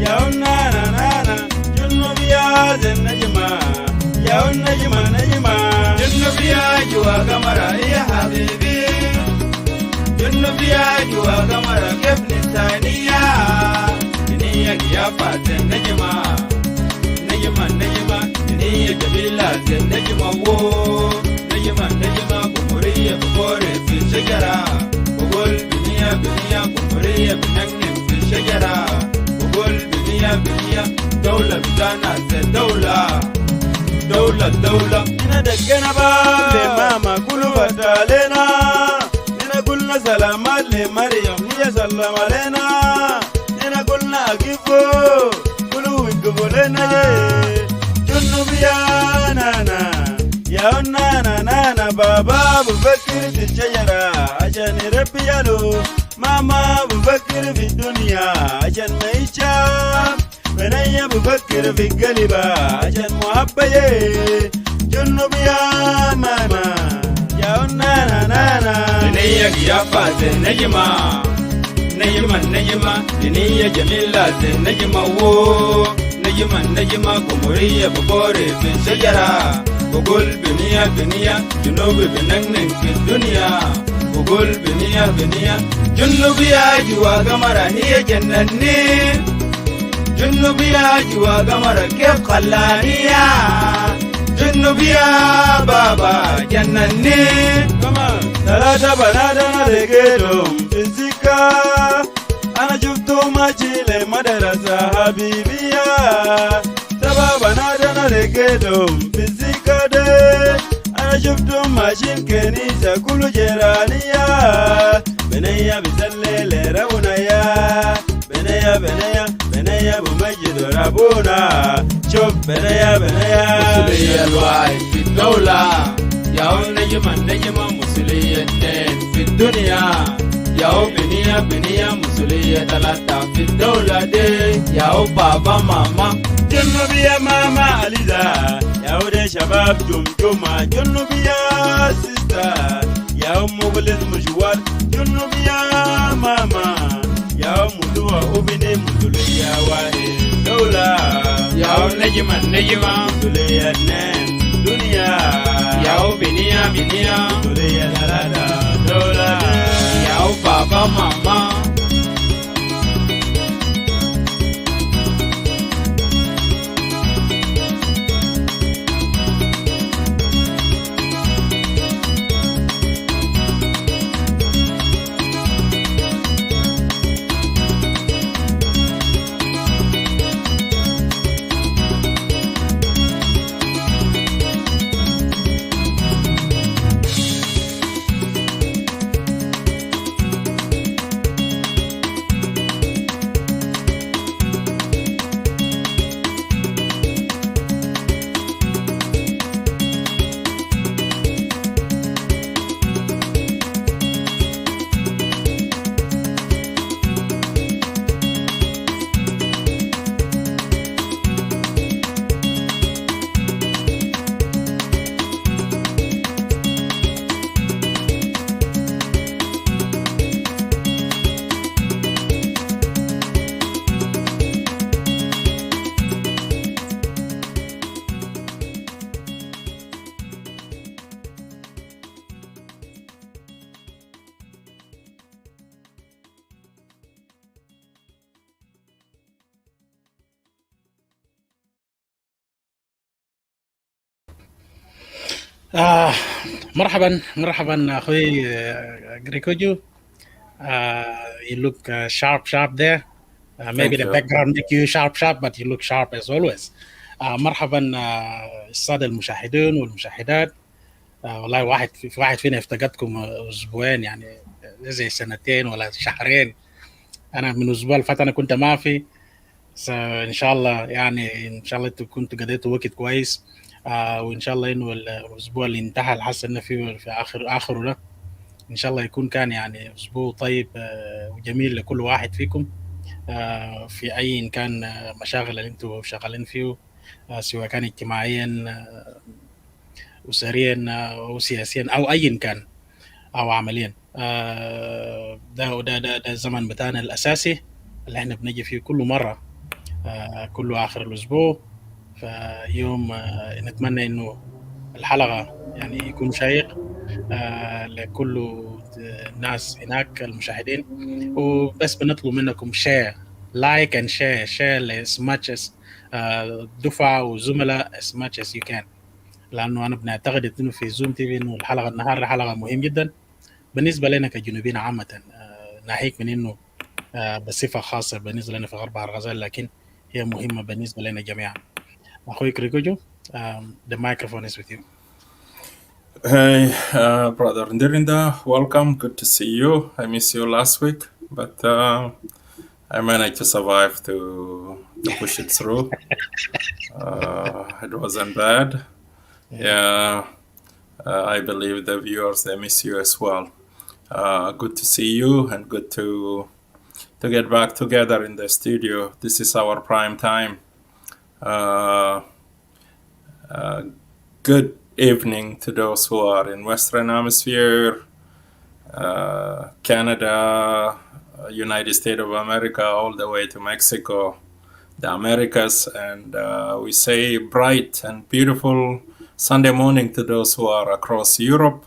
يا نانا نانا جنوب يا ذي النجمة يا النجمة نجمة جنوب يا جوا قمرة يا حبيبي جنوب يا جوا قمرة كيف نسانية دنياك يا فاتن نجمة نجمة نجمة دنيا جميلة ذي النجمة نجمة نجمة قمرية بكوري في الشجرة بقول بنية بنية قمرية بنكنك في الشجرة بقول بنية بنية دولة بتاعنا زي الدولة دولة هنا دقنا باب لماما كله فتالنا هنا قلنا سلامات لمريم هي سلم علينا هنا قلنا أكيفو كله وقفوا لنا جنوب يا نانا يا نانا نانا بابا بفكر في الشجرة عشان يربي يالو ماما بفكر في الدنيا عشان ما يشاف بنية بفكر في قلبها عشان محبة جنوب يا ماما يا نانا نانا بنية يا فاتن نجمة نجمة نجمة دنيا جميلة نجمة نجمة نجمة قمرية بكوري في الشجرة بقول بنية بنية جنوب بنغنغ في الدنيا بقول بنية بنية جنوب يا جوا قمرة هي جنني جنوب يا جوا قمرة كيف خلانية جنوب يا بابا جنني كمان 3 بنات انا لقيتهم في السكة انا شفتهم ماشي لمدرسة حبيبية 7 بنات انا لقيتهم في السكة دي انا شفتهم ماشيين كنيسة كله جيرانية بنية بسلي لرونيا بنية بنية بنية بمجد ربونا شوف بنية بنية مسؤولية الواحد في الدولة يا النجمة النجمة مسؤولية 2 في الدنيا يا بنية بنية مسؤولية 3 في الدولة دي يا بابا ماما جنوب يا ماما أليزا يا ودي شباب جمجمة جنوب يا سيستا يا مغلظ مشوار جنوب يا ماما يا ملوى أبني مسؤولية واحد دولة يا النجمة النجمة مسؤولية 2 دنيا يا بنية بنية مسؤولية 3 دولة يا بابا ماما آه مرحبا أخوي Grikoju. You look sharp there. Maybe the background make you sharp, but you look sharp as always. مرحبا السادة المشاهدين والمشاهدات. والله واحد فينا افتقدكم أسبوعين، يعني زي 2 ولا شهرين. أنا من أسبوع اللي فات أنا كنت ما في، إن شاء الله يعني إن شاء الله كنت قضيتوا وقت كويس. وإن شاء الله إنه الأسبوع اللي انتهى اللي حصلنا فيه في آخره ده إن شاء الله يكون كان يعني أسبوع طيب وجميل لكل واحد فيكم في أي إن كان مشاغل اللي أنتوا شغالين فيه، سواء كان اجتماعيا أسريا أو سياسيا أو أي كان أو عمليا. ده الزمن بتاعنا الأساسي اللي إحنا بنجي فيه كل مرة كل آخر الأسبوع. فيوم نتمنى إنه الحلقة يعني يكون شيق لكل الناس هناك المشاهدين. وبس بنطلب منكم شير لايك and share as much as دفعة وزملاء as much as you can، لأنه أنا بنعتقد إنه في زوم تي في إنه الحلقة النهاردة حلقة مهم جدا بالنسبة لنا كجنوبيين عامة، ناهيك من إنه بصفة خاصة بالنسبة لنا في غرب بحر الغزال، لكن هي مهمة بالنسبة لنا جميعا. أخوي كريكوجو، the microphone is with you. Hey, brother Ndirinda, welcome. Good to see you. I missed you last week, but I managed to survive to push it through. It wasn't bad. Yeah, I believe the viewers, they miss you as well. Good to see you and good to get back together in the studio. This is our prime time. Good evening to those who are in Western Hemisphere, Canada, United States of America, all the way to Mexico, the Americas, and we say bright and beautiful Sunday morning to those who are across Europe,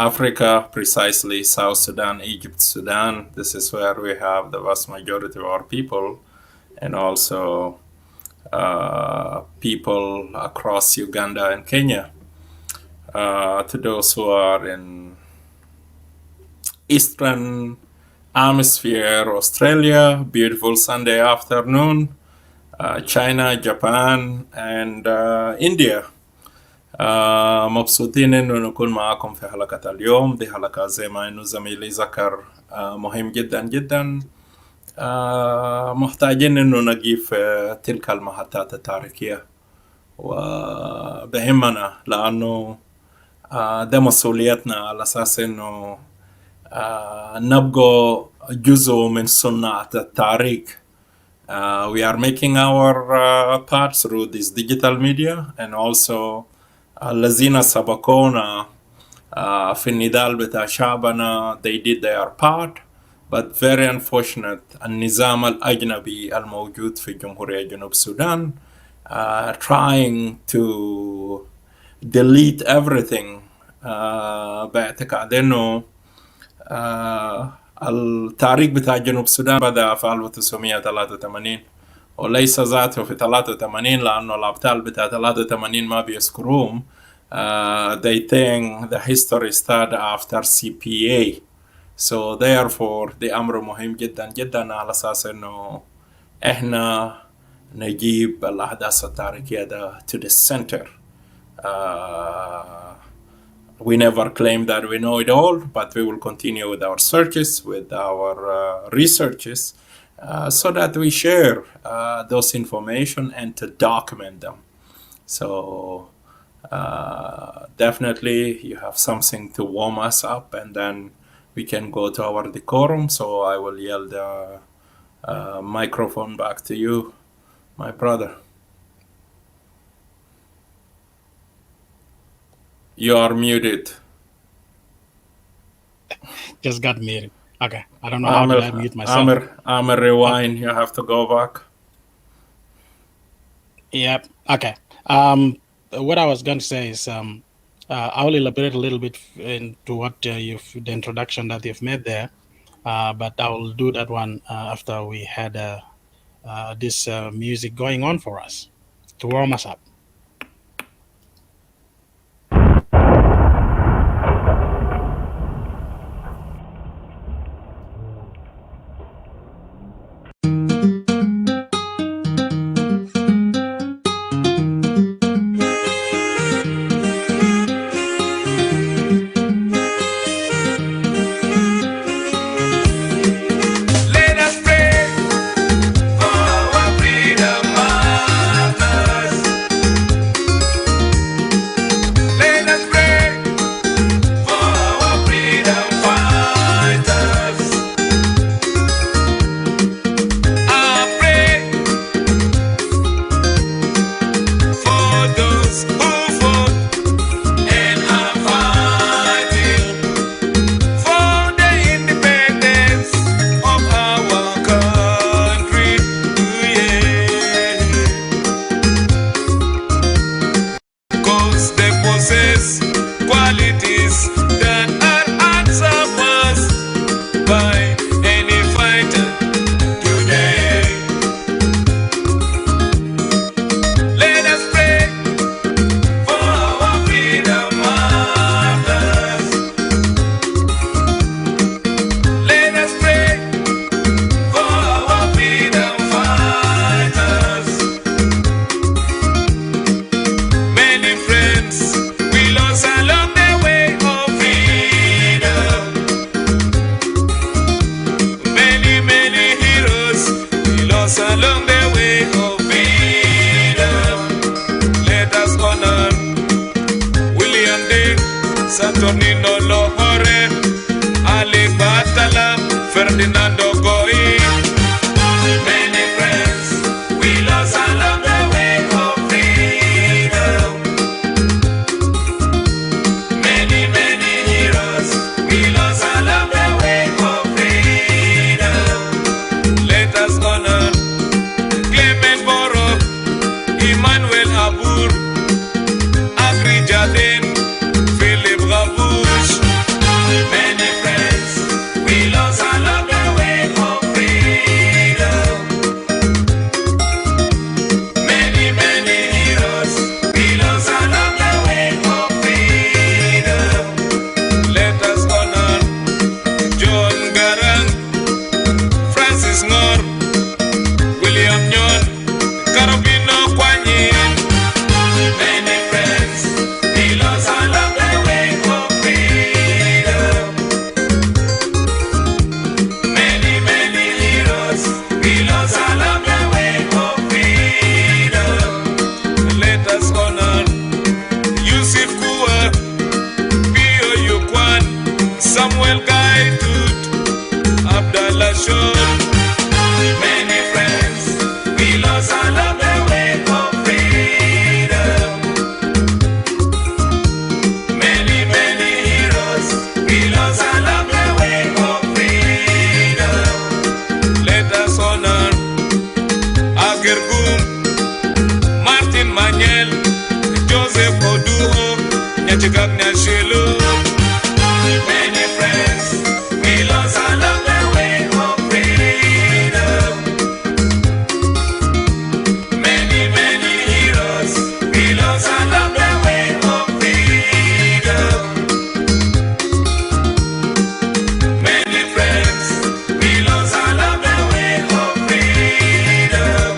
Africa, precisely South Sudan, Egypt, Sudan. This is where we have the vast majority of our people, and also people across Uganda and Kenya. To those who are in Eastern Hemisphere, Australia, beautiful Sunday afternoon, China, Japan, and India. مبسوطين انه نكون معاكم في حلقة اليوم. دي حلقة زي ما انه زميلي ذكر مهم جدا جدا. محتاجين انه نقيف تلك المحطات التاريخية، وبهمنا لانه ده مسؤوليتنا على اساس انه نبقى جزء من صناعة التاريخ. We are making our part through this digital media, and also الذين سبقونا في النضال بتاع شعبنا they did their part, but very unfortunate النظام الأجنبي الموجود في جمهورية جنوب السودان trying to delete everything. باعتقاد انه التاريخ بتاع جنوب السودان بدأ في 1983 وليس ذاته في 83، لأنه الأبطال بتاع 83 ما بيذكروهم. They think the history started after CPA. So therefore the أمر مهم جدا جدا على أساس إنه إحنا نجيب الأحداث التاريخية ده to the center. We never claim that we know it all, but we will continue with our searches, with our researches, so that we share those information and to document them. So definitely you have something to warm us up, and then we can go to our decorum. So I will yield the microphone back to you, my brother. You are muted. Just got muted. Okay, I don't know how to mute myself. Amir, rewind. You have to go back. Yep. Okay. What I was going to say is I will elaborate a little bit into what the introduction that you've made there, but I will do that one after we had this music going on for us to warm us up. Let us pray for our freedom marchers. Ferdinando Goi. Many friends we lost along the way of freedom. Many, many heroes we lost along the way of freedom. Let us honor Clement Boro, Emmanuel Abour, Agri Jardin, Philip Ravouche. Many friends we lost along the way of freedom. Many, many heroes we lost along the way of freedom. Let us honor John Garang, Francis Ngor, William Nyon, Carabino Kwanyin. Many friends we lost along the way of freedom. Many, many heroes we lost along the way of freedom. Let us honor Yusuf Kua, Pio Yukwan, Samuel Gaitut, Abdallah Shor. Many friends we lost along the way of freedom. Many, many heroes we lost along the way of freedom. Let us honor Agergum, Martin Manuel, Joseph Oduho, Nyachikak Nyashilo. Many friends we lost along the way of freedom. Many, many heroes we lost along the way of freedom. Many friends we lost along the way of freedom.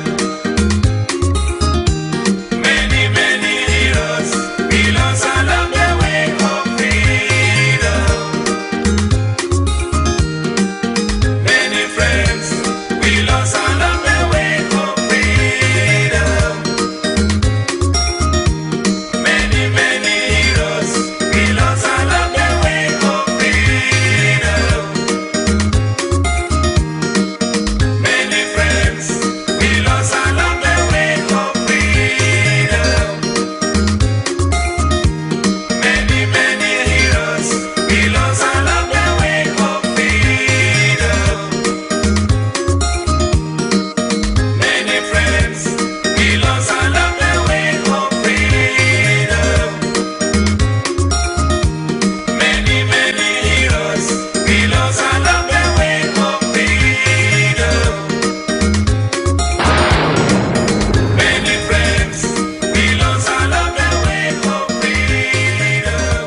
Many, many heroes we lost along the way of freedom. Many friends we lost along the way of freedom. Many, many heroes we lost along the way of freedom. Many friends we lost along the way of freedom. Many, many heroes we lost along the way of freedom. Many friends we lost along the way of freedom. Many, many heroes we lost along the way of freedom. Many friends we lost along the way of freedom.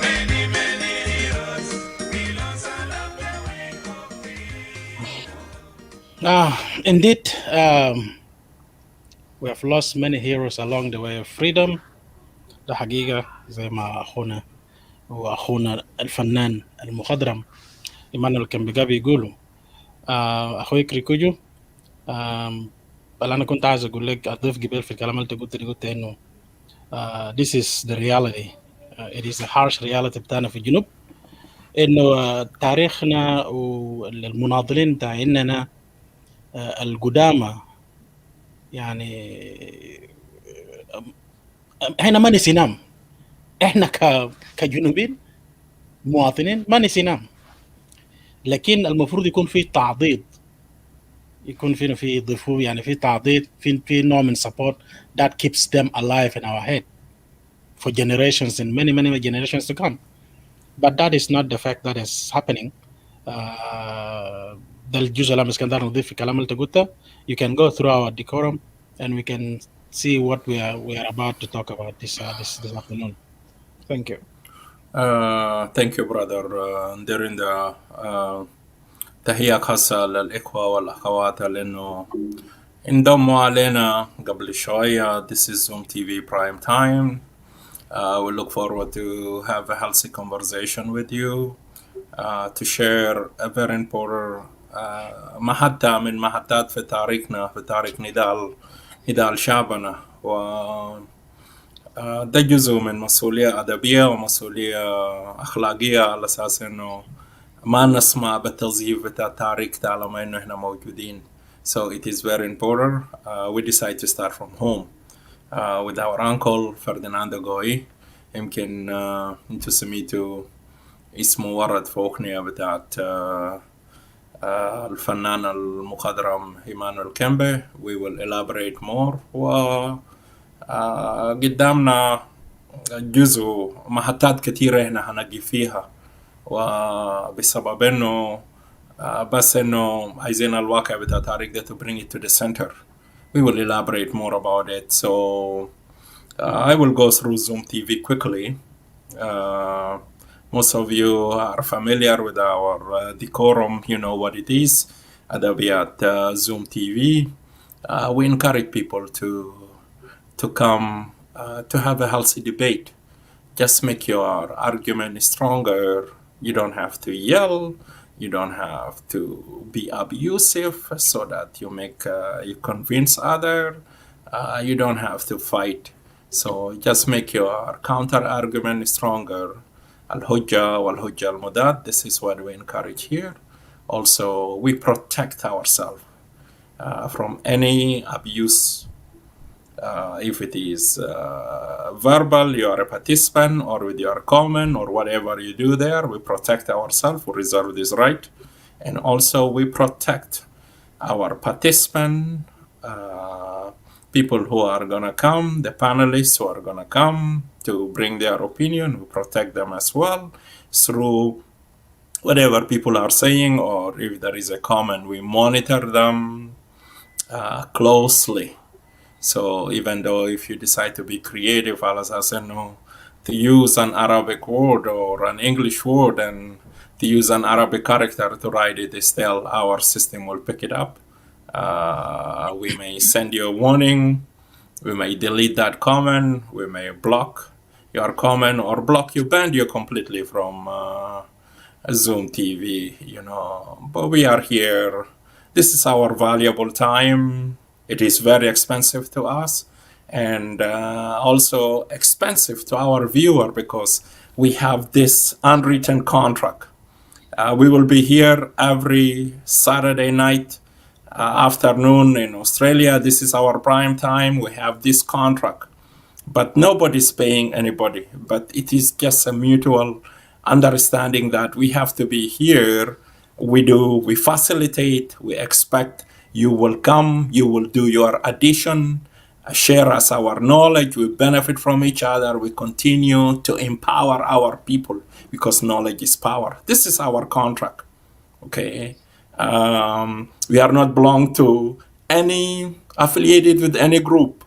Many, many heroes we lost along the way of freedom. Indeed, we have lost many heroes along the way of freedom. ده حقيقة زي ما أخونا الفنان المخضرم إيمانويل كان بيقولوا. أخوي كريكوجو، أنا كنت عايز أقول لك أضيف قبل في الكلام اللي أنت قلت إنه this is the reality. It is a harsh reality بتاعنا في الجنوب، إنه تاريخنا والمناضلين بتاعنا القدامى يعني احنا ما نسينام. احنا كجنوبين مواطنين ما نسينام، لكن المفروض يكون في تعضيد، يكون في ضفو، يعني في تعضيد، في نوع من support that keeps them alive in our head for generations and many generations to come. But that is not the fact that is happening. ده الجزء اللي اسكندر نضيف في الكلام اللي انت قلته. You can go through our decorum and we can see what we are about to talk about this afternoon. Thank you. Thank you brother. During the تحية خاصة للإخوة والأخوات لأنه انضموا علينا قبل شوية. This is Zoom TV Prime Time. We look forward to have a healthy conversation with you, to share a very important محطة من محطات في تاريخنا، في تاريخ نضال شعبنا. و ده جزء من مسؤولية أدبية ومسؤولية أخلاقية على أساس إنه ما نسمع بالتوظيف بتاع تاريخ طالما إنه إحنا موجودين. So it is very important. We decide to start from home with our uncle Ferdinando Goi. يمكن انتوا سميتوا اسمه ورد في أغنية بتاعت الفنان المخضرم إيمانويل كامبي. We will elaborate more. قدامنا جزء محطات كتيرة هنا هنجي فيها، وبسبب إنه بس إنه عايزين الواقع بتاع تاريخ ده to bring it to the center. We will elaborate more about it. So I will go through Zoom TV quickly. Most of you are familiar with our decorum. You know what it is. Adabiyat Zoom TV. We encourage people to come to have a healthy debate. Just make your argument stronger. You don't have to yell. You don't have to be abusive so that you convince others. You don't have to fight. So just make your counter argument stronger. Al-Hujja wal-Hujja al-Mudad. This is what we encourage here. Also, we protect ourselves from any abuse. If it is verbal, you are a participant, or with your comment, or whatever you do there, we protect ourselves, we reserve this right. And also we protect our participant, people who are gonna come, the panelists who are gonna come to bring their opinion, we protect them as well through whatever people are saying, or if there is a comment, we monitor them closely. So even though if you decide to be creative, to use an Arabic word or an English word and to use an Arabic character to write it, still our system will pick it up. We may send you a warning. We may delete that comment. We may block your comment or block you, ban you completely from Zoom TV, But we are here. This is our valuable time. It is very expensive to us, and also expensive to our viewer, because we have this unwritten contract. We will be here every Saturday night afternoon in Australia. This is our prime time. We have this contract, but nobody's paying anybody. But it is just a mutual understanding that we have to be here. We facilitate, we expect. You will come, you will do your addition, share us our knowledge, we benefit from each other, we continue to empower our people, because knowledge is power. This is our contract, okay? We are not belong to affiliated with any group.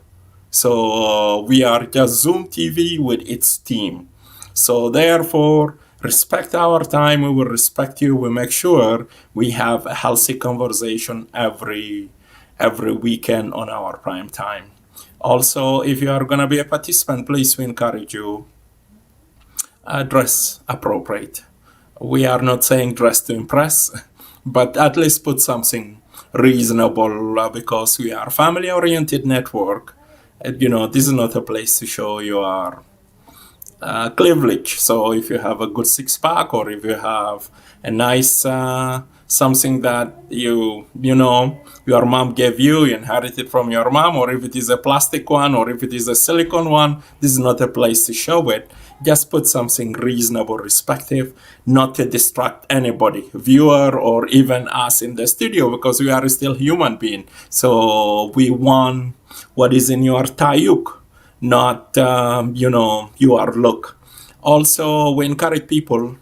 So we are just Zoom TV with its team. So therefore, respect our time, we will respect you, we make sure we have a healthy conversation every weekend on our prime time. Also, if you are gonna be a participant, please, we encourage you, dress appropriate. We are not saying dress to impress, but at least put something reasonable, because we are family-oriented network. This is not a place to show your cleavage. So if you have a good six-pack, or if you have a nice something that your mom gave you inherited from your mom, or if it is a plastic one, or if it is a silicone one, this is not a place to show it. Just put something reasonable, respective, not to distract anybody, viewer or even us in the studio, because we are still human beings. So we want what is in your tayuk, not, your look. Also, we encourage people,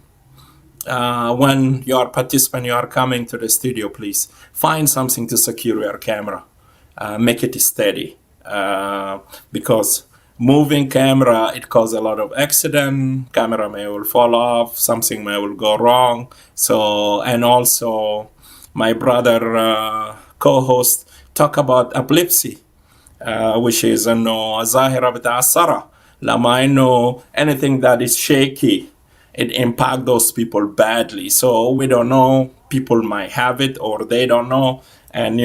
when you are participant, you are coming to the studio, please find something to secure your camera. Make it steady, because moving camera, it causes a lot of accident. Camera may will fall off, something may will go wrong. So, and also my brother co-host talk about epilepsy, which is a zahira bita asara. Lama anything that is shaky, it impact those people badly. So we don't know, people might have it or they don't know. And,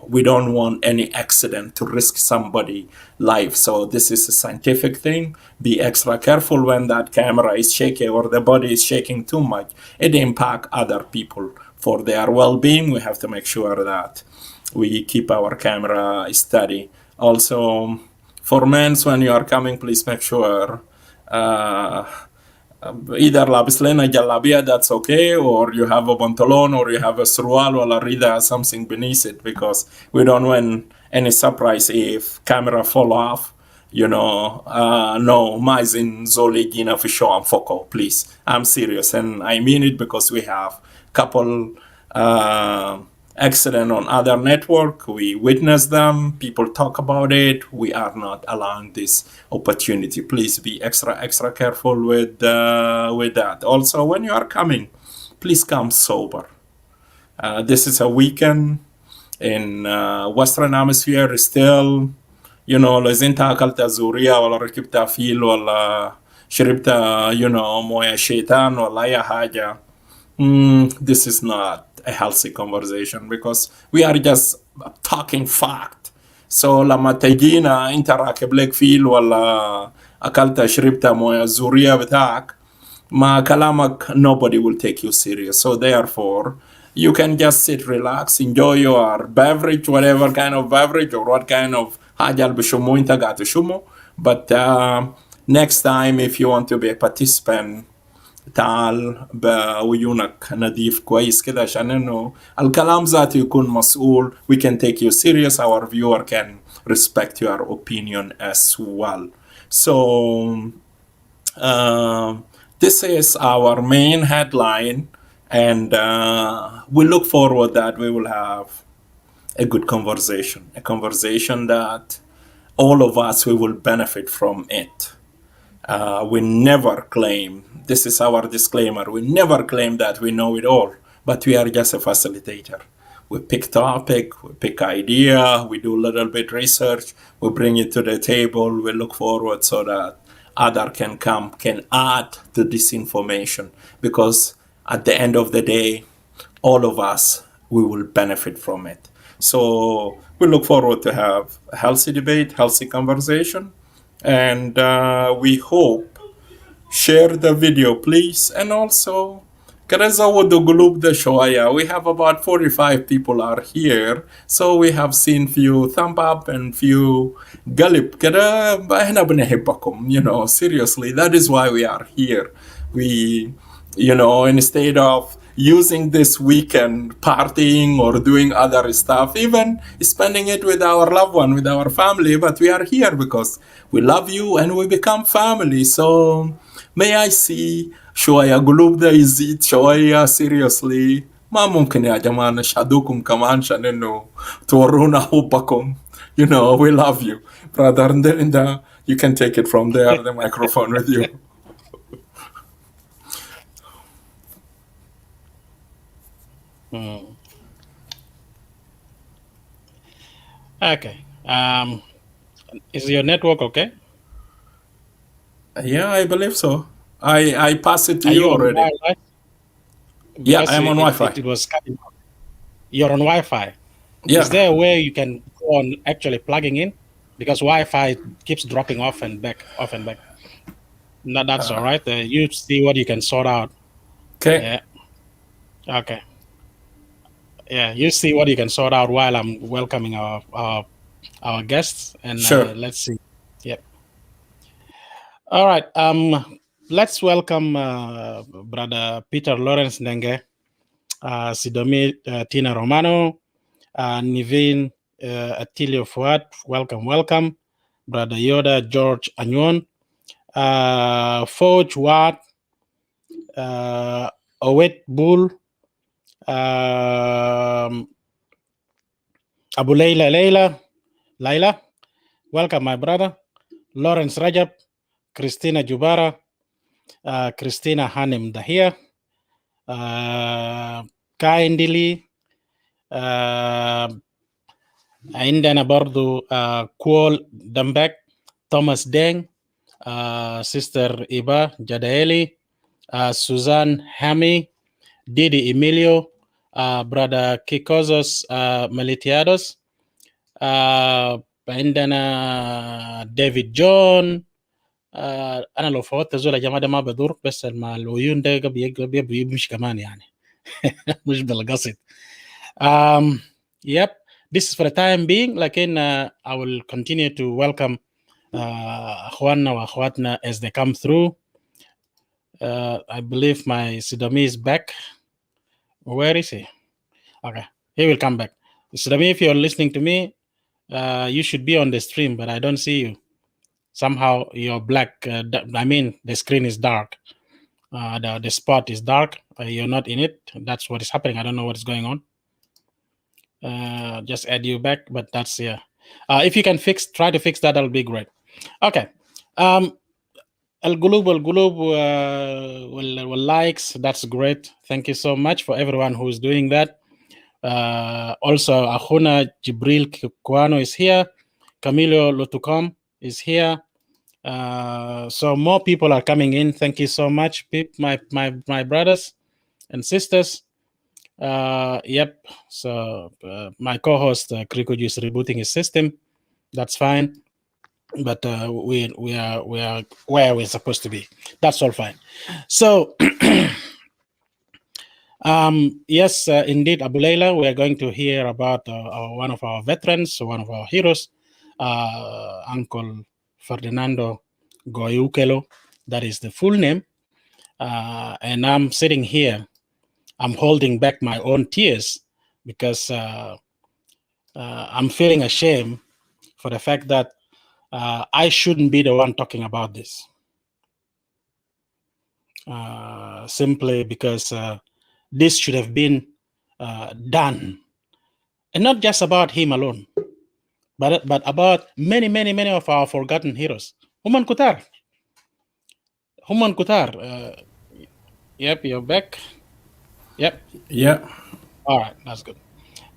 we don't want any accident to risk somebody's life. So this is a scientific thing. Be extra careful when that camera is shaking or the body is shaking too much. It impacts other people. For their well-being, we have to make sure that we keep our camera steady. Also, for men, when you are coming, please make sure either labis lena jalabia, that's okay, or you have a pantalon, or you have a surwal or a rida, something beneath it, because we don't want any surprise if camera fall off. No, mazin zoli gina for show and foco, please. I'm serious, and I mean it, because we have couple accident on other network. We witness them. People talk about it. We are not allowing this opportunity. Please be extra careful with that. Also, when you are coming, please come sober. This is a weekend in Western Hemisphere. Still, لو انت اكلت زوريا ولا ركبت فيل ولا شربت مويه شيطان ولا اي حاجه. This is not a healthy conversation, because we are just talking fact. So لما تجينا انت راكب لك فيل ولا اكلت شربت مويه زوريا بتاعك ما كلامك, nobody will take you serious. So therefore you can just sit, relax, enjoy your beverage, whatever kind of beverage or what kind of حاجة اللي بشمو انت قاعد تشمو. But next time if you want to be a participant, تعال بعيونك نظيف كويس كده عشان انه الكلام ذاته يكون مسؤول. We can take you serious. Our viewer can respect your opinion as well. So this is our main headline, and we look forward that we will have a good conversation, a conversation that all of us, we will benefit from it. We never claim, this is our disclaimer, we never claim that we know it all, but we are just a facilitator. We pick topic, we pick idea, we do a little bit research, we bring it to the table, we look forward so that other can add to this information, because at the end of the day, all of us, we will benefit from it. So we look forward to have a healthy debate, healthy conversation, and we hope share the video, please. And also, we have about 45 people are here, so we have seen few thumb up and few galip. Seriously, that is why we are here. We, instead of using this weekend partying or doing other stuff, even spending it with our loved one, with our family, but we are here because we love you and we become family. So may I see شوية قلوب ده يزيد شوية. seriously ما ممكن يا جماعة نشهدوكم كمان عشان إنه تورونا حبكم. We love you, brother. And then you can take it from there, the microphone with you. Okay. Is your network okay? Yeah, I believe so. I pass it to Are you on already. Wi-Fi? Yeah, Because I'm on Wi-Fi. It was cutting off. You're on Wi-Fi. Yeah. Is there a way you can go on actually plugging in? Because Wi-Fi keeps dropping off and back. No, that's all right. You see what you can sort out. Okay. Yeah. Okay. Yeah, you see what you can sort out while I'm welcoming our guests, and Sure. let's see. Yep. All right. Let's welcome Brother Peter Lawrence Nenge, Sidomi Tina Romano, Nivin Atilio Fuad. Welcome. Brother Yoda George Anyon, Forge Watt, Owet Bull, Abu Laila, welcome my brother. Lawrence Rajab, Christina Jubara, Christina Hanem Dahia, Kindly, عندنا برضو كول دمبك, Thomas Deng, Sister Iba Jadaeli, Suzanne Hami, Didi Emilio, brother Kikosos Melitiados, عندنا ديفيد جون. انا لو فوتت زول يا جماعه ده ما بدور، بس العيون ده بيمشي كمان يعني مش بالقصد. Yep, this is for the time being. لكن I will continue to welcome اخواننا واخواتنا as they come through. I believe my Sudami is back. Where is he? Okay, he will come back. Sudami, if you're listening to me, you should be on the stream, but I don't see you. Somehow you're black. I mean, the screen is dark. The spot is dark. You're not in it. That's what is happening. I don't know what is going on. Just add you back, but that's if you can try to fix that, that'll be great. Okay. القلوب والlikes, that's great. Thank you so much for everyone who is doing that. Also, Akhuna Jibril Kwano is here. Camilo Lotukom is here. So more people are coming in. Thank you so much, my brothers and sisters. Yep. So my co-host Krikoju is rebooting his system. That's fine. But we are where we're supposed to be. That's all fine. So yes, indeed, Abu Leila, we are going to hear about one of our veterans, one of our heroes, Uncle Ferdinando Goi. That is the full name. And I'm sitting here, I'm holding back my own tears because I'm feeling ashamed for the fact that I shouldn't be the one talking about this. Simply because this should have been done. And not just about him alone, but about many of our forgotten heroes. Human Kutar. Yep, you're back. Yep. Yeah. All right, that's good.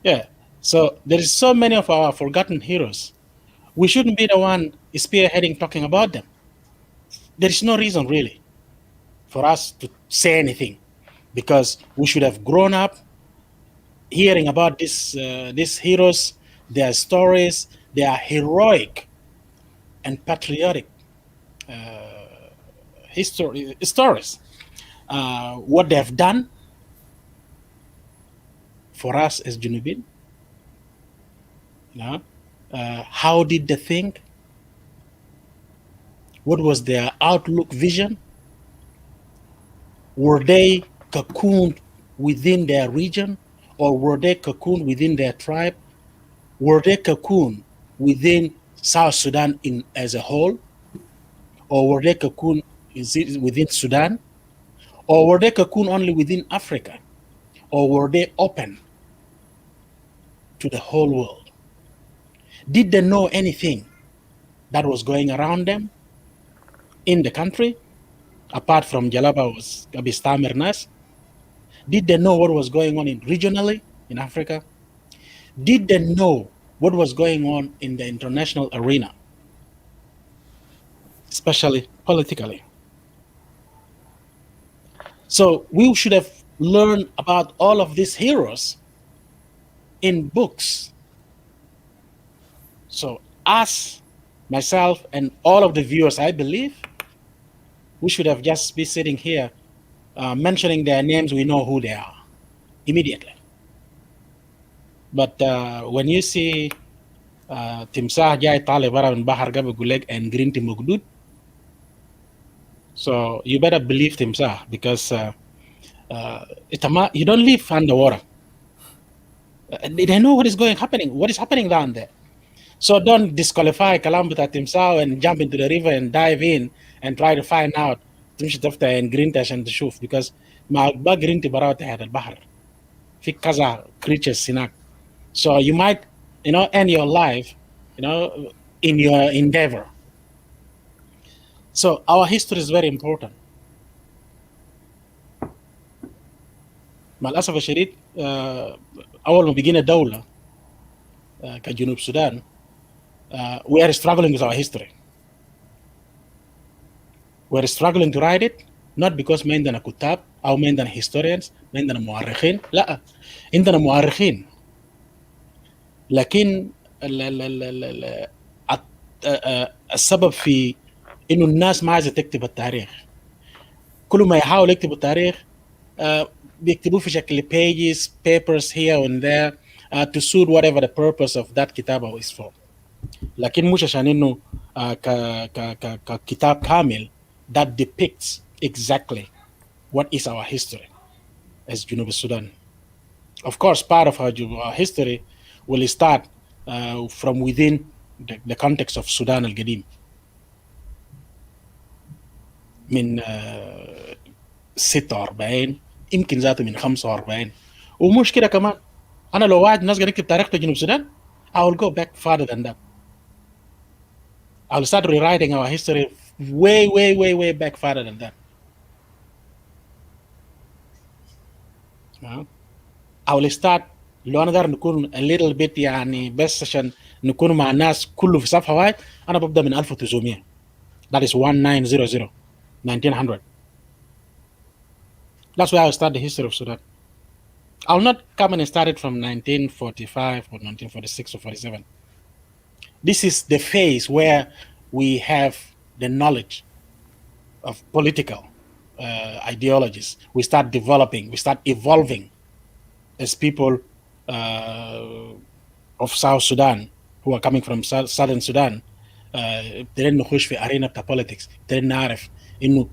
Yeah. So there is so many of our forgotten heroes. We shouldn't be the one spearheading talking about them. There is no reason really for us to say anything, because we should have grown up hearing about these heroes, their stories, their heroic and patriotic stories, what they have done for us as Junubin. How did they think? What was their outlook, vision? Were they cocooned within their region, or were they cocooned within their tribe? Were they cocooned within South Sudan as a whole? Or were they cocooned within Sudan? Or were they cocooned only within Africa? Or were they open to the whole world? Did they know anything that was going around them in the country, apart from Jalaba was Abistamer Nas? Did they know what was going on regionally in Africa? Did they know what was going on in the international arena, especially politically? So we should have learned about all of these heroes in books. So us, myself, and all of the viewers, I believe, we should have just be sitting here mentioning their names. We know who they are immediately. But when you see Timsah Jai Tale Bara and Bahar Gabe Guleg and Green Timugdud, so you better believe Timsah, because you don't live underwater. They know what is happening down there. So don't disqualify Kalambita Timsah and jump into the river and dive in and try to find out and green tash and the shuf, because ma green tibarat had al bahar fi kaza creatures sinak. So you might end your life in your endeavor. So our history is very important. مع الأسف الشديد أول ما بيجينا دولة كجنوب السودان we are struggling with our history. We are struggling to write it, not because ما عندنا كتاب او ما عندنا historians، ما عندنا مؤرخين. لا، عندنا مؤرخين، لكن السبب في انه الناس ما عايزه تكتب التاريخ. كل ما يحاول يكتبوا التاريخ بيكتبوه في شكل pages, papers here and there to suit whatever the purpose of that كتابة is for. لكن مش عشان انه ككتاب كامل that depicts exactly what is our history as جنوب السودان. Of course, part of our history will start from within the context of Sudan القديم من 46 يمكن ذاته من 45. ومش كده كمان، انا لو واحد الناس قاعد يكتب تاريخ جنوب السودان I will go back farther than that. I will start rewriting our history way back farther than that. I will start لو انا داير نكون a little bit يعني بس عشان نكون مع الناس كله في صفحه واحد، انا ببدا من 1900. That is 1900 1900. That's where I will start the history of Sudan. I'll not come and start it from 1945 or 1946 or 47. This is the phase where we have the knowledge of political ideologies. We start developing, we start evolving as people of South Sudan who are coming from Southern Sudan. ابتدينا نخش في arena بتاع politics، ابتدينا نعرف انه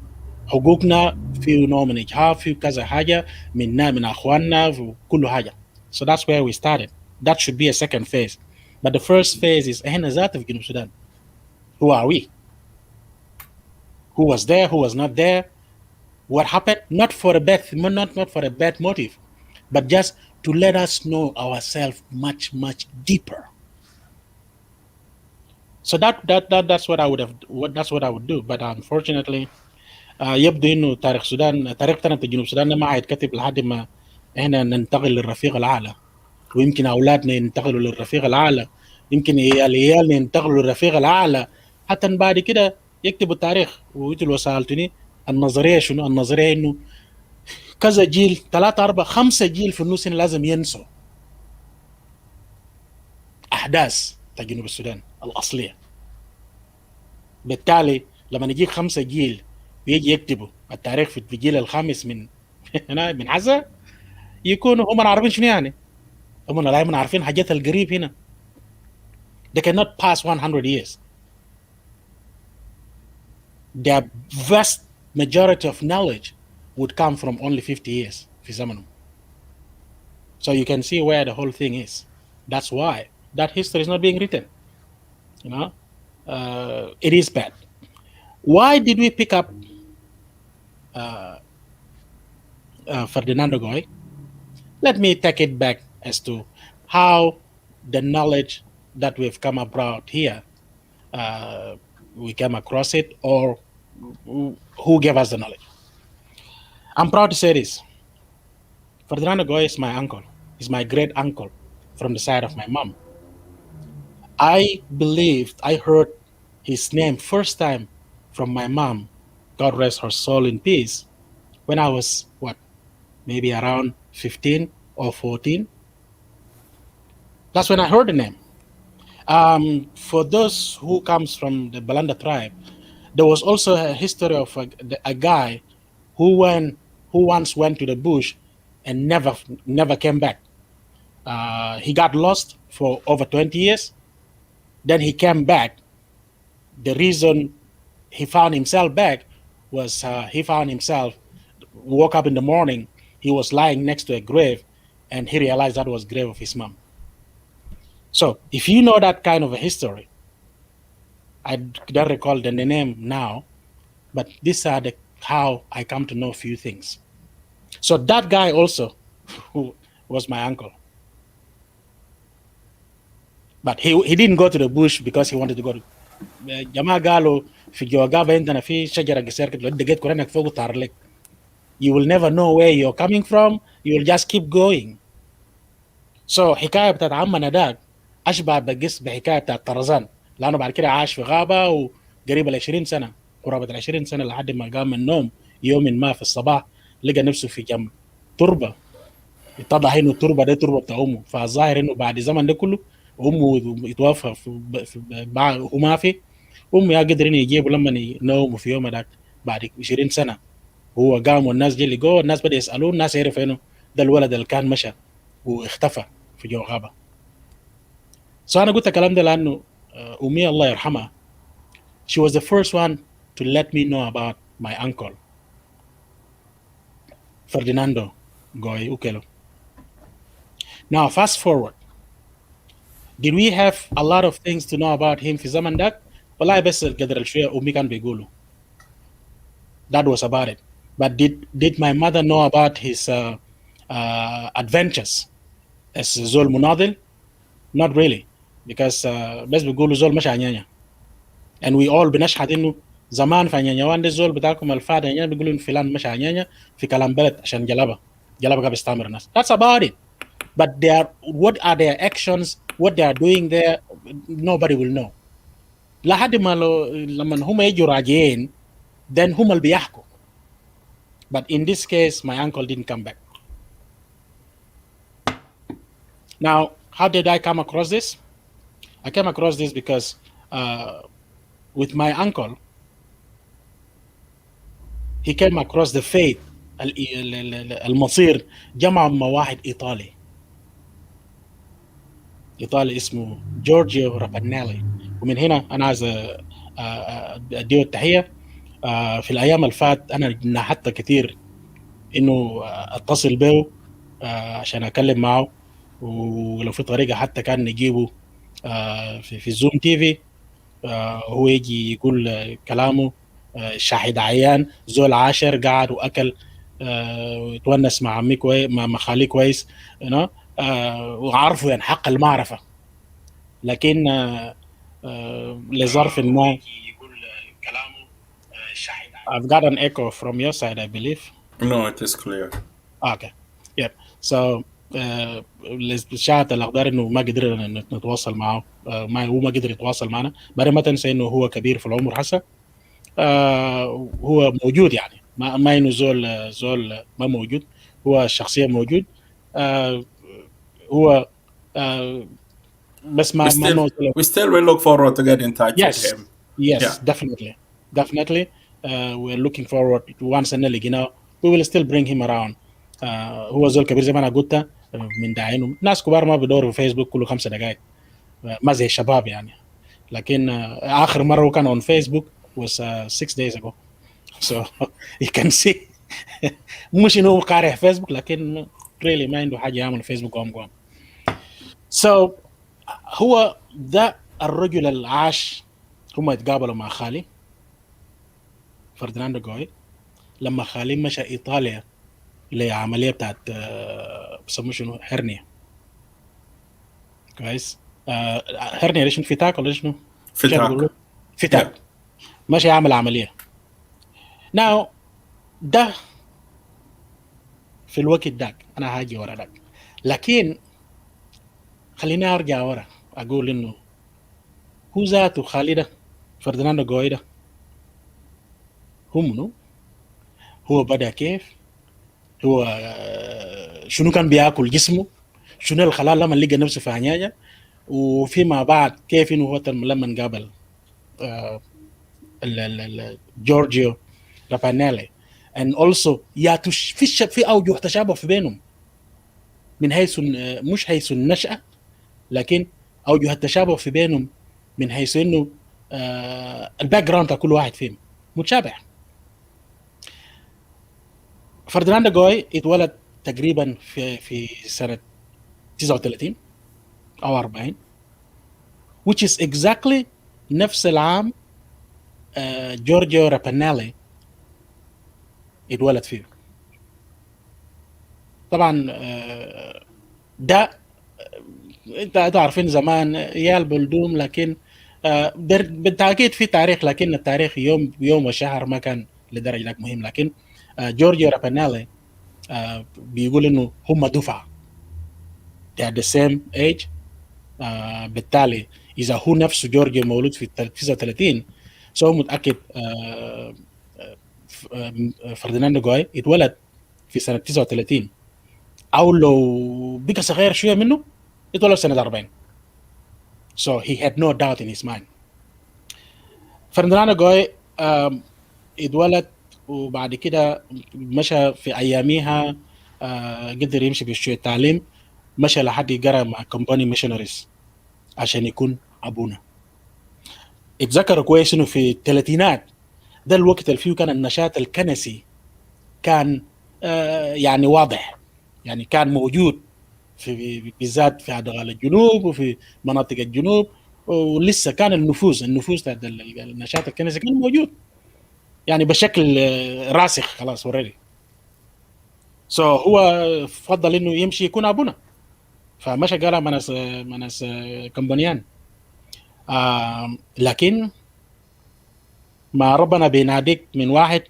حقوقنا في نوع من اجهاض، في كذا حاجه من اخواننا في كل حاجه. So that's where we started. That should be a second phase. But the first phase is احنا ذات في جنوب السودان. Who are we? Who was there? Who was not there? What happened? Not for a bad motive, but just to let us know ourselves much deeper. So that's what I would do. But unfortunately يبدو انه تاريخ السودان، تاريخ جنوب السودان ما هيتكتب لحد ما احنا ننتقل للرفيق الاعلى، ويمكن اولادنا ينتقلوا للرفيق الاعلى، يمكن العيال ينتقلوا للرفيق الاعلى، حتى بعد كده يكتبوا التاريخ. وانتوا لو سالتني النظريه شنو؟ النظريه انه كذا جيل، 3 4 5 جيل في النص لازم ينسوا احداث جنوب السودان الاصليه. بالتالي لما نجيك 5 جيل بيجي يكتبوا التاريخ في الجيل الخامس من هنا من عزا، يكونوا هم عارفين شنو يعني، هم دائما عارفين حاجات القريب هنا. They cannot pass 100 years. The vast majority of knowledge would come from only 50 years في زمنهم. So you can see where the whole thing is. That's why that history is not being written. You know, it is bad. Why did we pick up Ferdinando Goi? Let me take it back as to how the knowledge that we've come about here, we came across it, or who gave us the knowledge. I'm proud to say this. Ferdinando Goi is my uncle. He's my great uncle from the side of my mom. I heard his name first time from my mom, God rest her soul in peace, when I was, maybe around 15 or 14. That's when I heard the name. For those who comes from the Balanda tribe, there was also a history of a guy who once went to the bush and never came back. He got lost for over 20 years. Then he came back. The reason he found himself back was he found himself, woke up in the morning, he was lying next to a grave, and he realized that was the grave of his mom. So if you know that kind of a history, I don't recall the name now, but these are how I come to know a few things. So that guy also who was my uncle. But he didn't go to the bush because he wanted to go to جماعة قالوا في جوجابا عندنا في شجرة قصير كده لو دقيت كورنك فوق طار لك. You will never know where you're coming from. You will just keep going. So حكاية بتاعت عمنا داك أشبه بحكاية بتاعت طرزان، لأنه بعد كده عاش في غابة وقريب 20 سنة، قرابة 20 سنة لحد ما قام من النوم يوم ما في الصباح لقى نفسه في جنب تربه، اتضح انه التربه دي تربه بتاع امه، فالظاهر انه بعد الزمن ده كله امه يتوفى وما في امه يا قدرين يجيبوا لما ينوموا في يوم ذاك بعد 20 سنه. هو قام والناس جي لقوه، الناس بدا يسالوه، الناس عرف انه ده الولد اللي كان مشى واختفى في جو غابه. انا قلت الكلام ده لانه امي الله يرحمها she was the first one to let me know about my uncle Ferdinando Goi Ukelo. Now fast forward, did we have a lot of things to know about him في الزمن ده؟ والله بس القدر الشوية أمي كان بيقولوا. That was about it. But did my mother know about his adventures as زول مناضل? Not really, because بس بيقولوا زول مشى عنيانيا. And we all بنشهد إنه زمان في عنيانيا وان ده الزول بتاعكم الفاد عنيانيا بيقولوا إن فلان مشى عنيانيا في كلام بلد عشان جلبة قاعد بيستعمر الناس. That's about it. But what are their actions, what they are doing there, nobody will know. لحد ما لما هم يجوا راجعين then هم اللي بيحكوا. But in this case my uncle didn't come back. Now how did I come across this? I came across this because with my uncle he came across the faith المصير جمع مع واحد إيطالي اسمه جورجيو رابانيلي. ومن هنا أنا عايز أديه التحية. في الأيام اللي فات أنا نحت كثير إنه أتصل به عشان أكلم معه، ولو في طريقة حتى كان نجيبه في الزوم تي في هو يجي يقول كلامه. شاهد عيان، زول عاشر قعد وأكل وتونس مع عمي كويس مع خالي كويس وعارفه يعني حق المعرفة. لكن لظرف ما يقول كلامه شاهد. I've got an echo from your side I believe. No, it is clear. Okay. Yep. So للشاهد الأقدار إنه ما قدرنا نتواصل معه، هو ما قدر يتواصل معنا. بعدين ما تنسى إنه هو كبير في العمر حسن. هو موجود يعني ما إنه زول ما موجود، هو الشخصية موجود. هو بس ما we still will look forward to get in touch with him. Yes, yeah. Definitely. We're looking forward to once إن لقيناه we will still bring him around. هو زول كبير زي ما أنا قلت من داعينه. ناس كبار ما بدوروا في فيسبوك كله 5 دقائق، ما زي الشباب يعني. لكن آخر مرة هو كان on Facebook was 6 days ago. So you can see مش إنه قارئ فيسبوك لكن really ما عنده حاجة يعمل فيسبوك قام. So هو ده الرجل اللي عاش. هم يتقابلوا مع خالي فرديناندو غوي لما خالي مشى إيطاليا لعملية بتاعت بسموه شنو هرنيا. كويس. هرنيا ليش فتاك ولا شنو؟ فتاك. مشى يعمل عملية. Now ده في الوقت داك أنا هاجي ورا داك، لكن خليني أرجع ورا أقول إنه هو ذاته خالي ده فرديناندو غوي ده هو منو؟ هو بدأ كيف؟ هو شنو كان بياكل جسمه؟ شنو الخلال لما لقى نفسه في عنيانيا؟ وفيما بعد كيف إنه هو لما قابل جورجيو رابانيلي and also في أوجه تشابه في بينهم من حيث مش حيث النشأة، لكن أوجه التشابه في بينهم من حيث إنه الباك جراوند كل واحد فيهم متشابه. فرديناندو غوي اتولد تقريبا في سنة 39 أو 40 which is exactly نفس العام جورجيو رابانيلي اتولد فيه. طبعا ده انت عارفين زمان يال بلدوم، لكن بالتأكيد في تاريخ، لكن التاريخ يوم وشهر ما كان لدرجة مهم. لكن جورجيو رابانيلي بيقول انه هم دفعة they are the same age. بالتالي اذا هو نفسه جورجيو مولود في 39 سو متأكد فرديناندو غوي اتولد في سنه 39 او لو بقى صغير شويه منه اتولد سنه 40. So he had no doubt in his mind. Ferdinando Goi اتولد وبعد كده مشى في اياميها قدر يمشي بشويه تعليم، مشى لحد يقرا مع كومباني ميشنريز عشان يكون ابونا. اتذكر كويس انه في الثلاثينات ده الوقت اللي فيه كان النشاط الكنسي كان يعني واضح، يعني كان موجود في بالذات في ادغال الجنوب وفي مناطق الجنوب، ولسه كان النفوذ بتاع النشاط الكنسي كان موجود يعني بشكل راسخ خلاص اوريدي. هو فضل انه يمشي يكون ابونا، فمشى قال مناس كمبانيان. لكن ما ربنا بيناديك من واحد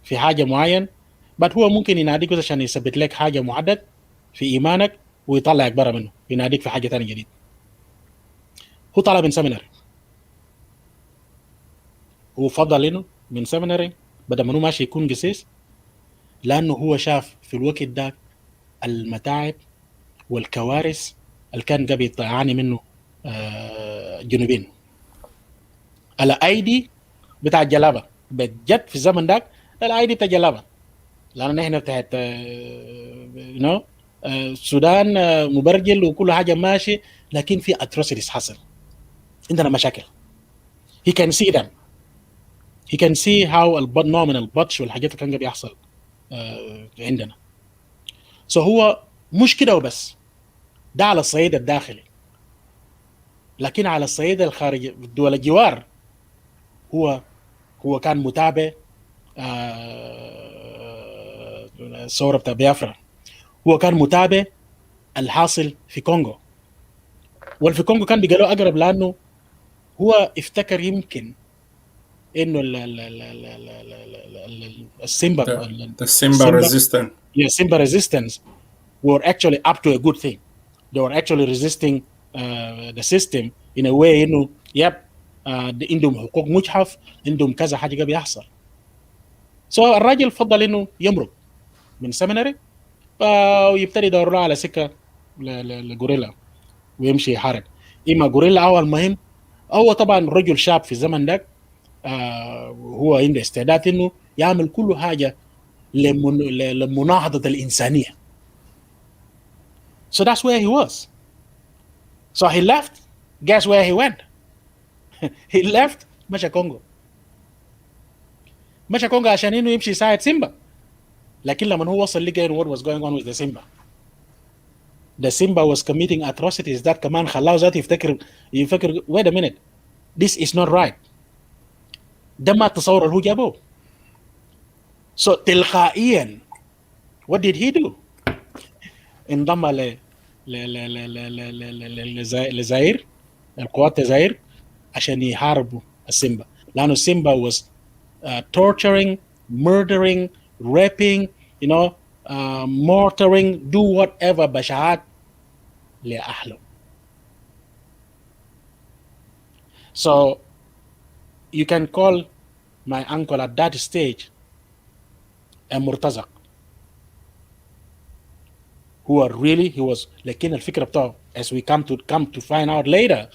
في حاجه معين، بس هو ممكن يناديك بس عشان يثبت لك حاجه معدد في ايمانك ويطلعك برا منه، يناديك في حاجه ثانيه جديد. هو طلع من سيميناري، هو فضل انه من سيميناري بدل ما هو ماشي يكون قسيس، لانه هو شاف في الوقت ده المتاعب والكوارث اللي كان قبل يعاني منه جنوبين، الايدي بتاع الجلابه بجد في الزمن ده، الايدي بتاع الجلابه، لان نحن بتاعت السودان مبرجل وكل حاجه ماشي، لكن في اتروسيتيز حصل، عندنا مشاكل. he can see them, he can see how نوع من البطش والحاجات اللي كان بيحصل عندنا. هو مش كده وبس، ده على الصعيد الداخلي، لكن على الصعيد الخارجي دول الجوار هو كان متابع الثوره بتاع بيافرا، هو كان متابع الحاصل في كونغو، والفي كونغو كان بيقالوا اقرب لانه هو افتكر يمكن انه السيمبا the Simba resistance. Yeah, Simba resistance were actually up to a good thing. They were actually resisting the system in a way انه عندهم حقوق مجحف، عندهم كذا حاجه بيحصل. الراجل فضل انه يمرق من سيميناري ويبتدي يدور له على سكه لغوريلا ويمشي يحارب، اما غوريلا او المهم هو طبعا رجل شاب في الزمن ده، هو عنده استعداد انه يعمل كل حاجه لمناهضه الانسانيه. So that's where he was. So he left. Guess where he went? He left. مشى كونغو عشان انه يمشي يساعد سيمبا، لكن لما هو وصل لقى what was going on with the Simba. The Simba was committing atrocities that كمان خلاه ذاته يفكر wait a minute, this is not right. ده ما التصور اللي هو جابوه. So تلقائيا what did he do? انضم لزاير، القوات زاير، عشان يحاربوا السيمبا، لانه السيمبا was torturing, murdering, raping, mortaring, do whatever بشاعات لأهله. So you can call my uncle at that stage a مرتزق. he was لكن الفكرة بتاعه as we come to find out later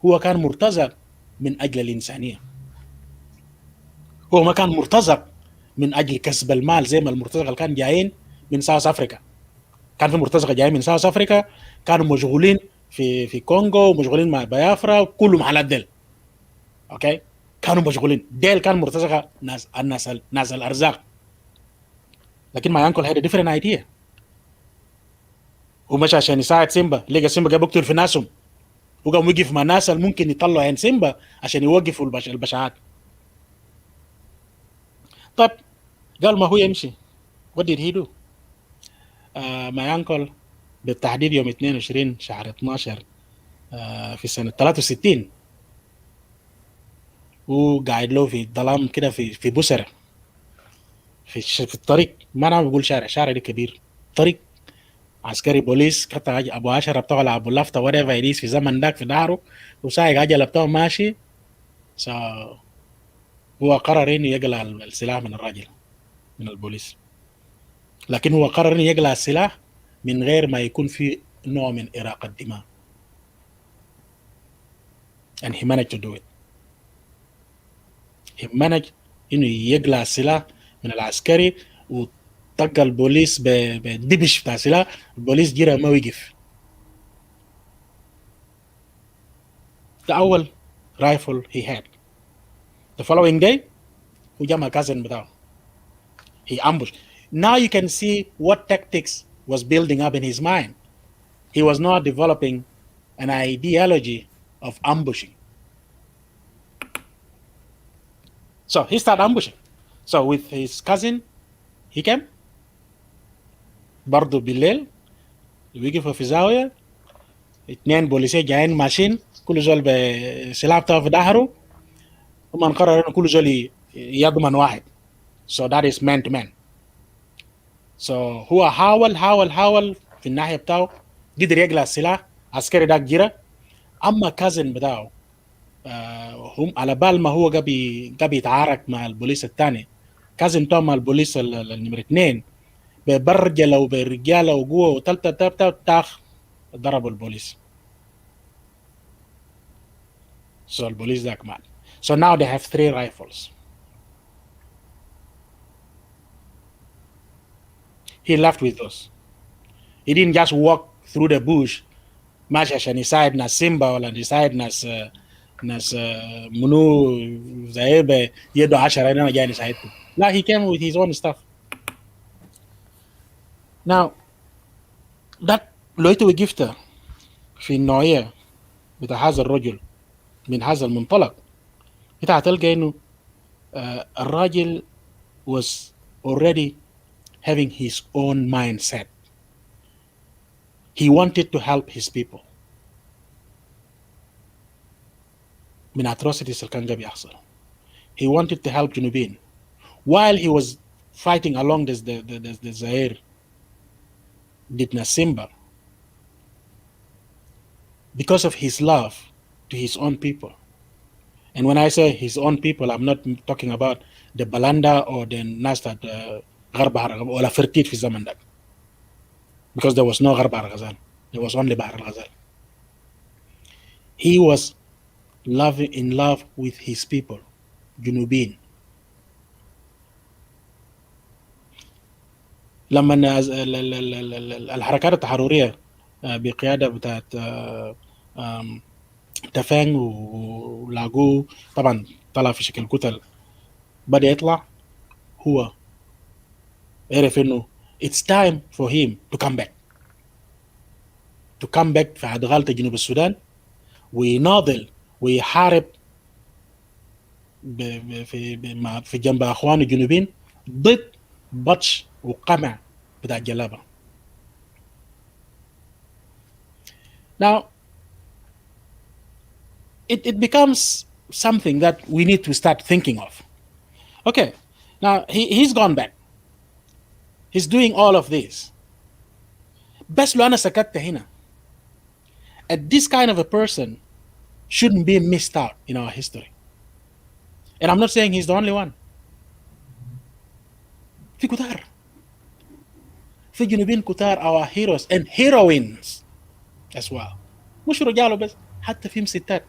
هو كان مرتزق من أجل الإنسانية، هو ما كان مرتزق من أجل كسب المال زي ما المرتزق اللي كان جايين من ساوث أفريقيا. كان في مرتزقة جايين من ساوث أفريقيا كانوا مشغولين في كونغو ومشغولين مع بيافرا وكلهم على الدل، أوكي، كانوا مشغولين ديل، كان مرتزقة ناس الأرزاق. لكن ما ينقل هذا different idea، هو مش عشان يساعد سيمبا، لقى سيمبا جاب يقتل في ناسهم وقام وقف مع ناس اللي ممكن يطلعوا عين سيمبا عشان يوقفوا البشاعات. طب قال ما هو يمشي. what did he do? my uncle بالتحديد يوم 22 شهر 12 في سنة 63 وقاعد له في ظلام كده في بسرة في الطريق، ما انا بقول شارع ده كبير، طريق عسكري بوليس قطع ابو 10 بتاعه ولا ابو لفته whatever it is في زمن داك في داره، وسايق عجله بتاعه ماشي. هو قرر انه يقلع السلاح من الراجل من البوليس. لكن هو قرر انه يقلع السلاح من غير ما يكون في نوع من إراقة الدماء. And he managed to do it. He managed انه يقلع السلاح من العسكري وطق البوليس بدبش بتاع سلاح. البوليس جرى ما وقف. ده أول rifle he had. The following day هو جمع cousin بتاعه. He ambushed. Now you can see what tactics was building up in his mind. He was not developing an ideology of ambushing. So he started ambushing. So with his cousin, he came. برضه بالليل وقفوا في زاوية. 2 بوليسية جايين ماشيين كل زول بسلاح بتاعه في ظهره. هم قرروا إنه كل زول يضمن واحد. So that is man to man. So هو حاول في الناحية بتاعه قدر يقلع السلاح. عسكري داك جرى. أما كازن بتاعه هم على بال ما هو قبي يتعارك مع البوليس الثاني. كازن بتاعه مع البوليس النمرة 2 ببرجله وبرجاله وقوه وتلتا تاخ ضربوا البوليس. So البوليس ذاك مات. So now they have 3 rifles. He left with those. He didn't just walk through the bush ماشي عشان يساعد ناس سيمبا ولا يساعد ناس منو زي يدو 10 انا جاي نساعدكم. لا, he came with his own stuff. Now that لو انت وقفت في النوعية بتاع هذا الرجل من هذا المنطلق انت هتلقى انه الراجل was already having his own mindset. He wanted to help his people من atrocities اللي كان قاعد يحصل. He wanted to help جنوبين while he was fighting along the Zaire did Nasimba because of his love to his own people. And when I say his own people, I'm not talking about the Balanda or the Nas that غرب بحر ولا فرتيت في الزمن ده, because there was no غرب بحر الغزال, there was only بحر الغزال. He was in love with his people, جنوبين. لما الحركات التحررية بقيادة بتاعت تفانج ولاقوه طبعا طلع في شكل كتل بدأ يطلع, هو عرف انه it's time for him to come back في أدغال جنوب السودان ويناضل ويحارب في جنب اخوانه الجنوبيين ضد بطش وقمع بتاع الجلابة. Now it becomes something that we need to start thinking of. Okay, now he's gone back, he's doing all of this. بس لو أنا سكت هنا, this kind of a person shouldn't be missed out in our history. And I'm not saying he's the only one. في كتار, في جنوبين كتار our heroes and heroines as well. مش رجاله بس, حتى في ستات.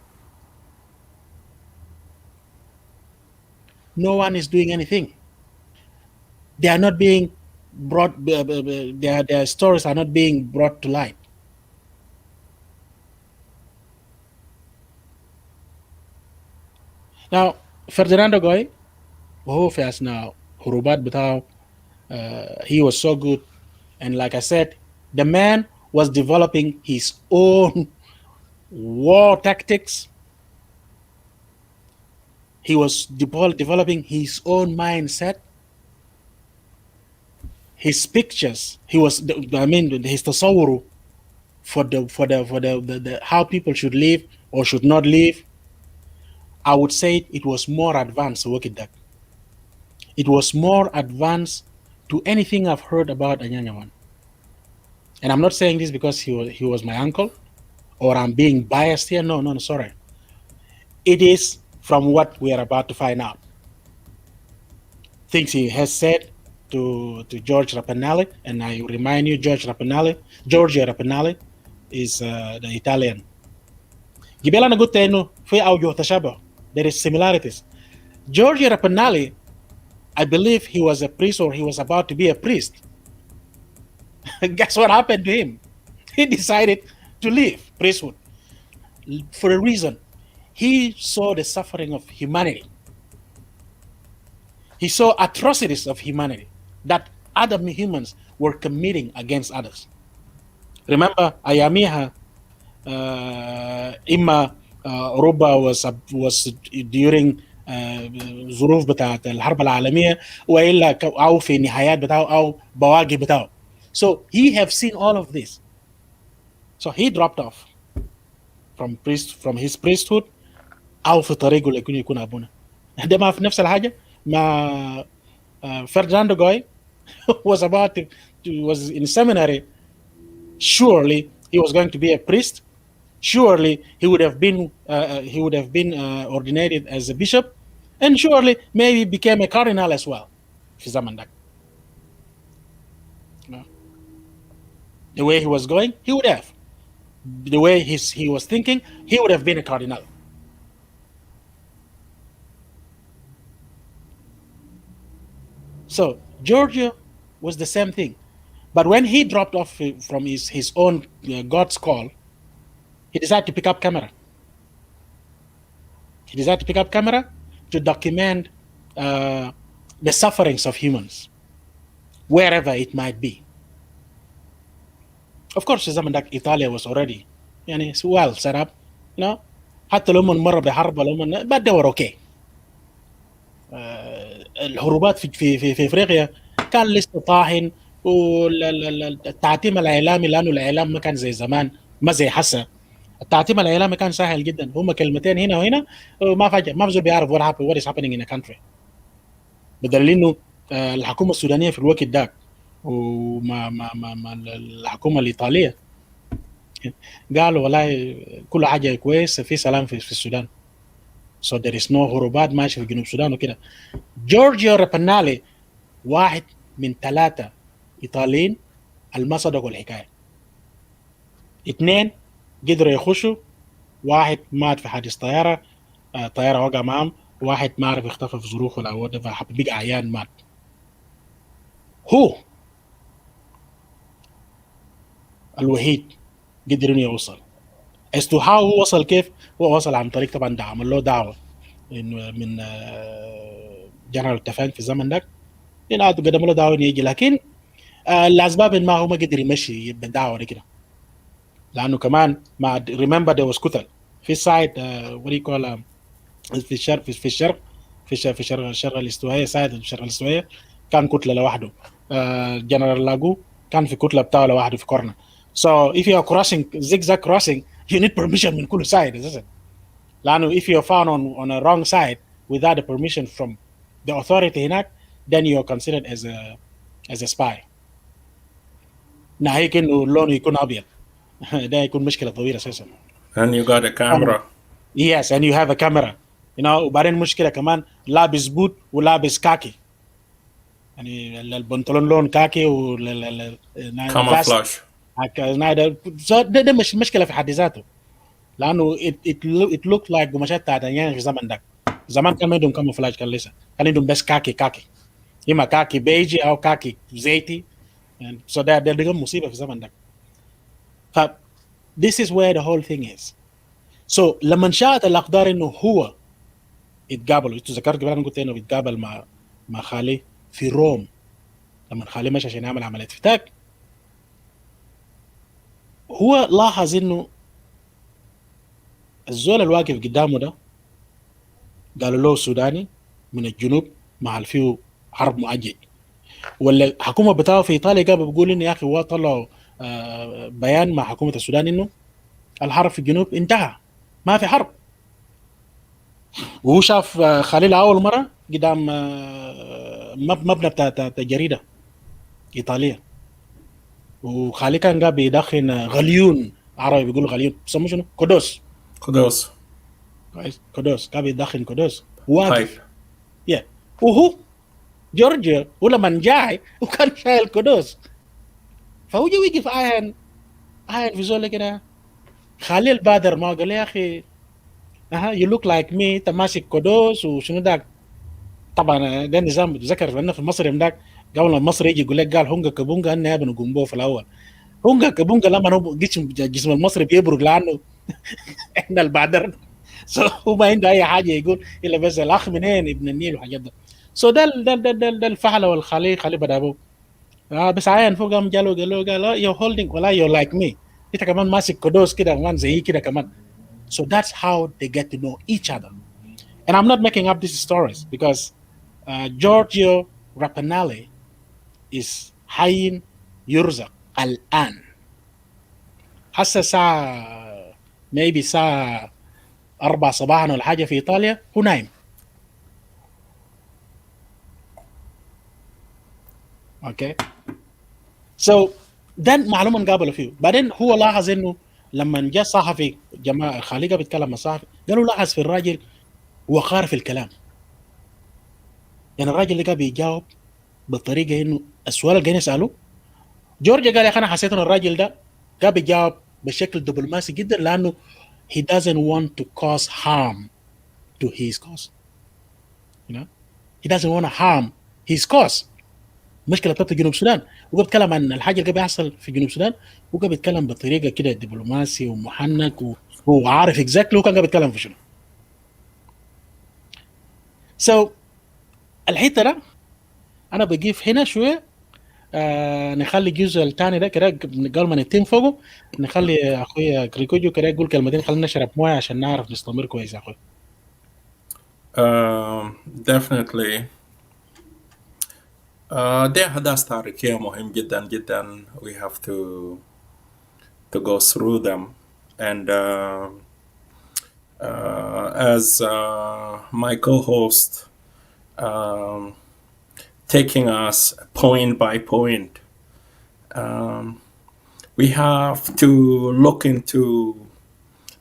No one is doing anything. They are not being brought, their stories are not being brought to light. Now Ferdinando Goi وهو في أثناء هروبات بتاعه he was so good, and like I said, the man was developing his own war tactics. He was developing his own mindset, his pictures. He was, his تصور for the how people should live or should not live. I would say it was more advanced. It was more advanced to anything I've heard about Anya Anya. And I'm not saying this because he was my uncle or I'm being biased here. No, sorry. It is from what we are about to find out. Things he has said to George Rapanelli, and I remind you, Giorgio Rapanelli is the Italian. قبل أنا قلت إنه في أوجه تشابه. There is similarities. Giorgio Rapanelli, I believe he was a priest, or he was about to be a priest. Guess what happened to him? He decided to leave priesthood for a reason. He saw the suffering of humanity. He saw atrocities of humanity that other humans were committing against others. Remember, أياميها إما أوروبا was during ظروف بتاعت الحرب العالمية وإلا أو في نهايات بتاعه أو بواقي بتاعه. So he have seen all of this. So he dropped off from his priesthood أو في طريقه اللي يكون أبونا. ده ما في نفس الحاجة ما Ferdinando Goi was was in seminary. Surely he was going to be a priest. Surely he would have been ordinated as a bishop, and surely maybe became a cardinal as well. في زمن ده. The way he was going, he would have. The way he was thinking, he would have been a cardinal. So Giorgio was the same thing. But when he dropped off from his own God's call, he decided to pick up camera. He decided to pick up camera to document the sufferings of humans, wherever it might be. Of course, زمن داك Italy was already يعني well set up, you know. حتى لو من مرة بحرب but they were okay. الهروبات في افريقيا كان لسه طاحن والتعتيم الاعلامي لانه الاعلام ما كان زي زمان ما زي حسا. التعتيم الاعلامي كان سهل جدا هم كلمتين هنا وهنا ما فجأة ما بزول بيعرف what is happening in a country. بدليل انه الحكومه السودانيه في الوقت ده وما ما ما ما الحكومه الايطاليه قالوا والله كل حاجه كويس في سلام في السودان. So there is no هروبات ماشي في جنوب السودان وكده. جورجيو رابانالي واحد من 3 إيطاليين اللي صدقوا الحكاية. 2 قدروا يخشوا، 1 مات في حادث طيارة، طيارة وقع معهم، 1 ما عرف يختفى في ظروف ولا بقى عيان مات. هو الوحيد قدر انه يوصل. As to how هو وصل كيف؟ هو وصل عن طريق طبعا دعم له دعوة من جنرال تفانك في الزمن ده، قدم له دعوة انه يجي، لكن لأسباب ما هو ما قدر يمشي بالدعوة دي كده، لأنه كمان ما remember there was كتل في السايد what do you call في الشرق الاستوائية، سايد الشرق الاستوائية كان كتلة لوحده. جنرال لاجو كان في كتلة بتاعه لوحده في كورنر. So if you are crossing zigzag crossing you need permission من كل side اساسا، لأنه if you are found on a wrong side without a permission from the authority هناك then you are considered as a spy. ناهيك انه لونه يكون ابيض ده يكون مشكلة طويلة اساسا. And you got a camera. Yes, and you have a camera. You know, وبعدين مشكلة كمان لابس بوت ولابس كاكي، يعني البنطلون لون كاكي camouflage. ده مش مشكلة في حد ذاته، لأنه it looked like قماشات بتاعت يعني في زمن ده. زمان كان ما عندهم كاموفلاج، كان لسه كان عندهم بس كاكي، إما كاكي بيجي أو كاكي زيتي. So ده مصيبة في زمن ده. ف this is where the whole thing is. So لما شاءت الأقدار إنه هو يتقابلوا، تذكرت قبل أنا قلت إنه يتقابل مع خالي في روم، لما خالي مشى عشان يعمل عملية فتاك، هو لاحظ إنه الزول الواقف قدامه ده قالوا له سوداني من الجنوب مع فيه حرب مؤجج، ولا الحكومة بتاعه في إيطاليا قابل بيقول إنه يا أخي هو طلعوا بيان مع حكومة السودان إنه الحرب في الجنوب انتهى ما في حرب. وهو شاف خليل أول مرة قدام مبنى بتاع جريدة إيطالية، وخالي كان قاعد بيدخن غليون، عربي بيقول غليون بيسموه شنو؟ كودوس كويس، كودوس قاعد بيدخن كودوس واقف. وهو جورجيا ولما جاي وكان شايل كدوس، فهو جا وقف عين في زول كده، خليه البادر ما قال يا اخي يو لوك لايك مي، انت ماسك كدوس وشنو داك. طبعا ده النظام بتذكر لانه في مصر من داك قبل ما مصر يجي يقول لك قال هونجا كبونجا انا ابن جنبو في الاول. هونجا كبونجا لما هو جسم المصري بيبرق لانه احنا البادر. هو ما عنده اي حاجه يقول الا بس الاخ منين ابن النيل وحاجات ده. ده الفحله والخليه خليه بدابو. بس عين فوق قام جاله قال له يو هولدينج ولا يو لايك مي، انت كمان ماسك كدوس كده كمان زي كده كمان. So that's how they get to know each other. And I'm not making up these stories because Giorgio Rapinelli is حي يرزق الآن. هسه الساعة maybe الساعة 4 صباحا ولا حاجة في إيطاليا، هو نايم. اوكي سو ده معلومه نقابله فيه. بعدين هو لاحظ انه لما جاء صحفي جماعه خليقه بيتكلم مع صحفي، قالوا لاحظ في الراجل وقار في الكلام. يعني الراجل اللي قاعد بيجاوب بطريقه انه السؤال اللي قاعد يساله جورجيا قال يا اخي انا حسيت ان الراجل ده قاعد بيجاوب بشكل دبلوماسي جدا، لانه he doesn't want to cause harm to his cause. You know? He doesn't want to harm his cause. مشكله بتاعت جنوب السودان، وقاعد بيتكلم عن الحاجه اللي بيحصل في جنوب السودان، وقاعد بيتكلم بطريقه كده دبلوماسي ومحنك وهو عارف اكزاكتلي هو كان قاعد بيتكلم في شنو. سو الحته ده انا بجيف هنا شويه نخلي الجزء الثاني ده كده قبل ما نتم فوقه، نخلي اخويا كريكوجو كده يقول كلمتين، خلينا نشرب مويه عشان نعرف نستمر كويس يا اخويا. Definitely. دي أحداث تاريخية مهم جدا جدا. We have to go through them, and as my co-host taking us point by point, we have to look into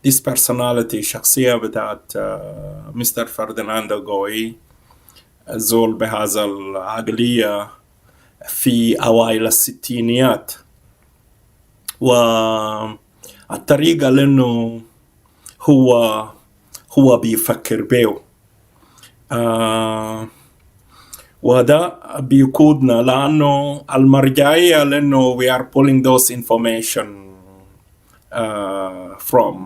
this personality شخصية بتاعت مستر فرديناندو غوي، زول بهذا العقلية في أوائل الستينيات، والطريقة لأنه هو بيفكر بيه، وده بيقودنا لأنه المرجعية لأنه we are pulling those information from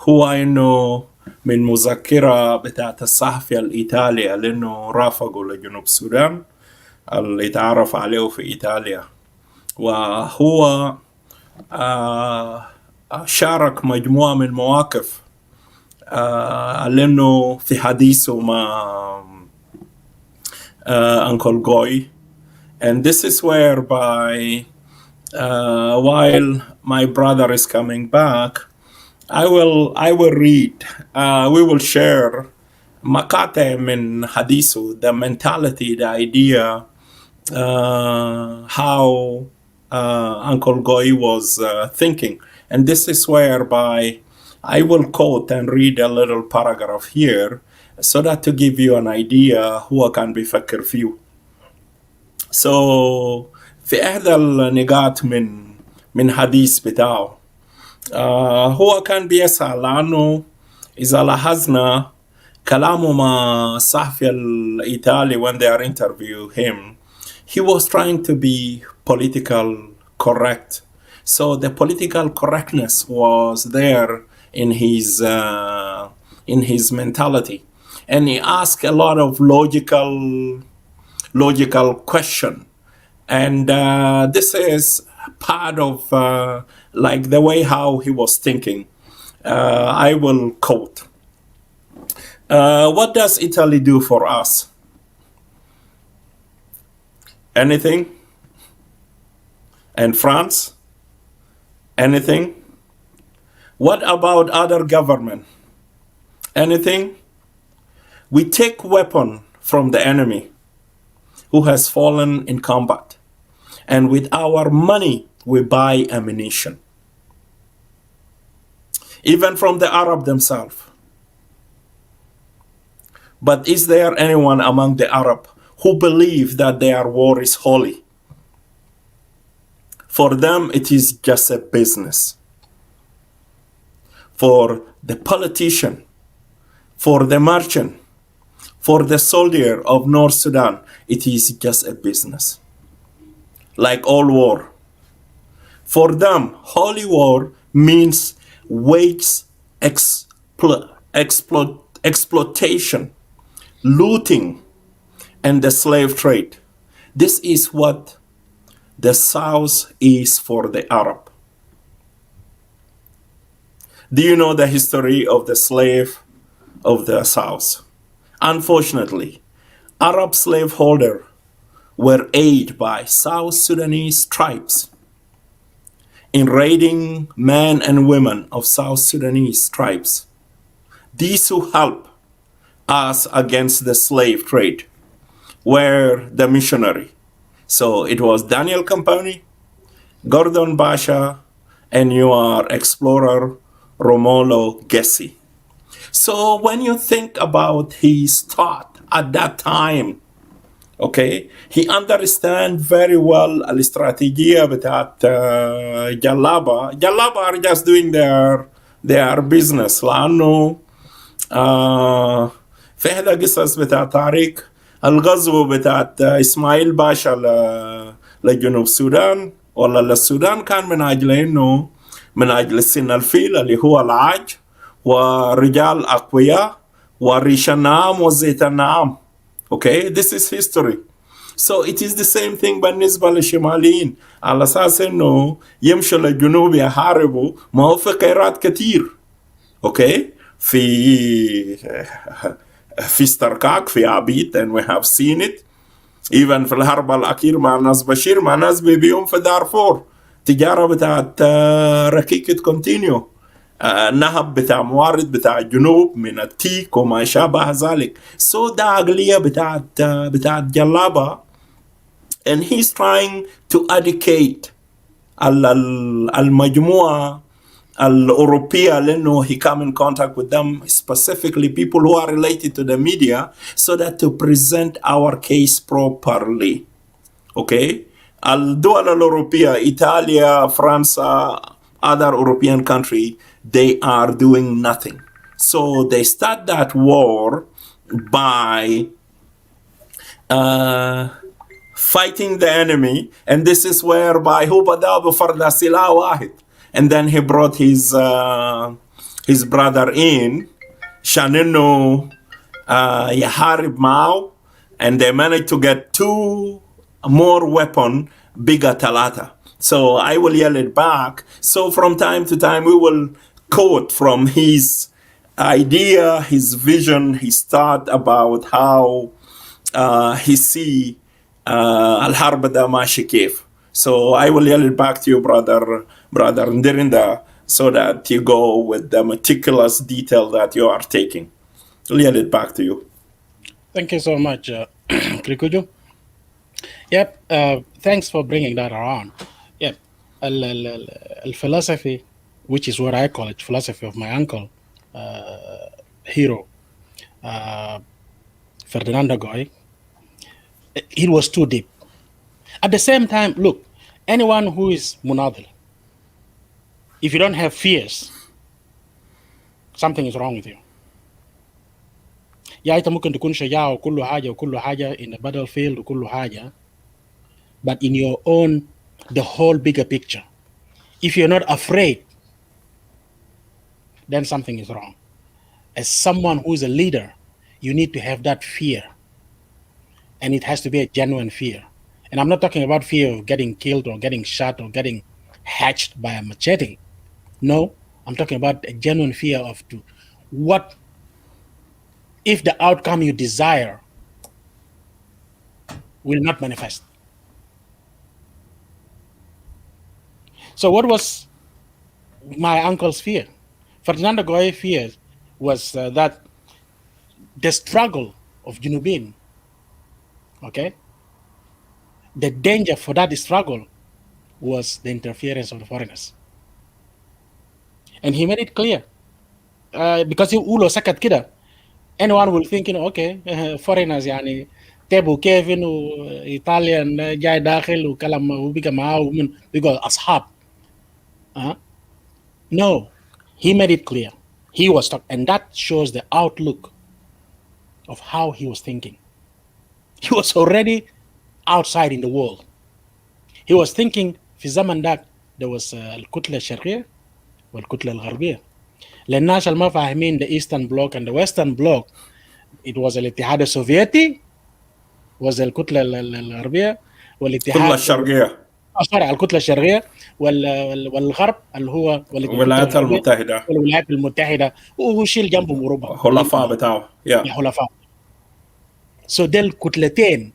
هو إنه من مذكرة بتاعت الصحفي الإيطالي لأنه رافقه لجنوب السودان اللي تعرف عليه في إيطاليا، وهو شارك مجموعة من المواقف لأنه في حديثه مع Uncle Goi. And this is whereby while my brother is coming back, I will read, we will share مقاطع من حديثه, the mentality, the idea, how Uncle Goi was thinking. And this is whereby I will quote and read a little paragraph here so that to give you an idea هو كان بيفكر فيه. So في إحدى النقاط من حديث بتاعه هو كان بيسأل عنه إذا لاحظنا كلامه مع الصحفي الإيطالي when they are interviewing him, he was trying to be political correct. So the political correctness was there in his mentality, and he asked a lot of logical question, and this is part of like the way how he was thinking. I will quote. What does Italy do for us? Anything? And France? Anything? What about other government? Anything? We take weapon from the enemy who has fallen in combat, and with our money we buy ammunition. Even from the Arab themselves. But is there anyone among the Arab who believe that their war is holy. For them, it is just a business. For the politician, for the merchant, for the soldier of North Sudan, it is just a business. Like all war. For them, holy war means wage exploitation, looting, and the slave trade. This is what the South is for the Arab. Do you know the history of the slave of the South? Unfortunately, Arab slaveholders were aided by South Sudanese tribes in raiding men and women of South Sudanese tribes. These who helped us against the slave trade were the missionary. So it was Daniel Company, Gordon Basha, and your explorer Romolo Gessi. So when you think about his thought at that time, okay, he understand very well الاستراتيجية بتاعت جلابة. جلابة are just doing their business لأنه في إحدى قصص بتاعت تاريخ الغزو بتاعت إسماعيل باشا لجنوب السودان ولا للسودان كان من أجل إنه من أجل سن الفيل اللي هو العاج ورجال أقوياء وريش النعام وزيت النعام. Okay, this is history. So it is the same thing بالنسبة للشماليين على أساس إنه يمشوا للجنوب يحاربوا ما هو في خيرات كتير. Okay, في استركاك في عبيد and we have seen it. Even في الحرب الأخير مع ناس بشير مع ناس بيبيهم في دارفور تجارة بتاعت ركيكة كونتينيو. نهب بتاع موارد بتاع الجنوب من التيك وما شابه ذلك. So ده عقلية بتاعت جلابة and he's trying to educate المجموعة الأوروبية لأنه he come in contact with them, specifically people who are related to the media, so that to present our case properly. Okay? الدول الأوروبية إيطاليا فرنسا other European country, they are doing nothing. So they start that war by fighting the enemy, and this is whereby هو بدأ بفرض سلاح واحد, and then he brought his brother in عشان إنه يحارب معه, and they managed to get 2 more weapon bigger ثلاثة. So I will yell it back. So from time to time we will quote from his idea, his vision, his thought about how he see الحرب ده ماشي كيف. So I will yell it back to you, brother Ndirinda, so that you go with the meticulous detail that you are taking. I'll yell it back to you. Thank you so much, Krikuju. Yep, thanks for bringing that around. Yep, philosophy, which is what I call it, philosophy of my uncle, hero, Ferdinando Goi, it was too deep. At the same time, look, anyone who is munadil, if you don't have fears, something is wrong with you. يا أنت ممكن تكون شجاع وكل حاجة in the battlefield وكل حاجة, but in your own, the whole bigger picture, if you're not afraid, then something is wrong. As someone who is a leader, you need to have that fear, and it has to be a genuine fear. And I'm not talking about fear of getting killed or getting shot or getting hatched by a machete. No, I'm talking about a genuine fear of what if the outcome you desire will not manifest. So what was my uncle's fear? Ferdinando Goi's fear was that the struggle of Junubin, okay, the danger for that struggle was the interference of the foreigners. And he made it clear. Because ulo sakat kida, anyone will think, okay, foreigners, yani, تابوا كيف انه ايطاليا جاي داخل وكلام وبقى معاه ومن بقوا اصحاب. No, he made it clear. He was talking, and that shows the outlook of how he was thinking. He was already outside in the world. He was thinking في زمن ذاك there was الكتلة الشرقية والكتلة الغربية. للناس اللي ما فاهمين the Eastern Bloc and the Western Bloc, it was الاتحاد السوفيتي was الكتلة الغربية والاتحاد كلها الشرقية الكتلة الشرقية والغرب اللي هو الولايات المتحدة والولايات المتحدة وشيل جنبهم أوروبا حلفاء بتاعه حلفاء. So ده الكتلتين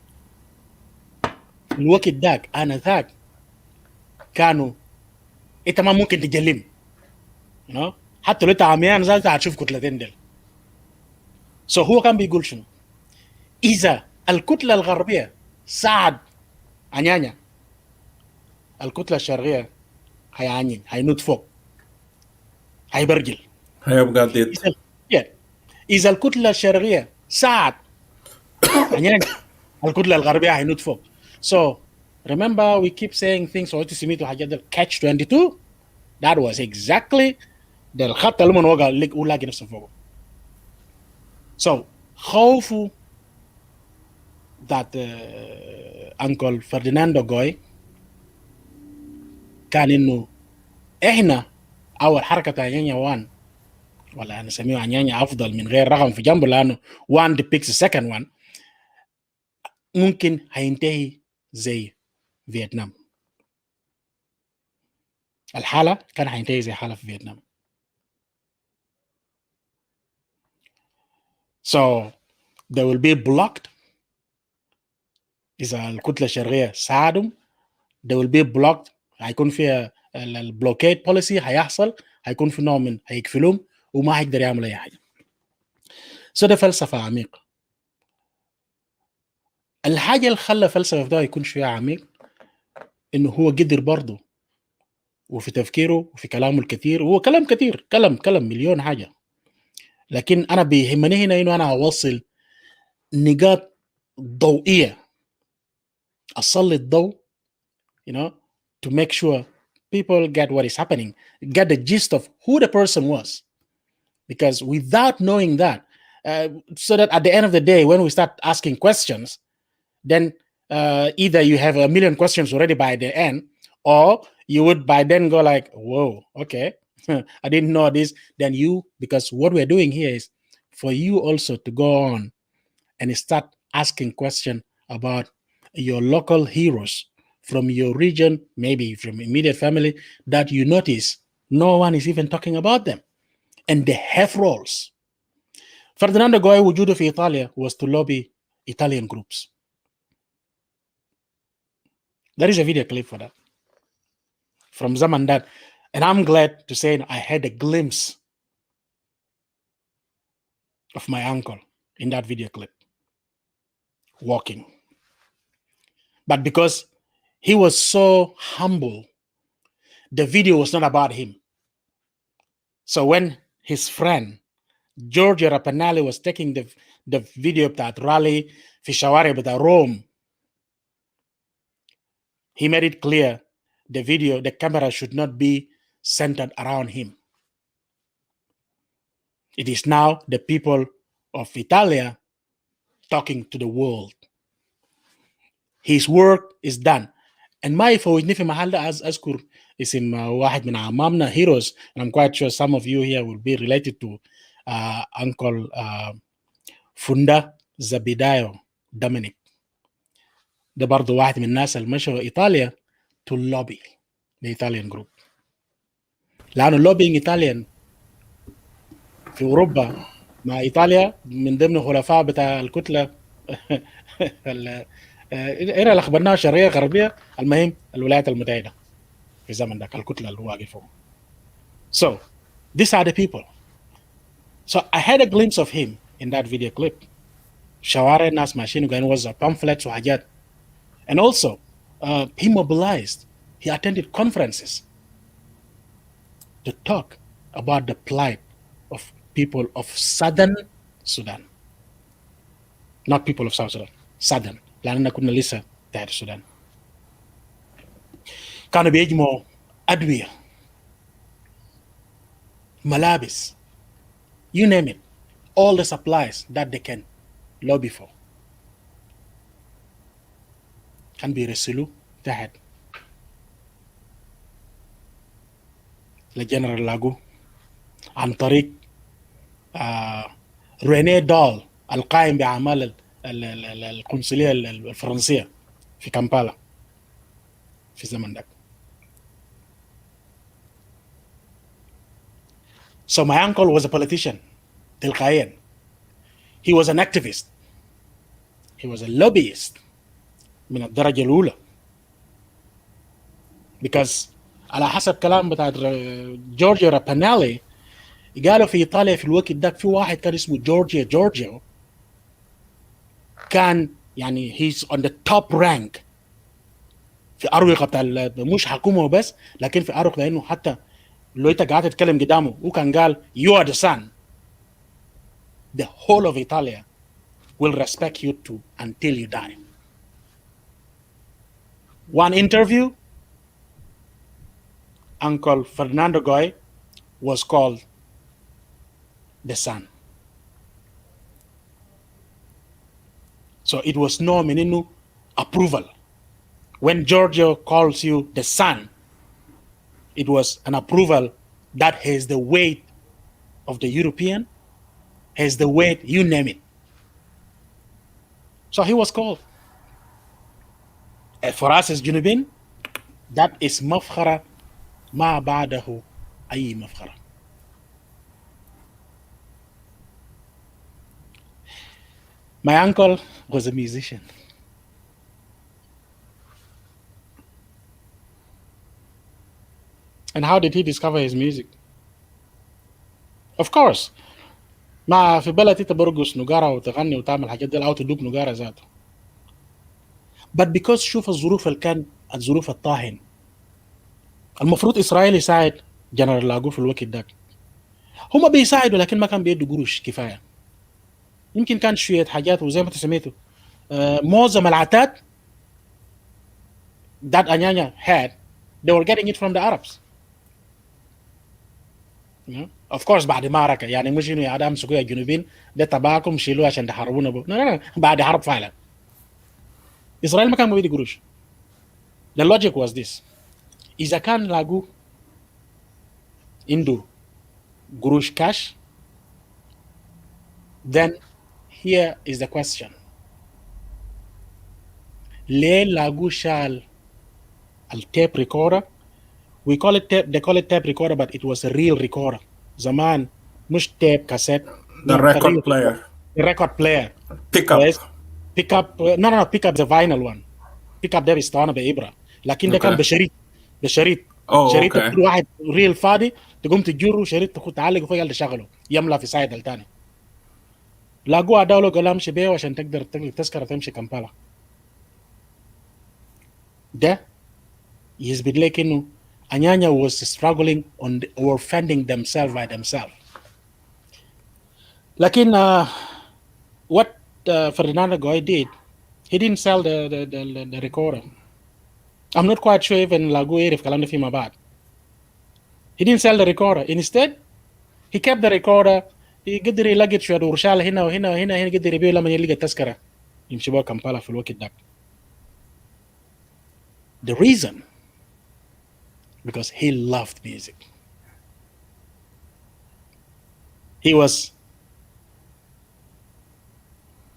الوقت ذاك أنا ذاك كانوا أنت ما ممكن تجلم حتى لو أنت عميان زي هتشوف كتلتين دل. So هو كان بيقول شنو؟ إذا الكتلة الغربية ساعد عنيانيا الكتلة الشرقية هيعنين هينط فوق هيبرجل هيبقى ضد. إذا الكتلة الشرقية ساعد عنيانيا الكتلة الغربية هينط فوق. So remember we keep saying things or تسميته حاجات ده catch 22. That was exactly ده الخط اللي من وقع ولاقي نفسه فوقه. So خوفه that Uncle Ferdinando Goi كان إنه إحنا أول حركة عنيانيا وان ولا نسميه عنيانيا أفضل من غير رقم في جنبه لأنه one depicts the second one ممكن هينتهي زي فيتنام. الحالة كان هينتهي زي حالة في فيتنام. So they will be blocked. إذا الكتلة الشرقية ساعدهم they will be blocked. هيكون فيها البلوكيد بوليسي هيحصل هيكون في نوع من هيقفلهم وما هيقدر يعمل أي حاجة. So ده فلسفة عميقة. الحاجة اللي خلى فلسفة ده يكون شوية عميق إنه هو قدر برضه وفي تفكيره وفي كلامه الكثير وهو كلام كثير كلام مليون حاجة لكن أنا بيهمني هنا إنه أنا أوصل نقاط ضوئية أسلط الضوء to make sure people get what is happening, get the gist of who the person was. Because without knowing that, so that at the end of the day, when we start asking questions, then either you have a million questions already by the end, or you would by then go like, whoa, okay, I didn't know this. Then because what we're doing here is for you also to go on and start asking questions about your local heroes from your region, maybe from immediate family, that you notice no one is even talking about them. And they have roles. Ferdinando Goi وجوده في إيطاليا was to lobby Italian groups. There is a video clip for that. From zaman that. And I'm glad to say I had a glimpse of my uncle in that video clip. Walking. But because he was so humble, the video was not about him. So when his friend Giorgio Rapanelli was taking the video of that rally في شوارع بتاع Rome, he made it clear the camera should not be centered around him. It is now the people of Italia talking to the world. His work is done. And ما يفوتني في محل ده أذكر اسم واحد من عمامنا heroes, and I'm quite sure some of you here will be related to Uncle Funda Zabidayo Dominic. ده برضو واحد من الناس اللي مشوا إيطاليا to lobby the Italian group. لأنه lobbying Italian في أوروبا مع إيطاليا من ضمن خلفاء بتاع الكتلة إيه اللي خبرناها شرقية غربية المهم الولايات المتحدة في زمن ذاك الكتلة اللي واقفوا. So these are the people. So I had a glimpse of him in that video clip. شوارع الناس ماشيين وقاعدين يوزعوا pamphlets وحاجات. And also he mobilized. He attended conferences to talk about the plight of people of Southern Sudan. Not people of South Sudan. Southern لأننا كنا لسه تحت السودان. كانوا بيجمعوا أدوية، ملابس، you name it, all the supplies that they can lobby for كان بيرسلوا تحت لجنرال لاغو عن طريق رينيه دول القائم بأعمال القنصلية الفرنسية في كامبالا في الزمن ده. So my uncle was a politician تلقائيا. He was an activist. He was a lobbyist من الدرجة الأولى. Because على حسب كلام بتاع جورجيو رابانيلي قالوا في إيطاليا في الوقت ده في واحد كان اسمه جورجيو كان يعني he's on the top rank في أروقة بتاع مش حكومة بس لكن في أروقة لأنه حتى لو أنت قاعد تتكلم قدامه وكان قال you are the son, the whole of Italia will respect you too until you die. One interview, Uncle Ferdinando Goi was called the son. So it was no meaning approval. When Giorgio calls you the son, it was an approval that has the weight of the European, has the weight, you name it. So he was called. For us as Junubin, that is مفخرة ما بعده أي مفخرة. My uncle was a musician. And how did he discover his music? Of course, ما في بلد انت برقص نقارة وتغني وتعمل حاجات دي او تدوق نقارة ذاته. But because شوف الظروف اللي كان الظروف الطاحن. المفروض إسرائيل يساعد جنرال لاغو في الوقت ده. هم بيساعدوا لكن ما كان بيدوا قروش كفاية. يمكن كان شوية حاجات وزي ما تسميته معظم العتاد that Anya Anya had, they were getting it from the Arabs. You know? Of course بعد معركة يعني مش إنه يا آدم سكوا الجنوبيين ده تبعكم شيلوه عشان تحاربونا بو. لا بعد حرب فعلا. إسرائيل ما كان بيدي قروش. The logic was this. إذا كان لاغو عنده قروش كاش, then here is the question. ليه لاغو شال التيب ريكوردر? We call it tape, they call it tape recorder, but it was a real recorder. زمان مش tape cassette. The record player. The record player. Pickup. Pickup. No. Pickup the vinyl one. Pickup ده بيستعمل بإبرة. لكن ده كان بشريط. شريط كل واحد ريل فاضي تقوم تجره شريط تاخد تعلق فوق تشغله يملى في سايد الثاني. لاقوا دولة قال امشي بيه عشان تقدر تذكرة تمشي كامبالا. ده يثبت لك انه Anya Anya was struggling or fending themselves by themselves. لكن what Ferdinando Goi did, he didn't sell the recorder. I'm not quite sure even لاقوا يعرف كلامنا فيما بعد. He didn't sell the recorder. Instead, he kept the recorder. يقدر يلاقي شوية ورشالة هنا وهنا وهنا يقدر يبيعه لما يلقى التذكرة يمشي بها كامبالا في الوقت ده. The reason, because he loved music. He was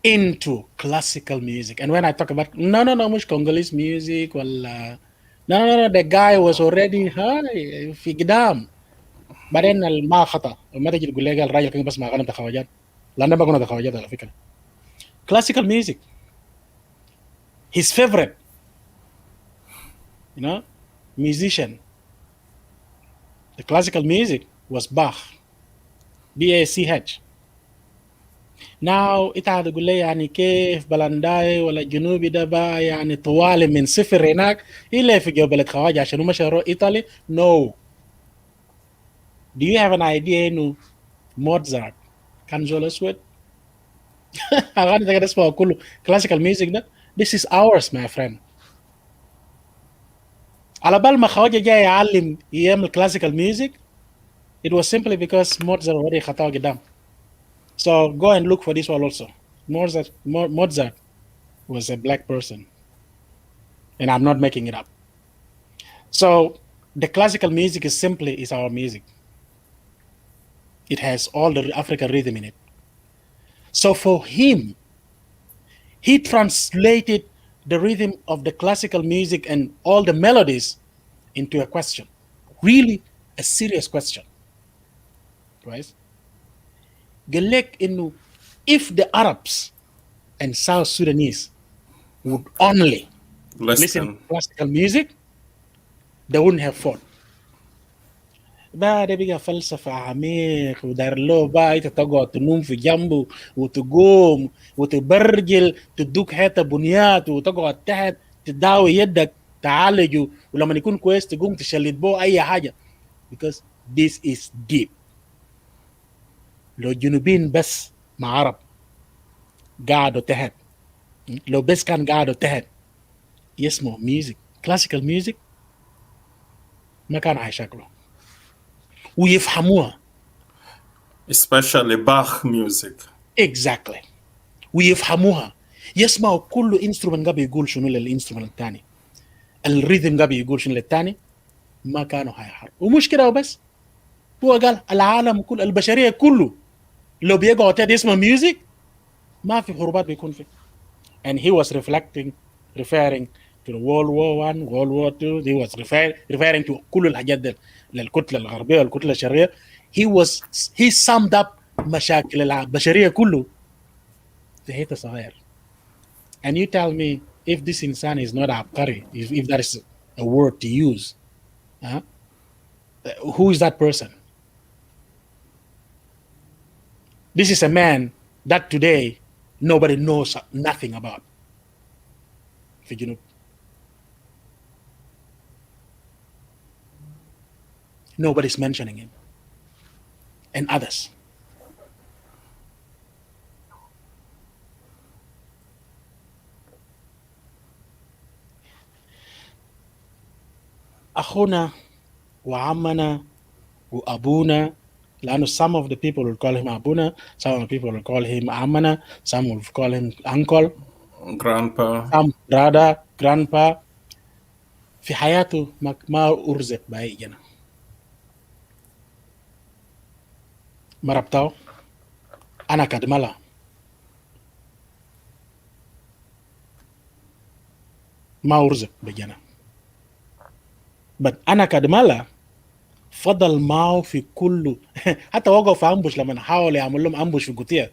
into classical music. And when I talk about no مش Congolese music ولا no the guy was already high في قدام. بعدين ما خطأ ما تجي تقول لي قال الراجل كان بس ما غنى بخواجات لأنه ما غنى بخواجات على فكرة. Classical music, his favorite, musician, the classical music was Bach, B-A-C-H. Now انت هتقول لي يعني كيف بلنداي ولا جنوبي ده بقى يعني طوال من صفر هناك إلا في جبل الخواجة عشان هم شهروا إيطالي. No. Do you have an idea إنه موزارت كان زول أسود؟ اغاني ده اسمها كله classical music ده. This is ours my friend. على بال ما خواجه جاي يعلم يعمل classical music, it was simply because Mozart already خطاه قدام. So go and look for this one also. Mozart was a black person, and I'm not making it up. So the classical music is our music. It has all the African rhythm in it. So for him, he translated the rhythm of the classical music and all the melodies into a question, really a serious question, right? قال لك إنه if the Arabs and South Sudanese would only listen to classical music, they wouldn't have fought. بقى ده بقى فلسفة عميق ودار له بقى انت تقعد تنوم في جنبه وتقوم وتبرجل تدوك حته بنيات وتقعد تحت تداوي يدك تعالجه ولما يكون كويس تقوم تشلت بو اي حاجه because this is deep. لو جنوبين بس مع عرب قاعدوا تحت, لو بس كان قاعدوا تحت يسمعوا ميوزك كلاسيكال ميوزك ما كانوا هيشكلوا ويفهموها. especially Bach music. Exactly. ويفهموها, يسمعوا كل انسترومنت قبل يقول شنو للانسترومنت الثاني, الريتم قبل يقول شنو للثاني, ما كانوا هيحاربوا. ومش كده وبس, هو قال العالم كله البشريه كله لو بيقعدوا تحت يسمع ميوزك ما في حروبات بيكون فيه. And he was referring to the World War I, World War II. He was referring to كل الحاجات دي للكتله الغربيه والكتله الشرقيه. He summed up مشاكل البشريه كله في حته صغير. And you tell me if this insan is not عبقري, if that is a word to use, who is that person? This is a man that today nobody knows nothing about. في جنوب. Nobody's mentioning him. And others. أخونا وعمنا وأبونا, لأنه some of the people will call him أبونا, some of the people will call him عمنا, some will call him uncle, grandpa, some brother, grandpa. في حياته ما أرزق بأي جنة. مربطاو أنا كدملا ما أرزق بجنة. but أنا كدملا فضل معه في كله. حتى وقف في أمبوش لما حاول يعمل لهم أمبوش في قطيع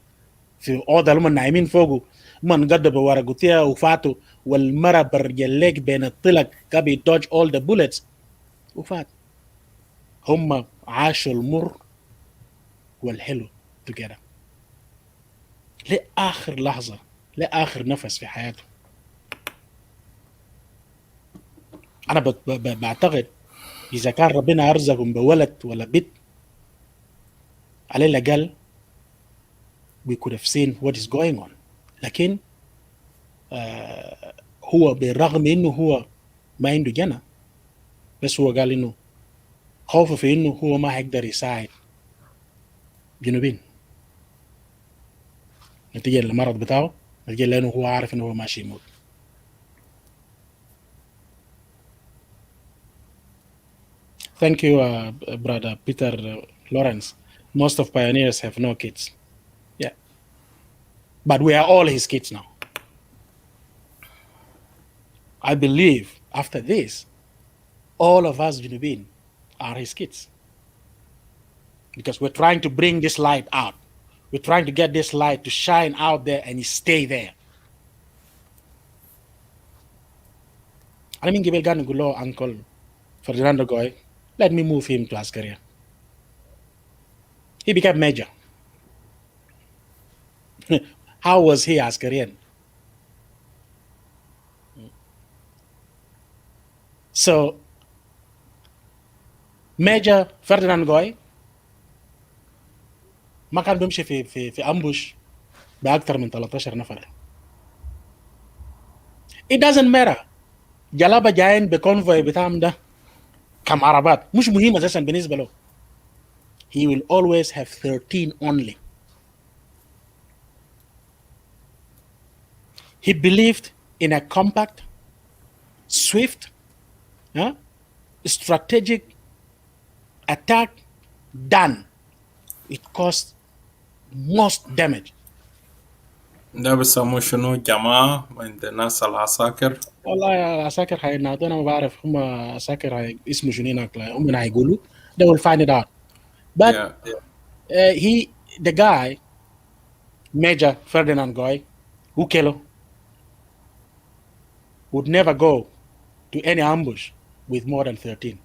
في أوضة لما نايمين فوقه, من قدبوا ورا قطيع وفاتوا, والمرة برجلك بين الطلق كابي dodge all the bullets وفات. هم عاشوا المر والحلو together لآخر لحظة, لآخر نفس في حياته. أنا بعتقد إذا كان ربنا أرزقهم بولد ولا بنت على الأقل we could have seen what is going on. لكن هو بالرغم إنه هو ما عنده جنة, بس هو قال إنه خوفه في إنه هو ما هيقدر يساعد جنوبين نتيجة للمرض بتاعه, نتيجة لأنه هو عارف إنه هو ماشي يموت. Thank you, brother Peter Lawrence. Most of pioneers have no kids. Yeah. But we are all his kids now. I believe after this, all of us Junubin are his kids. Because we're trying to bring this light out. We're trying to get this light to shine out there and stay there. أنا من قبل قاعد نقول له Uncle Ferdinando Goi, let me move him to Askaria. He became major. How was he Askarian? So, Major Ferdinand Goi ما كان بيمشي في امبوش باكثر من 13 نفر. It doesn't matter. جلابه جايين بكونفوي بتاعهم ده كم عربات مش مهم اساسا بالنسبه له. He will always have 13 only. He believed in a compact, swift, strategic attack done. It caused most damage. ده بيسموه شنو جماعة عند الناس العساكر؟ والله العساكر حينادونا ما بعرف هم عساكر اسمه شنو هناك هم هيقولوا. They will find it out. But the guy, Major Ferdinand Goi, who killed, would never go to any ambush with more than 13.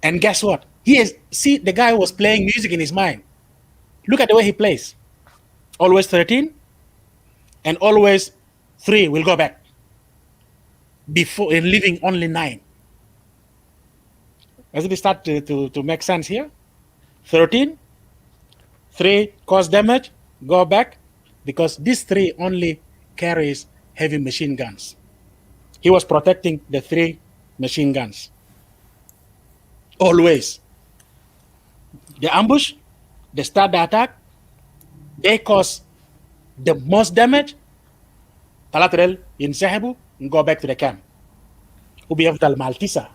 And guess what? The guy was playing music in his mind. Look at the way he plays. Always 13, and always 3 will go back. Before in leaving only 9. Does it start to make sense here? 13, 3 cause damage, go back, because this 3 only carries heavy machine guns. He was protecting the 3 machine guns. Always. The ambush, they start the attack, they cause the most damage. Talatrel ينسحبوا and go back to the camp. وبيفضل مع التسعة.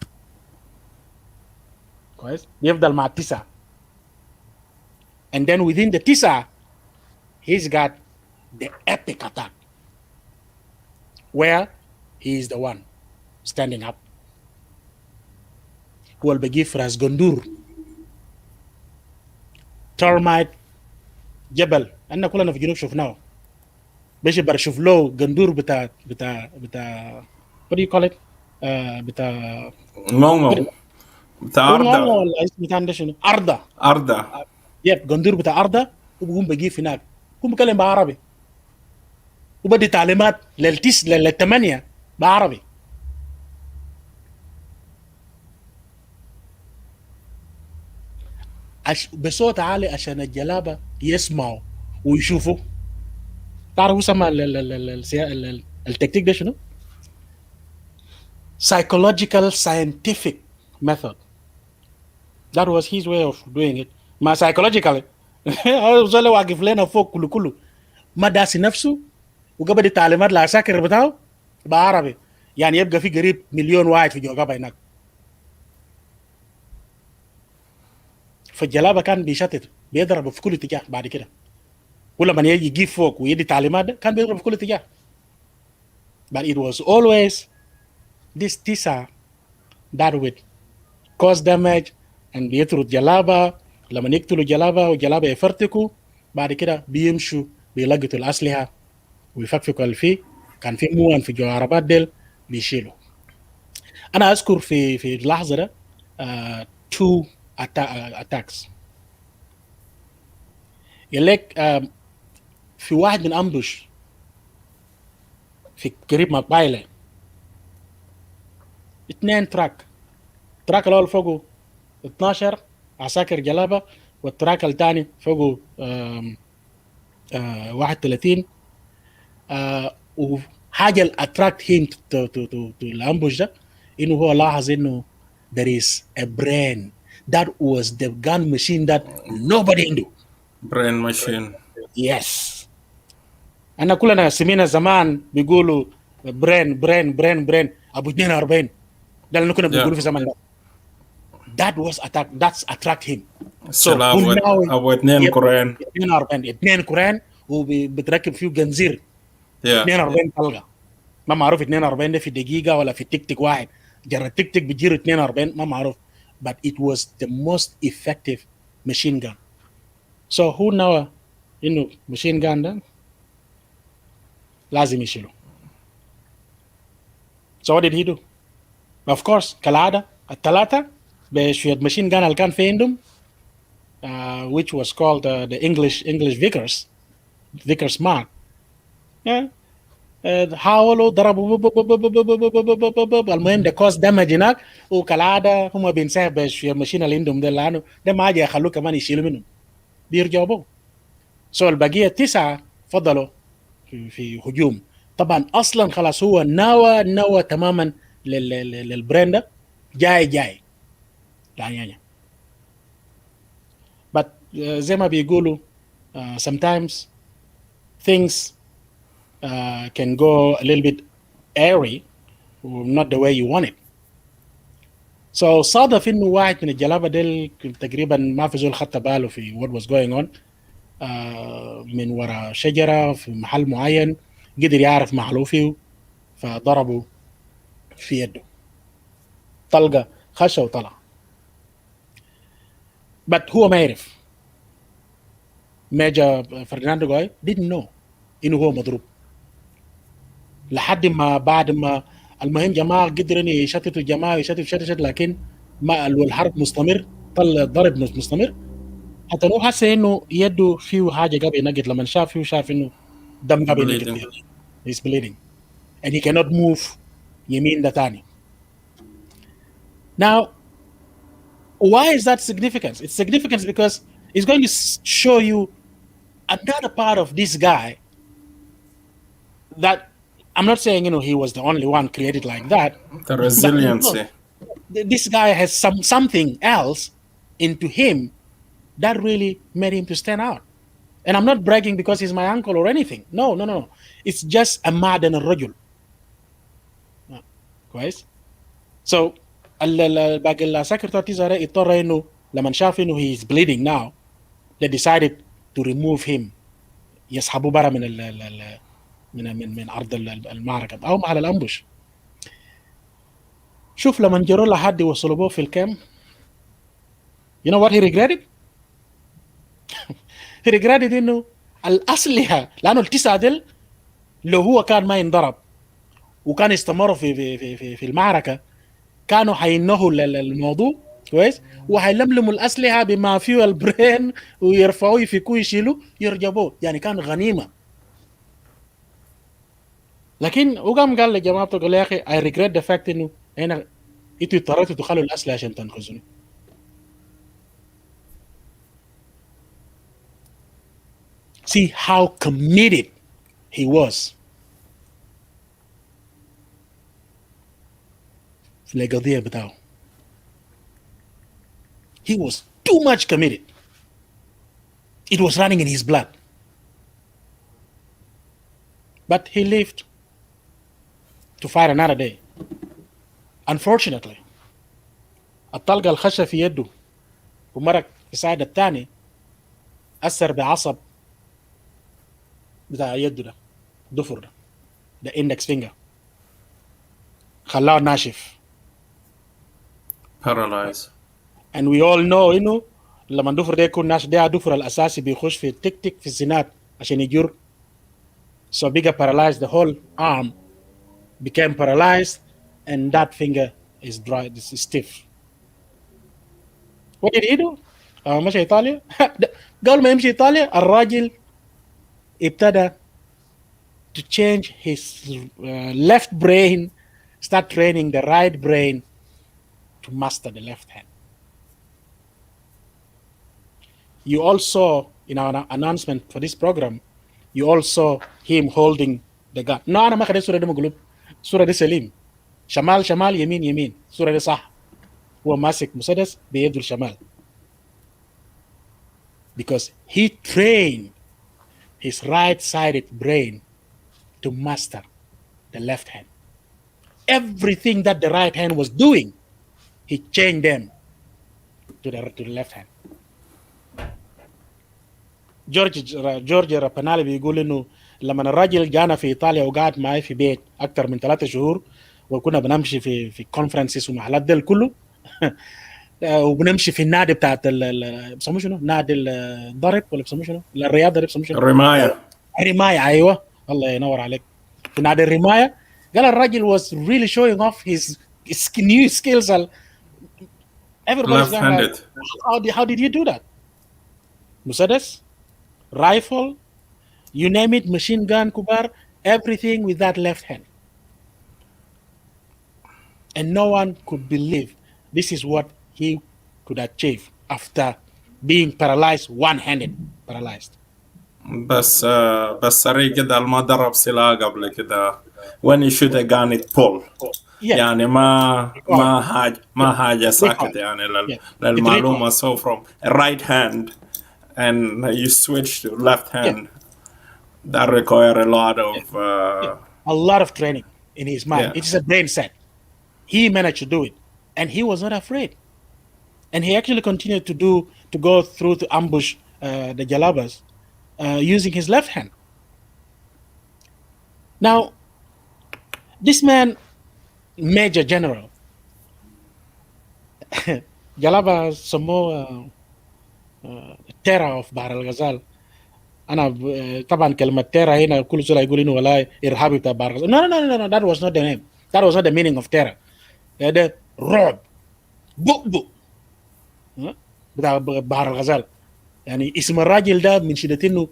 كويس؟ بيفضل مع التسعة. And then within the تسعة, he's got the epic attack where he is the one standing up. هو اللي بيجيب في راس جندور. termite جبل. أنا كلنا في الجنوب شفناه. بيجي برشوف له جندور بتاع what do you call it؟ بتاع نونو بتاع أرضا ولا اسمه بتاع شنو؟ أرضا. يب جندور بتاع أرضا وبقوم بجيب هناك. بقوم بكلم بعربي. وبدي تعليمات لل8 بعربي. بصوت عالي عشان الجلابة يسمعوا ويشوفوا. تعرفوا سمع التكتيك ده شنو؟ Psychological scientific method. That was his way of doing it. ما psychologically زول واقف لنا فوق كله ما داسي نفسه وقبل التعليمات للعساكر بتاعه بعربي. يعني يبقى في قريب 1,000,000 واحد في جوجابا هناك. فالجلابه كان بيشتت بيضرب في كل اتجاه. بعد كده ولما يجي يجيب فوق ويدي تعليمات كان بيضرب في كل اتجاه. But it was always this تسعة that would cause damage and بيطرد جلابه. لما يقتلوا جلابه وجلابه يفرتكوا بعد كده بيمشوا بيلقطوا الاسلحه ويفكفكوا اللي فيه. كان في موان في جو عربات ديل بيشيلوا. انا اذكر في اللحظه ده 2 attacks. يليك في واحد من امبوش في قريب مقبايله 2 تراك الاول فوقه 12 عساكر جلابه والتراك الثاني فوقه 31. وحاجه الاتراكت هيم تو الامبوش ده انه هو لاحظ انه there is a brain that was the gun machine that nobody knew. brain machine. Yes. أنا كلنا سمينا زمان بيقولوا brain أبو 42 ده اللي كنا بنقوله في زمان ده. That was attract him. So أبو 2 كورين 2 كورين وبتركب فيه جنزير 42 طلقة. ما معروف 42 ده في دقيقة ولا في تيك واحد. جرى التيك بيجير 42 ما معروف. But it was the most effective machine gun. So who know إنه machine gun ده لازم يشيله. So what did he do? Of course كالعادة الثلاثة بشوية machine gun اللي كان في عندهم which was called the English Vickers Mark. حاولوا ضربوا المهم ده كوست دامج هناك وكالعاده هم بينسحب بشويه الماشين اللي عندهم ده لانه ده ما حاجه يخلوه كمان يشيلوا منهم بيرجعوا بو. سو البقيه 9 فضلوا في هجوم. طبعا اصلا خلاص هو نوى تماما للبرين ده، جاي يعني. but زي ما بيقولوا sometimes things can go a little bit airy, not the way you want it. So صادف انه واحد من الجلابه ديل تقريبا ما في زول خدت باله في what was going on، من وراء شجره في محل معين قدر يعرف محله فيه، فضربه في يده، طلقه خشه وطلع. but هو ما يعرف. Major Ferdinand Goi didn't know انه هو مضروب لحد ما بعد ما المهم جماعه قدروا يشتتوا الجماعه يشتت، لكن ما الحرب مستمر، ضرب مستمر حتى هو حس انه يده فيه حاجه قبل نقد. لما شاف انه دم قبل نقد فيه. He's bleeding and he cannot move يمين ده تاني. Now why is that significant? It's significant because it's going to show you another part of this guy that I'm not saying he was the only one created like that. The resiliency. This guy has something else into him that really made him to stand out. And I'm not bragging because he's my uncle or anything. No. It's just a معدن الرجل. كويس؟ So باقي السكرتير تيزاري اضطر انه لما شاف انه he is bleeding now, they decided to remove him. يسحبوه برا من ارض المعركه او محل الامبوش. شوف لما جروا لحد وصلوا في الكام، you know what he regretted? he regretted انه الاسلحه، لانه التسعه دل لو هو كان ما ينضرب وكان استمروا في المعركه كانوا حينهوا الموضوع كويس، وحيلملموا الاسلحه بما فيه البرين ويرفعوه يفكوه يشيلوه يرجبوه، يعني كان غنيمه. لكن وقام قال لجماعته قال يا اخي I regret the fact انه هنا انتوا اضطريتوا تخلوا الاسلحه عشان تنقذوني. See how committed he was في القضيه بتاعه. He was too much committed. It was running in his blood. But he lived to fight another day. Unfortunately, الطلقة الخشة في يده ومرق في الساعد الثاني أثر بعصب بتاع يده ده، ضفر ده index finger، خلاه ناشف. Paralyzed. And we all know إنه لما الضفر ده يكون ناشف ده الضفر الأساسي بيخش في التك في الزناد عشان يجر. So bigger paralyzed, the whole arm became paralyzed and that finger is dry, is stiff. What did he do? مشى إيطاليا. قبل ما يمشي إيطاليا الراجل ابتدى to change his left brain, start training the right brain to master the left hand. You all saw in our announcement for this program, you all saw him holding the gun. No, أنا ما خدت الصورة دي مقلوب، الصورة دي سليم، شمال يمين، الصورة دي صح، هو ماسك مسدس بيده الشمال. Because he trained his right-sided brain to master the left hand. Everything that the right hand was doing, he changed them to the left hand. جورج رابانالي بيقول انه لما الراجل جانا في ايطاليا وقعد معي في بيت اكثر من 3 شهور وكنا بنمشي في كونفرنسز ومحلات دل كله وبنمشي في النادي بتاعت بيسموه شنو؟ نادي الضرب ولا بيسموه شنو؟ الرياضه اللي بيسموه شنو؟ الرمايه. ايوه الله ينور عليك. في نادي الرمايه قال الراجل was really showing off his new skills. Everybody's left-handed. How did you do that? مسدس, rifle, you name it, machine gun, kubar, everything with that left hand. And no one could believe this is what he could achieve after being paralyzed, one-handed paralyzed. بس سريع كده ما ضرب سلاح قبل كده. when you shoot a gun it pull. Yeah. يعني ما حاجة ساكت يعني Yeah. It للمعلومة. recoils. so from right hand and you switch to left hand, that require a lot of A lot of training in his mind. Yeah. It is a brain set. He managed to do it, and he was not afraid. And he actually continued to go through to ambush the Jalabas using his left hand. Now, this man, Major General, Jalaba سموه terror of Bahr el Ghazal. أنا طبعا كلمة terror هنا كل زول يقول إنه والله إرهابي بتاع بحر الغزال. No, that was not the name. That was not the meaning of terror. ده رعب بؤبؤ بتاع بحر الغزال. يعني اسم الراجل ده من شدة إنه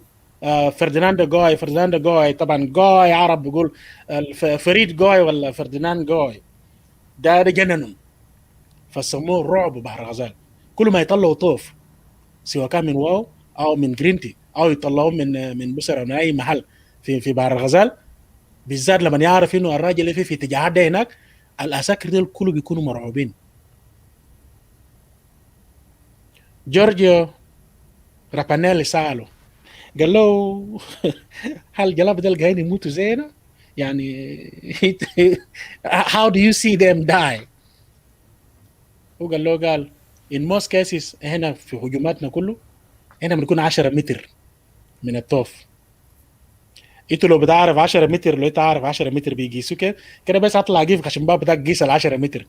فرديناندو جوي طبعا جوي عرب بيقول فريد جوي ولا فرديناند جوي ده جننهم فسموه رعب بحر الغزال. كل ما يطلعوا طوف سواء كان من واو او من جرينتي او يطلعوه من بصر او من اي محل في بحر الغزال، بالذات لما يعرف انه الراجل اللي في اتجاهات ده هناك، العساكر دول كله بيكونوا مرعوبين. جورجيو رابانيلي ساله قال له هل جلاب دول جايين يموتوا زينا؟ يعني how do you see them die؟ هو قال in most cases هنا في هجوماتنا كله هنا بنكون 10 متر من الطوف. انتوا لو بتعرف 10 متر، لو انت عارف 10 متر بيقيسوا كده بس اطلع جيب عشان باب بتاعك قيس ال 10 متر.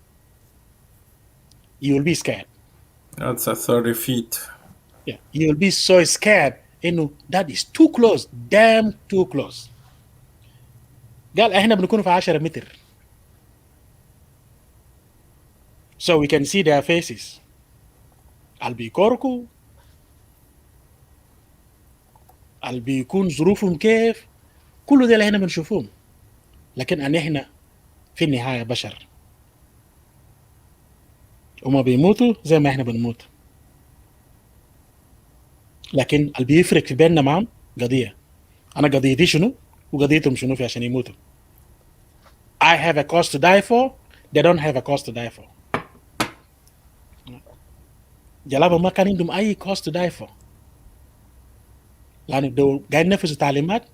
You will be scared. That's a 30 feet. Yeah, you will be so scared انه that is too close, damn too close. قال احنا بنكون في 10 متر. So we can see their faces. اللي بيكوركوا، اللي بيكون ظروفهم كيف، كل ده اللي هنا بنشوفهم. لكن ان احنا في النهاية بشر، وما بيموتوا زي ما احنا بنموت. لكن اللي بيفرق في بيننا معهم قضية، انا قضيتي شنو وقضيتهم شنو في عشان يموتوا. I have a cause to die for, they don't have a cause to die for. جلابة ما كان عندهم اي cause to die for، لانه دول قاعدين ينفذوا تعليمات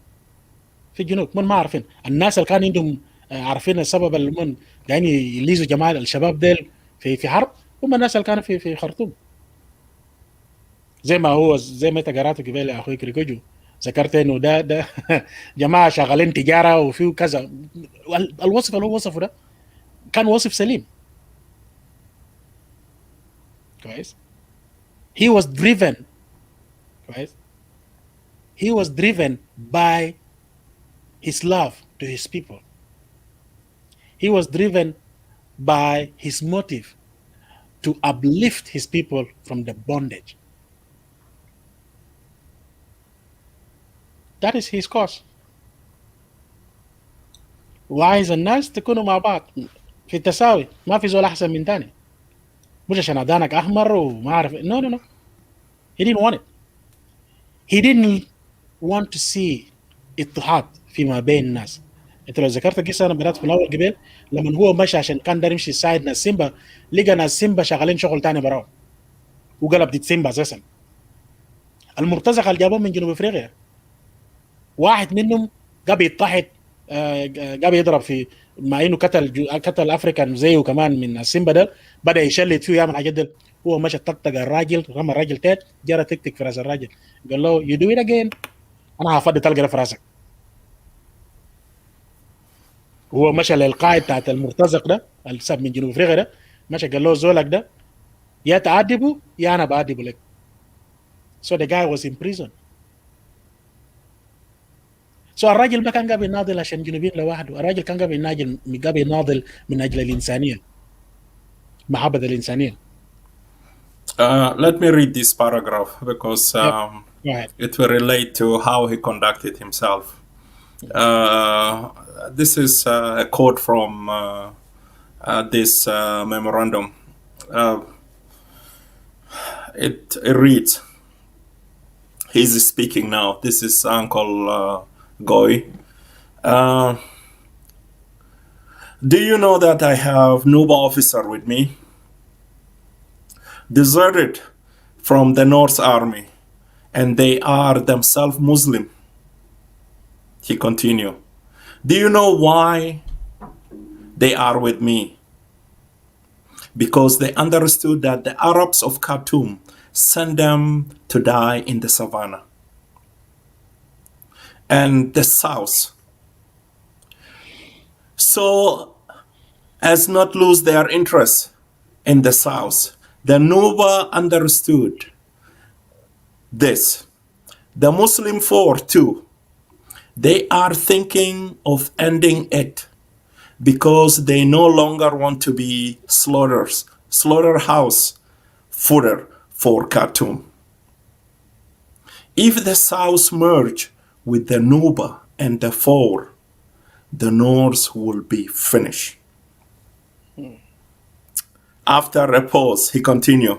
في الجنوب. من ما عارفين الناس اللي كان عندهم عارفين السبب اللي من قاعدين يليزوا جماعة الشباب ديل في حرب، هم الناس اللي كانوا في خرطوم. زي ما انت قرأت قبل يا اخوي كريكوجو، ذكرت انه ده جماعه شغالين تجاره وفيه كذا. الوصف اللي هو وصفه ده كان وصف سليم كويس. he was driven كويس he was driven by his love to his people. He was driven by his motive to uplift his people from the bondage. That is his cause. وعايز الناس تكونوا مع بعض في التساوي، ما في زول احسن من تاني، مش عشان ادانك احمر وما اعرف. no. He didn't want it. He didn't want to see اتحاد فيما بين الناس. انت لو ذكرت القصه انا بدات في الاول قبل، لما هو مشى عشان كان داير يمشي يساعد ناس سيمبا، لقى ناس سيمبا شغالين شغل تاني براو وقلب ضد سيمبا اساسا. المرتزقه اللي جابوهم من جنوب افريقيا، واحد منهم قام يضطهد، قام يضرب في، مع انه قتل افريكان زيه كمان من السيمبا ده، بدا يشلت فيه يعمل حاجات ده. هو مشى طقطق الراجل، رمى الراجل تات، جرى تكتك في راس الراجل، قال له يو دو ات اجين، انا هفضي تلقى في راسك. هو مشى للقائد بتاعت المرتزق ده السب من جنوب افريقيا ده، مشى قال له زولك ده يا تعذبه يا انا بعذبه لك. So the guy was in prison. So الراجل ما كان قابل يناضل عشان جنوبين لوحده، الراجل كان قابل يناضل من اجل الانسانيه، محبه الانسانيه. Let me read this paragraph because it will relate to how he conducted himself. This is a quote from this memorandum. It reads, He's speaking now. This is Uncle Goi. Do you know that I have Nuba officer with me? Deserted from the North Army, and they are themselves Muslim. He continued. Do you know why they are with me? Because they understood that the Arabs of Khartoum sent them to die in the savannah. And the South. So as not lose their interest in the South, the Nuba understood this. The Muslim four too, they are thinking of ending it because they no longer want to be slaughterhouse fodder for Khartoum. If the South merge with the Nuba and the four, the North will be finished. After a pause, he continued.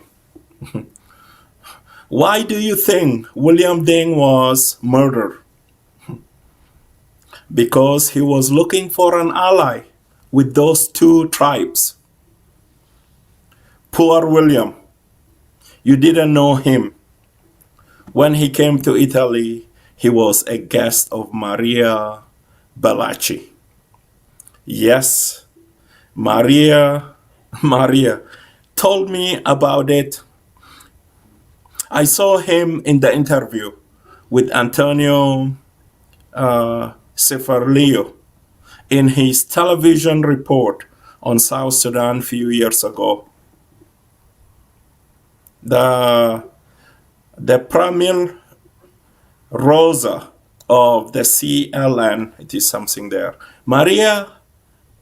Why do you think William Deng was murdered? Because he was looking for an ally with those two tribes. Poor William, you didn't know him. When he came to Italy, he was a guest of Maria Bellacci. Yes, Maria told me about it. I saw him in the interview with Antonio Seferlio in his television report on South Sudan a few years ago. The Pramil Rosa of the CLN, it is something there. Maria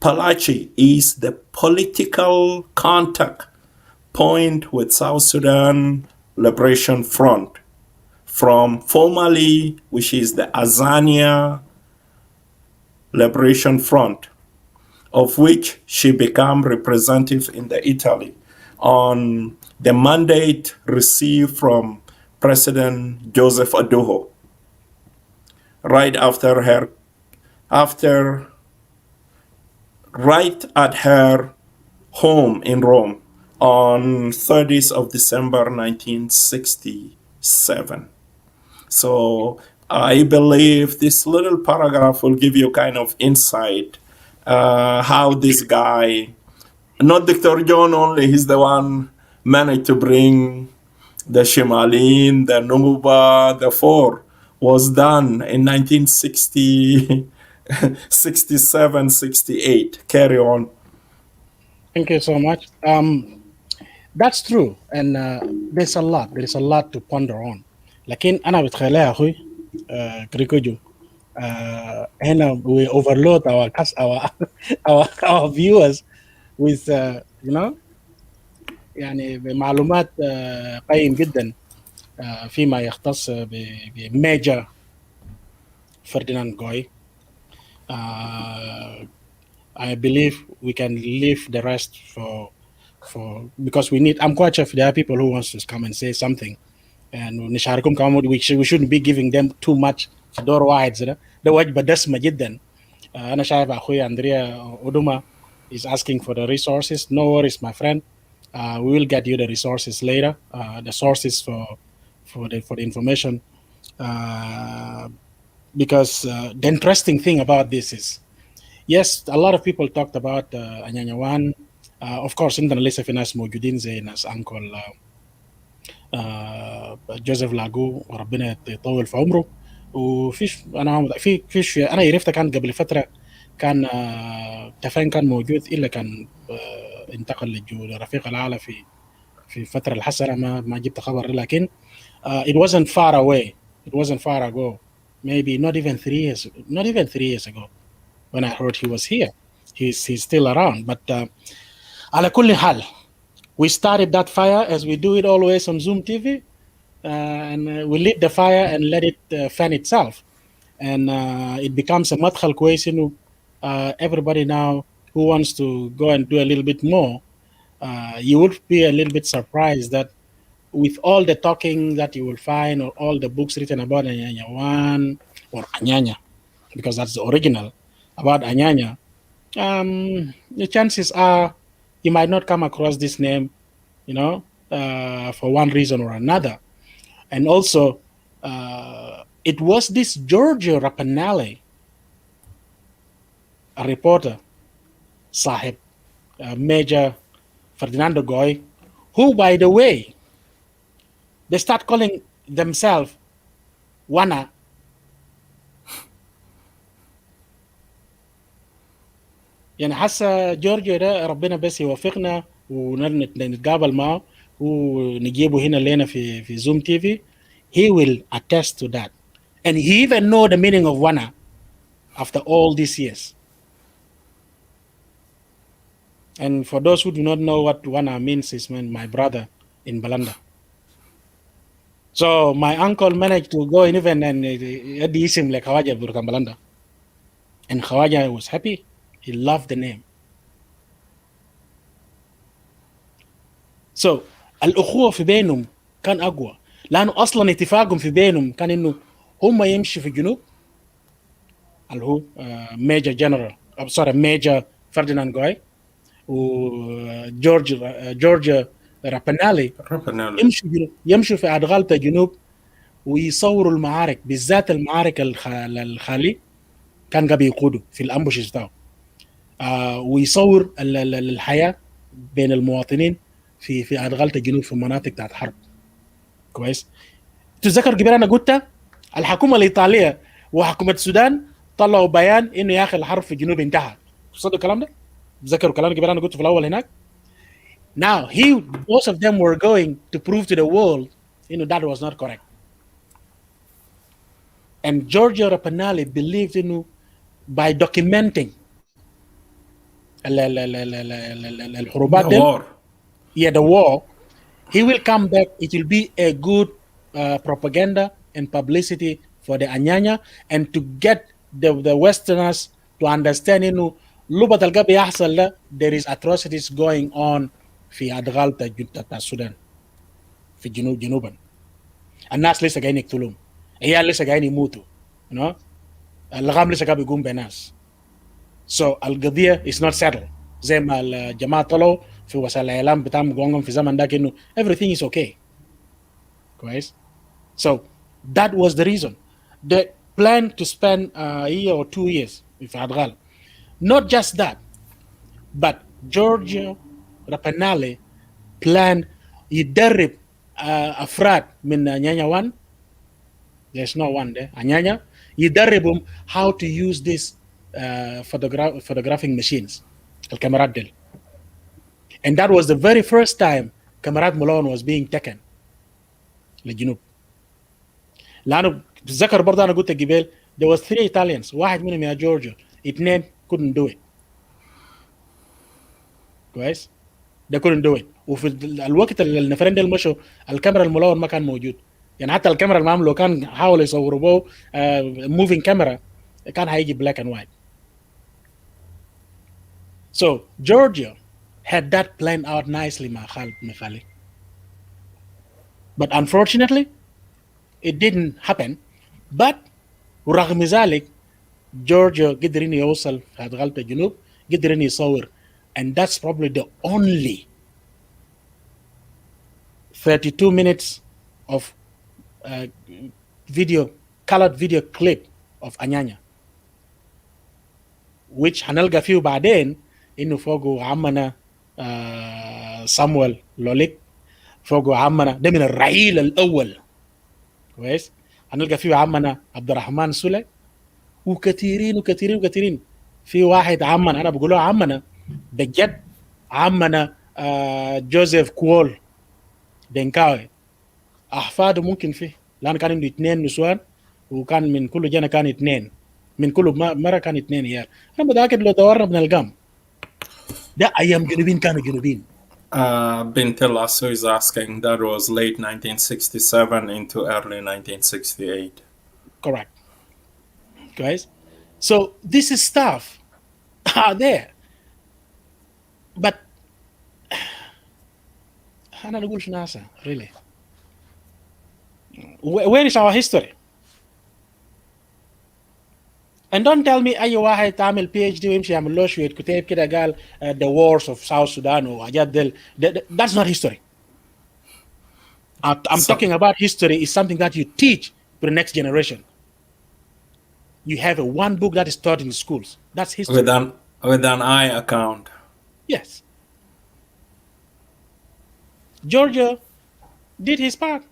Palachi is the political contact point with South Sudan Liberation Front from formerly, which is the Azania Liberation Front, of which she became representative in the Italy on the mandate received from President Joseph Aduho right at her home in Rome on 30th of December 1967. So I believe this little paragraph will give you kind of insight how this guy, not Dr. John only, he's the one managed to bring the Shimalin, the Nuba, the four, was done in 1960, 67, 68. Carry on. Thank you so much. That's true, and there's a lot to ponder on. لكن أنا بتخيل يا أخوي كريكوجو هنا we overload our viewers with يعني بمعلومات قيم جدا فيما يختص بميجر فرديناند جوي. I believe we can leave the rest for because we need. I'm quite sure if there are people who wants to come and say something, and نشاركهم كمان we shouldn't be giving them too much في دور واحد ده وجبة دسمة جدا. أنا شايف أخوي أندريا أودوما is asking for the resources. No worries, my friend. We will get you the resources later. The sources for the information. Because the interesting thing about this is, yes, a lot of people talked about Anya Anya. Of course, عندنا لسه في ناس موجودين زي ناس أنكل جوزيف لاجو وربنا يطول في عمره. وفيش أنا عرفت كان قبل فترة كان تفاين كان موجود إلا كان انتقل لرفيق الأعلى في فترة الحسنة ما جبت خبر. لكن it wasn't far away. It wasn't far ago. Maybe not even 3 years ago when I heard he was here. He's still around. But على كل حال, we started that fire as we do it always on Zoom TV, and we lit the fire and let it fan itself, and it becomes a مدخل كويس إنه everybody now who wants to go and do a little bit more, you would be a little bit surprised that with all the talking that you will find, or all the books written about Anya Anya 1 or Anya Anya, because that's the original about Anya Anya, the chances are you might not come across this name, for one reason or another. And also, it was this Giorgio Rapanelli, a reporter, Sahib, Major Ferdinando Goi, who, by the way, they start calling themselves Wana. يعني حاسه جورجيا ده ربنا بس يوفقنا ونتقابل معه ونجيبه هنا لنا في زوم تي في. He will attest to that, and he even know the meaning of Wana after all these years. And for those who do not know what Wana means, is my brother in Balanda. So my uncle managed to go in even and ادي اسم لخواجه بركان Balanda, and Khawaja was happy. He loved the name. So الأخوة في بينهم كان أقوى، لأنه أصلا اتفاقهم في بينهم كان إنه هم يمشي في الجنوب اللي هو ميجر جنرال ميجر فرديناند جوي وجورج رابانالي يمشوا في أدغال الجنوب ويصوروا المعارك، بالذات المعارك الخالي كان قبل يقودوا في الأمبوشز بتاعه، ويصور الحياة بين المواطنين في أدغال الجنوب في مناطق بتاعت حرب. كويس. تتذكر قبل أنا قلت الحكومة الإيطالية وحكومة السودان طلعوا بيان إنه يا أخي الحرب في الجنوب انتهى. تصدق الكلام ده؟ تذكروا الكلام قبل أنا قلت في الأول هناك؟ Now, both of them were going to prove to the world, that was not correct. And Giorgio Rapanelli believed, by documenting الحروبات the war, he will come back. It will be a good propaganda and publicity for the Anya Anya, and to get the Westerners to understand لبة القبل يحصل ده there is atrocities going on في أدغال تاع السودان في جنوبا. الناس لسه قاعدين يقتلون، عيال لسه قاعدين يموتوا، الغام لسه قاعد بيقوم بناس. So القضية is not settled زي ما الجماعة طلعوا في وسائل الإعلام بتاعهم قوانهم في زمن داك إنه everything is okay. كويس. So that was the reason. They planned to spend a year or 2 years في أدغال. Not just that, but Giorgio Rapanelli planned يدرب أفراد من Anya 1. There's no one there. Anya Anya يدربهم how to use these photographing machines, الكاميرات دي. And that was the very first time كاميرات ملون was being taken للجنوب. لأنه تتذكر برضه أنا قلت قبل there was 3 Italians، واحد منهم يا جورجيا، 2 couldn't do it. كويس؟ they couldn't do it. وفي الوقت اللي النفرين دول مشوا الكاميرا الملون ما كان موجود، يعني حتى الكاميرا المعمول لو كان حاولوا يصوروا به moving camera كان هيجي black and white. So Georgia had that planned out nicely مع خالي. But unfortunately it didn't happen. But ورغم ذلك جورجيا قدر انه يوصل في أدغال الجنوب، قدر انه يصور. And that's probably the only 32 minutes of colored video clip of Anya Anya, which هنلقى فيه بعدين انه فوقه عمنا صامويل لوليك، فوقه عمنا ده من الرعيل الاول. كويس. هنلقى فيه عمنا عبد الرحمن سولي، وكثيرين وكثيرين وكثيرين. في واحد عمنا انا بقول له عمنا بجد، عمنا جوزيف كوول دينكاوي، احفاده ممكن فيه، لان كان عنده 2 نسوان، وكان من كل جنة كان 2، من كل مرة كان 2 عيال. انا متاكد لو دورنا بنلقاهم. ده ايام جنوبين كانوا جنوبين. Bintel Lasso is asking, that was late 1967 into early 1968. Correct. Guys, so this is stuff are there, but أنا نقول شنو هسه really. Where is our history? And don't tell me أي واحد تعمل PhD ويمشي يعمل له شوية كتاب كده قال the wars of South Sudan وحاجات دل. That's not history. I'm talking about history is something that you teach to the next generation. You have one book that is taught in schools. That's history. With an I account. Yes. Georgia did his part.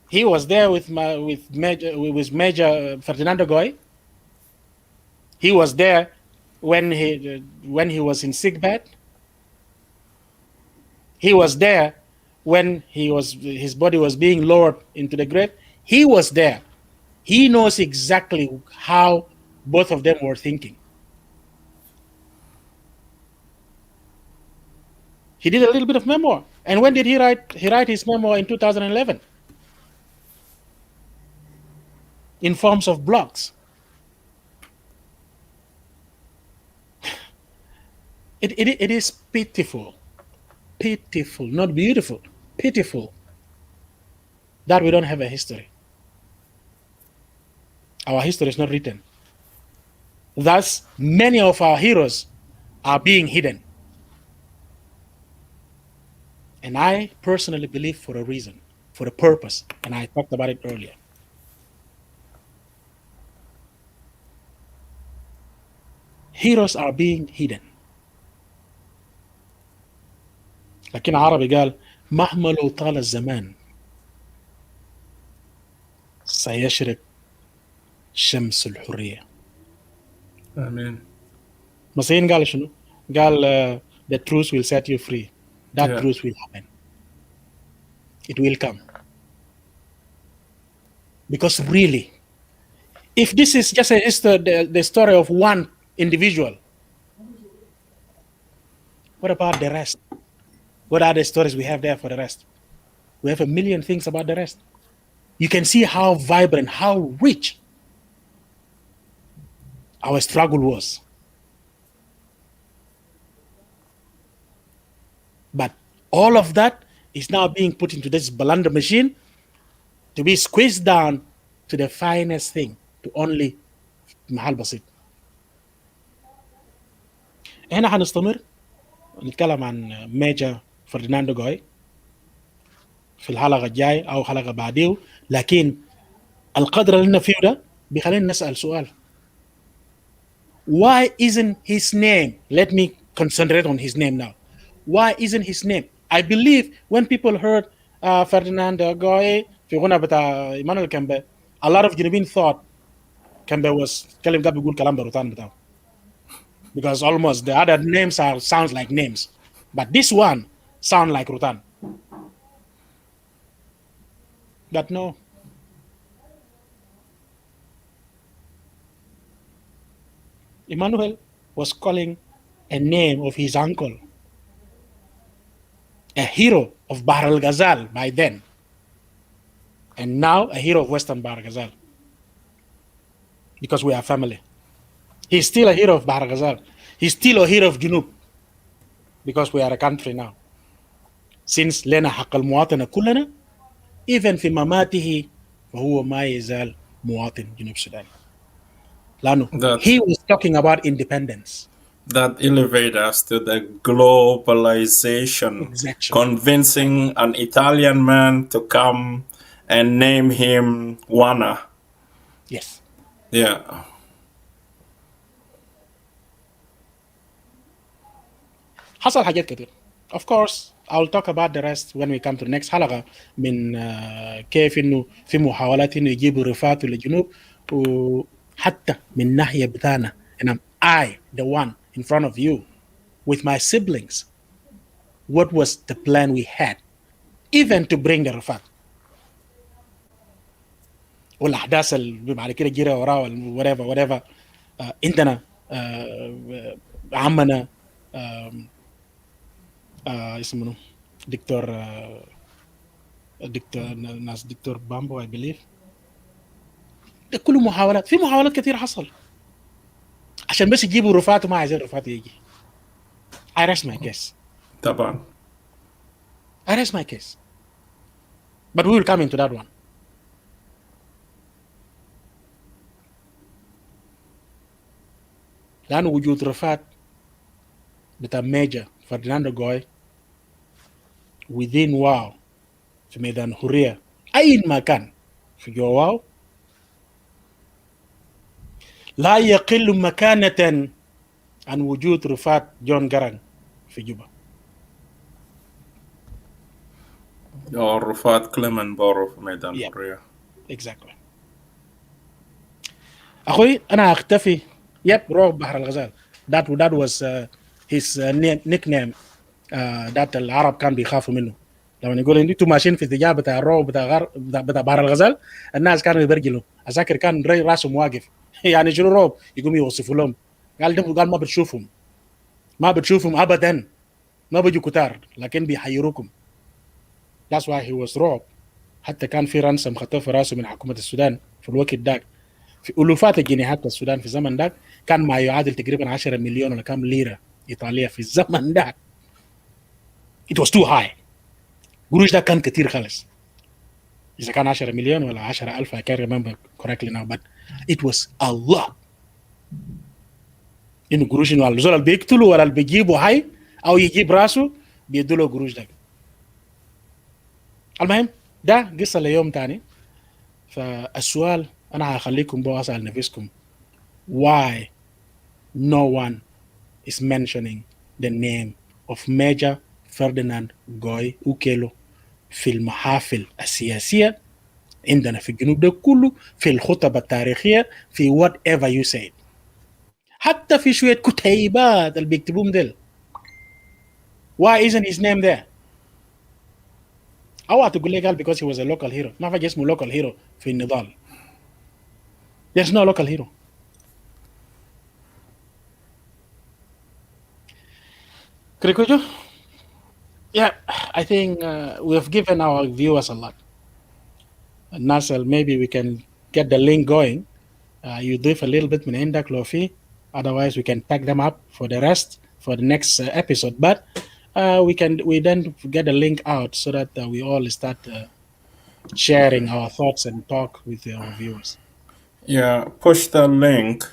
He was there with Major Ferdinando Goi. He was there when he was in sick bed. He was there when his body was being lowered into the grave. He was there. He knows exactly how both of them were thinking. He did a little bit of memoir. And when did he write? He wrote his memoir in 2011 in forms of blogs. It is pitiful, not beautiful, pitiful that we don't have a history. Our history is not written. Thus, many of our heroes are being hidden. And I personally believe for a reason, for a purpose, and I talked about it earlier. Heroes are being hidden. لكن عربي قال مهما لو طال الزمان سيشرق شمس الحرية. آمين. مصريين قال شنو؟ قال the truth will set you free. That truth will happen. It will come. Because really, if this is just the story of one individual, what about the rest? What are the stories we have there for the rest? We have a million things about the rest. You can see how vibrant, how rich our struggle was. But all of that is now being put into this Balanda machine to be squeezed down to the finest thing, to only محل بسيط. هنا هنستمر نتكلم عن ميجر فرديناندو غوي في الحلقة الجاي أو حلقة بعديه، لكن القدر اللي فيه ده بيخلينا نسأل سؤال. Why isn't his name? Let me concentrate on his name now. Why isn't his name? I believe when people heard Ferdinando Goi في غنى بتاع إيمانويل كامبي, a lot of Genovese thought Kembe was كلام ده بيقول كلام بروتان بتاعه. Because almost the other names sounds like names, but this one sound like Rutan. But no. Emmanuel was calling a name of his uncle, a hero of Bahr el Ghazal by then, and now a hero of Western Bahr el Ghazal, because we are family. He's still a hero of Bahr el Ghazal. He's still a hero of Junub, because we are a country now. Since لنا حق المواطنة كلنا, even في مماته فهو ما يزال مواطن جنوب السودان. لأنه he was talking about independence. That elevated us to the globalization, Exactly. Convincing an Italian man to come and name him Wana. Yes. Yeah. حصل حاجات كتير. Of course, I'll talk about the rest when we come to the next حلقة من كيف إنه في محاولات إنه يجيبوا رفات للجنوب وحتى من ناحية بتاعنا. And I, the one in front of you, with my siblings, what was the plan we had, even to bring the رفات. والأحداث اللي بعد كده جرى وراه whatever عندنا عمنا اسمه دكتور بامبو I believe. ده كله محاولات، في محاولات كتير حصل عشان بس يجيبوا رفات وما عايزين رفات يجي. I rest my case. طبعا. I rest my case. But we will come into that one. لأنه وجود رفات بتاع ميجر فرديناندو جوي within واو في ميدان حرية أي مكان في جوا واو لا يقل مكانة عن وجود رفات جون جران في جوبا. Or Rufat Clement Borough في ميدان Yep. حرية. Exactly. أخوي أنا أختفي. Yep, روب بحر الغزال. That was his nickname that العرب كان بيخافوا منه. لما يقول انتوا ماشيين في اتجاه بتاع الروب بتاع بحر الغزال الناس كانوا يبرجلوا. أذكر كان راسهم واقف يعني شنو روب يقوم يوصفوا لهم قال ما بتشوفهم أبدا ما بيجوا كتار لكن بيحيروكم. That's why he was robbed. حتى كان في رانسم خطوه في راسه من حكومة السودان في الوقت داك في ألوفات الجنيهات السودان في الزمن داك كان ما يعادل تقريبا 10 مليون ولا كم ليرة إيطالية في الزمن داك. It was too high. قروش ده كان كتير خالص. إذا كان 10 مليون ولا 10,000 I can't remember correctly now but it was a lot. إنه قروش إنه الزول اللي بيقتلوا ولا اللي بيجيبوا حي أو يجيب راسه بيدوا له قروش ده. المهم ده قصة ليوم تاني. فالسؤال أنا هخليكم بقى أسأل نفسكم why no one is mentioning the name of Major Ferdinand Goi Ukelo في المحافل السياسية عندنا في الجنوب ده كله في الخطب التاريخية في whatever you say حتى في شوية كتيبات اللي بيكتبوهم دل. Why isn't his name there؟ أو تقول لي قال because he was a local hero. ما في اسمه local hero في النضال. There's no local hero. Krikojo? Yeah, I think we have given our viewers a lot. Nasser, maybe we can get the link going. You do a little bit من عندك لو في. Otherwise, we can pack them up for the rest for the next episode. But we then get the link out so that we all start sharing our thoughts and talk with our viewers. Yeah, push the link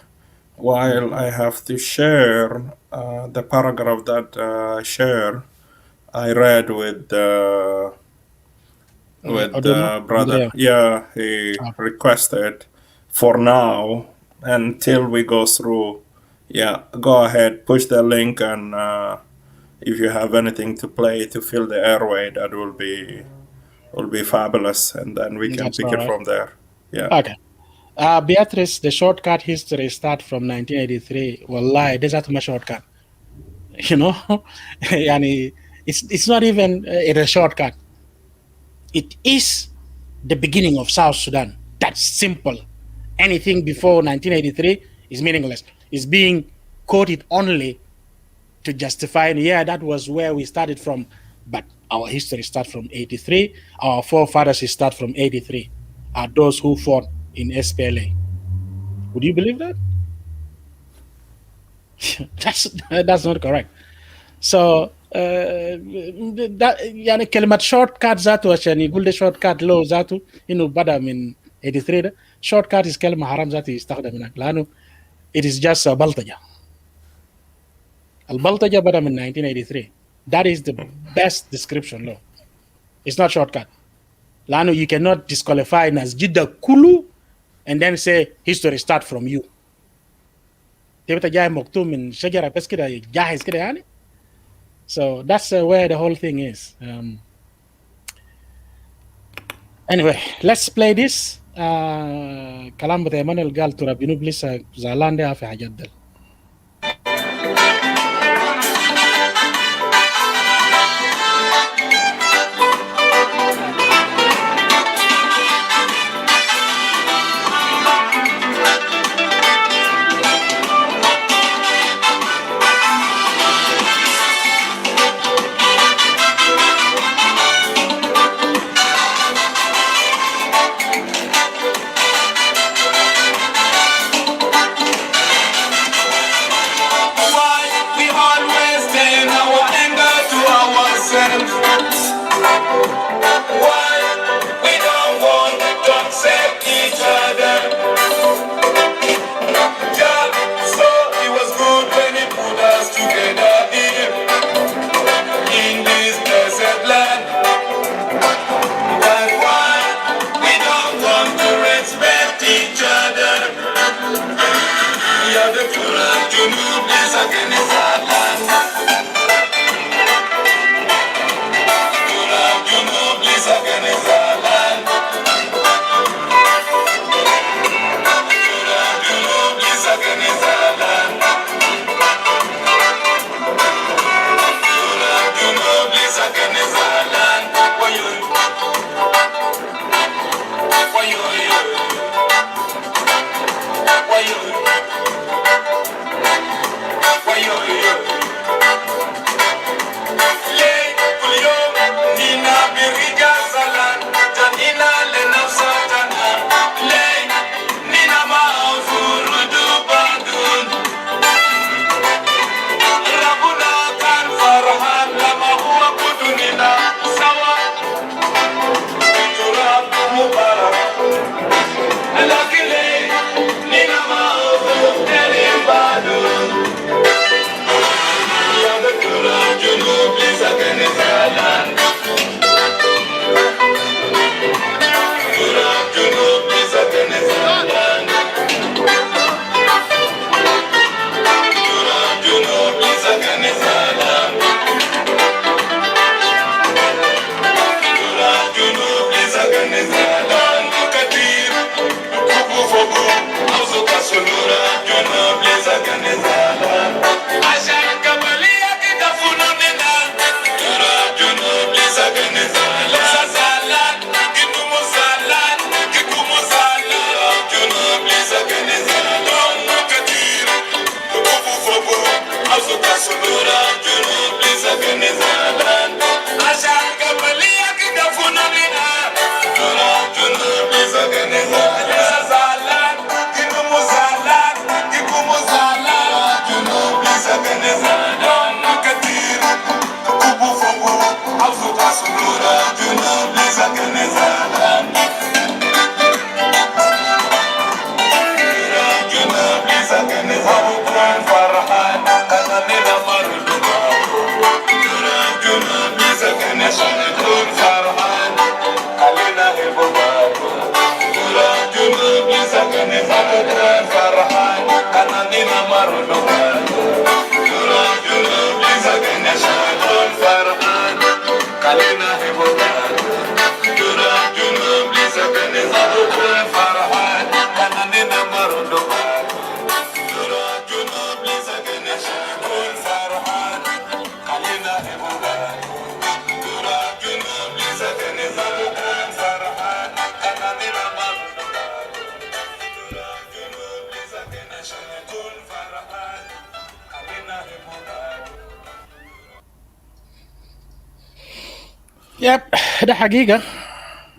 while I have to share the paragraph that I read with brother. Andrea. Yeah, he requested for now until we go through. Yeah, go ahead, push the link, and if you have anything to play to fill the airway, that will be fabulous, and then we can pick it from there. Yeah. Okay. Beatrice, the shortcut history start from 1983. Wallahi, there's not much shortcut. You know, yani, it's not even a shortcut. It is the beginning of South Sudan. That's simple. Anything before 1983 is meaningless. It's being quoted only to justify, yeah, that was where we started from. But our history starts from 83. Our forefathers start from 83. Are those who fought in SPLA. Would you believe that? That's not correct. So that يعني كلمة shortcut ذاته عشان يقول ده shortcut له ذاته إنه بدأ من 83 ده shortcut is كلمة حرام ذاته يستخدم هناك لأنه it is just بلطجة. البلطجة بدأ من 1983. That is the best description له. It's not shortcut. لأنه you cannot disqualify ناس جدا كله and then say history start from you. تبقى جاي مكتوب من شجرة بس كده جاهز كده يعني. So that's where the whole thing is. Anyway, let's play this. كلام بتاع مانويل قال ترى بنوب لسه زعلان ده في حاجات دل. يب ده حقيقة.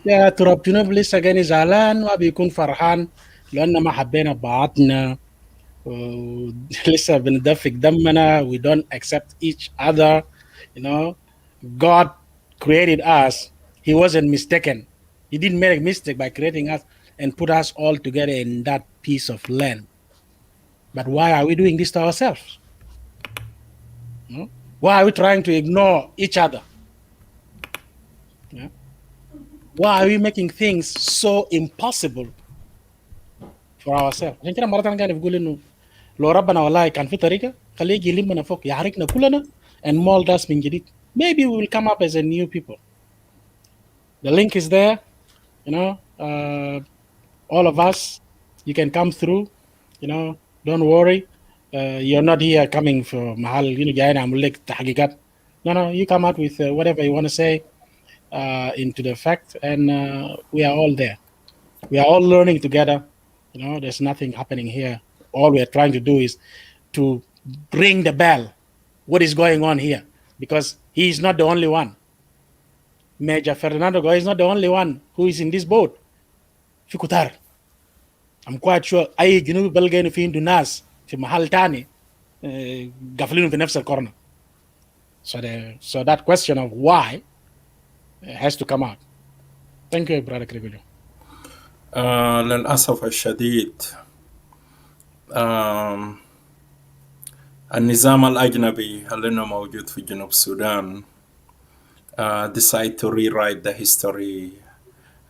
يا تراب جنوب لسه جاني زعلان وبيكون فرحان لأن ما حبينا بعضنا ولسه بندفق دمنا. We don't accept each other. You know, God created us. He wasn't mistaken. He didn't make a mistake by creating us and put us all together in that piece of land. But why are we doing this to ourselves? You know? Why are we trying to ignore each other? Yeah. Why are we making things so impossible for ourselves؟ عشان كده مرات قاعد بقول انه لو ربنا والله كان في طريقه خليه يجي يلمنا فوق يحركنا كلنا and mold us من جديد. Maybe we will come up as a new people. The link is there. You know, all of us, you can come through. You know, don't worry. You're not here coming for mahal. You know, جايين أعمل لك تحقيقات. No, you come out with whatever you want to say into the fact, and we are all there. We are all learning together. You know, there's nothing happening here. All we are trying to do is to ring the bell. What is going on here? Because he is not the only one. Major Ferdinando Goi is not the only one who is in this boat. في كتار. I'm quite sure أي جنوب بلقينا في عنده ناس في محل تاني قافلينهم في نفس القرن. So that question of why has to come out. Thank you, brother Krigojo. للأسف الشديد النظام الأجنبي اللي موجود في جنوب السودان decide to rewrite the history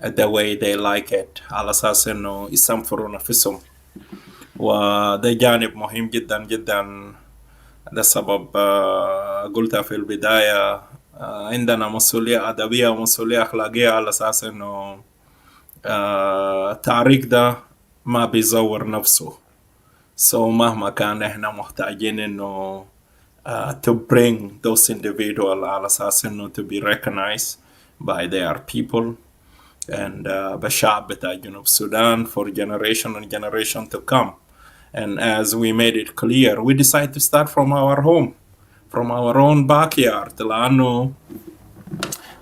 the way they like it على أساس إنه يسنفروا نفسهم وده جانب مهم جدا جدا. ده سبب قلتها في البداية، عندنا مسؤولية أدبية ومسؤولية أخلاقية على أساس إنه التعريق ده ما بيزور نفسه. مهما كان إحنا محتاجين إنه to bring those individuals على أساس إنه to be recognized by their people and بالشعب بتاع جنوب السودان for generation and generation to come. And as we made it clear, we decided to start from our home, from our own backyard. لأنه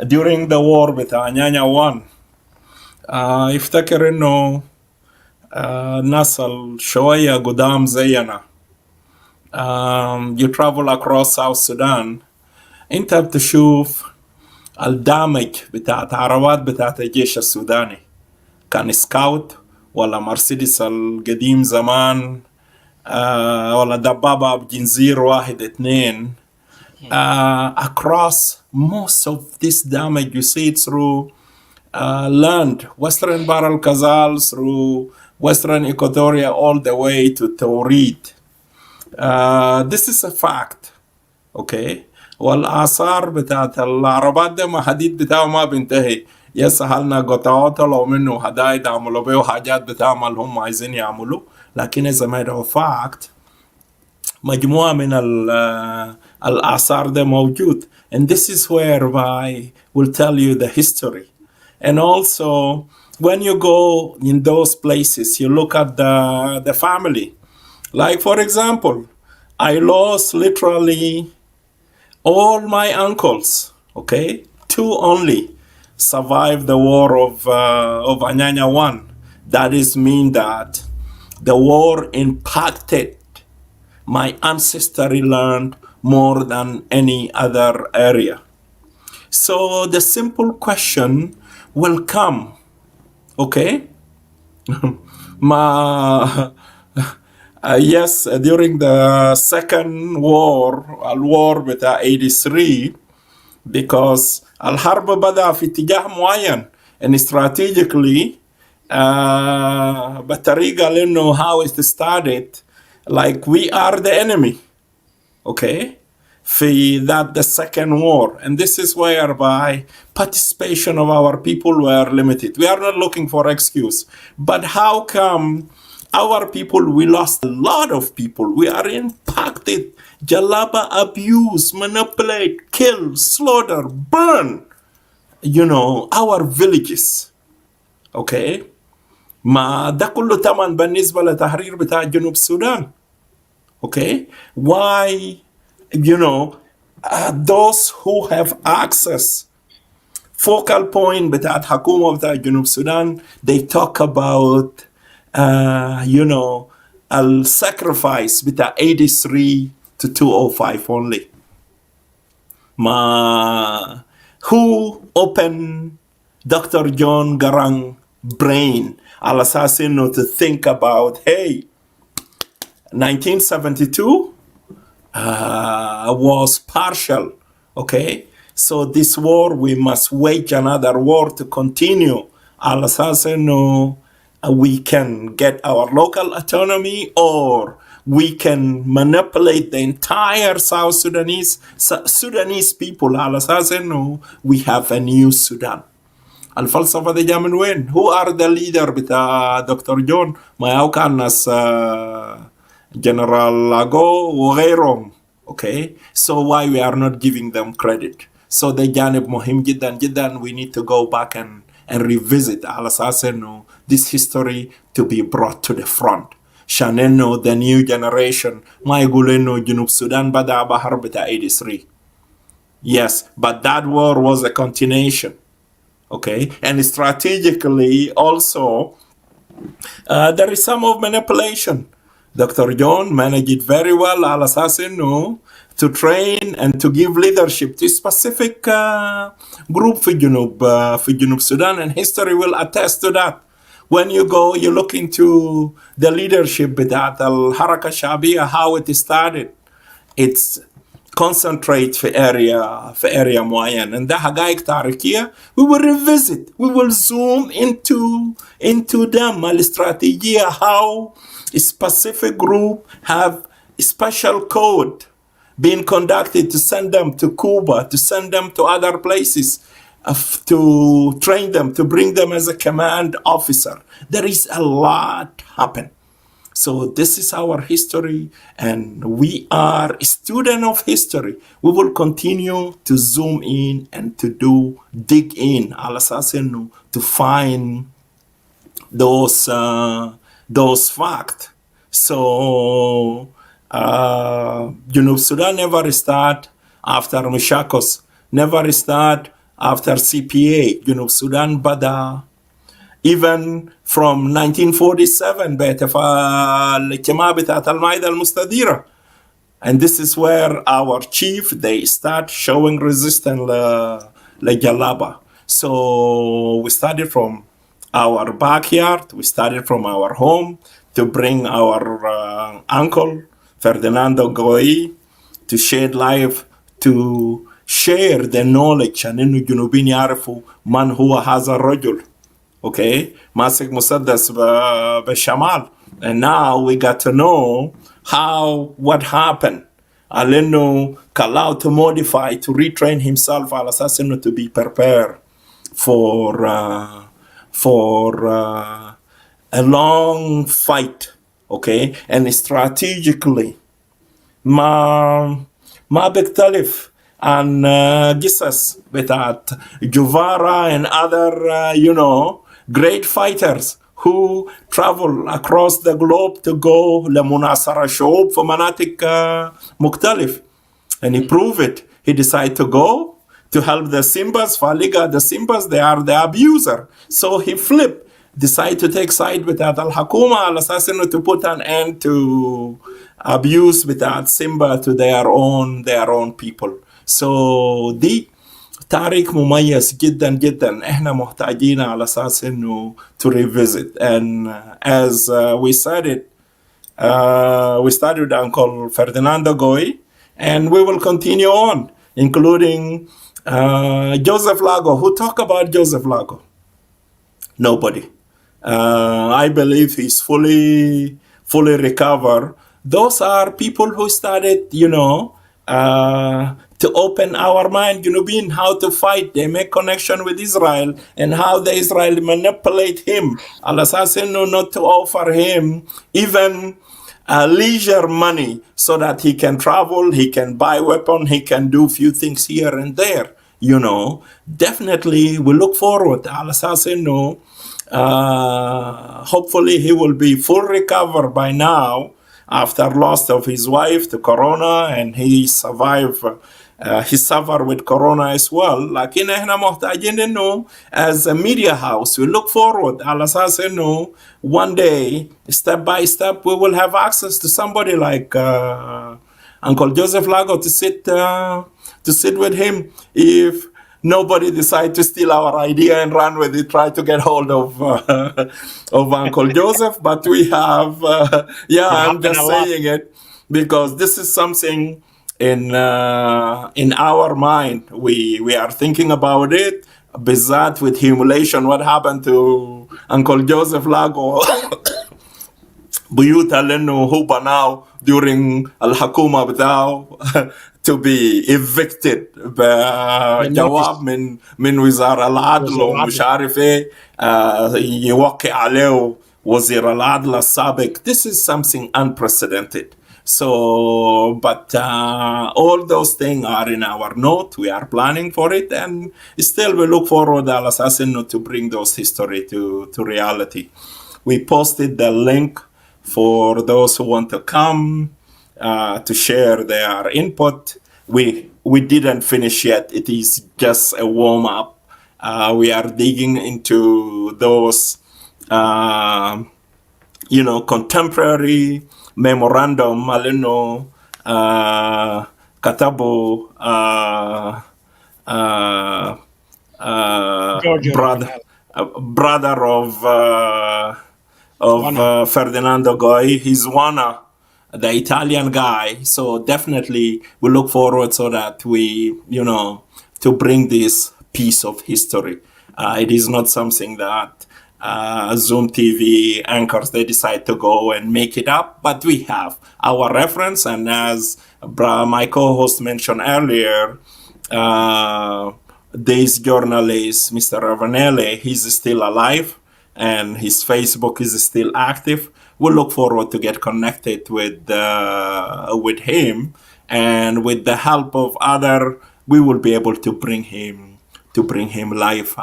during the war بتاع Anya Anya 1 افتكر إنه الناس الشوية قدام زينا you travel across South Sudan انت بتشوف الدامج بتاعت عربات بتاعت الجيش السوداني، كان سكاوت ولا مرسيدس القديم زمان ولا دبابة بجنزير 1 2. Across most of this damage you see it through land, Western Bahr el Ghazal, through Western Equatoria all the way to Taurid. This is a fact. Okay. والآثار بتاعت العربات ده ما حديد بتاعه ما بينتهي. يسهلنا قطعات لو منه هدايد عملوا بيه وحاجات بتعمل هم عايزين يعملوا، لكن as a matter of fact مجموعة من الآثار ده موجود. And this is whereby we'll tell you the history. And also when you go in those places you look at the family. Like for example, I lost literally all my uncles, okay? 2 only survived the war of Anya Anya 1. That is mean that the war impacted my ancestry land more than any other area. So the simple question will come, okay? Yes, during the second war, الوار بتاع 83, because الحرب بدأ في اتجاه معين and strategically بطريقة لأنه how it started, like we are the enemy, okay? في that the second war, and this is whereby participation of our people were limited. We are not looking for excuse, but how come our people, we lost a lot of people. We are impacted. Jalaba abuse, manipulate, kill, slaughter, burn, our villages. Okay? ما ده كله طبعا بالنسبة لتحرير بتاع جنوب السودان. Okay? Why, those who have access, focal point بتاعت حكومة بتاع جنوب السودان, they talk about I'll sacrifice بتاع 83 to 205 only. Who opened Dr. John Garang brain على أساس إنه to think about, hey, 1972 was partial, okay? So this war, we must wage another war to continue على أساس إنه we can get our local autonomy, or we can manipulate the entire South Sudanese people على أساس إنه we have a new Sudan. الفلسفة دي جا من وين؟ Who are the leader بتاع دكتور جون؟ ما ياو كان ناس جنرال لاغو وغيرهم. Okay, so why we are not giving them credit? So ده جانب مهم جدا جدا. We need to go back and revisit على أساس إنه this history to be brought to the front. عشان إنه the new generation ما يقول إنه جنوب السودان بدأ بحرب بتاع 83. Yes, but that war was a continuation. Okay, and strategically also there is some of manipulation. Dr. John managed it very well على أساس إنه to train and to give leadership to a specific group في جنوب Sudan, and history will attest to that. When you go, you look into the leadership بتاعت الحركة الشعبية, how it started. It's concentrate في area معين عندها حقائق تاريخية. We will revisit, we will zoom into them الاستراتيجية, how a specific group have a special code being conducted to send them to Cuba, to send them to other places, to train them, to bring them as a command officer. There is a lot happen. So this is our history, and we are a student of history. We will continue to zoom in and to dig in على أساس إنه to find those facts. So Junub Sudan never start after Mishakos, never start after CPA. Junub Sudan bada even from 1947 بالاجتماع بتاعت المائدة المستديرة. And this is where our chief, they start showing resistance لجلابة. So we started from our backyard, we started from our home to bring our uncle Ferdinando Goi to shed life, to share the knowledge and إنه الجنوبيين يعرفوا من هو هذا الرجل. Okay, ماسك مسدس بالشمال. And now we got to know what happened. Aleno allowed to modify, to retrain himself على أساس إنه to be prepared for a long fight. Okay, and strategically ما بيختلف عن قصص بتاعت Juvara and other great fighters who travel across the globe to go لمناصرة شعوب في مناطق مختلف. And he proved it. He decided to go to help the Simbas. فلقى the Simbas, they are the abuser. So he flipped, decided to take side بتاعت الحكومة على أساس إنه to put an end to abuse بتاعت Simba to their own people. So دي تاريخ مميز جدا جدا احنا محتاجين على اساس انه to revisit. And as we said it, we started with Uncle Ferdinando Goi, and we will continue on, including Joseph Lago. Who talk about Joseph Lago? Nobody. I believe he's fully recovered. Those are people who started, to open our mind, how to fight. They make connection with Israel and how the Israel manipulate him. Al-Assassin not to offer him even leisure money so that he can travel, he can buy weapon, he can do few things here and there. Definitely we look forward. Al-Assassin, hopefully he will be full recover by now after loss of his wife to corona, and he survived. He suffered with corona as well. لكن احنا محتاجين انه as a media house we look forward على اساس انه one day step by step we will have access to somebody like Uncle Joseph Lago to sit with him. If nobody decide to steal our idea and run with it, try to get hold of Uncle Joseph. But we have I'm just saying it because this is something in our mind. We are thinking about it. Bizarre with humiliation, what happened to Uncle Joseph Lago? بيوت لأنه هو بناو during الحكومة بتاعه to be evicted بجواب من وزارة العدل ومش عارف ايه يوقع عليه وزير العدل السابق. This is something unprecedented. So, but all those things are in our note. We are planning for it, and still we look forward al assassin to bring those history to reality. We posted the link for those who want to come to share their input. We didn't finish yet. It is just a warm up. We are digging into those, contemporary memorandum malino katabu brother of Ferdinando Goi, his Wana the Italian guy. So definitely we look forward so that we, to bring this piece of history. It is not something that Zoom TV anchors, they decide to go and make it up, but we have our reference. And as my co-host mentioned earlier, this journalist, Mr. Ravanelli, he's still alive and his Facebook is still active. We'll look forward to get connected with him, and with the help of other, we will be able to bring him live.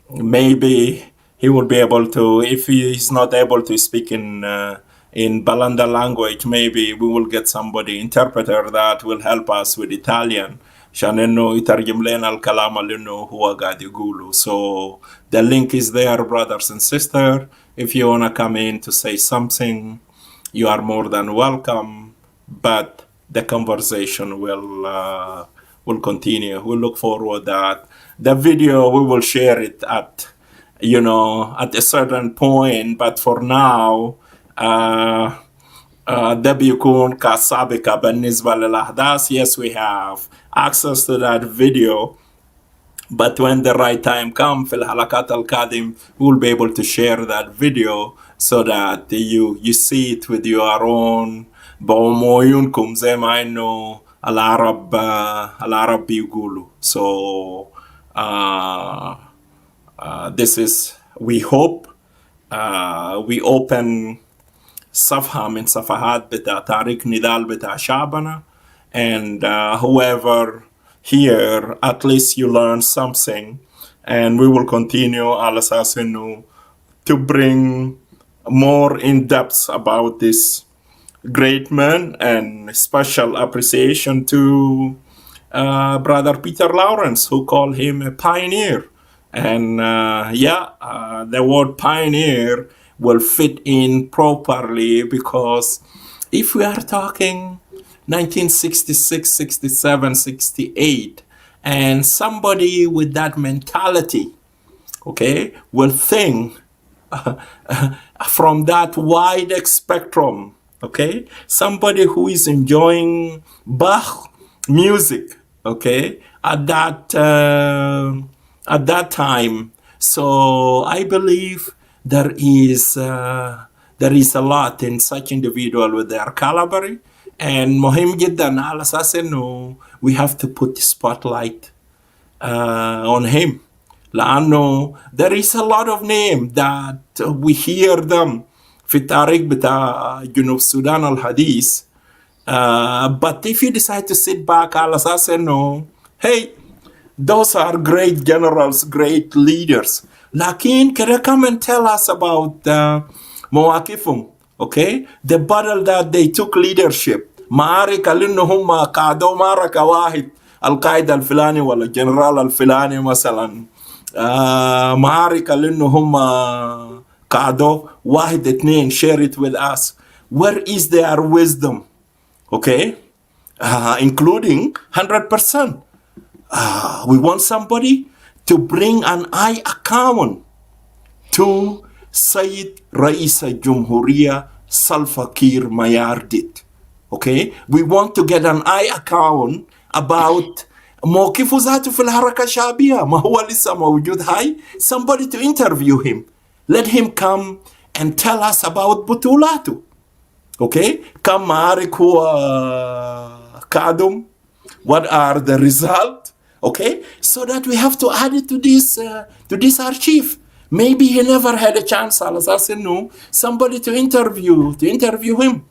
Maybe he will be able to, if he is not able to speak in Balanda language, maybe we will get somebody interpreter that will help us with Italian. So the link is there, brothers and sisters. If you wanna come in to say something, you are more than welcome. But the conversation will continue. We'll look forward that the video, we will share it at a certain point. But for now, ده بيكون كسابقة بالنسبة للأحداث. Yes, we have access to that video, but when the right time comes في الحلقات القادمة, we'll be able to share that video so that you see it with your own بعيونكم زي ما إنه العرب بيقولوا. So this is, we hope, we open صفحة من صفحات بتاع تاريخ نضال بتاع شعبنا, and whoever here, at least you learn something, and we will continue على أساس إنه to bring more in depth about this great man, and special appreciation to Brother Peter Lawrence, who call him a pioneer. And the word pioneer will fit in properly, because if we are talking 1966, 67, 68, and somebody with that mentality, okay, will think from that wide spectrum, okay, somebody who is enjoying Bach music, okay, at that time. So I believe there is a lot in such individual with their caliber, and مهم جدا على أساس إنه we have to put the spotlight on him. لأنه there is a lot of names that we hear them في التاريخ بتاع جنوب السودان الحديث. But if you decide to sit back على أساس إنه hey, those are great generals, great leaders. لكن كده come and tell us about مواقفهم, okay? The battle that they took leadership. معارك اللي هم قادوا معركة واحد, القائد الفلاني ولا الجنرال الفلاني مثلا. معارك اللي هم قادوا واحد اثنين, share it with us. Where is their wisdom? Okay? Including 100%. We want somebody to bring an eye account to Sayyid Rais al-Jumhuriya Salva Kiir Mayardit. Okay? We want to get an eye account about موقفه ذاته في الحركة الشعبية. ما هو لسه موجود هاي. Somebody to interview him. Let him come and tell us about بطولاته. Okay? كم معارك هو قادم? What are the results? Okay, so that we have to add it to this archive. Maybe he never had a chance, somebody to interview him.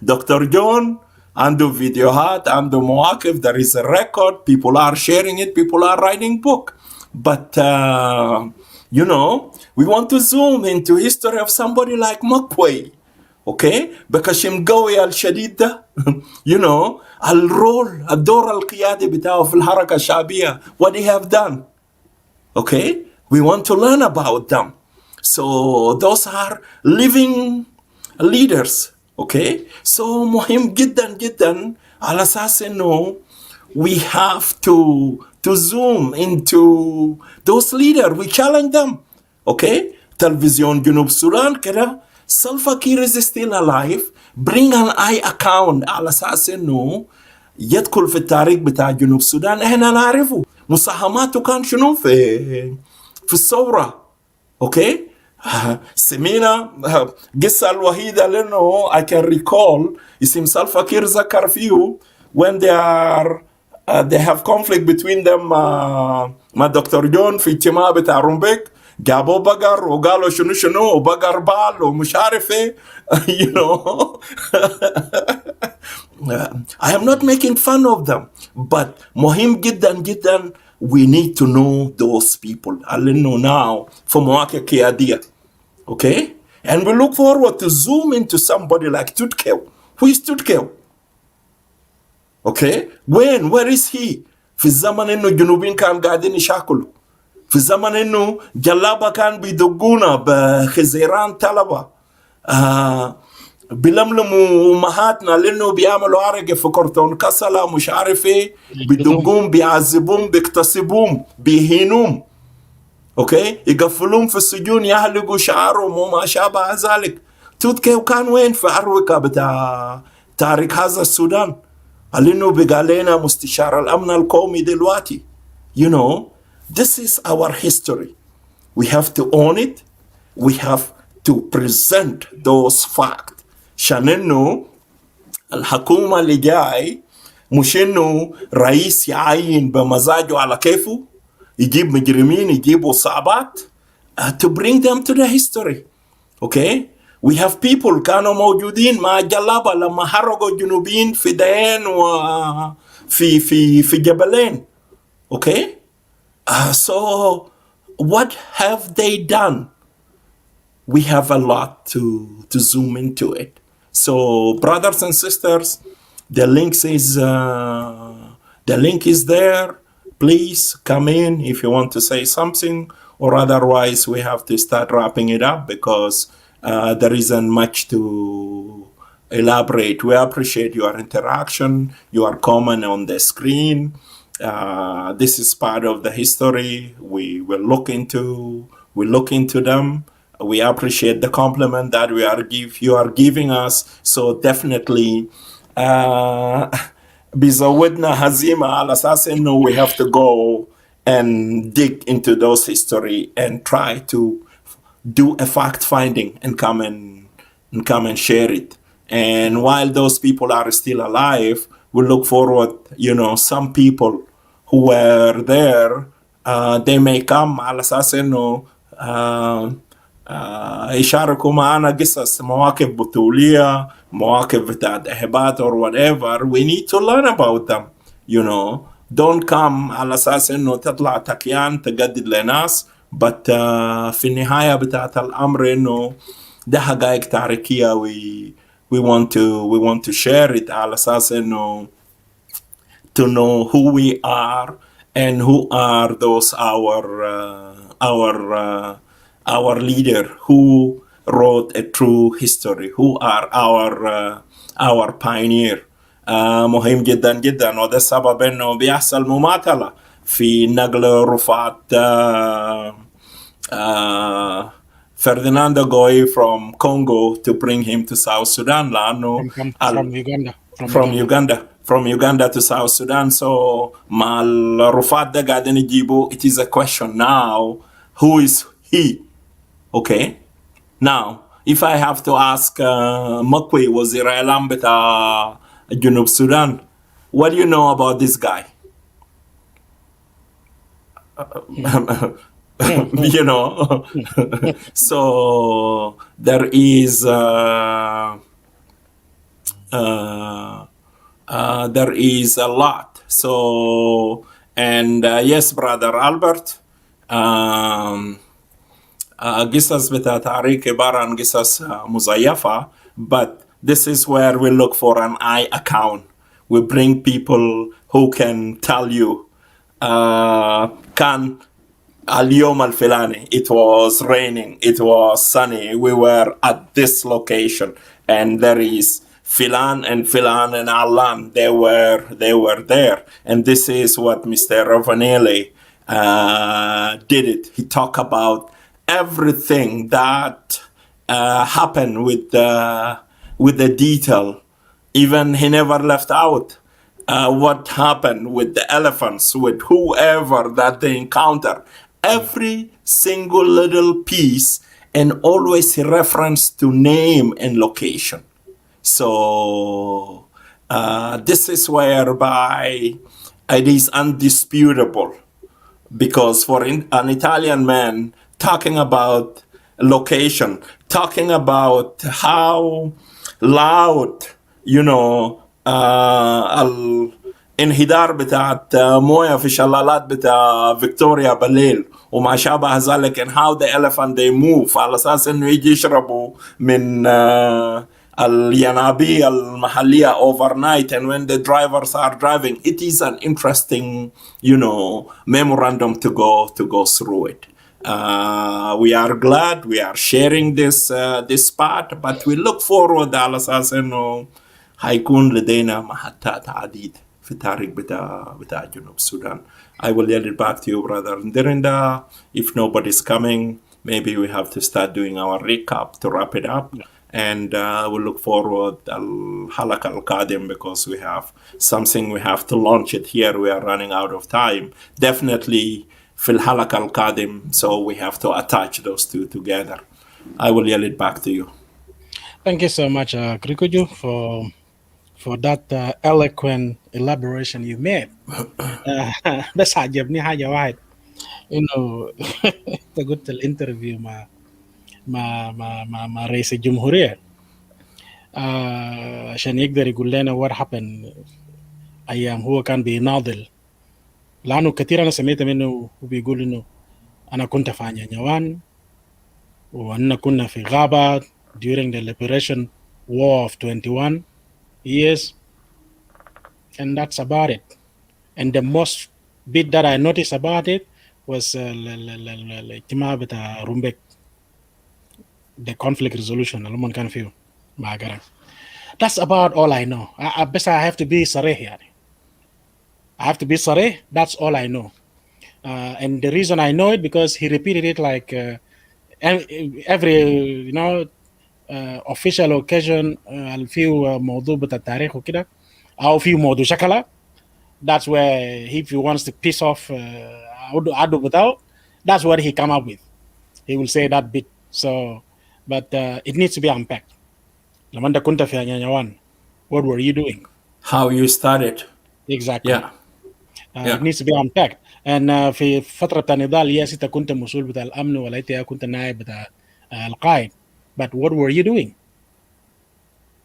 Dr. John, عنده فيديوهات, عنده مواقف, there is a record, people are sharing it, people are writing book. But, we want to zoom into history of somebody like Makwei. Okay, بكشم قوي الشديد ده, الدور القيادي بتاعه في الحركة الشعبية, what they have done. Okay, we want to learn about them. So those are living leaders. Okay, so مهم جدا جدا على أساس إنه we have to zoom into those leaders. We challenge them. Okay, تلفزيون جنوب السودان كده Salva Kiir is still alive. Bring an eye account على أساس إنه يدخل في التاريخ بتاع جنوب السودان. إحنا نعرفه مساهماته كان شنو في الثورة. أوكي. سمينا قصة الوحيدة لأنه I can recall اسم سالفا كير ذكر فيه when they have conflict between them مع دكتور جون في اجتماع بتاع رومبيك. جابوا بقر وقالوا شنو وبقر بال ومش عارف ايه. you know. I am not making fun of them, but مهم جدا we need to know those people. لأنه now في مواقع قيادية. Okay? And we look forward to zoom into somebody like Tutkew. Who is Tutkew? Okay? Where is he? في الزمن إنه الجنوبيين كان قاعدين يشاكلوا. في الزمن إنه جلابة كان بيدقونا بخزيران طلبة. بيلملموا أمهاتنا لأنه بيعملوا عرق في كرتون كسلة مش عارف إيه. بيدقوم بيعذبوم بيغتصبوم بيهينوم. اوكي يقفلون في السجون يهلقوا شعرهم وما شابه ذلك. توتكيو كان وين في أروقة بتاع تاريخ هذا السودان لأنه بقى لنا مستشار الأمن القومي دلوقتي. You know, this is our history. We have to own it. We have to present those facts. عشان إنه الحكومة اللي جاي مش إنه رئيس يعين بمزاجه على كيفه يجيب مجرمين يجيبوا صعبات to bring them to the history. Okay? We have people كانوا موجودين مع جلابة لما حرقوا الجنوبيين في دين في جبلين. Okay? So what have they done? We have a lot to zoom into it. So brothers and sisters, the link is there. Please come in if you want to say something, or otherwise we have to start wrapping it up because there isn't much to elaborate. We appreciate your interaction, your comment on the screen. This is part of the history. We will look into them. We appreciate the compliment that you are giving us. So definitely بيزودنا هزيمة على أساس إنه we have to go and dig into those history and try to do a fact finding and come and share it. And while those people are still alive, we look forward, you know, some people who were there, they may come على أساس إنه يشاركوا معنا قصص مواقف بطولية مواقف بتاعت إهبات or whatever. We need to learn about them, you know. Don't come على أساس إنه تطلع تكيان تجدد لناس but في النهاية بتاعت الأمر إنه ده حقائق تاريخية we want to share it على أساس إنه to know who we are and who are those our leader who wrote a true history, who are our pioneer. مهم جدا وده السبب انه بيحصل مماطلة في نقل رفعة Ferdinando Goi from Congo to bring him to South Sudan لأنه from Uganda to South Sudan. So مع الرفعة ده قاعدين يجيبوا. It is a question now, who is he? Okay. Now, if I have to ask Makwe وزير الإعلام بتاع جنوب Sudan, what do you know about this guy? You know. So there is a lot. So and yes, brother Albert. قصص بتاع تاريخ عبارة عن قصص مزيفة, but this is where we look for an eye account. We bring people who can tell you كان اليوم الفلاني it was raining, it was sunny, we were at this location and there is Filan and Alan, they were there, and this is what Mr. Ravanelli did it. He talked about everything that happen with the detail. Even he never left out what happened with the elephants, with whoever that they encounter. Every single little piece, and always reference to name and location. So this is whereby it is undisputable, because for an Italian man talking about location, talking about how loud, الانهدار بتاعت مويه في شلالات بتاع فيكتوريا بالليل وما شابه ذلك, and how the elephant they move على اساس انه يجي يشربوا من الينابيع المحلية overnight, and when the drivers are driving, it is an interesting, memorandum to go through it. We are glad we are sharing this part, but we look forward على اساس انه هيكون لدينا محطات عديد في التاريخ بتاع جنوب السودان. I will yield it back to you, brother Ndirinda. If nobody's coming, maybe we have to start doing our recap to wrap it up. Yeah. And we'll look forward al-Halaka al-Qadim, because we have something we have to launch it here. We are running out of time. Definitely fil Halaka al-Qadim, so we have to attach those two together. I will yield it back to you. Thank you so much, Krikuju, for that eloquent elaboration you made. بس عجبني حاجة واحد, إنه أنت قلت الانترفيو مع رئيس الجمهورية عشان يقدر يقول لنا what happened أيام هو كان بيناضل, لأنه كثير أنا سمعت منه وبيقول إنه أنا كنت في عنيا نيوان وأنا كنا في غابة during the liberation war of 21 years, and that's about it. And the most bit that I noticed about it was الاجتماع بتاع رومبك, the conflict resolution اللي هم كانوا فيه مع قرن. That's about all I know. بس I have to be صريح يعني. I have to be صريح. That's all I know. And the reason I know it because he repeated it like every official occasion. فيه موضوع بتاع التاريخ وكده أو فيه موضوع شكله. That's where if he wants to piss off عدو بتاعه, that's what he come up with. He will say that bit. So, but it needs to be unpacked. لما أنت كنت في عنيا نيوان, what were you doing? How you started? Exactly. Yeah. It needs to be unpacked. And في فترة النضال يا أنت كنت مسؤول بتاع الأمن ولا أنت كنت نائب بتاع القائد. But what were you doing?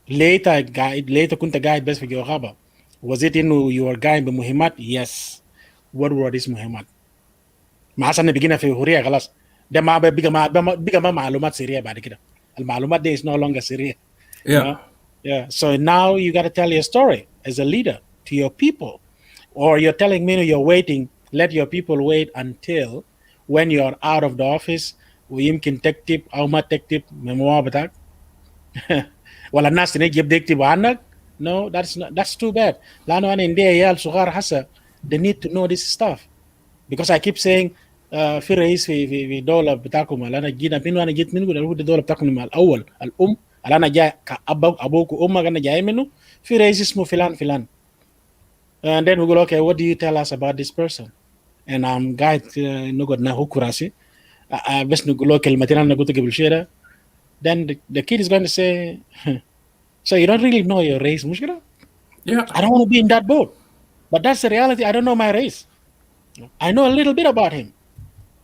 Later كنت قاعد بس في جوا غابة. Was it إنه you were قاعد بمهمات? Yes. What were these مهمات? ما حسنا بيجينا في هورية خلاص. ده ما بيجا ما معلومات سرية بعد كده. المعلومات دي is no longer سرية. Yeah. Yeah. So now you got to tell your story as a leader to your people. Or you're telling me you're waiting, let your people wait until when you're out of the office ويمكن تكتب أو ما تكتب ميموار بتاعك. ولا الناس يبدأ يكتبوا عنك. No, that's too bad. لأنه أنا عندي عيال صغار حسا they need to know this stuff. Because I keep saying في رئيس في دولة بتاعكم اللي أنا جينا منه, أنا جيت منه اللي هو الدولة بتاعكم من الأول الأم اللي أنا جاي كأبوك وأمك أنا جاي منه, في رئيس اسمه فلان. And then we go, okay, what do you tell us about this person? And I'm guide نقعد ناخد كراسي بس نقول له كلمتين أنا قلت قبل شيء. Then the kid is going to say, so you don't really know your race, مشكلة? Yeah. I don't want to be in that boat. But that's the reality. I don't know my race. I know a little bit about him.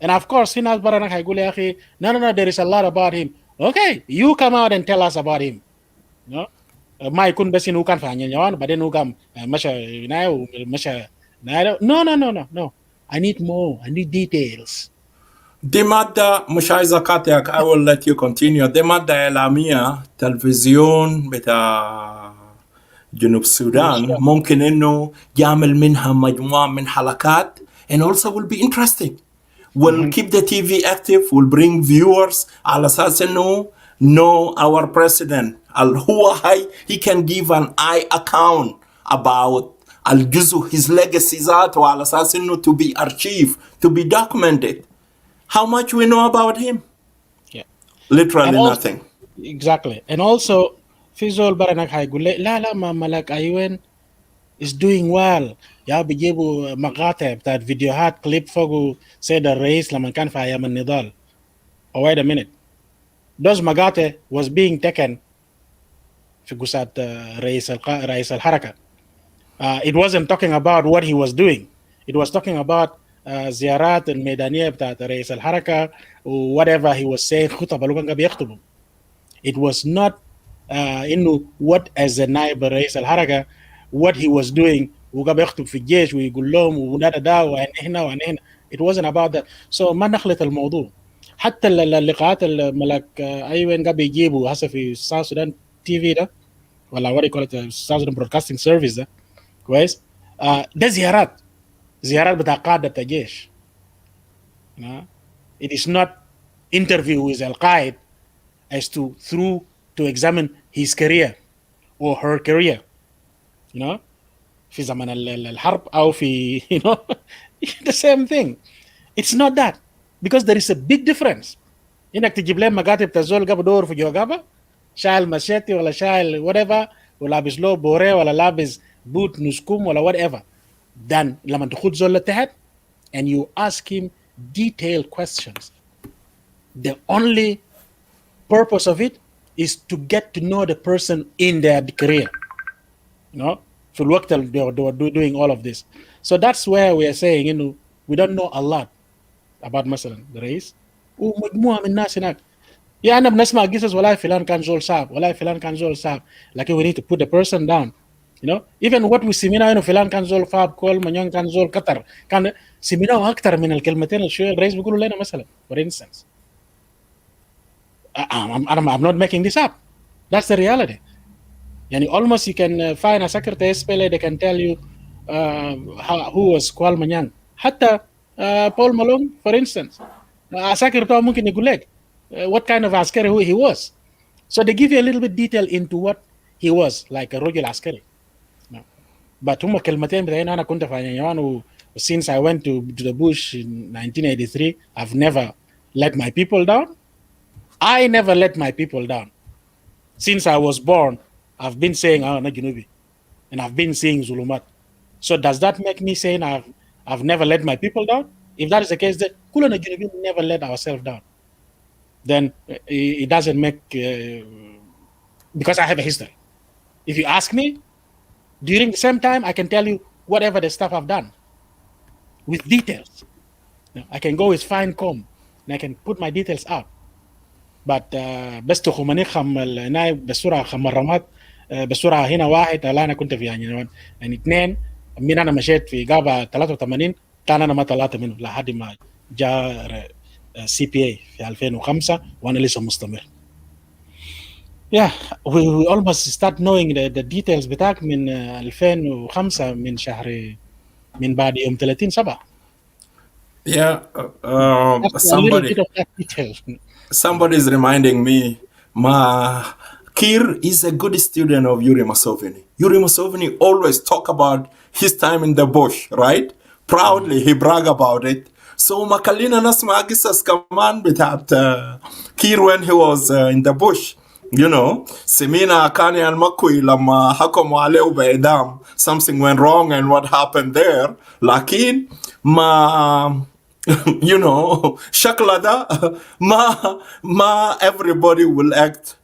And of course, في ناس برا هيقول يا أخي, no, there is a lot about him. Okay, you come out and tell us about him. No? ما يكون بس إنه كان في عنيا نيوان بعدين هو كان مشى هنا ومشى هنا. No. I need more. I need details. دي مادة مش عايز أقاطعك. I will let you continue. دي مادة إعلامية تلفزيون بتاع جنوب السودان ممكن إنه يعمل منها مجموعة من حلقات, and also will be interesting. We'll keep the TV active. We'll bring viewers على أساس إنه know our president. هو he can give an eye account about الجزء his legacy ذاته على أساس إنه to be archived, to be documented. How much we know about him? Yeah. Literally also, nothing. exactly. And also في زول برنك هيقول لي لا لا ما ملك ايوان is doing well. يا بيجيبوا مقاطع بتاعت فيديوهات كليب فوقه سيد الرئيس لما كان في ايام النضال. Oh, wait a minute. Those مقاطع was being taken في قصة رئيس الحركة. It wasn't talking about what he was doing. It was talking about زيارات الميدانية بتاعت رئيس الحركة whatever he was saying خطب اللي كان بيخطبه. It was not انه what as a نائب رئيس الحركة what he was doing وقام بيخطب في الجيش ويقول لهم وده وهنا وهنا. It wasn't about that. So ما نخلط الموضوع. حتى اللقاءات الملك ايوان قام بيجيبوا هسه في South Sudan TV ده ولا what do you call it South Sudan Broadcasting Service ده كويس. ده زيارات بتاع قادة بتاع الجيش. It is not interview with القائد as to examine his career or her career, you know, في زمن الحرب أو في you know the same thing. It's not that because there is a big difference. إنك تجيب لهم مكاتب تزول قبل دور في جوجابا شايل مشيتي ولا شايل whatever ولابس له بوريه ولا لابس بوت نسكوم ولا whatever. Then لما تخد زول لتحت and you ask him detailed questions. The only purpose of it is to get to know the person in their career. You know, في الوقت they were doing all of this. So that's where we are saying, you know, we don't know a lot about مثلا الرئيس ومجموعة من الناس هناك. يعني بنسمع قصص والله فلان كان زول صعب والله فلان كان زول صعب لكن we need to put the person down. You know, even what we سميناه انه فلان كان زول فاب كول منيون كان زول قطر كان سميناه اكثر من الكلمتين اللي الرئيس بيقولوا لنا مثلا for instance. I'm not making this up. That's the reality. يعني almost you can find a secretary SPLA they can tell you who was Kwal Manyang. حتى Paul Malone for instance. عساكر بتاعه ممكن يقول لك what kind of عسكري he was. So they give you a little bit detail into what he was like a رجل عسكري. But هم كلمتين بتاعين أنا كنت في عنيوان since I went to the bush in 1983 I've never let my people down. I never let my people down. Since I was born, I've been saying أنا جنوبي and I've been saying Zulumat. So does that make me saying I've never let my people down? If that is the case, then كلنا جنوبيين never let ourselves down. Then it doesn't make because I have a history. If you ask me, during the same time, I can tell you whatever the stuff I've done with details. I can go with fine comb and I can put my details out. But بس تخمني النايب بسرعة خمرمات بسرعة هنا واحد لا أنا كنت في يعني اثنين من أنا مشيت في غابة 83 كان أنا ما طلعت منه لحد ما جاء CPA في 2005 وأنا لسه مستمر. Yeah, we almost start knowing the details بتاعك من 2005 من شهر من بعد يوم 30/7. Yeah, That's a little bit of that detail. somebody is reminding me, Kir is a good student of Yuri Museveni. Yuri Museveni always talk about his time in the bush, right? Proudly, he brag about it. So Makalina nasma qisas kaman bitat Kir when he was in the bush. You know, Semina Kani al-Makwi lama hakomu aleu be'edam. Something went wrong and what happened there. Lakin, you know, shaklada, ma everybody will act,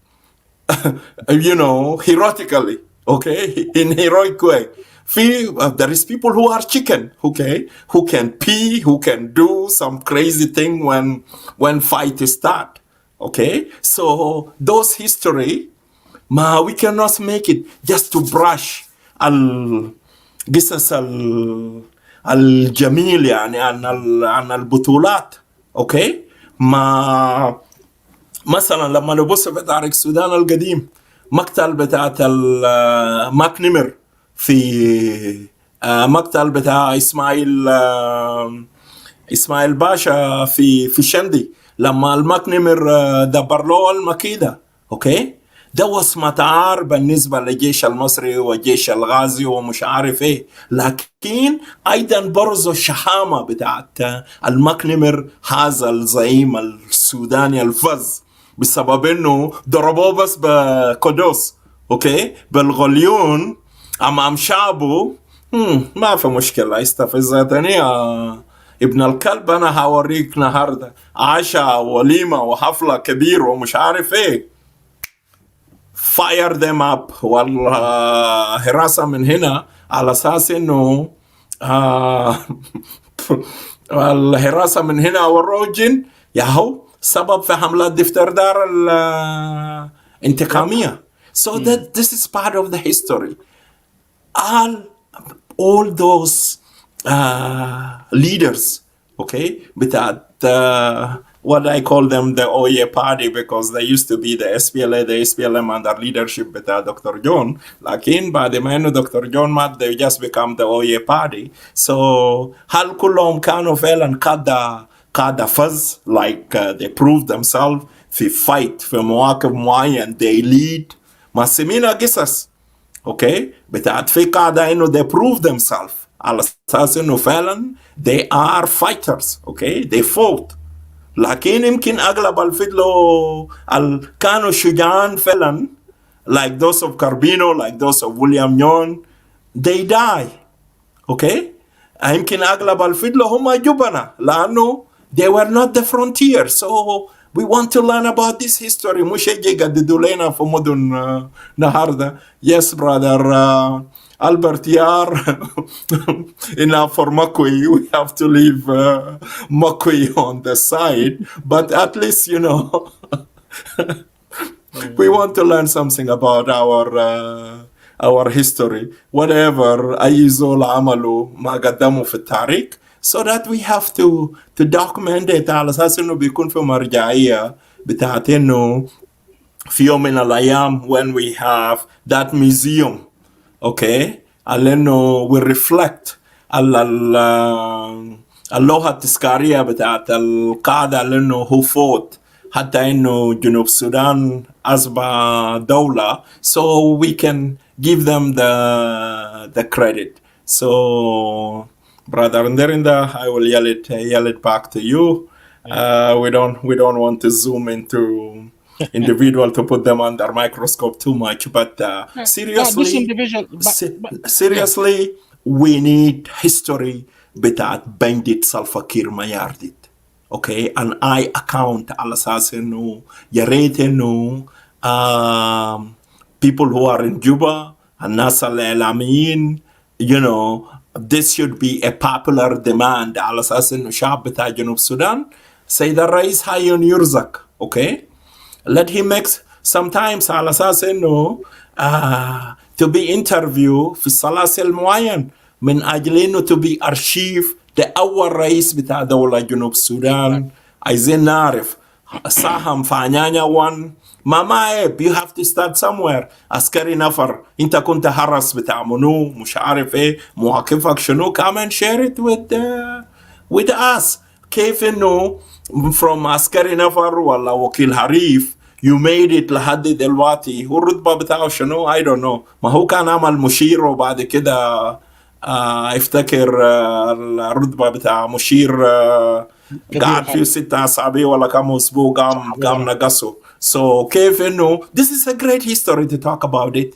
you know, heroically, okay, in heroic way. There is people who are chicken, okay, who can pee, who can do some crazy thing when fight start. Okay, so those history, we cannot make it just to brush قصص الجميل يعني عن البطولات. اوكي، مثلا لما نبص في تاريخ السودان القديم مقتل بتاعت ماك نمر في مقتل بتاع اسماعيل باشا في شندي لما الماك نمر دبر له المكيدة. اوكي، ده وصمة عار بالنسبة للجيش المصري والجيش الغازي ومش عارف ايه، لكن ايضا برزو الشحامة بتاعت الماك نمر هذا الزعيم السوداني الفز بسبب انه ضربوه بس بقدوس، اوكي، بالغليون امام شعبه. ما في مشكله، استفزتني ابن الكلب. انا هوريك النهارده عشاء وليمه وحفله كبيره ومش عارف ايه. fire them up. والحراسه من هنا على اساس انه الحراسه من هنا والروجن ياهو سبب في حملات دفتر دار الانتقاميه. So that this is part of the history. All those leaders, okay, بتاعت what I call them the OA party, because they used to be the SPLA, the SPLM under leadership بتاع Dr. John. لكن بعد ما انه Dr. John مات they just become the OA party. So هل كلهم كانوا فعلا قادة فز like they proved themselves في fight في مواقف معين they lead؟ ما سمينا قصص اوكي بتاعت في قاعدة انه they prove themselves على اساس انه فعلا they are fighters، اوكي they fought. لكن يمكن اغلب الفضلوا كانوا شجعان فعلا like those of Carbino, like those of William Nyon, they die، اوكي. يمكن اغلب الفضلوا هم جبنة لانه they were not the frontier. So we want to learn about this history. مش يجي يقددوا لنا في مدن النهارده. Yes brother Albert Yar enough for Makui. We have to leave Makui on the side, but at least you know we want to learn something about our history. Whatever أي زول عملوا ما قدموا في التاريخ so that we have to document it على أساس إنه بيكون في مرجعية بتاعت إنه في يوم من الأيام when we have that museum، okay، على إنه we reflect على اللوحة التذكارية بتاعت القاعدة على إنه who fought حتى إنه جنوب السودان أصبح دولة. So we can give them the credit. So brother Nderinda, I will yell it back to you. We don't want to zoom into individual to put them under microscope too much, but seriously, we need history بتاعت بندت سلفاكير مياردت، okay. And I account على أساس إنه يا ريت إنه people who are in Juba الناس الإعلاميين you know this should be a popular demand على أساس إنه شعب بتاع جنوب السودان سيد الرئيس حي يرزق، okay. Let him make sometimes على أساس إنه to be interview في السلاسل معين من أجل إنه to be archive ده أول رئيس بتاع دولة جنوب السودان. عايزين نعرف ساهم في عنيانيا 1 ما عيب. You have to start somewhere. عسكري نفر انت كنت حرس بتاع منو مش عارف ايه مواقفك شنو كمان share it with us. كيف انه from عسكري نفر ولا وكيل حريف you made it لحد دلوقتي. هو الرتبة بتاعه شنو I don't know. ما هو كان عمل مشير وبعد كده افتكر الرتبة بتاع مشير قاعد فيه 6 أسابيع ولا كم أسبوع قام نقصه. So كيف إنه this is a great history to talk about it,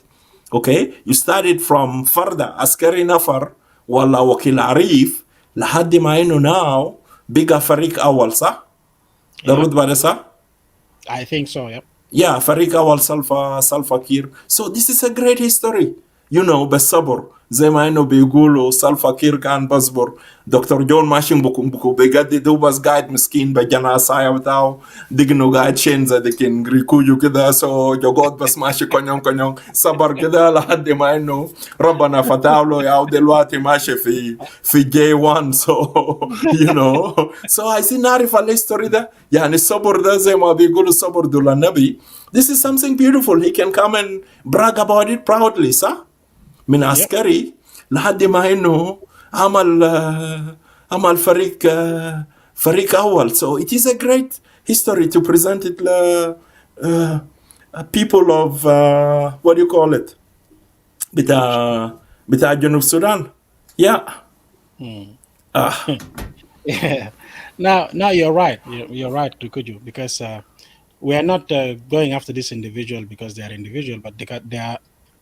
okay. You started from فردا عسكري نفر ولا وكيل عريف لحد ما إنه now بقى فريق أول صح؟ ده الرتبة ده صح؟ I think so, yep. Yeah, فريق أول سلفا كير. So this is a great history, you know. بالصبر زي ما إنه بيقولوا سلفا كير كان بصبر. دكتور جون ماشي بكو بجد هو بس قاعد مسكين بجناسايا بتاعه دقنه قاعد شينزا دكين ريكوجو كده سو جوجود بس ماشي كونيون صبر كده لحد ما إنه ربنا فتح له ياو دلوقتي ماشي في جي 1 so you know. So عايزين نعرف الهيستوري ده يعني الصبر ده زي ما بيقولوا الصبر دول النبي. This is something beautiful. He can come and brag about it proudly صح؟ من عسكري لحد ما إنه عمل فريق أول. So it is a great history to present it people of what do you call it بتاع جنوب السودان. Yeah. Yeah. Now you're right. You're right, Rikuju, because we are not going after this individual because they are individual, but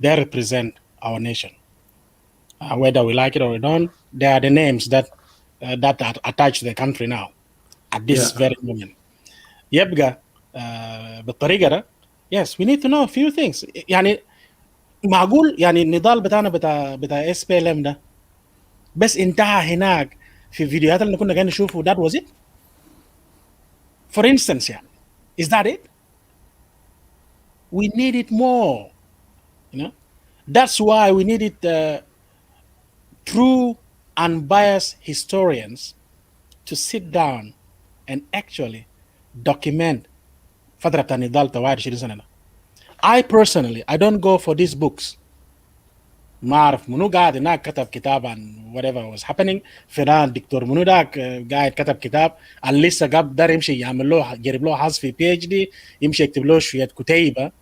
they represent our nation. Whether we like it or we don't, they are the names that are attached to the country now at this very moment. يبقى بالطريقة ده yes we need to know a few things. يعني معقول يعني النضال بتاعنا بتاع SPLM ده بس انتهى هناك في فيديوهات اللي كنا قاعدين نشوفه that was it for instance يعني is that it? We need it more, you know. That's why we needed true unbiased historians to sit down and actually document فترة بتاع النضال بتاع 21 سنة. I personally I don't go for these books. ما أعرف منو قاعد هناك كتب كتاب عن whatever was happening. فلان دكتور منو داك قاعد كتب كتاب اللي لسه قدر يمشي يعمل له يجرب له حظ في PhD يمشي يكتب له شوية كتيبة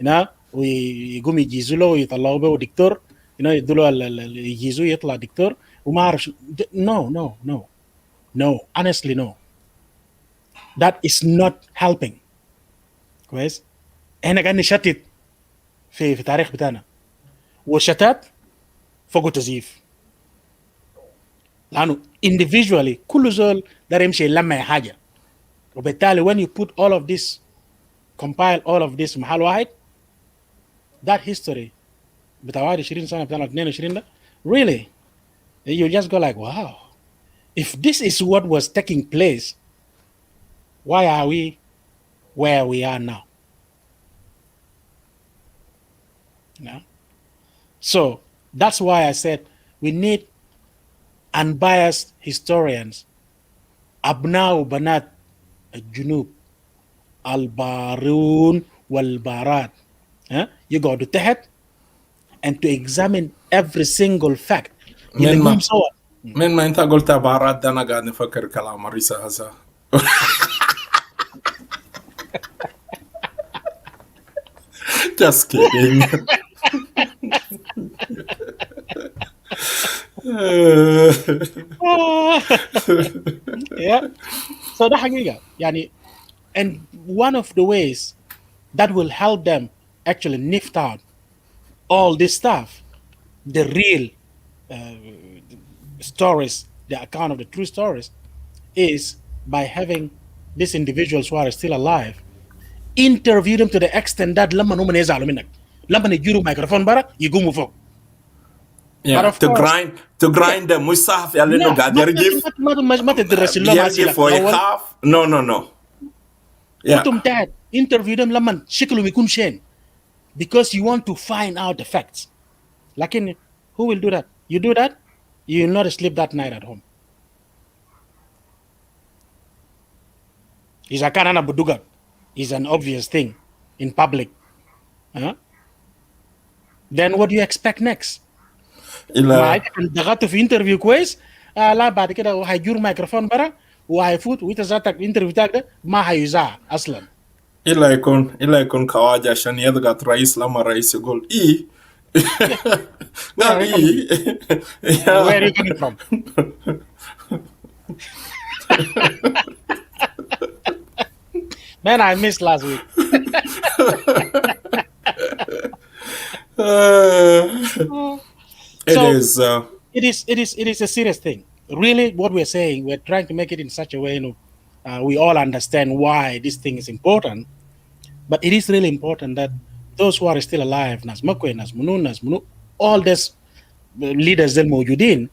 هنا ويقوم يجيزوا له ويطلعوا به دكتور هنا يدوا له يجيزوا يطلع دكتور وما أعرف no honestly no. That is not helping. كويس احنا قاعدين نشتت في التاريخ بتاعنا والشتات فوقه تزييف لانه individually كل زول دار يمشي يلمع حاجه وبالتالي when you put all of this compile all of this محل واحد that history بتاع 21 سنه بتاع 22 ده really you just go like wow if this is what was taking place why are we where we are now? No? So that's why I said we need unbiased historians. أبناء وبنات الجنوب البارون والبارات يقعدوا تحت and to examine every single fact. من ما أنت قلت بارات ده أنا قاعد نفكر كلام مريسا هسا. Just kidding. Yeah. So ده حقيقة يعني and one of the ways that will help them actually sniff out all this stuff, the real stories, the account of the true stories, is by having these individuals who are still alive interview them to the extent that لما هم يزعلوا منك لما يجيروا ميكروفون برا يقوموا فوق. Yeah, to grind them مش صحفي اللي انه قاعد يرجف ما تدرس لهم يرجف ويخاف no كنتم تحت interview them لما شكلهم يكون شين because you want to find out the facts. لكن who will do that? You do that, you will not sleep that night at home. إذا كان أنا بدوغا is an obvious thing in public. Then what do you expect next? ما ضغطت في انترفيو كويس لا بعد كده وهيجور ميكروفون برا وهيفوت وانت ذاتك الانترفيو بتاعك ده ما هيذاع اصلا. الا يكون كواجه عشان يضغط رئيس لما الرئيس يقول ايه قال ايه where are you coming from? Man, I missed last week. It is a serious thing. Really, what we're saying, we're trying to make it in such a way, we all understand why this thing is important. But it is really important that those who are still alive, Nas Makwe, Nas Munu, all these leaders that موجودين,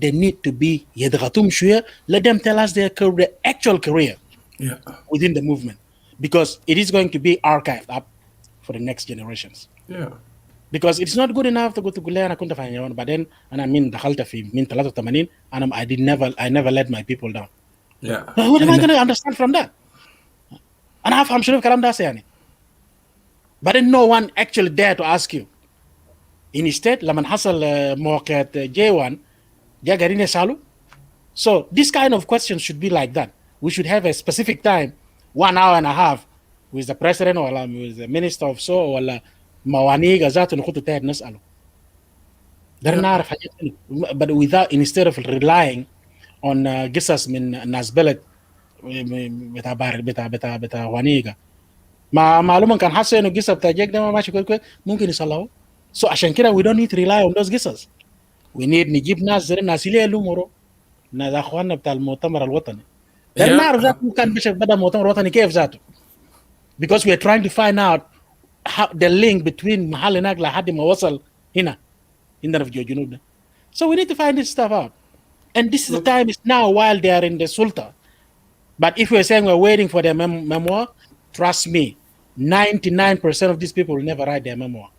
they need to be يضغطهم شوية. Let them tell us their actual career within the movement, because it is going to be archived up for the next generations. Yeah. Because it's not good enough to go to Gulea. أنا كنت في نيوان بعدين أنا دخلت في 83 I never let my people down. Yeah. What am I going to understand from that? أنا أفهم شنو الكلام ده يعني. But then no one actually dare to ask you. Instead لما حصل موقع J1 جا قاعدين يسألوا. So this kind of questions should be like that. We should have a specific time, 1 hour and a half, with the president or with the minister of so ولا موانيق ذاته نخطو تحت نسأله. ده نعرف حاجات منه. But without instead of relying on قصص من ناس بلد بتاع وانيقة ما معلومه كان حاسه انه القصه بتاع جيك ده ما ماشي كويس ممكن يصلحوه. سو عشان كده we don't need to rely on those قصص. we need نجيب ناس زي الناس اللي يلوموا ناس اخواننا بتاع المؤتمر الوطني. ده نعرف ذاته كان بدا المؤتمر الوطني كيف ذاته. because we are trying to find out how the link between محل هناك لحد ما وصل هنا عندنا في الجنوب ده. So we need to find this stuff out. And this is the time is now while they are in the Sultan. But if we're saying we're waiting for their memoir, trust me, 99% of these people will never write their memoir.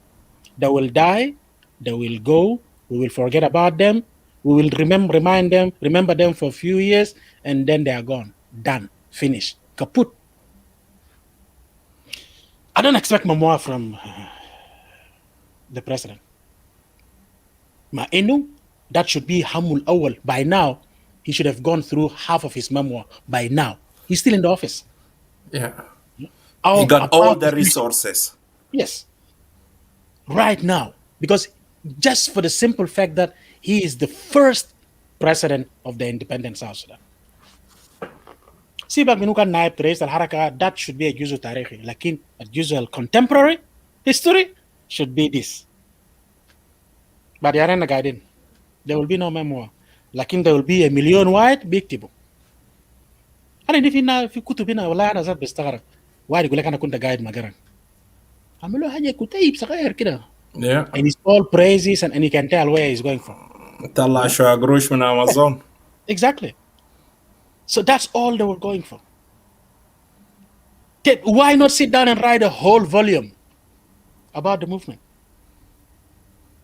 They will die, they will go, we will forget about them, we will remember them for a few years, and then they are gone, done, finished, kaput. I don't expect memoir from the president. Ma inu, that should be Hamul Awal. By now, he should have gone through half of his memoir by now. He's still in the office. Yeah. He got all the resources. Yes. Right now. Because just for the simple fact that he is the first president of the independent South Sudan. سيبك منو كان نائب رئيس الحركة, that should be a جزء تاريخي. لكن a جزء contemporary history should be this. But يارينا قاعدين. There will be no memoir. لكن there will be a million white بيكتبوا. أنا في كتب هنا والله أنا ذات بستغرب. واحد يقول لك أنا كنت قاعد مقرن. عملوا حاجة كتيب صغير كده. Yeah. And it's all praises and you can tell where he's going from. طلع شوية قروش من أمازون. Exactly. So that's all they were going for. Why not sit down and write a whole volume about the movement?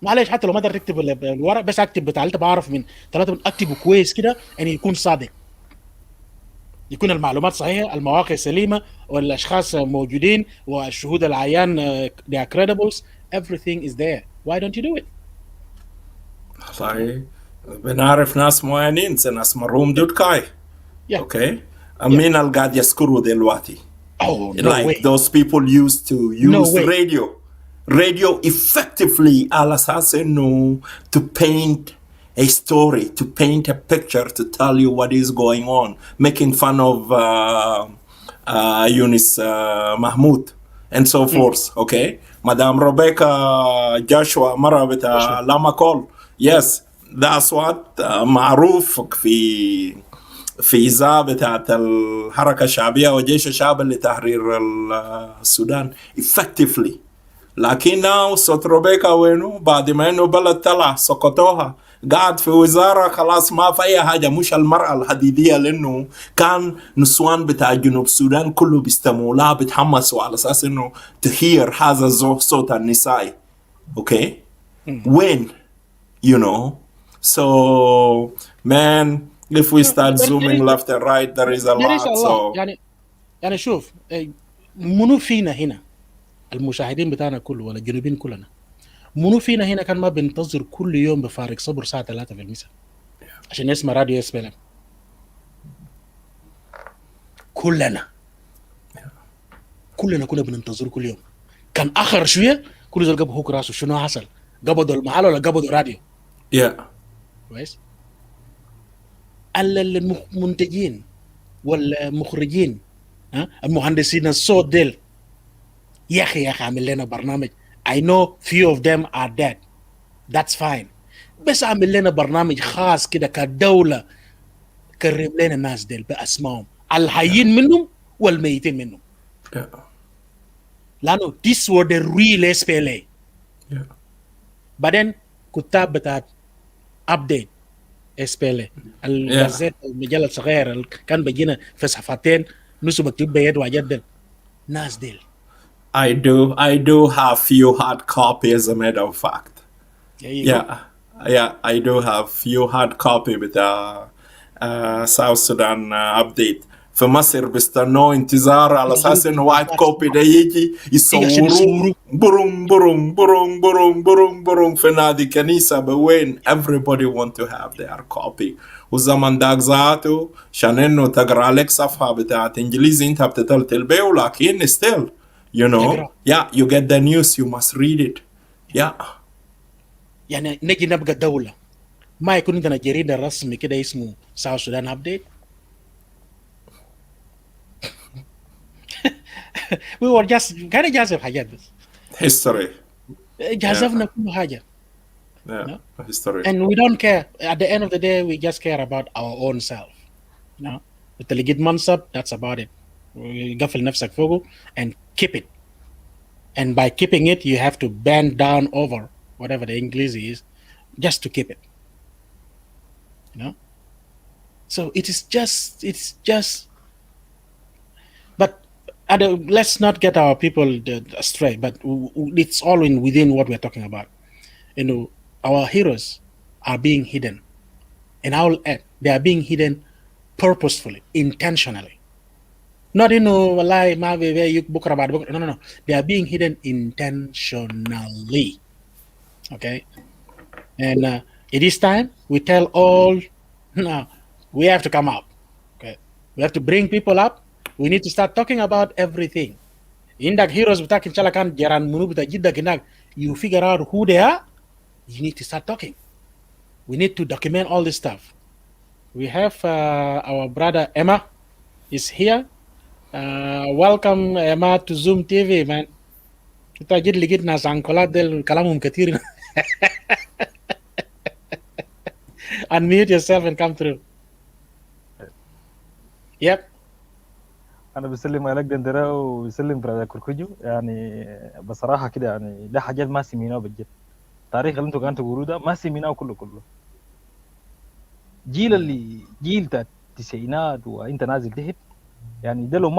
معلش حتى لو ما قدرت تكتب الورق بس اكتب بتاع بعرف من ثلاثة اكتبه كويس كده and يكون صادق. يكون المعلومات صحيحة, المواقع سليمة, والاشخاص موجودين, والشهود العيان they are credibles. Everything is there. Why don't you do it? والله بنعرف ناس معينين زي ناس مرحوم دوتكاي. اوكي. مين اللي قاعد يذكروا دلوقتي؟ Oh, no like way. those people used to use No radio effectively على أساس إنه to paint a story, to paint a picture, to tell you what is going on, making fun of Yunus Mahmoud and so forth. Okay, Madame Rebecca Joshua مرة بتاع Lama Call. Yes, that's what معروف في إذاعة بتاعت الحركة الشعبية وجيش الشعب لتحرير السودان effectively. لكن now صوت روبيكا وينه بعد ما إنه بلد طلع سقطوها, قاعد في وزارة خلاص ما في أي حاجة, مش المرأة الحديدية, لأنه كان نسوان بتاع جنوب السودان كله بيستمعوا لها بيتحمسوا على أساس إنه to hear هذا الصوت النسائي. Okay, when you know, so man, if we start zooming left and right, there is a lot. So يعني شوف منو فينا هنا المشاهدين بتاعنا كله ولا الجنوبين كلنا, منو فينا هنا كان ما بنتظر كل يوم بفارق صبر ساعة 3 في المساء عشان يسمع راديو SPLM؟ كلنا كنا بننتظر كل يوم. كان آخر شوية كل زول قبض هوك راسه شنو حصل, قبضوا المحل ولا قبضوا راديو؟ كويس. المنتجين والمخرجين المهندسين الصوت ديل يا أخي عامل لنا برنامج. I know few of them are dead, that's fine, بس عامل لنا برنامج خاص كده كدولة, كرم لنا الناس ديل بأسمائهم, الحيين منهم والميتين منهم. لأنه these were the real SPLA. بعدين كتاب بتاعت update SPLA الجزء المجلة الصغير كان بيجينا في صفحتين نص مكتوب بيد وجدل ناس ديل. I do have few hard copies, as a matter of fact. I do have few hard copy with South Sudan update. في مصر بيستنوا انتظار على اساس انه واحد كوبي ده يجي يصوروا برم برم برم برم برم برم في نادي كنيسة بوين everybody want to have their copy. والزمن داك ذاته عشان انه تقرا لك صفحة بتاعت انجليزي انت بتتلتل بيه, ولكن still you know you get the news, you must read it. يعني نجي نبقى دولة ما يكون عندنا جريدة رسمي كده اسمه South Sudan update. we were just كان جازف حاجات بس history. جازفنا كل حاجة. Yeah, No? history. And we don't care. At the end of the day, we just care about our own self. No? If you get mansab, that's about it. قفل نفسك فوقه and keep it. And by keeping it, you have to bend down over whatever the English is, just to keep it. You know. So it's just. But let's not get our people astray. But it's all within what we're talking about. You know, our heroes are being hidden. And I will add, they are being hidden purposefully, intentionally. Not wallahi ma you bukra bad bukra. No. They are being hidden intentionally. Okay? And it is time we tell all now we have to come up. Okay? We have to bring people up. We need to start talking about everything. Indak heroes بتاعك إن شاء الله كان جيران منو بتاع جدك هناك. You figure out who they are. You need to start talking. We need to document all this stuff. We have our brother Emma is here. Welcome Emma to Zoom TV, man. Kita جد لقيت ناس عنكولات دل كلامهم كتير. Unmute yourself and come through. Yep. انا بسلم عليك دندره وبسلم برادر كركوجو. يعني بصراحه كده يعني ده حاجات ما سميناه بجد. التاريخ اللي انتوا كنتوا تقولوه ده ما سميناه كله. جيل بتاع التسعينات وانت نازل تحت، يعني ده لو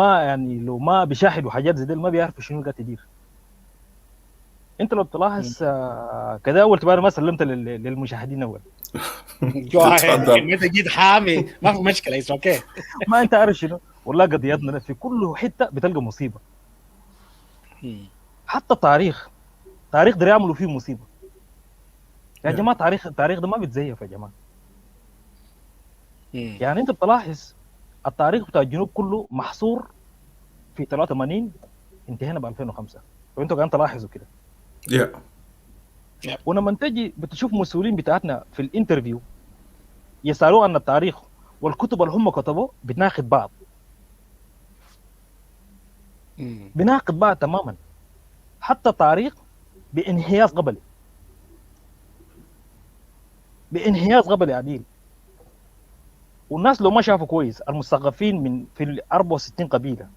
ما بيشاهدوا حاجات زي ده ما بيعرفوا شنو قاعد يدير. انت لو بتلاحظ كده اول تبقى ما سلمت للمشاهدين اول. ما تجيد حامي ما في مشكله. it's okay. ما انت عارف شنو والله قضيتنا في كل حته بتلقى مصيبه. حتى تاريخ ده يعملوا فيه مصيبه يا جماعه. التاريخ ده ما بيتزيف يا جماعه. يعني انت بتلاحظ التاريخ بتاع الجنوب كله محصور في 83 انتهينا ب 2005 وانتوا قاعدين تلاحظوا كده. ولما تجي بتشوف مسؤولين بتاعتنا في الانترفيو يسالوا عن التاريخ والكتب اللي هم كتبوه بتناقض بعض. بناقض بعض تماما. حتى التاريخ بانحياز قبلي عديل. والناس لو ما شافوا كويس المثقفين من في ال 64 قبيله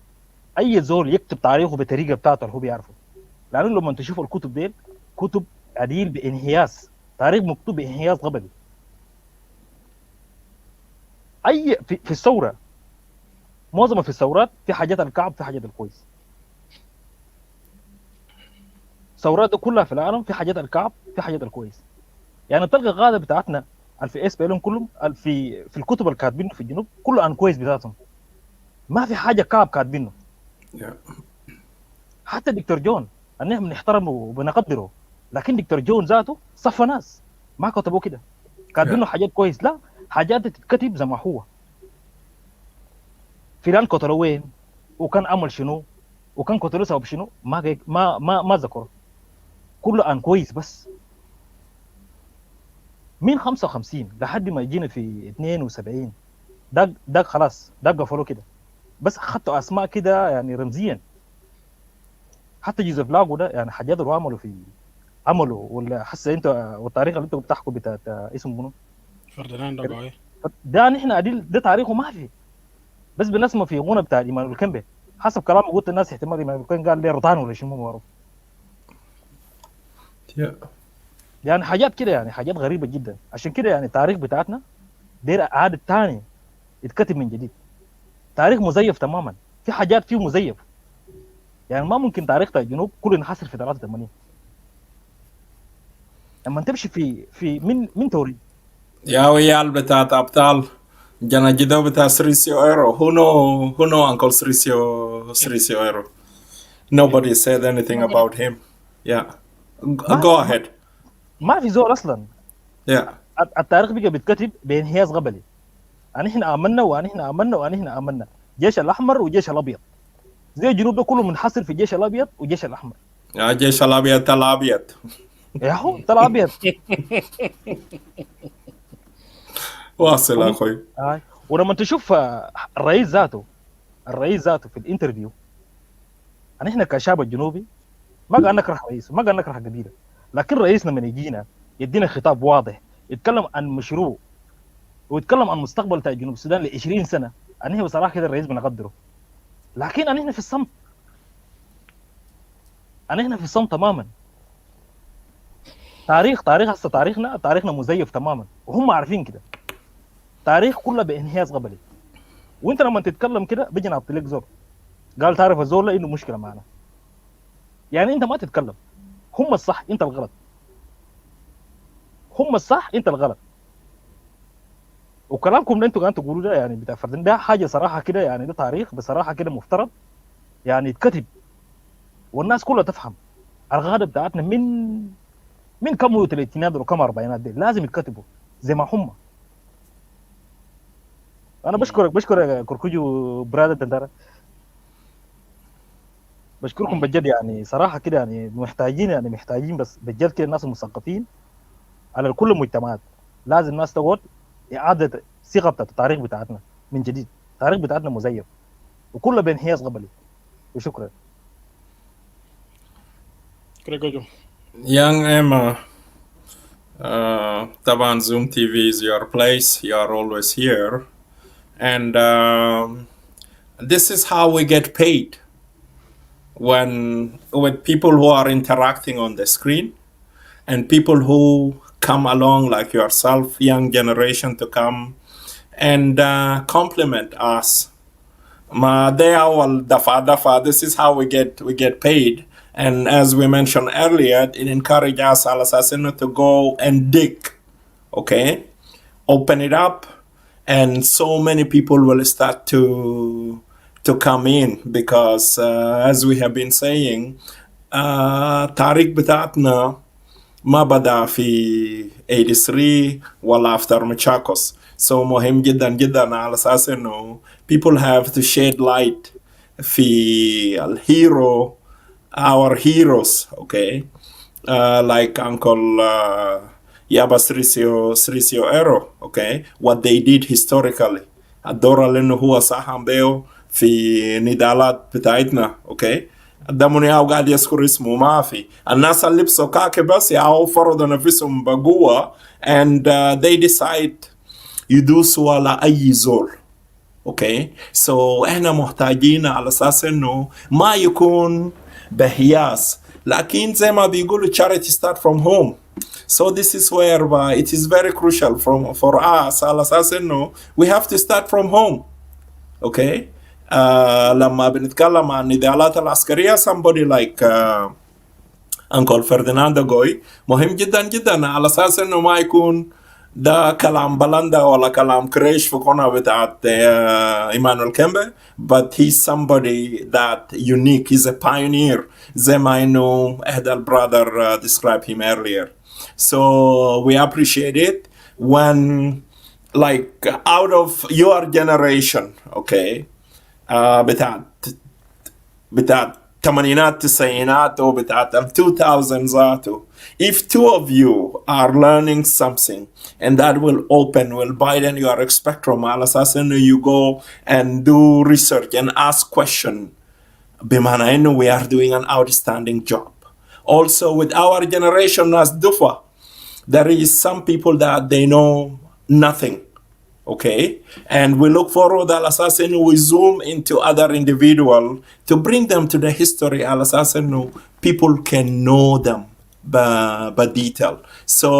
اي زول يكتب تاريخه بالطريقه بتاعته اللي هو بيعرفه. لانه لما تشوفوا الكتب دي كتب عديل بانحياز، تاريخ مكتوب بانحياز قبلي. اي في الثوره معظم في الثورات في حاجات الكعب في حاجات الكويس. الثورات كلها في العالم في حاجات الكعب في حاجات الكويس. يعني تلقى القاده بتاعتنا في اس بي لهم كلهم في الكتب اللي كاتبينه في الجنوب كله عن كويس بتاعتهم. ما في حاجه كعب كاتبينه. حتى دكتور جون ان احنا بنحترمه وبنقدره، لكن دكتور جون ذاته صفى ناس ما كتبوا كده كاتبينه حاجات كويس. لا، حاجات تتكتب زي ما هو. فلان قتلوا وين وكان عمل شنو وكان قتلوا سبب شنو ما ذكره. كله عن كويس بس. من 55 لحد ما يجينا في 72 ده خلاص ده قفلوا كده. بس اخذتوا اسماء كده يعني رمزيا. حتى جوزيف لاغو ده يعني حاجات اللي عملوا ولا حاسه انت والتاريخ اللي انتوا بتحكوا بتاع اسمه منو؟ فرديناندو غوي. ده نحن عديل ده تاريخه ما في. بس بنسمع في غنى بتاع ايمانويل كامبي حسب كلامه قلت الناس احتمال ايمانويل كامبي قال لي رطان ولا شنو ما بعرف. يعني حاجات كده يعني حاجات غريبه جدا. عشان كده يعني التاريخ بتاعتنا دير اعاده ثاني يتكتب من جديد. تاريخ مزيف تماما. في حاجات فيه مزيف. يعني ما ممكن تاريخ بتاع الجنوب كله ينحصر في 83. لما تمشي في من توري يا ويال بتاعت ابطال جانا جدو بتاع سريسيو ايرو. who know Uncle Srisio Aero? Nobody said anything about him. Go ahead. ما في زول اصلا. التاريخ بقى بيتكتب بانحياز قبلي. احنا امنا جيش الاحمر وجيش الابيض. زي الجنوب ده كله منحصر في الجيش الابيض والجيش الاحمر. يا جيش الابيض تل ابيض يا هو تل ابيض. واصل اخوي. ولما تشوف الرئيس ذاته في الانترفيو يعني احنا كشعب الجنوبي ما قاعد نكره رئيس، ما قاعد نكره قبيله، لكن رئيسنا من يجينا يدينا خطاب واضح يتكلم عن مشروع ويتكلم عن مستقبل بتاع جنوب السودان ل 20 سنه، انا بصراحه كده الرئيس بنقدره. لكن احنا في الصمت، احنا في الصمت تماما. تاريخ هسه تاريخنا مزيف تماما وهم عارفين كده. تاريخ كله بانحياز قبلي، وانت لما تتكلم كده بيجي نحط لك زور قال تعرف الزور له انه مشكله معنا. يعني انت ما تتكلم، هم الصح انت الغلط، هم الصح انت الغلط. وكلامكم اللي انتوا قاعدين تقولوا ده يعني بتاع فردين ده حاجه صراحه كده، يعني ده تاريخ بصراحه كده مفترض يعني يتكتب والناس كلها تفهم. الغاده بتاعتنا من كم ثلاثينات وكم اربعينات دي لازم يتكتبوا زي ما هم. انا بشكرك يا كركوجو برادة تندارة، بشكركم بجد. يعني صراحه كده يعني محتاجين بس بجد كده الناس المثقفين على كل المجتمعات لازم الناس تقعد اعاده صيغه بتاعت التاريخ بتاعتنا من جديد. التاريخ بتاعتنا مزيف وكله بانحياز قبلي. وشكرا. كريكوجو. Young Emma, طبعا Zoom TV is your place. You are always here. And this is how we get paid. When with people who are interacting on the screen and people who come along like yourself, young generation, to come and compliment us. This is how we get paid. And as we mentioned earlier, it encouraged us to go and dig, okay? Open it up, and so many people will start to come in because as we have been saying, Tariq بتاعتنا ما بدأ في 83 ولا after Machakos. So مهم جدا جدا على أساس إنه people have to shed light في الهيرو, our heroes, okay? Like Uncle Yaba Srisio Ero, okay? What they did historically. الدور اللي إنه هو ساهم بيه في نضالات بتاعتنا, okay? الدموني هاو قاعد يذكر اسمه ما في الناس اللي لبسوا كاكي بس ياو فرضوا نفسهم بقوة and they decide يدوسوا على أي زول. اوكي سو احنا محتاجين على اساس انه ما يكون بهياس, لكن زي ما بيقولوا charity start from home. So this is where it is very crucial for us على اساس انه we have to start from home. اوكي لما بنتكلم عن النضالات العسكرية somebody like Uncle Ferdinando Goi مهم جدا جدا على اساس انه ما يكون ده كلام بلندا ولا كلام كريش في قناة بتاعت إيمانويل كيمبي, but he's somebody that unique, he's a pioneer زي ما إنه إحدى brother described him earlier. So we appreciate it when like out of your generation, okay, بتاعت الثمانينات التسعينات وبتاعت 2000 ذاته, if two of you are learning something and that will widen your spectrum على أساس إنه you go and do research and ask question, بمعنى إنه we are doing an outstanding job. Also with our generation as Dufa, there is some people that they know nothing. Okay, and we look forward al assassin, we zoom into other individual to bring them to the history al assassin, people can know them by detail. So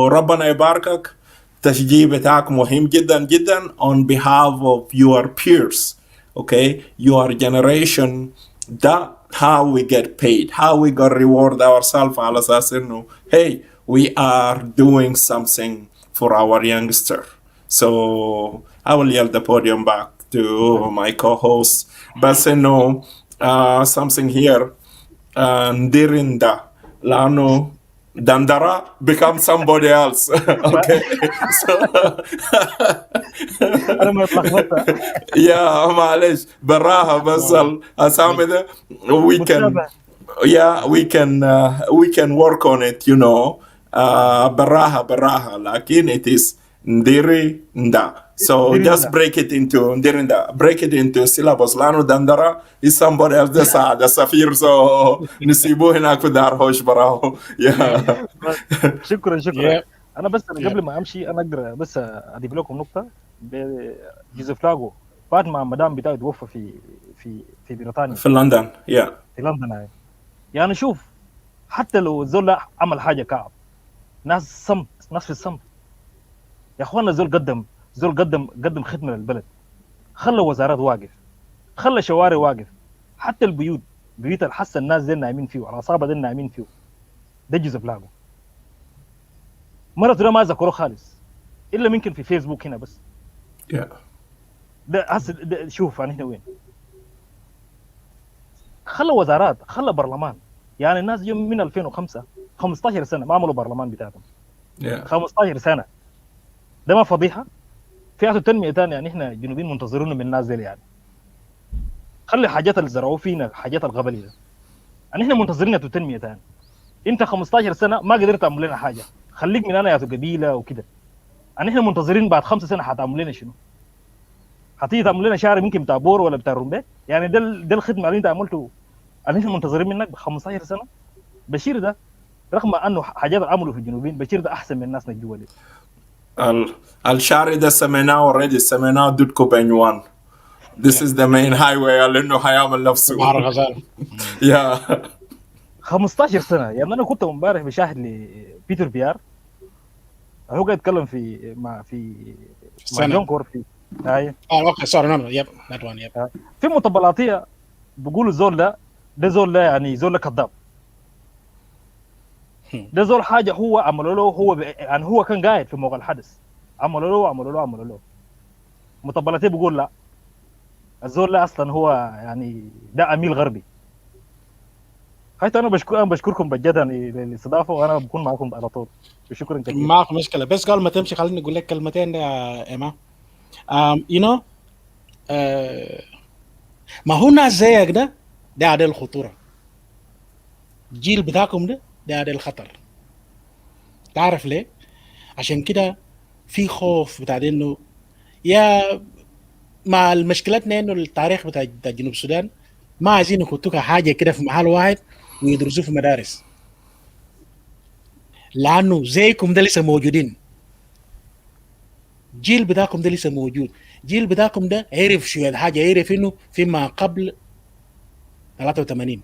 ربنا يباركك, تشجيع بتاعك مهم جدا جدا on behalf of your peers, okay, your generation. That how we get paid, how we got reward ourselves al assassin, hey, we are doing something for our youngster. So I will yield the podium back to my co-host. But something here, Ndirinda, Lano, Dandara become somebody else. Okay. So yeah, معلش براها بس الأسامي ده we can work on it, براها لكن it is ndiri nda. So Ndiri just nda. break it into ndiri nda. Break it into syllables. Lano dandara is somebody else the safir so nisibu هناك في دار هوش براو. Yeah. شكرا Yeah. انا بس Yeah. قبل ما امشي انا اقدر بس اضيف لكم نقطه جوزيف لاغو بعد ما مدام بتاعه توفى في بريطانيا في لندن. Yeah. في لندن هاي. يعني شوف حتى لو الزول ده عمل حاجه كعب ناس صمت، ناس في الصمت. يا اخوانا الزول قدم خدمه للبلد، خلى وزارات واقف، خلى شوارع واقف، حتى البيوت الحسه الناس دي نايمين فيه، العصابه دي نايمين فيه، ده جوزيف لاغو. مرته ده ما ذكروه خالص الا ممكن في فيسبوك هنا بس. Yeah. ده هسه شوف يعني هنا وين. خلى وزارات، خلى برلمان. يعني الناس يوم من 2005 15 سنه ما عملوا برلمان بتاعهم. Yeah. 15 سنه ده ما فضيحه؟ فئات التنميه ثانيه يعني احنا جنوبيين منتظرين من الناس دي. يعني خلي حاجات اللي زرعوه فينا، حاجات الغبل ده، يعني احنا منتظرين التنميه ثاني. انت 15 سنه ما قدرت تعمل لنا حاجه، خليك من انا يا قبيله وكده. يعني احنا منتظرين بعد 5 سنه حتعمل لنا شنو؟ حتيجي تعمل لنا شارع ممكن بتاع بور ولا بتاع رومبيك؟ يعني ده الخدمه اللي انت عملته اللي احنا منتظرين منك ب 15 سنه. بشير ده رغم انه حاجات عملوا في الجنوبين، بشير ده احسن من الناس نجوا لي. الشارع ده سميناه already، سميناه دودكو بنيوان. This is the main highway لأنه حيعمل نفسه. بحر الغزال. Yeah. 15 سنه. يعني انا كنت امبارح بشاهد لبيتر بيار، هو قاعد يتكلم مع جون كور في اوكي سوري نو يب ذات وان يب في مطبلاتيه بيقولوا الزول ده زول ده يعني زول كذاب. ده زول حاجه هو عملوا له، هو يعني هو كان قاعد في موقع الحدث، عملوا له مطبلاتيه بيقول لا الزول لا اصلا هو يعني ده اميل غربي. حيث انا بشكركم بجد للاستضافه، وانا بكون معكم على طول. شكرا كثير. ما في مشكله، بس قبل ما تمشي خليني اقول لك كلمتين يا ايما. يو نو ما هو ناس زيك ده عدل الخطوره. الجيل بتاعكم ده عدل الخطر. تعرف ليه؟ عشان كده في خوف بتاع انه يا مع المشكلتنا انه التاريخ بتاع جنوب السودان ما عايزين يحطوك حاجه كده في محل واحد ويدرسوه في مدارس، لانه زيكم ده لسه موجودين. جيل بتاعكم ده لسه موجود. جيل بتاعكم ده عرف شويه حاجه، عرف انه فيما قبل 83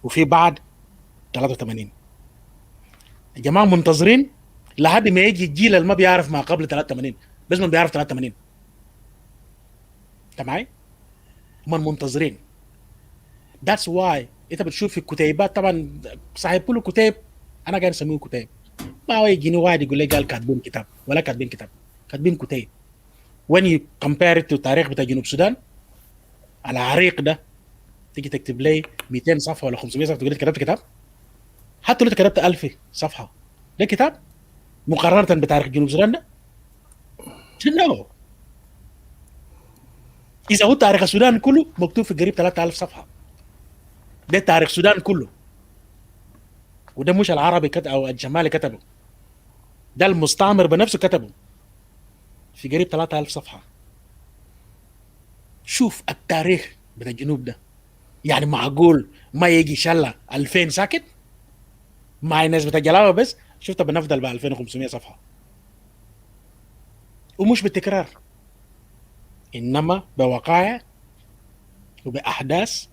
وفي بعد 83. يا جماعه منتظرين لحد ما يجي الجيل اللي ما بيعرف ما قبل 83 بس ما بيعرف 83. انت معي؟ هم منتظرين. That's why انت بتشوف في الكتيبات، طبعا صاحب كل كتيب انا قاعد اسميه كتيب، ما هو يجيني واحد يقول لي قال كاتبين كتاب ولا كاتبين كتاب، كاتبين كتيب. when you compare it to التاريخ بتاع جنوب السودان العريق ده، تيجي تكتب لي 200 صفحه ولا 500 صفحه تقول لي كتبت كتاب؟ حتى لو انت كتبت 1000 صفحه ده كتاب مقارنه بتاريخ جنوب السودان ده؟ شنو؟ اذا هو تاريخ السودان كله مكتوب في قريب 3000 صفحه، ده تاريخ السودان كله، وده مش العربي او الجمالي كتبه، ده المستعمر بنفسه كتبه في قريب 3000 صفحه. شوف التاريخ بتاع الجنوب ده، يعني معقول ما يجي شله 2000 ساكت مع الناس بتاع جلاوه بس شفتها بنفضل ب 2500 صفحه، ومش بالتكرار انما بوقائع وباحداث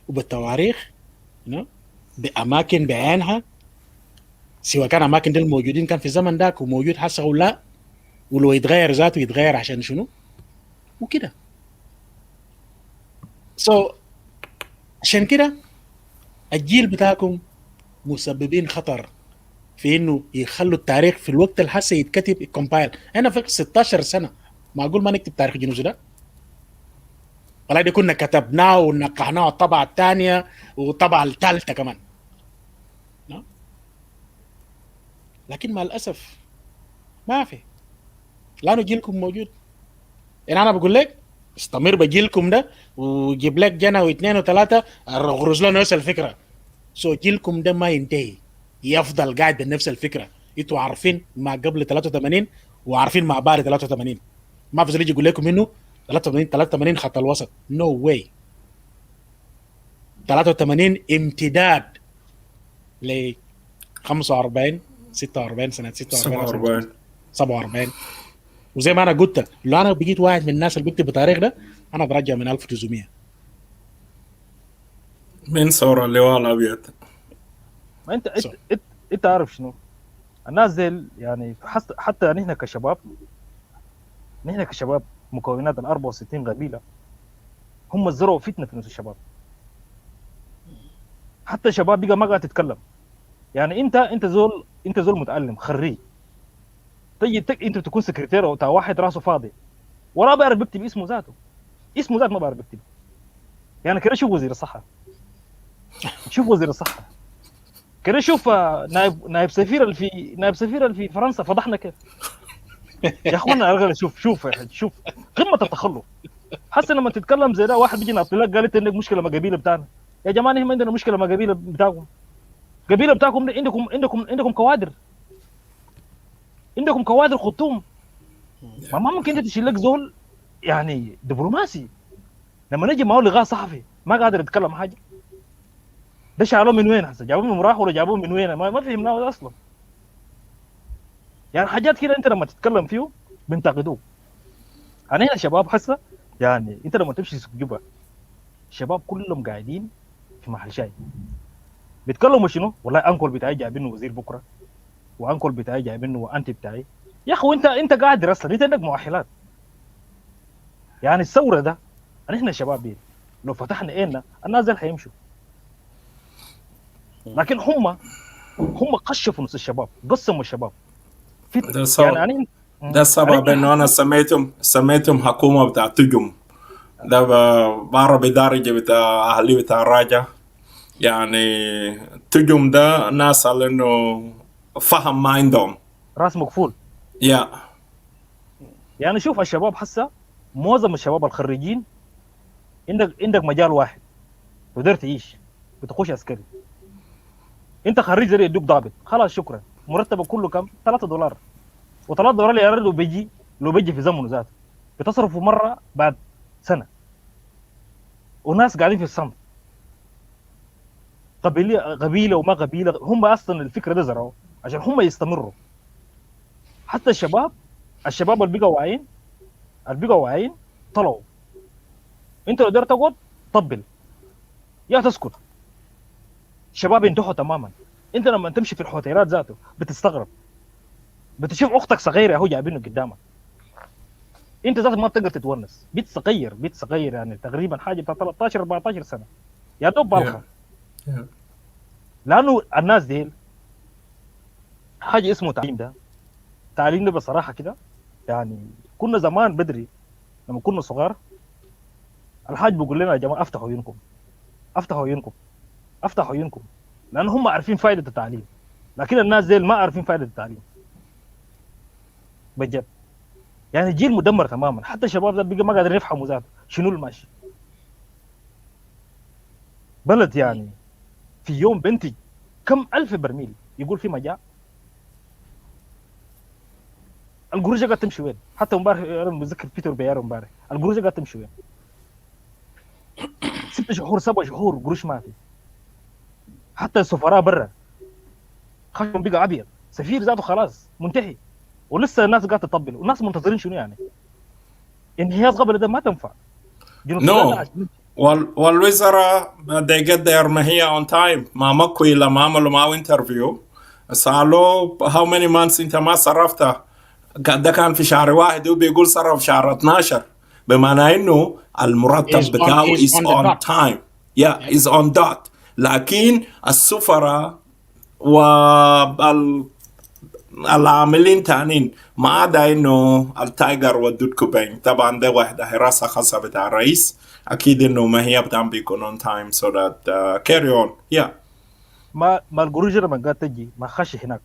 وبالتواريخ، باماكن بعينها، سواء كان اماكن دي الموجودين كان في الزمن داك وموجود حسه او لا، ولو يتغير ذاته يتغير عشان شنو وكده. عشان كده الجيل بتاعكم مسببين خطر في انه يخلوا التاريخ في الوقت الحسي يتكتب كومبايل. انا فوق 16 سنه معقول ما نكتب تاريخ جنوب السودان؟ ولا دي كنا كتبناه ونقحناه الطبعه الثانيه والطبعه الثالثه كمان. لكن مع الاسف ما في، لانه جيلكم موجود. يعني انا بقول لك استمر بجيلكم ده وجيب لك جنة واثنين وثلاثه غرز له نفس الفكره. جيلكم ده ما ينتهي، يفضل قاعد بنفس الفكره. انتوا عارفين ما قبل 83 وعارفين ما بعد 83. ما في زول يجي يقول لكم انه 83 خط الوسط. نو واي. 83 امتداد ل 45 46 سنه 46 47. 47. وزي ما انا قلت لو انا بقيت واحد من الناس اللي بيكتب التاريخ ده انا برجع من 1900 من ثورة اللواء الأبيض. ما انت عارف شنو الناس دي يعني حتى نحن كشباب مكونات ال 64 قبيله هم زرعوا فتنه في نفس الشباب. حتى الشباب بقى ما قاعد تتكلم. يعني انت زول متعلم خريج، تجي انت تكون سكرتير بتاع واحد راسه فاضي ولا بيعرف بيكتب اسمه ذاته ما بيعرف بيكتب. يعني كده شوف وزير الصحه، شوف وزير الصحه كده، شوف نائب سفير اللي في فرنسا فضحنا كيف. يا اخوانا الغلا شوف قمه التخلف. حسن لما تتكلم زي ده واحد بيجي ناطط لك قال انت عندك مشكله مع قبيله بتاعنا. يا جماعه نحن ما عندنا مشكله مع قبيله بتاعكم. قبيله بتاعكم عندكم كوادر، عندكم كوادر خطوم. ما ممكن انت تشيل لك زول يعني دبلوماسي لما نجي معه لغاء صحفي ما قادر يتكلم حاجه. ده شالوه من وين هسه؟ جابوه من مراح ولا جابوه من وين؟ ما فهمناه اصلا. يعني حاجات كده انت لما تتكلم فيه بينتقدوك. انا هنا شباب هسه يعني انت لما تمشي سوق جوبا الشباب كلهم قاعدين في محل شاي بيتكلموا شنو؟ والله انكل بتاعي جايبينه وزير بكره، وانكل بتاعي جايبينه وانتي بتاعي. يا اخو انت قاعد اصلا انت عندك مؤهلات. يعني الثوره ده احنا الشباب دي لو فتحنا عيننا الناس دي حيمشوا. لكن هم قشفوا نص الشباب، قسموا الشباب. يعني ده السبب انه انا سميتهم حكومه بتاع تجم. ده بعربي دارجه بتاع اهلي بتاع الراجع. يعني تجم ده ناس على انه فهم ما عندهم راس مقفول. يعني شوف الشباب هسه معظم الشباب الخريجين عندك مجال واحد تقدر تعيش، بتخش عسكري. انت خريج زي يدوك ضابط خلاص شكرا. مرتبك كله كم؟ $3. و$3 يا رجل لو بيجي في زمنه ذاته بتصرفوا مره بعد سنه. وناس قاعدين في الصمت، قبيله وما قبيله، هم اصلا الفكره ده زرعوه عشان هم يستمروا. حتى الشباب اللي بقوا واعيين طلعوا. انت لو قدرت تقعد طبل يا تسكت. الشباب انتحوا تماما. انت لما تمشي في الحوتيرات ذاته بتستغرب، بتشوف اختك صغيره اهو جايبينه قدامك، انت ذاتك ما بتقدر تتونس. بيت صغير يعني تقريبا حاجه بتاع 13 14 سنه يا دوب بالغه. لانه الناس دي حاجه اسمه تعليم ده بصراحه كده. يعني كنا زمان بدري لما كنا صغار الحاج بيقول لنا يا جماعه افتحوا عيونكم لان هم عارفين فائده التعليم. لكن الناس دي ما عارفين فائده التعليم بجد. يعني جيل مدمر تماما. حتى الشباب ده بقى ما قادرين يفهموا ذاته شنو الماشي. بلد يعني في يوم بنتج كم ألف برميل يقول في مجاعة. القروش قاعد تمشي وين؟ حتى امبارح انا متذكر بيتر بيار امبارح القروش قاعد تمشي وين؟ 6 شهور 7 شهور قروش ما في. حتى السفراء برا خشم بقى ابيض، سفير ذاته خلاص منتهي ولسه الناس قاعده تطبل. والناس منتظرين شنو يعني؟ انهياز قبل ده ما تنفع. No. والوزراء they get their mahia on time. ما مكوي لما عملوا معه انترفيو سألوه how many months انت ما صرفتها؟ ده كان في شهر 1 وبيقول صرف شهر 12 بمعنى انه المرتب بتاعه is on time. is on dot. لكن السفراء والعاملين تانين ما عدا انه التايجر ودود كوبين طبعا ده واحدة حراسة خاصة بتاع الرئيس اكيد انه ما هي بتاعهم بيكون on time so that carry on. ما القروش لما قاعد تجي ما خش هناك.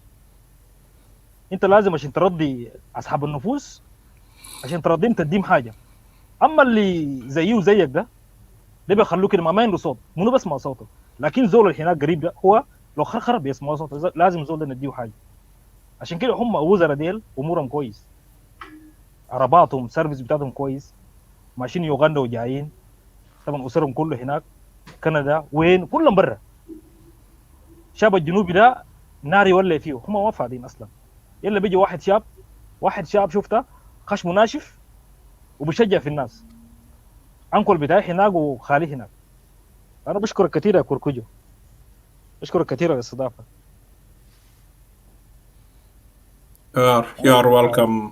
انت لازم عشان ترضي اصحاب النفوس عشان ترضيهم تديم حاجه. اما اللي زيه وزيك ده بيخلوك كده ما عنده صوت منو بسمع صوته. لكن زول اللي هناك قريب ده هو لو خرب يسمع صوته لازم زول ده نديه حاجه. عشان كده هم وزراء ديل امورهم كويس، عرباتهم سيرفيس بتاعتهم كويس، ماشيين يوغندا وجايين، طبعا اسرهم كله هناك، كندا وين كلهم برا. الشعب الجنوبي ده نار يولع فيه، هم ما فاضيين اصلا. يلا بيجي واحد شاب شفته خشمه ناشف وبيشجع في الناس، انكل بتاعي هناك وخالي هناك. انا بشكرك كثير يا كوركوجو، بشكرك كثير على الاستضافه. You're welcome.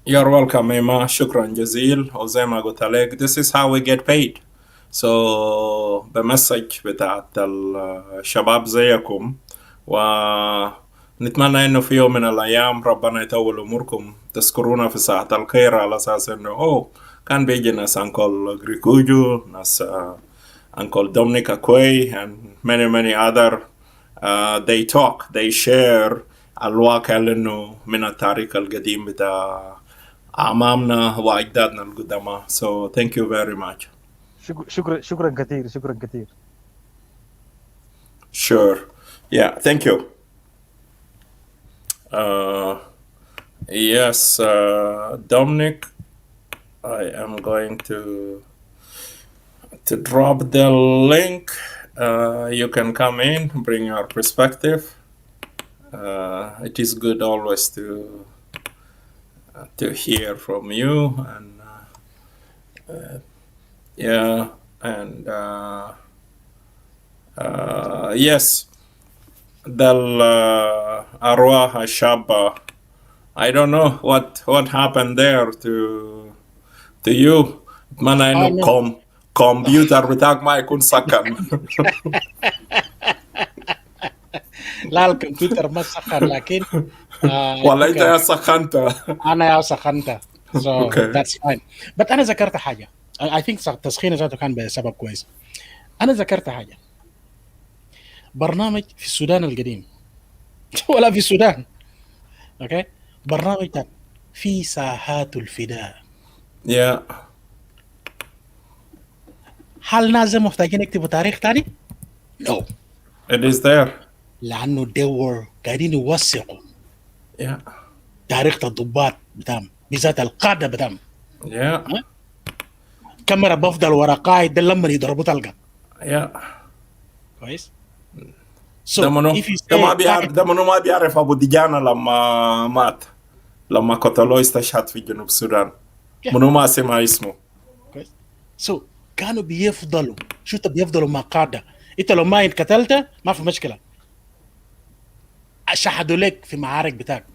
You're welcome, إيما. شكرا جزيل. وزي ما قلت عليك this is how we get paid. So بمسج بتاعت الشباب زيكم، ونتمنى إنه في يوم من الأيام ربنا يطول أموركم تذكرونا في ساعة الخير، على أساس إنه كان بيجي ناس أنكل غريكوجو، ناس Uncle Dominic Akwe, and many other. They talk, they share الواقع لأنه من التاريخ القديم بتاع أعمامنا وأجدادنا القدماء. So thank you very much. شكرا كثير. Sure. Yeah, thank you. Yes, Dominic, I am going to drop the link. You can come in, bring your perspective. It is good always to hear from you, and yes, الأرواح الشابة. I don't know what happened there to you. أتمنى إنه كمبيوتر بتاعك ما يكون سكن. لا الكمبيوتر ما سخن، لكن ولا انت يا سخنت؟ انا يا سخنت. So that's fine. But انا ذكرت حاجه، I think تسخين ذاته كان بسبب كويس. انا ذكرت حاجه، برنامج في السودان القديم ولا في السودان، اوكي، برنامج ده في ساحات الفداء. هل ناس محتاجين يكتبوا تاريخ تاني؟ No. It is there. لأنه they were قاعدين يوثقوا تاريخ الضباط بتاعهم، بالذات القادة بتاعهم. كاميرا بفضل ورا قائد ده لما يضربوا تلقى. كويس؟ ده منو ما بيعرف أبو ديجانا لما مات، لما قتلوه استشهد في جنوب السودان. منو ما سمع اسمه. كويس؟ So كانوا بيفضلوا بيفضلوا مع قادة. انت لو ما انقتلت ما في مشكلة، شهدوا لك في معارك بتاعك،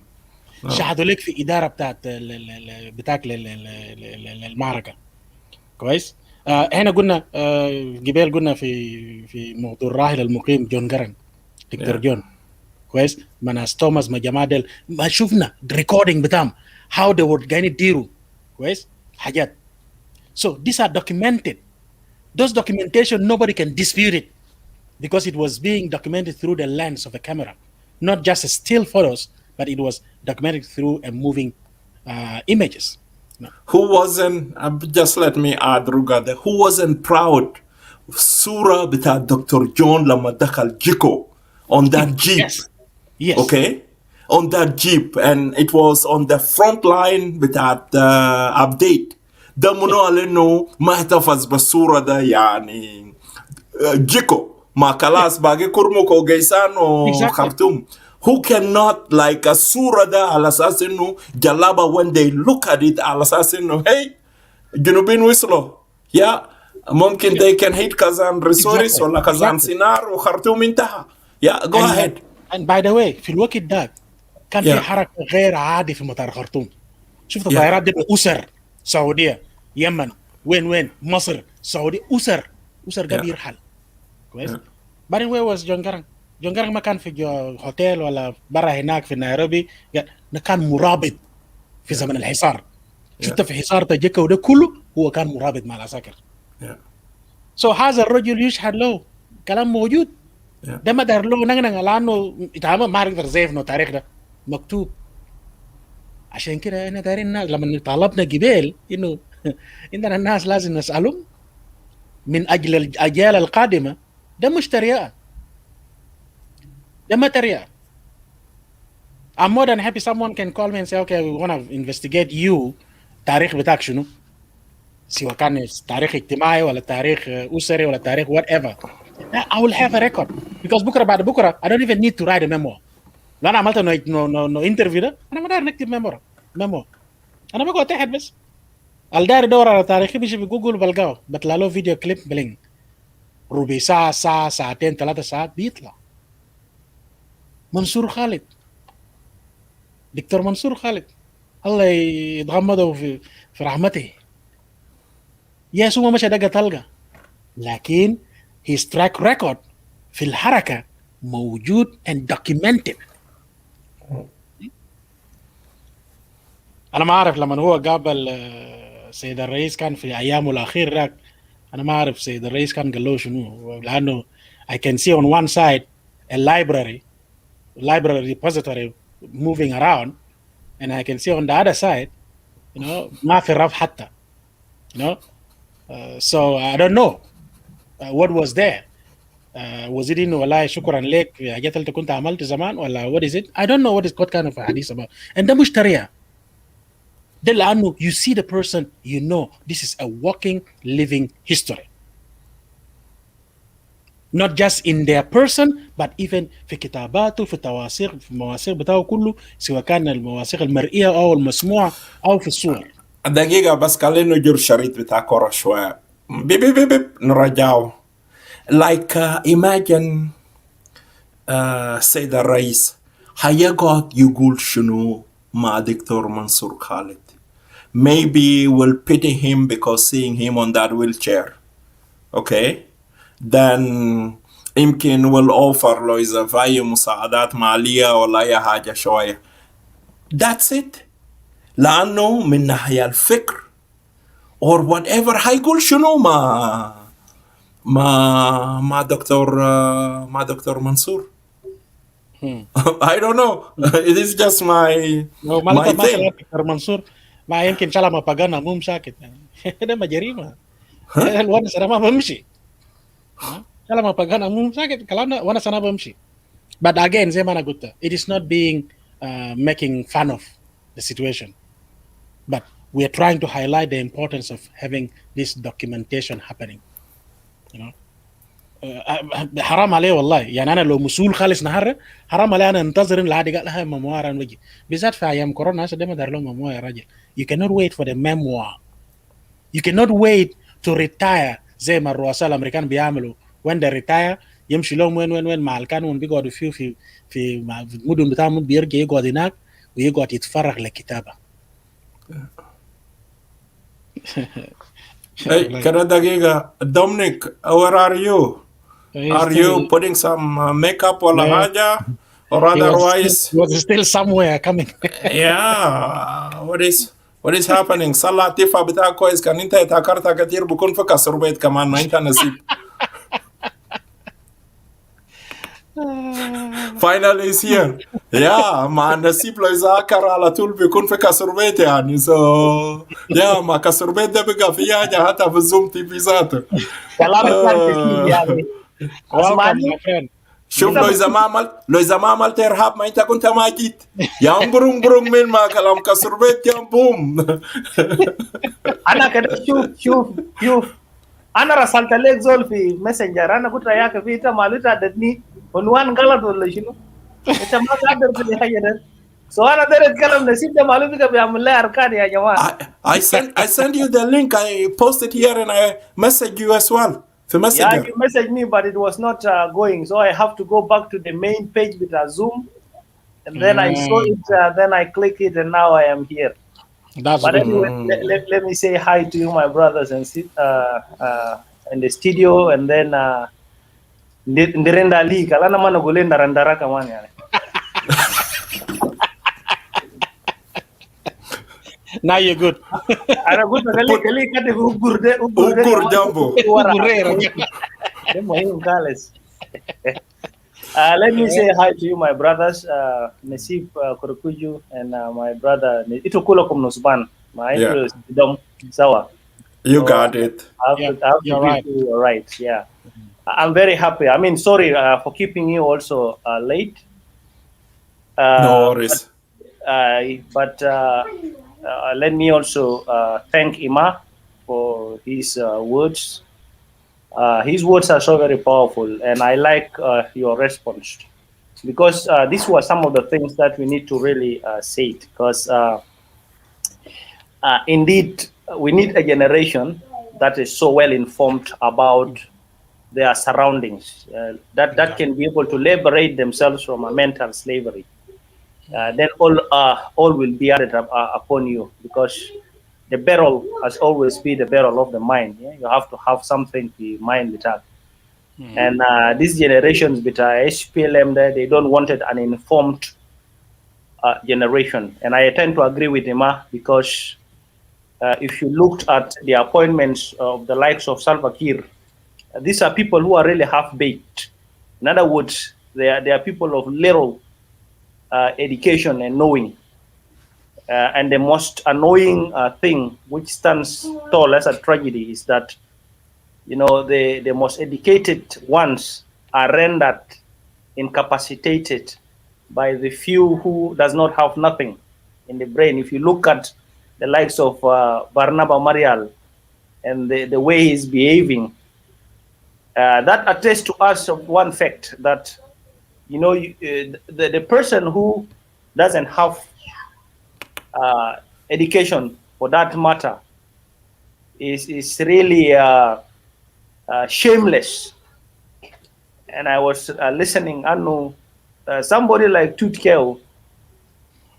شهدوا لك في إدارة بتاعك للمعركة. كويس؟ احنا قلنا قبل قلنا في موضوع الراحل المقيم جون جرن، دكتور جون. كويس؟ مناس توماس ما جمادل، ما شفنا ريكوردينج بتاعهم how they were قاعدين يديروا. كويس؟ حاجات. So these are documented. Those documentation nobody can dispute it because it was being documented through the lens of a camera, not just still photos, but it was documented through a moving images. No. Who wasn't, just let me add Rugada, who wasn't proud Surah بتاع Dr. John لما دخل جيكو on that jeep. Yes. Okay? On that jeep, and it was on the front line بتاع update. ده منو قال انه ما احتفظ بالصورة ده، يعني جيكو ما كلاس باقي كرمك وقيسان وخرطوم. Who cannot like الصورة ده على اساس انه جلابة when they look at it على اساس انه hey جنوبين وصلوا ممكن they can hit كازان ريسوريس ولا كازان سينار وخرطوم انتهى. Go ahead. And by the way في الوقت ده كان في حركة غير عادي في مطار خرطوم. شفت الطائرات دي أسر سعودية، يمن، وين مصر، سعودية، أسر قاعد يرحل. كويس؟ بعدين وين was جون جرن؟ جون جرن ما كان في هوتيل ولا برا هناك في نيروبي، كان مرابط في زمن الحصار. شفت في حصار تجيكا وده كله هو كان مرابط مع العساكر. So هذا الرجل يشهد له كلام موجود. ده ما دار له نغنغ لانه يتعامل ما يقدر زيف انه تاريخ ده مكتوب. عشان كده احنا دايرين الناس لما طالبنا قبل انه عندنا الناس لازم نسالهم من اجل الاجيال القادمه. ده مش تريقه، ده ما تريقه. I'm more than happy someone can call me and say, okay, we want to investigate you. تاريخ بتاعك شنو؟ سواء كان تاريخ اجتماعي ولا تاريخ أسري ولا تاريخ whatever. I will have a record because بكرة بعد بكرة I don't even need to write a memoir. لو أنا عملت no interview ده أنا ما داير نكتب memoir. أنا بقعد تحت بس. الداير يدور على تاريخي بيجي بجوجل بلقاه بطلع له فيديو كليب بلينج ربع ساعة ساعتين 3 ساعات بيطلع. منصور خالد دكتور منصور خالد الله يتغمده في رحمته. يا سوما مشى دقة تلقى لكن his track record في الحركة موجود and documented. أنا ما أعرف لما هو قابل سيد الرئيس كان في أيامه الأخير راك أنا ما أعرف سيد الرئيس كان قال له شنو لأنه I can see on one side a library repository moving around and I can see on the other side ما في رف حتى so I don't know what was there. Was it إنه والله شكرا لك في حاجات اللي كنت عملت زمان ولا what is it? I don't know what kind of a hadith about. and ده مش طريقة ده لأنه you see the person you know this is a walking living history. Not just in their person but even في كتاباته في التواثيق في المواثيق بتاعه كله سواء كان المواثيق المرئية أو المسموعة أو في الصور. دقيقة بس خلينا نجر شريط بتاع كورة شوية بيب نرجعه. like imagine سيد الرئيس هيقعد يقول شنو مع دكتور منصور خالد. Maybe we'll pity him because seeing him on that wheelchair. Okay? Then يمكن will offer له إذا في أي مساعدات مالية ولا أي حاجة شوية. That's it. لأنه من ناحية الفكر or whatever هيقول شنو مع دكتور منصور. I don't know. It is just my thing. دكتور منصور ما يمكن شاء الله ما بقانا مو مساكت ده ما جريمة. وانا سنة ما بمشي شاء الله ما بقانا مو مساكت كلامنا وانا سنة بمشي. But again زي ما أنا قلت it is not being making fun of the situation but we are trying to highlight the importance of having this documentation happening. حرام عليه والله يعني أنا لو مسؤول خالص نهار حرام عليه أنا انتظر العادي قال لها مموار نجي بالذات في أيام كورونا هسه دايما دار له مموار يا راجل. You cannot wait for the memoir. You cannot wait to retire زي ما الرؤساء الأمريكان بيعملوا when they retire يمشي لهم وين مع القانون بيقعدوا فيه في المدن بتاعهم بيرجع يقعد هناك ويقعد يتفرغ للكتابة. Hey, كده دقيقة Dominic, where are you? Are you putting some makeup ولا حاجة? Or otherwise? He was still somewhere coming. Yeah, what is happening? صلى تيفا بتاعك كويس كان انت اتذكرت كتير بكون في كسر بيت كمان ما انت نسيب. Finally is here. Yeah, مع نسيب لو يذاكر على طول بيكون في كسر بيت يعني yeah مع كسر بيت ده بقى في حاجة حتى في الزوم تي في ذاته. يعني شوف لو إذا ما عملت إرهاب ما أنت كنت ما جيت يا برون من ما كلام كسر بيت يا بوم. أنا كده شوف أنا رسلت لك زول في ماسنجر أنا قلت ياك في أنت مالك عددني عنوان غلط ولا شنو؟ أنت ما قادر في حاجة ده. So أنا ده أتكلم نسيب ده مالك بيجي بيعمل لي أركان يا جماعة. I sent you the link. I posted here and I messaged you as well. Yeah, you messaged me, but it was not going. So I have to go back to the main page with a Zoom. And then I saw it, then I click it, and now I am here. That's but good. Anyway, let me say hi to you, my brothers, and in the studio. And then, Ndirenda Ali, kalana mana gule narandara kaman yani. Now you're good. Ana good kali kate ugurde jambo. Let me say hi to you, my brothers, Nasib Kurukuju and my brother Itukulo Kumnusban. My is Dom Sawa. You got it. You're right. You're right. Yeah. I'm very happy. I mean, sorry for keeping you also late. No Uh, worries. but let me also thank Ima for his words. His words are so very powerful, and I like your response, because these were some of the things that we need to really say it, because indeed we need a generation that is so well informed about their surroundings, that can be able to liberate themselves from a mental slavery. Then all will be added upon you, because the barrel has always been the barrel of the mind. Yeah? You have to have something to mind with that. And these generations with SPLM, they don't want an informed generation. And I tend to agree with Ima, because if you looked at the appointments of the likes of Salva Kiir, these are people who are really half-baked. In other words, they are people of little education and knowing. And the most annoying thing, which stands tall as a tragedy, is that the most educated ones are rendered incapacitated by the few who does not have nothing in the brain. If you look at the likes of Barnaba Marial and the way he's behaving, that attests to us of one fact, that the person who doesn't have education, for that matter, is really shameless. And I was listening, I know somebody like Tutkeo,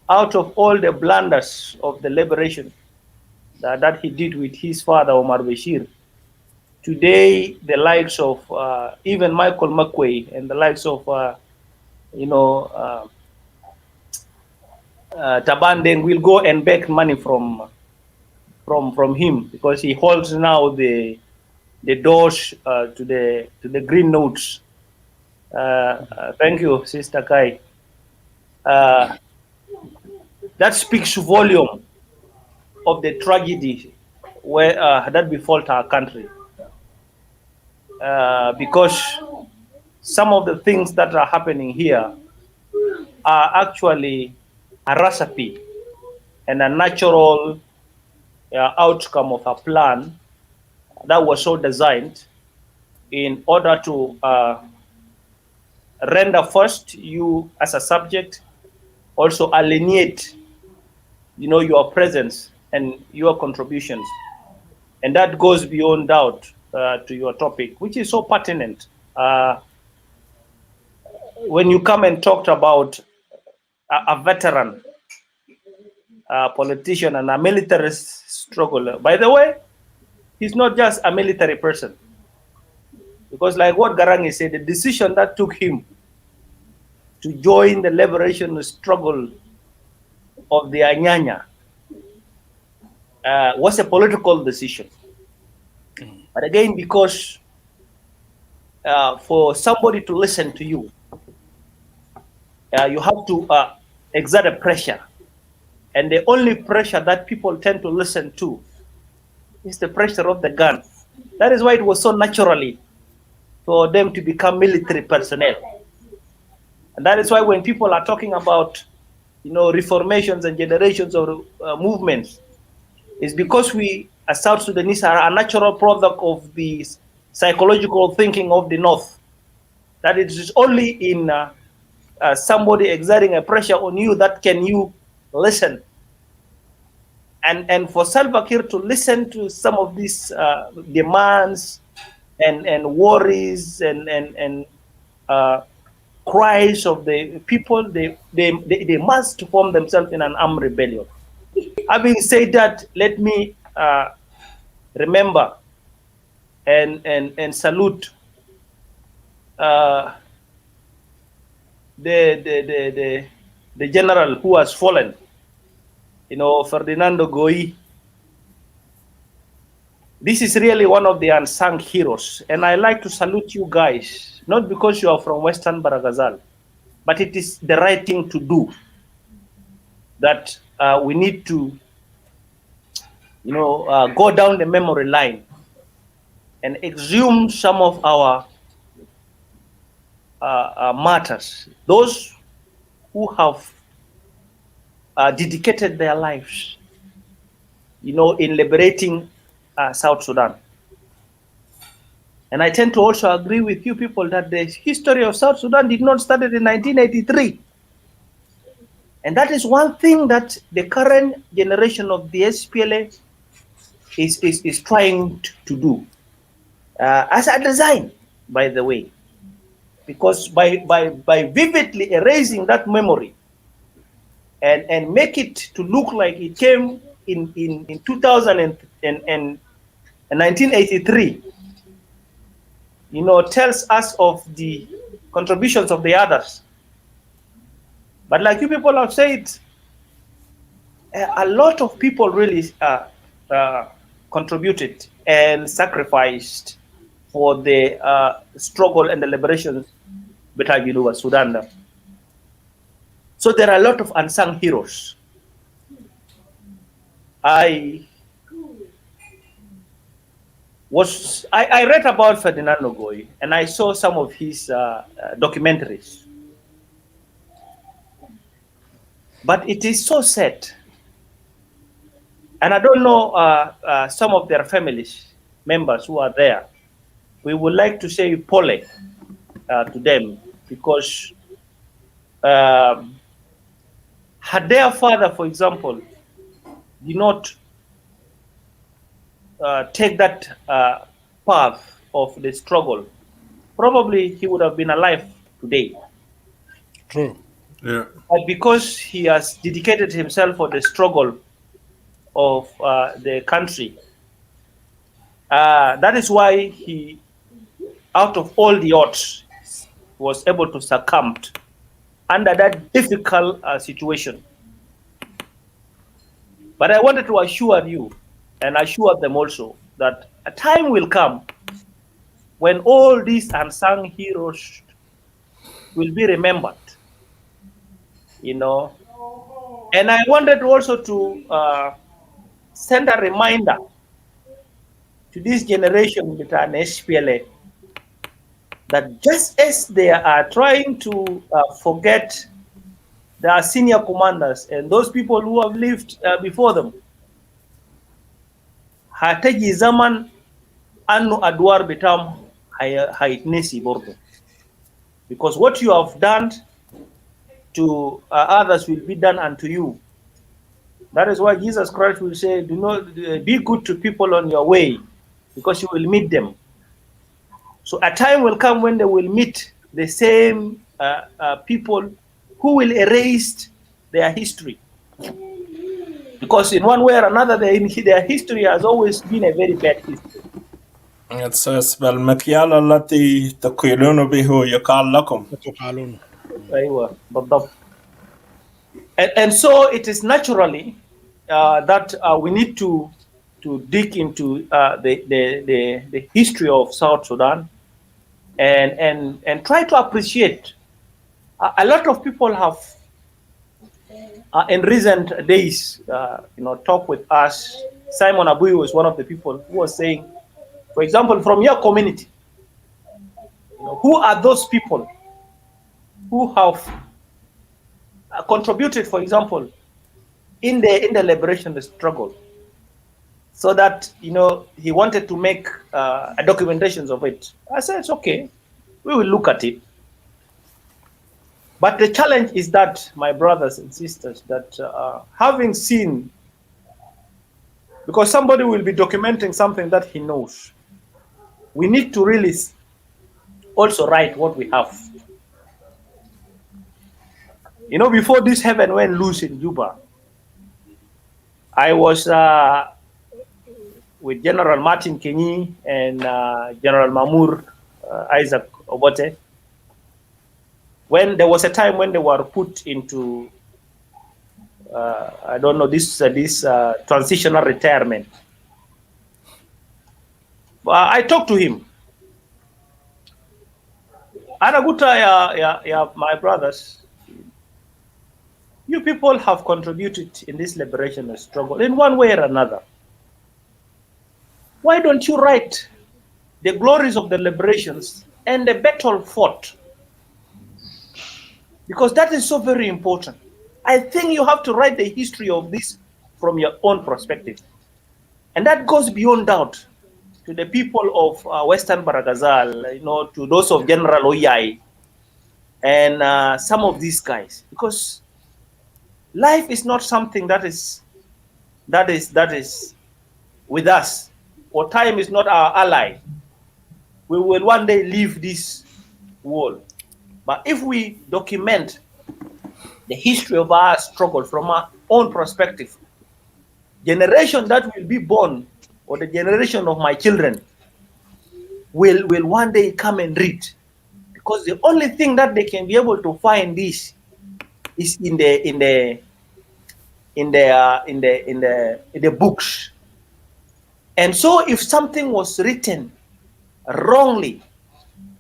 out of all the blunders of the liberation that he did with his father Omar Bashir, today the likes of even Michael McQuay and the likes of Tabandeng will go and beg money from him, because he holds now the doors to the green notes. Thank you, Sister Kai. That speaks volume of the tragedy that befall our country, because some of the things that are happening here are actually a recipe and a natural outcome of a plan that was so designed in order to render first you as a subject, also alienate your presence and your contributions. And that goes beyond doubt to your topic, which is so pertinent. When you come and talked about a veteran politician and a military struggle, by the way, he's not just a military person, because like what Garangi said, the decision that took him to join the liberation struggle of the Anya Anya was a political decision. But again, because for somebody to listen to you, you have to exert a pressure. And the only pressure that people tend to listen to is the pressure of the gun. That is why it was so naturally for them to become military personnel. And that is why when people are talking about reformations and generations of movements, is because we as South Sudanese are a natural product of the psychological thinking of the North. That it is only in somebody exerting a pressure on you that can you listen. And for Salva Kiir to listen to some of these demands and worries and cries of the people, they must form themselves in an armed rebellion. Having said that, let me remember and salute the general who has fallen, Ferdinando Goi. This is really one of the unsung heroes, and I like to salute you guys, not because you are from Western Bahr el Ghazal, but it is the right thing to do. That we need to, go down the memory line and exhume some of our matters. Those who have dedicated their lives, in liberating South Sudan. And I tend to also agree with you people that the history of South Sudan did not start in 1983. And that is one thing that the current generation of the SPLA is trying to do, as a design, by the way. Because by vividly erasing that memory and make it to look like it came in 2000 and 1983, tells us of the contributions of the others. But like you people have said, a lot of people really contributed and sacrificed for the struggle and the liberation between Juba, Sudan. So there are a lot of unsung heroes. I read about Ferdinando Goi, and I saw some of his documentaries. But it is so sad. And I don't know some of their families, members who are there. We would like to say pole to them, because had their father, for example, did not take that path of the struggle, probably he would have been alive today. True. Yeah. But because he has dedicated himself for the struggle of the country, that is why he, out of all the odds, was able to succumb under that difficult situation. But I wanted to assure you, and assure them also, that a time will come when all these unsung heroes will be remembered, And I wanted also to send a reminder to this generation with an SPLA that just as they are trying to forget their senior commanders and those people who have lived before them, hataji zaman anu adwar bitam haitnesi bordo, because what you have done to others will be done unto you. That is why Jesus Christ will say, do not be good to people on your way, because you will meet them. So a time will come when they will meet the same people who will erase their history. Because in one way or another, their history has always been a very bad history. It says, بالمكيال التي تقولون به يقال لكم. And so it is naturally that we need to dig into the history of South Sudan and try to appreciate. A lot of people have in recent days, talk with us. Simon Abui was one of the people who was saying, for example, from your community, who are those people who have contributed, for example, in the liberation struggle, so that he wanted to make documentations of it. I said, it's okay, we will look at it. But the challenge is that, my brothers and sisters, that having seen, because somebody will be documenting something that he knows, we need to really also write what we have. Before this heaven went loose in Juba, I was with General Martin Kenyi and General Mamour Isaac Obote, when there was a time when they were put into, I don't know, this transitional retirement. I talked to him. Anaguta, my brothers, you people have contributed in this liberation struggle in one way or another. Why don't you write the glories of the liberations and the battle fought because that is so very important. I think you have to write the history of this from your own perspective. And that goes beyond doubt to the people of Western Bahr el Ghazal, to those of General Oyai and some of these guys, because life is not something that is with us, or time is not our ally. We will one day leave this world. But if we document the history of our struggle from our own perspective, generation that will be born, or the generation of my children, will one day come and read. Because the only thing that they can be able to find this is in the books. And so if something was written wrongly,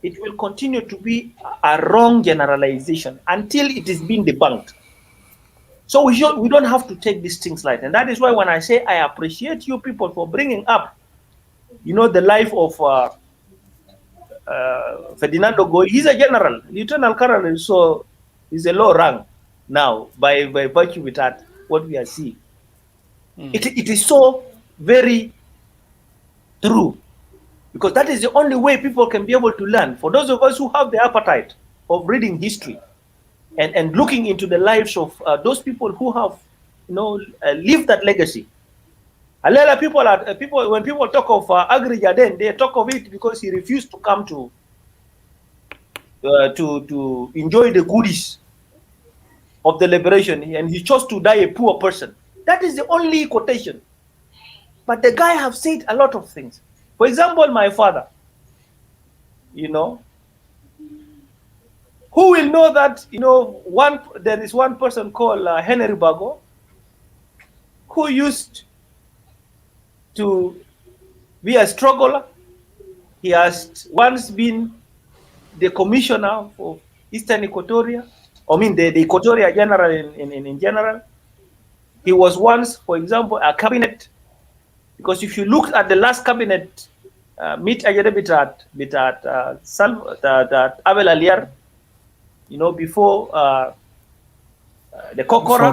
it will continue to be a wrong generalization until it is being debunked. So we don't have to take these things light. And that is why when I say I appreciate you people for bringing up, the life of Ferdinando Goi. He's a general, lieutenant colonel, so he's a low rank now by virtue with that, what we are seeing. It is so very true, because that is the only way people can be able to learn. For those of us who have the appetite of reading history and looking into the lives of those people who have lived that legacy. A lot of people when people talk of Agri Jaden, they talk of it because he refused to come to enjoy the goodies of the liberation, and he chose to die a poor person. That is the only quotation. But the guy have said a lot of things. For example, my father, who will know that, there is one person called Henry Bago, who used to be a struggler. He has once been the commissioner for Eastern Equatoria, the Equatoria General in general. He was once, for example, a cabinet, because if you look at the last cabinet, meet Bitat Abel Aliar, before the Kokora.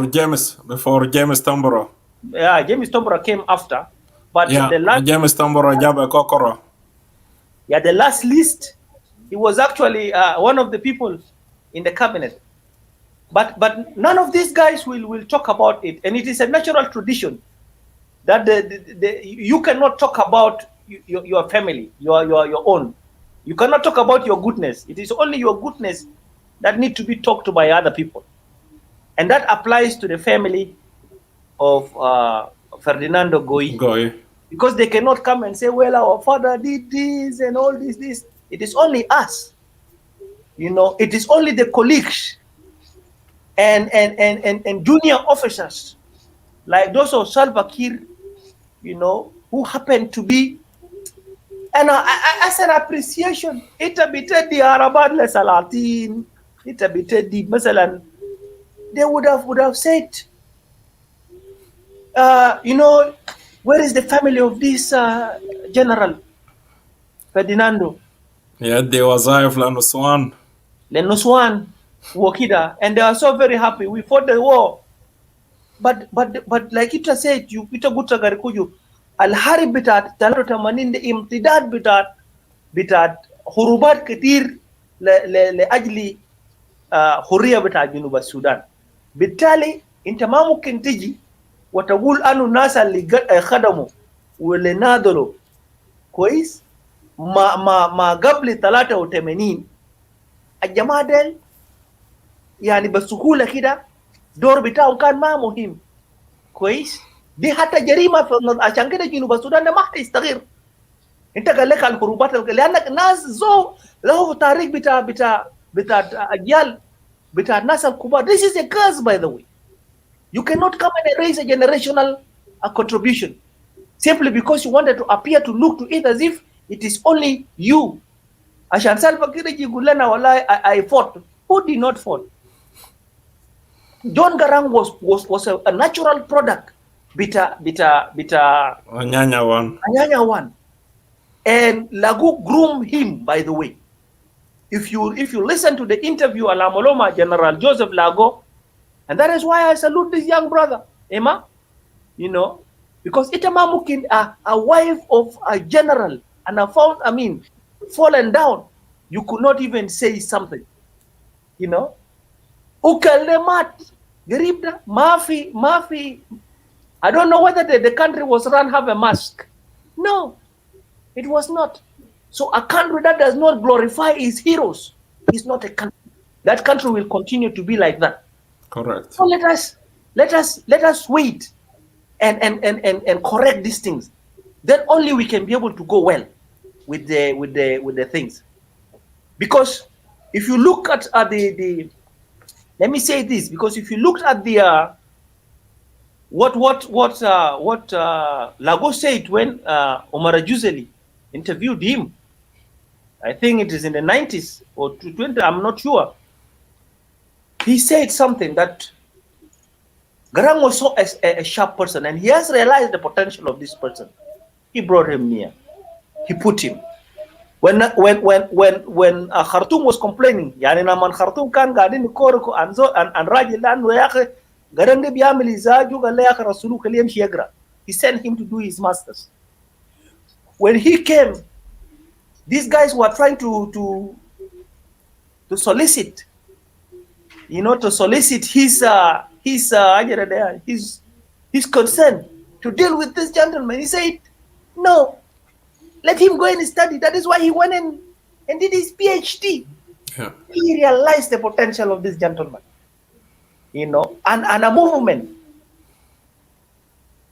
Before James Tambora. Yeah, James Tambora came after. But the last, James Tambora Jabe Kokora. Yeah, the last list, he was actually one of the people in the cabinet. But none of these guys will talk about it, and it is a natural tradition that you cannot talk about your family, your own. You cannot talk about your goodness. It is only your goodness that need to be talked to by other people, and that applies to the family of Ferdinando Goi. Because they cannot come and say, well, our father did this and all this. It is only us. It is only the colleagues and junior officers like those of Salva Kiir, who happen to be, and as an appreciation, itabited the Arabat le Salatin, itabited the Masalan, they would have said, where is the family of this General Ferdinando? Yeah, they was Lenuswan. Lenuswan, Wakida, and they are so very happy. We fought the war. But like Ita said, Ita Gutta Garikuju, Al-Harib bitat, Talata Maninde imtidad bitat, Hurubat Katir le ajli Huria bitat Junuba Sudan. Bitali, intamamu kintiji, watagul anu nasa li khadamu, wale nadolo, kwais, ma gabli talata utemenin, الجماعة ديل يعني بسهولة كده دور بتاعهم كان ما مهم كويس. دي حتى جريمة عشان كده جنوب السودان ده ما حيستغير. انت قال لك الحروبات لانك ناس له تاريخ بتاع اجيال بتاع الناس الكبار. This is a curse, by the way. You cannot come and erase a generational contribution simply because you wanted to appear to look to it as if it is only you. Ashan Salva Kiir Gulana Walai, I fought. Who did not fight? John Garang was a natural product. Bita Anya Anya one. And Lagu groomed him, by the way. if you listen to the interview Alamoloma General Joseph Lago, and that is why I salute this young brother, Emma, you know, because Itama Mukin, a wife of a general, and fallen down, you could not even say something, you know. Ukelemat, Geribda, Mafi. I don't know whether the country was run have a mask. No, it was not. So a country that does not glorify its heroes is not a country. That country will continue to be like that. Correct. So let us wait and correct these things. Then only we can be able to go well with the things. Because if you look at the let me say this, because if you looked at the what Lagos said when Omar Juzeli interviewed him, I think it is in the 90s or 20, I'm not sure. He said something that Garang was so a sharp person, and he has realized the potential of this person. He brought him near. He put him. When Khartoum was complaining, yani naman Khartoum kan gadin korko anzo and rajilan wayake garange biamili zaju galaya rasulu kaliyem shiagra. He sent him to do his masters. When he came, these guys were trying to solicit, you know, to solicit his concern to deal with this gentleman. He said, no, let him go and study. That is why he went and did his PhD. Yeah. He realized the potential of this gentleman, you know, and a movement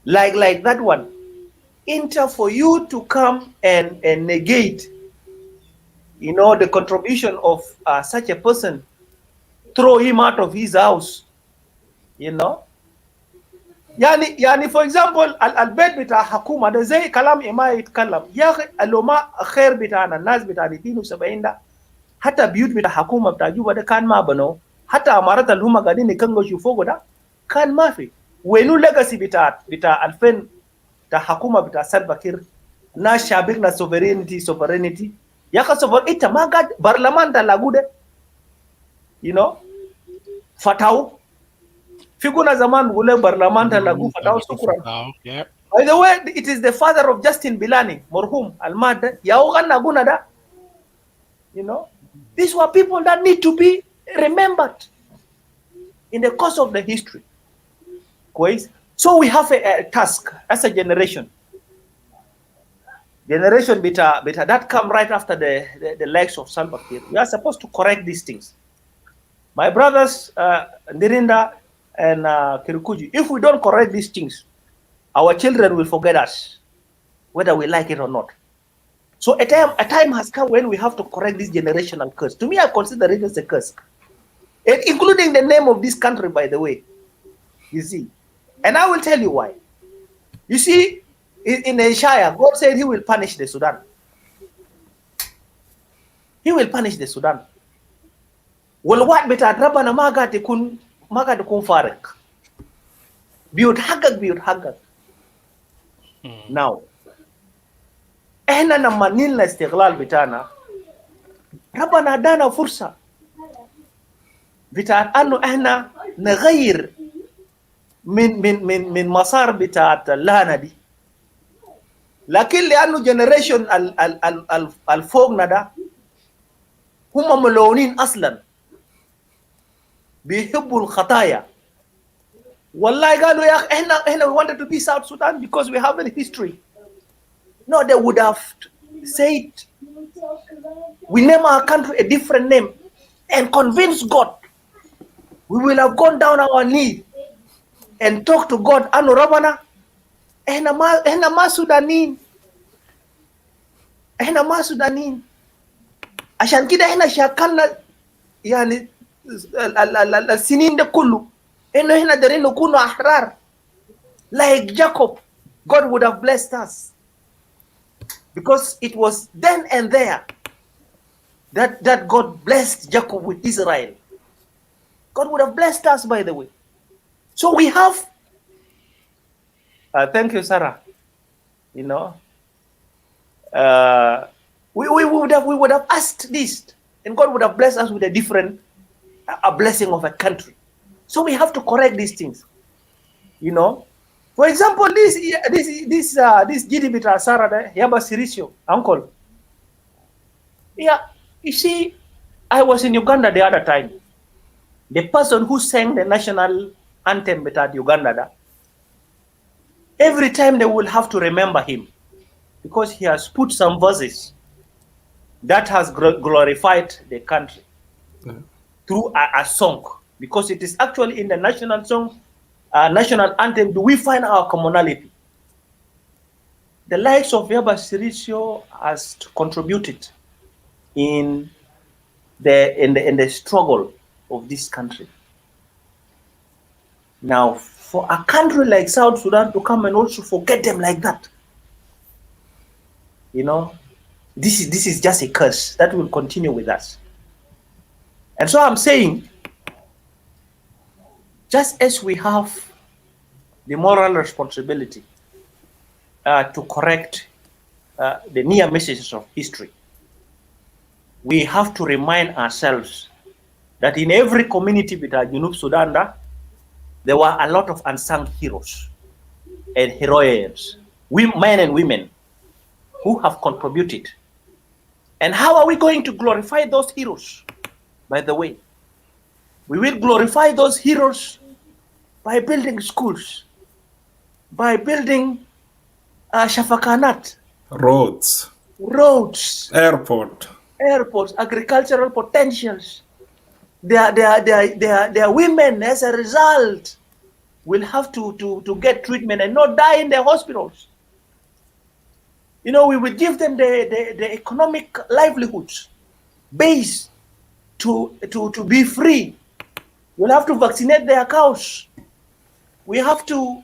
like that one. For you to come and negate, you know, the contribution of such a person, throw him out of his house, you know. Yani for example, al-bait bita hakuma da zai kalam ima yitkallam ya aloma khair bita nas bita 270 da hatta biyut bita hakuma bita Juba da kan ma bano hatta amarat al-huma gadi ne kan go shufo goda kan ma fi wenu legacy bita alfen ta hakuma bita Salva Kiir na shabir na sovereignty ya ka sovereignty ita ma gad barlaman da lagude, you know, fatau Figuna zaman gule barlamanta lagu fatau sukuran. Yep. By the way, it is the father of Justin Bilani, Morhum Almada, Yaugan Naguna da. You know, these were people that need to be remembered in the course of the history. So we have a task as a generation. Generation beta that come right after the legs of Salva Kiir. We are supposed to correct these things. My brothers, Ndirinda and Kirikuji, if we don't correct these things, our children will forget us, whether we like it or not. So a time has come when we have to correct this generational curse. To me, I consider it as a curse, including the name of this country, by the way. You see, and I will tell you why. You see, in Isaiah, God said He will punish the Sudan. He will punish the Sudan. Well, what better? Rabana magati kun farik. Biyut hagag. Now, ehna na manil na istiglal bitana. Rabana dana fursa. بتاعت انه احنا نغير من مسار بتاعت اللعنه دي، لكن لانه جنريشن الفوقنا ده هم ملونين اصلا بيحبوا الخطايا. والله قالوا يا اخي احنا we wanted to be South Sudan because we have a history. No, they would have said we name our country a different name and convince God. We will have gone down our knees and talk to God. Anu Rabana, ehna ma Sudanin. Ashan kida ehna shakalna yani sinin de kullu. Ehna darino kunu ahrar. Like Jacob, God would have blessed us. Because it was then and there that God blessed Jacob with Israel. God would have blessed us, by the way. So we have, thank you, Sarah. You know, we would have asked this and God would have blessed us with a different a blessing of a country. So we have to correct these things. You know, for example, this GDP Sarah Yaba Sirisio, uncle. Yeah, you see, I was in Uganda the other time. The person who sang the national anthem at Uganda, every time they will have to remember him because he has put some verses that has glorified the country through a song, because it is actually in the national song, national anthem, do we find our commonality. The likes of Yaba Sirisio has contributed in the struggle of this country. Now, for a country like South Sudan to come and also forget them like that, you know, this is just a curse that will continue with us. And so I'm saying, just as we have the moral responsibility to correct the near messages of history, we have to remind ourselves that in every community between Junub Sudan, there were a lot of unsung heroes and heroines, men and women, who have contributed. And how are we going to glorify those heroes? By the way, we will glorify those heroes by building schools, by building shafakanat, roads, airports, agricultural potentials. Their women, as a result, will have to get treatment and not die in their hospitals. You know, we will give them the economic livelihoods base to be free. We'll have to vaccinate their cows. We have to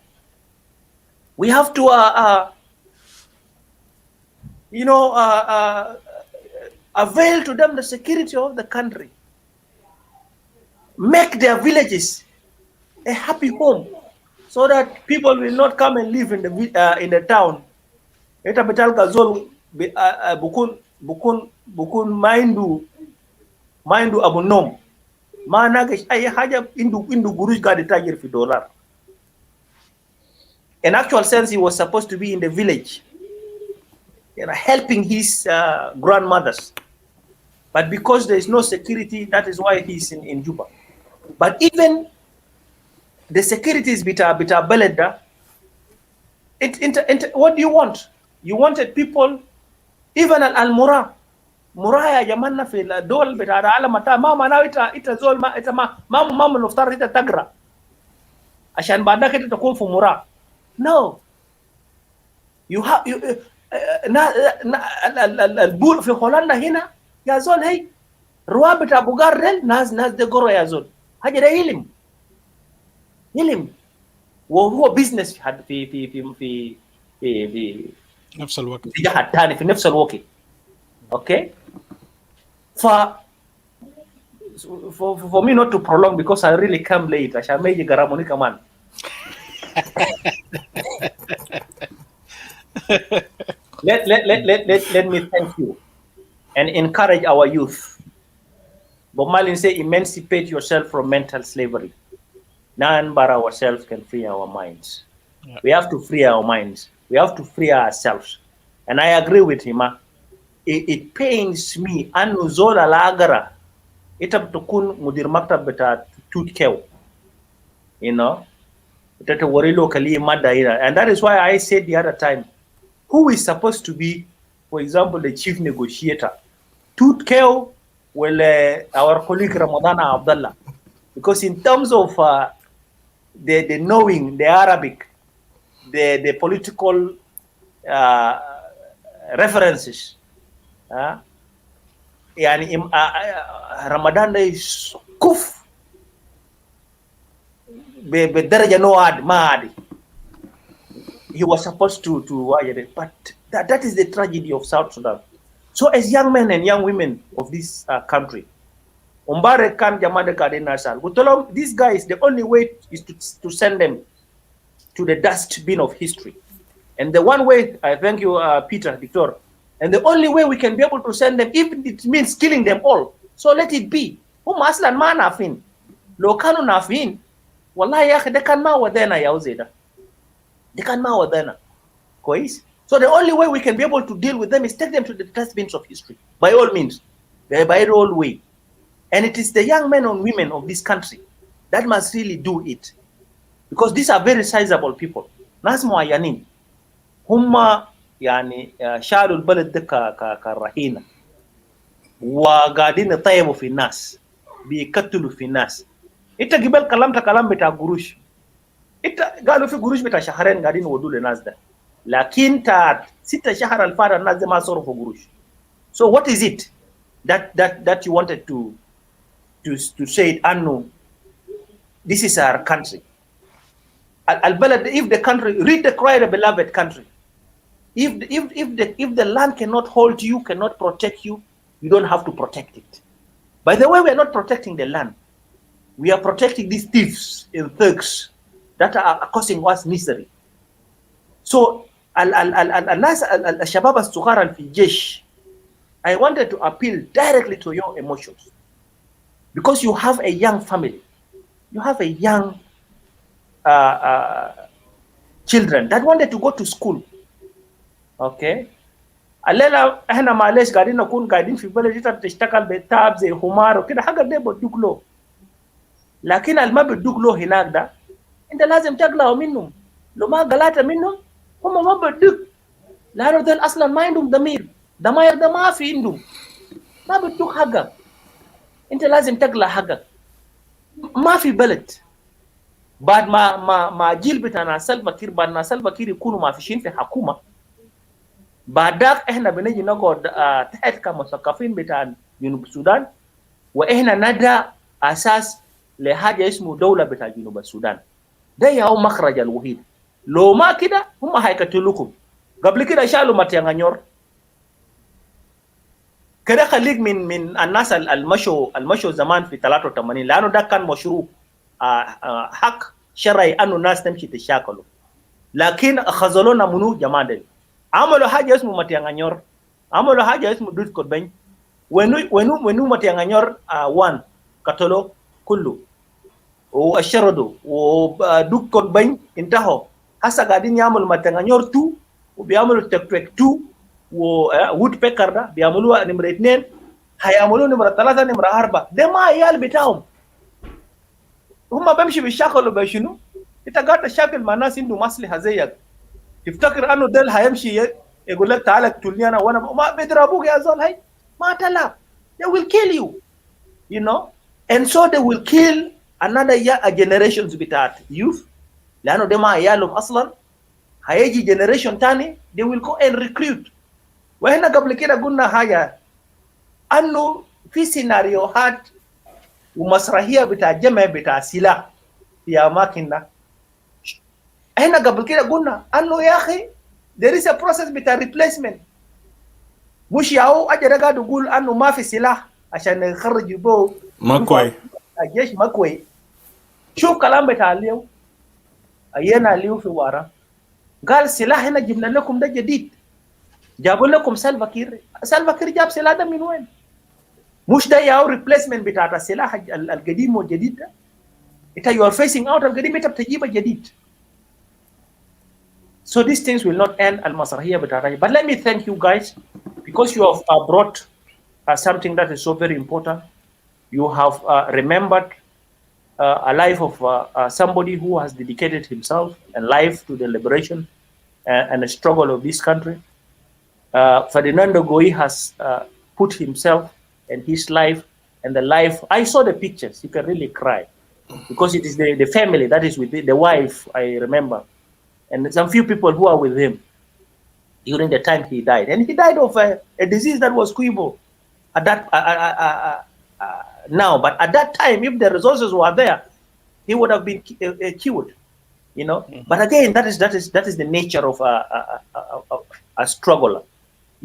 avail to them the security of the country. Make their villages a happy home, so that people will not come and live in the town. Eta betal gazol bukun mindu abunom. Maana ke ay haja indu guruj gadi tajir fi dollar. In actual sense, he was supposed to be in the village, helping his grandmothers. But because there is no security, that is why he's in Juba. But even the securities bita beleda, what do you want? You wanted people, even al-mura. Muraya jamanna fi dol bita ala mata mama na ita zol ma ita mama nuftar ita tagra. Ashan baada kita takun fu mura. No. You have al-bul fi Holanda hina ya zol hey ruwa bita bugarrel nas de goro ya zol. حاجه ده علم وهو بزنس في نفس الوقت في جهه ثانيه في نفس الوقت. اوكي for me not to prolong, because I really come late عشان ما يجي غراموني كمان. let me thank you and encourage our youth. Bob Marley say, emancipate yourself from mental slavery. None but ourselves can free our minds. Yeah. We have to free our minds. We have to free ourselves. And I agree with him. It pains me. Anu zola lagara. Itab tukun mudir maktab beta tutkeo. You know? Itata wari locally madaira. And that is why I said the other time, who is supposed to be, for example, the chief negotiator? Tutkeo. Well, our colleague Ramadana Abdullah, because in terms of the knowing the Arabic, the political references, Ramadan is kuf bedaraja no ad maadi. He was supposed to but that is the tragedy of South Sudan. So as young men and young women of this country, Umbare kan jamade kadena sal. These guys, the only way is to send them to the dustbin of history. And the one way, I thank you, Peter, Victor, and the only way we can be able to send them, even it means killing them all, So let it be. Hum aslan ma nafin. Lo kanu nafin. Wallahi ya akhi, they kan ma wadena ya uzeda. They can ma wadena. Kois? So the only way we can be able to deal with them is take them to the dustbins of history. By all means. By all way. And it is the young men and women of this country that must really do it. Because these are very sizable people. Nas muayyanin. Humma yani shalu al-balad ka rahina. Wa qadin tayabu fi nas. Biyaqtulu fi nas. Ita gibal kalam bita gurush. Ita galu fi gurush bita shahrain qadin wudu le nas da. Lakin ta 6 shahr al-fara nas ma soro for gurush. So what is it that you wanted to say it, Anno, this is our country. Al-balad, if the country, read the cry of the beloved country. If the land cannot hold you, cannot protect you, you don't have to protect it. By the way, we are not protecting the land. We are protecting these thieves and thugs that are causing us misery. So, al-shabab al-sughar al-fi I wanted to appeal directly to your emotions. Because you have a young family. You have a young children that wanted to go to school. Okay? Alela ehna malesh قاعدين نكون قاعدين في بلد انت بتشتغل بتعب زي حمار وكده حاجه ده بدوك له. لكن الما بدوك له هناك ده انت لازم تقلعوا منهم. لو ما قلعت منهم هم ما بدوك. لانه دول اصلا ما عندهم ضمير. ضمير ده ما في عندهم. ما بدوك حقك. انت لازم تقلع حقك. ما في بلد بعد ما جيل بتاعنا سلفا كير بعد ما سلفا كير يكونوا مافيشين في حكومه بعدك احنا بنجي نقعد تحت كمثقفين بتاع جنوب السودان واحنا ندى اساس لحاجه اسمه دوله بتاع جنوب السودان. ده هو مخرج الوحيد. لو ما كده هم هيقتلوكم. قبل كده شالوا ماتيانغانيور. كده خليك من الناس المشوا زمان في 83 لانه ده كان مشروع حق شرعي انه الناس تمشي تشاكلوا. لكن خذلونا منو جماعه دي. عملوا حاجه اسمه ماتيانغانيور. عملوا حاجه اسمه دوت كوبين. وينو ماتيانغانيور وان قتلوا كله. واشردوا ودوك كوبين انتهوا. هسه قاعدين يعملوا ماتيانغانيور 2 وبيعملوا تكتوك 2 وود بيكر ده بيعملوها نمره 2 هيعملوا نمره 3 نمره 4 ده ما عيال بتاعهم. هم بيمشي بالشكل وبشنو؟ انت قاعد تشاكل مع ناس عنده مصلحه زيك. تفتكر انه دل هيمشي يقول لك تعال اقتلني انا وانا ما بيضربوك يا زول هاي ما تلا. They will kill you. You know? And so they will kill another generations بتاعت youth. لانه ده ما عيالهم اصلا. هيجي generation تاني they will go and recruit. وهنا قبل كده قلنا حاجه انه في سيناريوهات ومسرحيه بتاع جمع بتاع سلاح في اماكننا. هنا قبل كده قلنا انه يا اخي there is a process بتاع replacement. مش ياو اجي قاعد يقول انه ما في سلاح عشان يخرج بو ما كوي الجيش ما كوي. شوف كلام بتاع اليوم اينا اليوم في ورا قال سلاح هنا جبنا لكم ده جديد. جابوا لكم سلفا كير جاب سلاح ده من وين؟ مش ده ياو ريبليسمنت بتاع السلاح القديم والجديد ده. انت you are facing out القديم انت بتجيب الجديد. So these things will not end المسرحية بتاعتي. But let me thank you guys because you have brought something that is so very important. You have remembered a life of somebody who has dedicated himself and life to the liberation and the struggle of this country. Ferdinando Goi has put himself and his life and the life. I saw the pictures. You can really cry because it is the family that is with the wife. I remember, and some few people who are with him during the time he died, and he died of a disease that was curable at that now. But at that time, if the resources were there, he would have been cured. You know. But again, that is the nature of a struggler.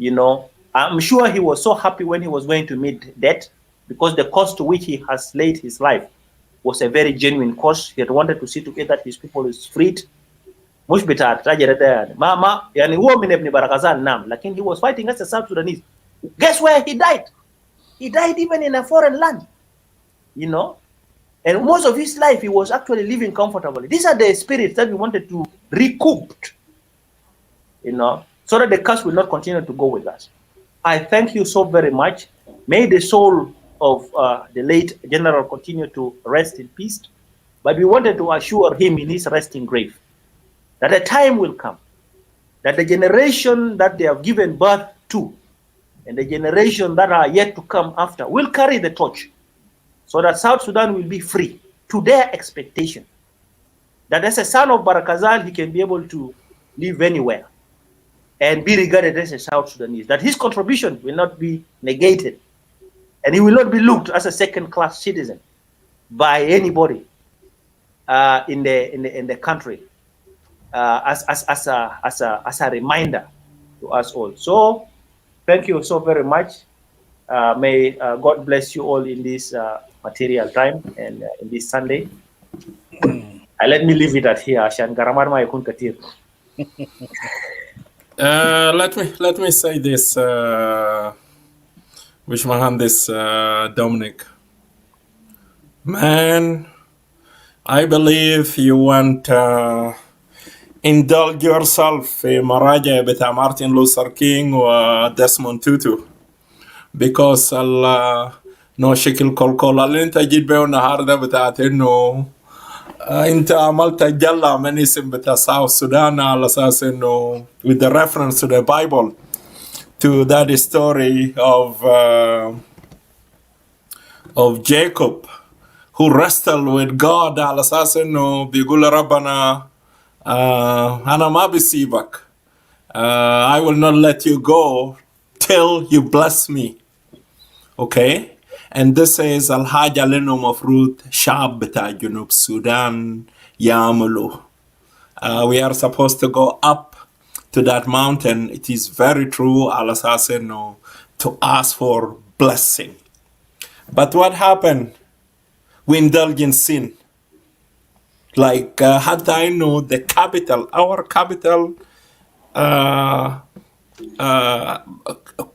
You know, I'm sure he was so happy when he was going to meet death because the cause to which he has laid his life was a very genuine cause. He had wanted to see to it that his people is freed. مش بتاع تراجع ده ما يعني هو من ابن Bahr el Ghazal نعم لكن he was fighting as a South Sudanese. Guess where he died? He died even in a foreign land, you know. And most of his life, he was actually living comfortably. These are the spirits that we wanted to recoup, you know, so that the curse will not continue to go with us. I thank you so very much. May the soul of the late general continue to rest in peace. But we wanted to assure him in his resting grave that a time will come that the generation that they have given birth to and the generation that are yet to come after will carry the torch so that South Sudan will be free to their expectation. That as a son of Bahr el Ghazal, he can be able to live anywhere and be regarded as a South Sudanese. That his contribution will not be negated and he will not be looked as a second-class citizen by anybody in the country as a reminder to us all. So thank you so very much. May God bless you all in this material time and in this Sunday. Let me leave it at here. Ashan garamar ma yakun katir. Let me say this, Wishmahandis Dominic. Man, I believe you want to indulge yourself in Maraja beta Martin Luther King or Desmond Tutu because no shikil kol alinta jidbe unaharda bita inno انت عملت جلا من اسم بتاع South Sudan على اساس انه with the reference to the Bible to that story of Jacob who wrestled with God على اساس انه بيقول ربنا انا ما بسيبك I will not let you go till you bless me. Okay? And this is الحاجة لأنه مفروض شعب بتاع جنوب السودان يعملوا. We are supposed to go up to that mountain. It is very true على أساس إنه to ask for blessing. But what happened? We indulge in sin. Like حتى إنه the capital, our capital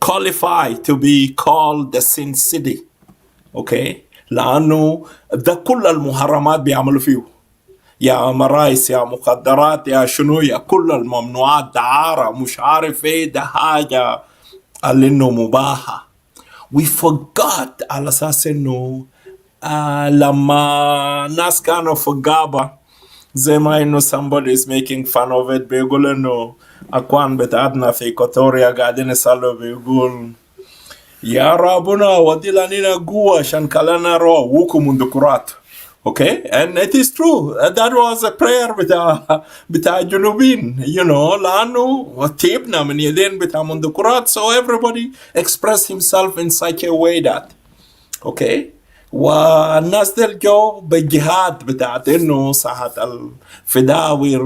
qualify to be called the sin city. Okay, لأنه ده كل المحرمات بيعملوا فيه يا مرايس يا مخدرات يا شنو يا كل الممنوعات دعارة مش عارف ايه ده حاجة اللي انه مباحة. We forgot على اساس انه لما ناس كانوا في الغابة زي ما انه somebody is making fun of it بيقول انه اكوان بتاعتنا في كوتوريا قاعدين يسألوا بيقول يا ربنا ودي لنا قوة عشان كلنا روح وكم مندكرات. Okay, and it is true. That was a prayer بتاع جنوبين, you know, لأنه تيبنا من يدين بتاع مندكرات. So everybody expressed himself in such a way that, okay, والناس دل جو بالجهاد بتاعت إنه ساحة الفداء we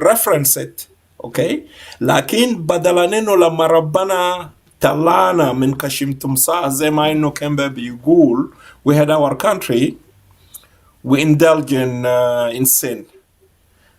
reference it. Okay, لكن بدل إنه لما ربنا طلعنا من كشم تمساح زي ما إنه كان بيقول we had our country, we indulge in sin.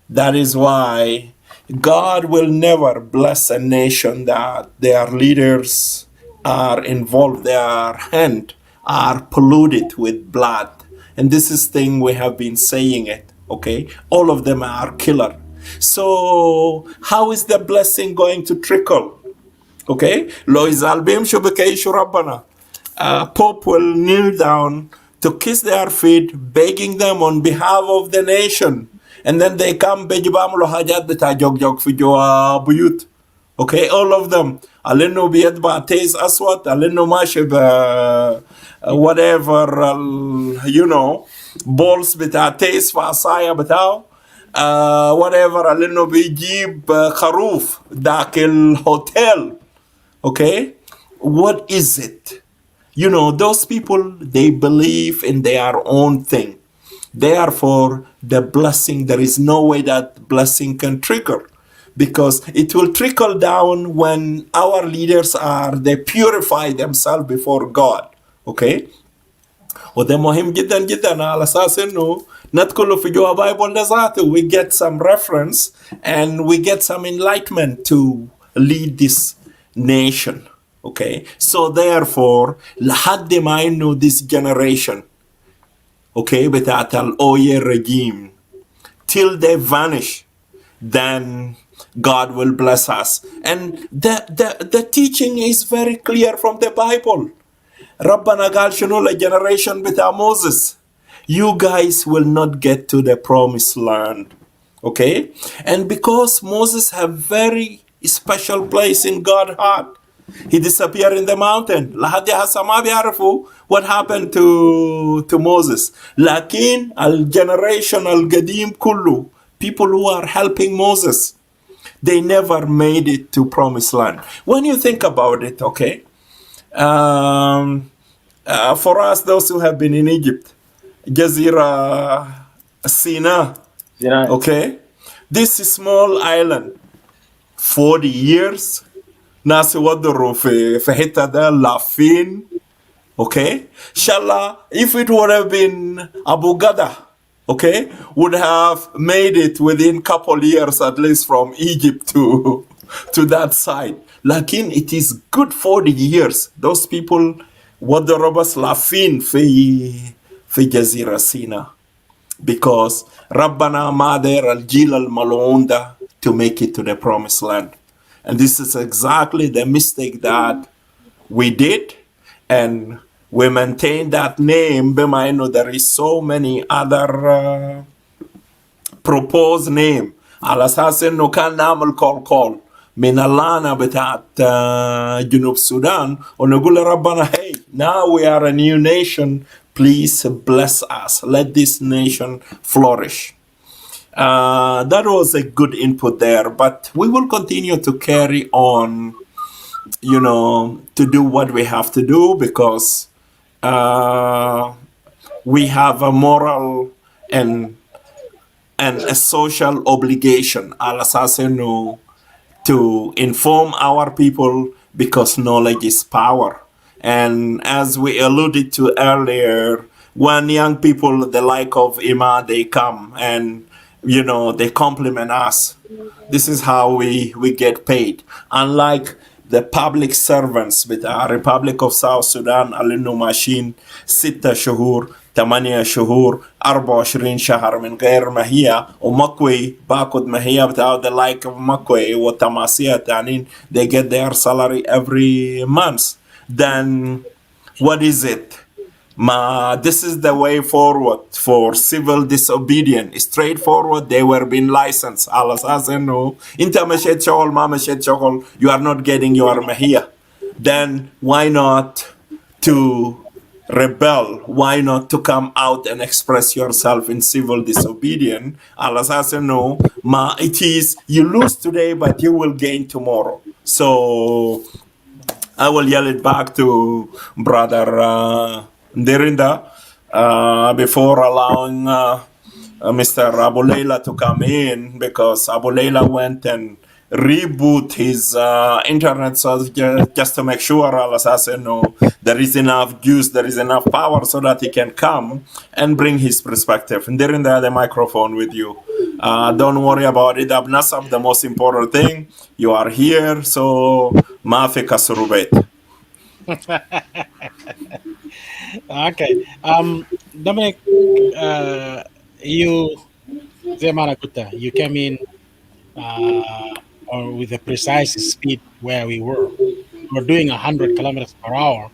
That is why God will never bless a nation that their leaders are involved, their hand are polluted with blood. And this is thing we have been saying it, okay? All of them are killer. So how is the blessing going to trickle? Okay? Lo izal bimshu b'keishu rabbana. Pope will kneel down to kiss their feet, begging them on behalf of the nation. And then they come, bejibam lo hajat bita jog fi joa buyut. Okay, all of them. Alinu biyad ba teis aswat, alinu mashi ba whatever, you know, balls bita teis fa asaya bitao. Whatever, alinu bijib kharuf dakil hotel. Okay, what is it? You know, those people, they believe in their own thing. Therefore, the blessing, there is no way that blessing can trigger, because it will trickle down when our leaders they purify themselves before God. Okay? وده مهم جدا جدا على اساس انه ندخل في جوا بايبل ذاته, we get some reference and we get some enlightenment to lead this nation. Okay, so therefore لحد ما إنه this generation okay بتاعت الأوية regime till they vanish, then God will bless us. And the teaching is very clear from the Bible. ربنا قال شنو للجنريشن بتاع Moses, you guys will not get to the promised land. Okay, and because Moses have very special place in God's heart, he disappeared in the mountain. لحد هسه ما بيعرفوا what happened to Moses. لكن الجنريشن القديم كله, people who are helping Moses, they never made it to promised land. When you think about it, okay, for us, those who have been in Egypt, Jazira Sina, okay, this small island, 40 years, ناس يودروا في حتة ده لافين, okay, inshallah, if it would have been Abu Gada, okay, would have made it within couple years at least from Egypt to that side. Lakin it is good 40 years. Those people ودروا بس لافين في جزيرة سيناء because ربنا ما داير الجيل الملعون ده to make it to the promised land. And this is exactly the mistake that we did, and we maintain that name بما انه there is so many other proposed name على اساس انه كان نعمل call من اللعنة بتاعت جنوب السودان ونقول لربنا, hey, now we are a new nation, please bless us, let this nation flourish. That was a good input there, but we will continue to carry on, you know, to do what we have to do because we have a moral and a social obligation al assassinu to inform our people because knowledge is power. And as we alluded to earlier, when young people the like of Ima, they come and you know, they compliment us. This is how we get paid. Unlike the public servants with the Republic of South Sudan, alinu machine 6 شهور 8 شهور 24 شهر من غير ما هي ومكوي باخد ما هي بتاع the like of مكوي وتماسية تانين, they get their salary every month. Then what is it? This is the way forward for civil disobedience. Straightforward, they were being licensed. Al asasinu, inta mashet shogol, ma mashet shogol, you are not getting your mahia. Then why not to rebel? Why not to come out and express yourself in civil disobedience? Al asasinu, it is, you lose today, but you will gain tomorrow. So I will yell it back to Brother Ndirinda before allowing Mr. Abu Leila to come in, because Abu Leila went and reboot his internet so just to make sure Al Assassin there is enough juice, there is enough power so that he can come and bring his perspective. Ndirinda, the microphone with you. Don't worry about it. Abnasab, the most important thing, you are here, so maafi kasurubet. Okay. Dominic, you came in or with a precise speed where we were. We were doing 100 kilometers per hour.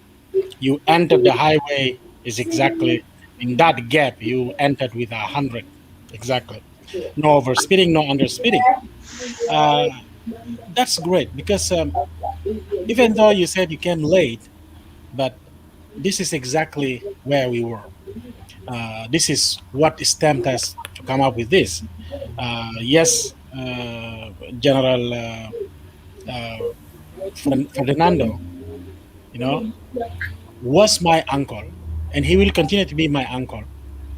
You entered the highway is exactly in that gap. You entered with 100 exactly. No overspeeding, no underspeeding. That's great because even though you said you came late, but this is exactly where we were. This is what stamped us to come up with this. Yes, General Ferdinando, was my uncle, and he will continue to be my uncle.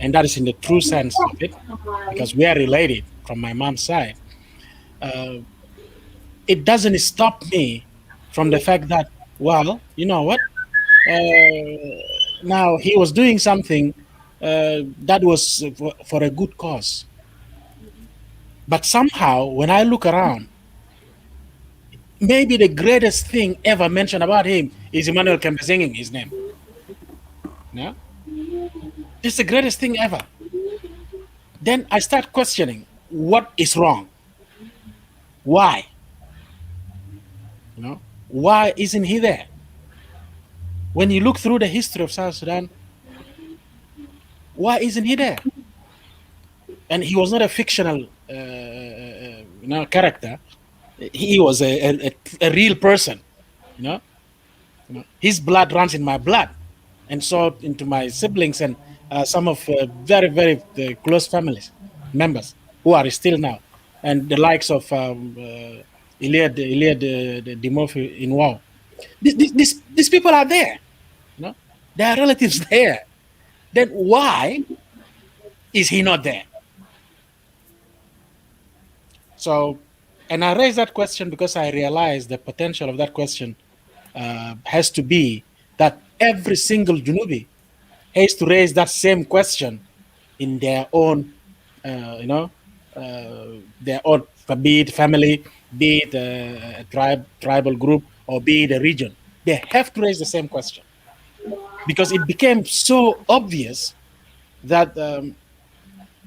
And that is in the true sense of it, because we are related from my mom's side. It doesn't stop me from the fact that, well, you know what? Now he was doing something that was for a good cause. But somehow, when I look around, maybe the greatest thing ever mentioned about him is Emmanuel Kempe singing his name. No? It's the greatest thing ever. Then I start questioning what is wrong. Why? Why isn't he there? When you look through the history of South Sudan, why isn't he there? And he was not a fictional character. He was a real person. His blood runs in my blood, and so into my siblings and some of very, very close families members who are still now, and the likes of Iliad Dimorphy in Wow. These people are there. There are relatives there. Then why is he not there? So, and I raise that question because I realize the potential of that question has to be that every single Junubi has to raise that same question in their own, their own, be it family, be it a tribal group, or be it a region. They have to raise the same question because it became so obvious that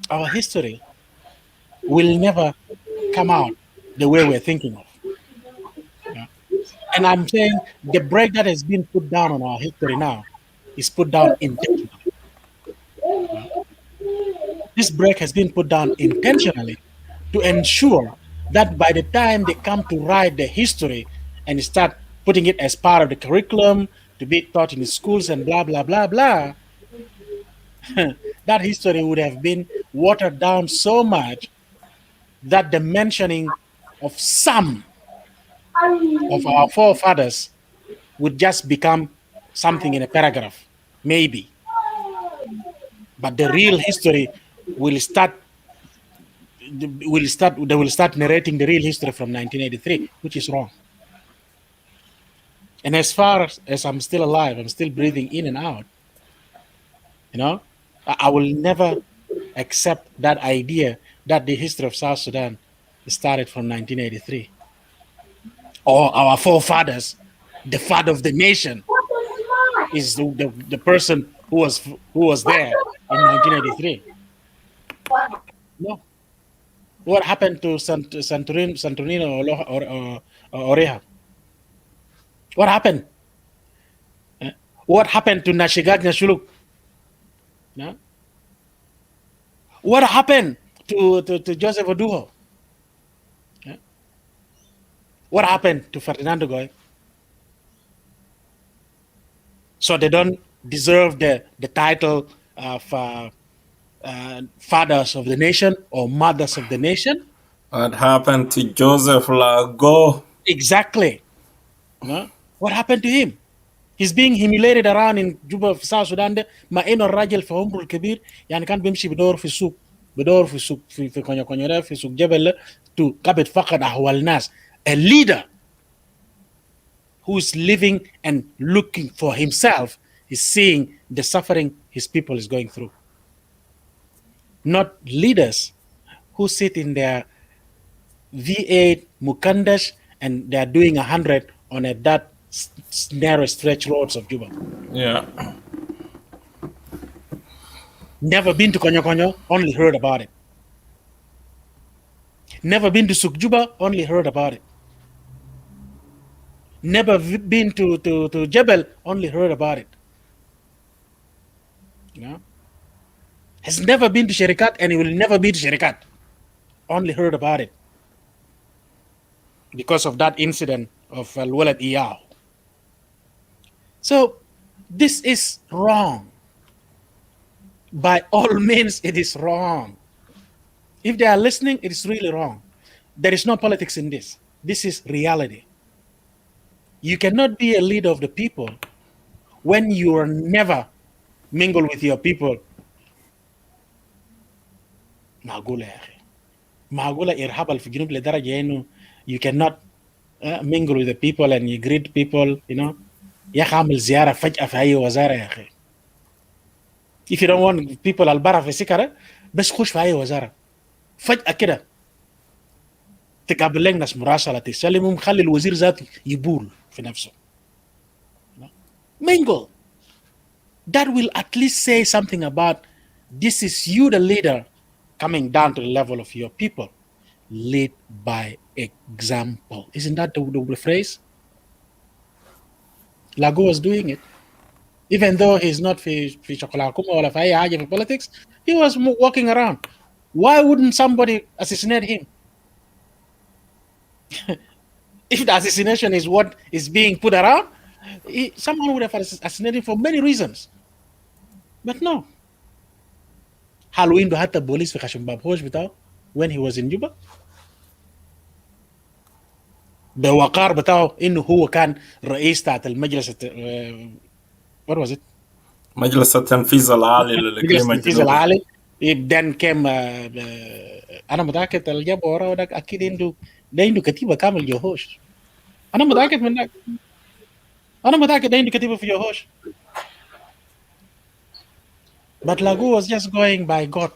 our history will never come out the way we're thinking of. And I'm saying the break that has been put down on our history now is put down intentionally. This break has been put down intentionally to ensure that by the time they come to write the history and start putting it as part of the curriculum to be taught in the schools and blah, blah, blah, blah, that history would have been watered down so much that the mentioning of some of our forefathers would just become something in a paragraph, maybe. But the real history they will start narrating the real history from 1983, which is wrong. And as far as I'm still alive, I'm still breathing in and out, I will never accept that idea that the history of South Sudan started from 1983. Or our forefathers, the father of the nation, is the person who was there in 1983. No. What happened to Santorino or Oreha? What happened? What happened to Nashigag Nashuluk? No? What happened to Joseph Oduho? Yeah. What happened to Ferdinando Goi? So they don't deserve the title of fathers of the nation or mothers of the nation? What happened to Joseph Lago? Exactly. No? What happened to him? He's being humiliated around in Juba في South Sudan ده مع انه الراجل في عمره الكبير يعني كان بيمشي بدور في السوق في كونيا كونيا في سوق جبل to قبل فقد احوال الناس. A leader who is living and looking for himself is seeing the suffering his people is going through. Not leaders who sit in their V8 Mukandash and they're doing 100 on that narrow stretch roads of Juba. Yeah. Never been to Konyo Konyo, only heard about it. Never been to Suk Juba, only heard about it. Never been to Jebel, only heard about it. Has never been to Sherikat and he will never be to Sherikat. Only heard about it. Because of that incident of Al-Walad Iyah. So this is wrong. By all means, it is wrong. If they are listening, it is really wrong. There is no politics in this. This is reality. You cannot be a leader of the people when you are never mingle with your people. معقولة يا أخي. معقولة إرهاب في الجنوب لدرجة إنه you cannot mingle with the people and you greet people, يا أخي عامل زيارة فجأة في أي وزارة يا أخي. If you don't want people البرا في سكرة بس خش في أي وزارة فجأة كده تقابل لك ناس مراسله تسلمهم خلي الوزير ذاته يبول في نفسه. Mingle. That will at least say something about this is you, the leader, coming down to the level of your people. Lead by example. Isn't that the phrase? Lago was doing it. Even though he's not في شكلكم ولا في أي حاجة في politics, he was walking around. Why wouldn't somebody assassinate him? If the assassination is what is being put around, someone would have assassinated him for many reasons. But no. هل عنده حتى بوليس في خشم باب هوش بتاعه when he was in Juba؟ بوقار بتاعه انه هو كان رئيس تاعت المجلس what was it؟ مجلس التنفيذ العالي مجلس للإقليم التنفيذ الجنوبي. العالي. then came انا متاكد اللي جابه وراه ده اكيد عنده كتيبه كامل جوهوش. انا متاكد من ده. انا متاكد عنده كتيبه في جوهوش. But Lagu was just going by God.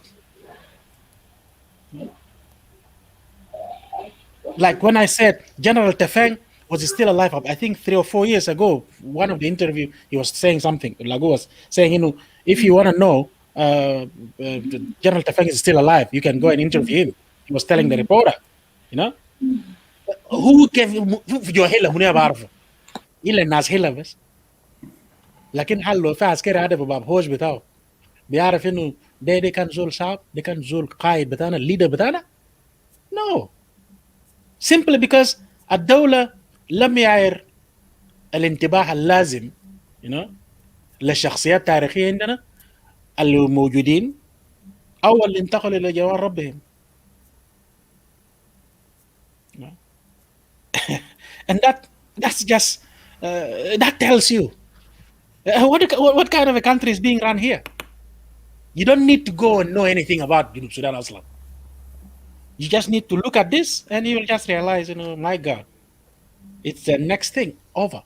Like when I said General Tefeng was still alive, I think 3 or 4 years ago, one of the interview, he was saying something. Lagu was saying, you know, if you want to know, General Tefeng is still alive, you can go and interview him. He was telling the reporter, you know. Who gave your hila هنا بعرفه إلا الناس هلا بس. لكن حلو في عسكري هذا بباب هوش بتاعه بيعرف إنه ده كان زول صعب، ده كان زول قائد بتاعنا، الليدر بتاعنا. No. Simply because الدولة لم يعير الانتباه اللازم you know للشخصيات التاريخية عندنا اللي موجودين أو اللي انتقلوا إلى جوار ربهم. And that's just that tells you what kind of a country is being run here. You don't need to go and know anything about South Sudan Aslan. You just need to look at this and you will just realize, you know, my God, it's the next thing over.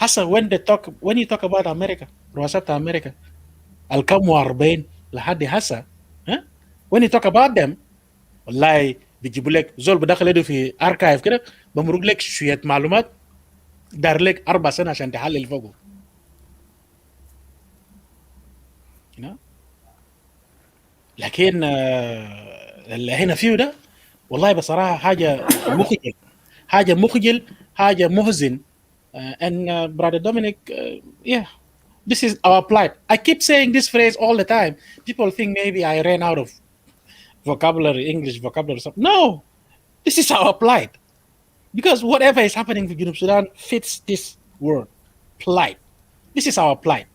Hasa when you talk about America, رؤساء America, الكم واربعين لحد هسا, when you talk about them, والله بيجيبوا لك زول بدخل يده في اركايف كده بمرق لك شويه معلومات دار لك 4 سنين عشان تحلل فوقه. you know? لكن اللي هنا فيه ده والله بصراحه حاجه مخجل حاجه محزن. And brother Dominic, yeah, this is our plight. I keep saying this phrase all the time. People think maybe I ran out of English vocabulary. No, this is our plight. Because whatever is happening in South Sudan fits this word, plight. This is our plight.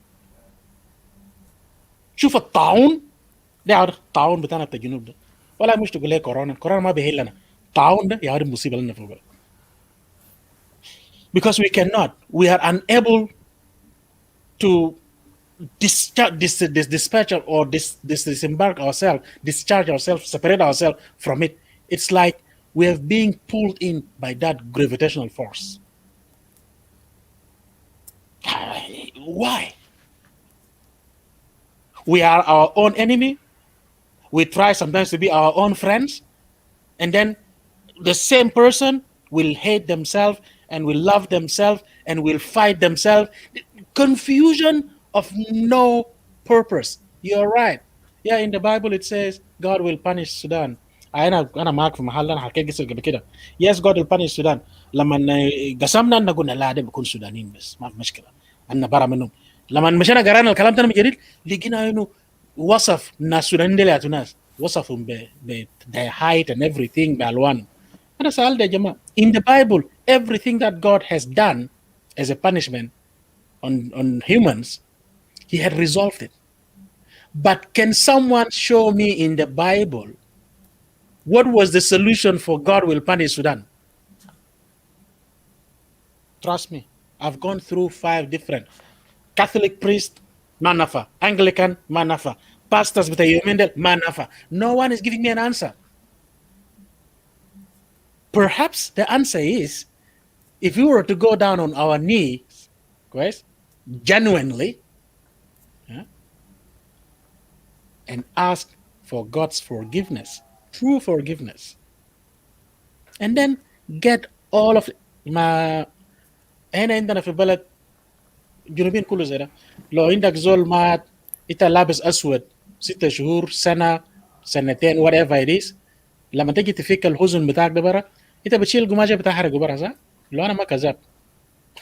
شوف الطاعون ده الطاعون بتاعنا في الجنوب ده ولا مش تقول لي كورونا ما بيهل لنا. الطاعون ده يا رب مصيبه لنا فوق. Because we are unable to discharge or disembark ourselves, discharge ourselves, separate ourselves from it. It's like we are being pulled in by that gravitational force. Why? We are our own enemy. We try sometimes to be our own friends. And then the same person will hate themselves and will love themselves and will fight themselves. Confusion of no purpose. You're right. Yeah, in the Bible it says God will punish Sudan. أنا معك في محل أنا حكيت قصة قبل كده. Yes, God will punish Sudan. لما قسمنا أن قلنا لا ده بيكون سودانيين بس ما في مشكلة. أنا برا منهم. لما مشينا قرانا الكلام ده من جديد لقينا إنه وصف الناس السودانيين ديل ناس وصفهم ب their height and everything بألوان. أنا سألت يا جماعة. In the Bible, everything that God has done as a punishment on humans, He had resolved it. But can someone show me in the Bible what was the solution for God will punish Sudan? Trust me, I've gone through 5 different Catholic priest, Manafa, Anglican, Manafa, pastors with a Yomendel, Manafa. No one is giving me an answer. Perhaps the answer is if we were to go down on our knees, guys, genuinely, and ask for God's forgiveness, true forgiveness, and then get all of ما هنا عندنا في بلد جنوبين كله زي ده. لو عندك زول مات انت لابس اسود 6 شهور سنه سنتين whatever it is، لما تيجي تفك الحزن بتاعك ده برا، انت بتشيل القماشه بتحرقه برا، صح؟ لو انا ما كذاب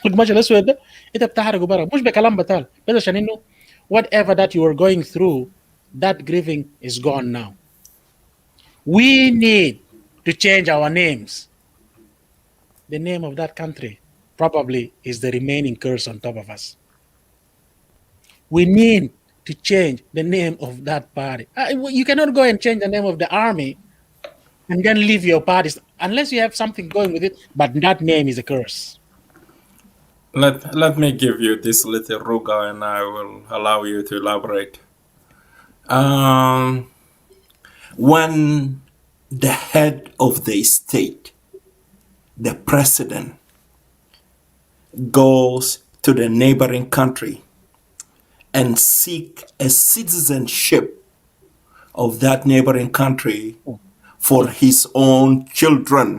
القماش الاسود ده انت بتحرقه برا، مش بكلام بتال، بس عشان انه whatever that you are going through, that grieving is gone now. We need to change our names. The name of that country probably is the remaining curse on top of us. We need to change the name of that party. You cannot go and change the name of the army and then leave your parties unless you have something going with it, but that name is a curse. Let me give you this little ruga and I will allow you to elaborate. When the head of the state, the president, goes to the neighboring country and seek a citizenship of that neighboring country for his own children,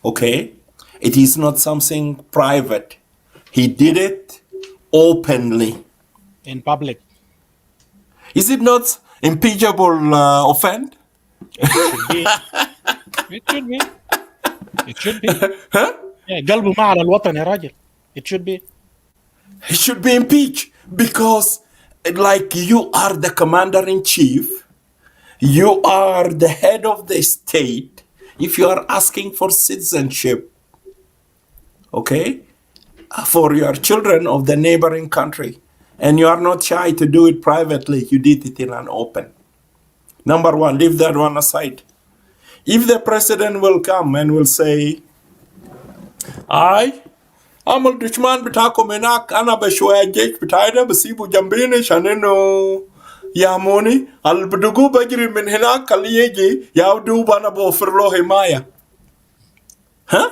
okay? It is not something private. He did it openly. In public. Is it not impeachable offense? It should be. It should be. It should be. Huh? Yeah, قلبه مع على الوطن يا راجل. It should be. He should be impeached because, like, you are the commander-in-chief, you are the head of the state. If you are asking for citizenship, okay, for your children of the neighboring country, and you are not shy to do it privately, you did it in an open. Number one, leave that one aside. If the president will come and will say, I'm a Dutchman بتاعكم هناك أنا بشوية الجيش بتاعي ده بسيبه جنبيني عشان إنه ياموني البدقو بجري من هناك اللي يجي ياودوب أنا بوفر له حماية. Huh?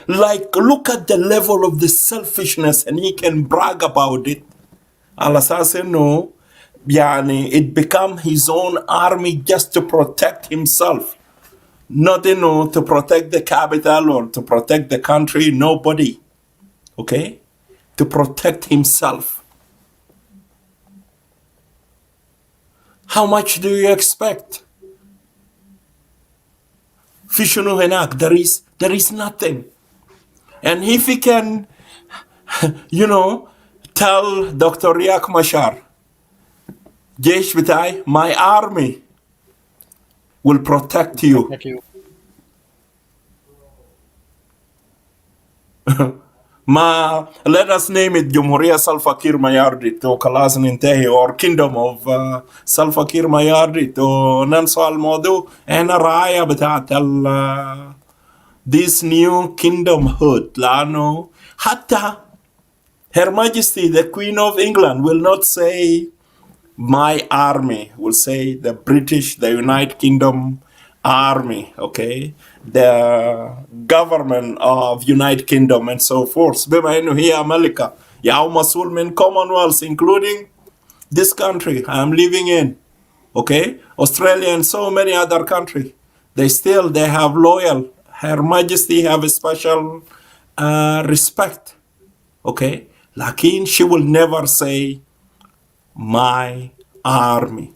Like, look at the level of the selfishness and he can brag about it. على أساس إنه يعني it become his own army just to protect himself. Not to protect the capital or to protect the country, nobody. Okay? To protect himself. How much do you expect? Fishunu henak, there is nothing. And if he can, tell Dr. Riek Machar, Jesh Bitai, my army will protect you. Thank you. Let us name it Jumhuriya Salva Kiir Mayardit or Kalas Nintehi or Kingdom of Salva Kiir Mayardit or Nanso Al Modu and a Raya Betat this new kingdomhood. Lano Hatta Her Majesty the Queen of England will not say my army, will say the British, the United Kingdom army, okay? The government of United Kingdom and so forth. بما إنه هي أمريكا يا مسؤول من Commonwealth, including this country I'm living in, okay? Australia and so many other countries. They have loyal. Her Majesty have a special respect, okay? Lakin she will never say my army.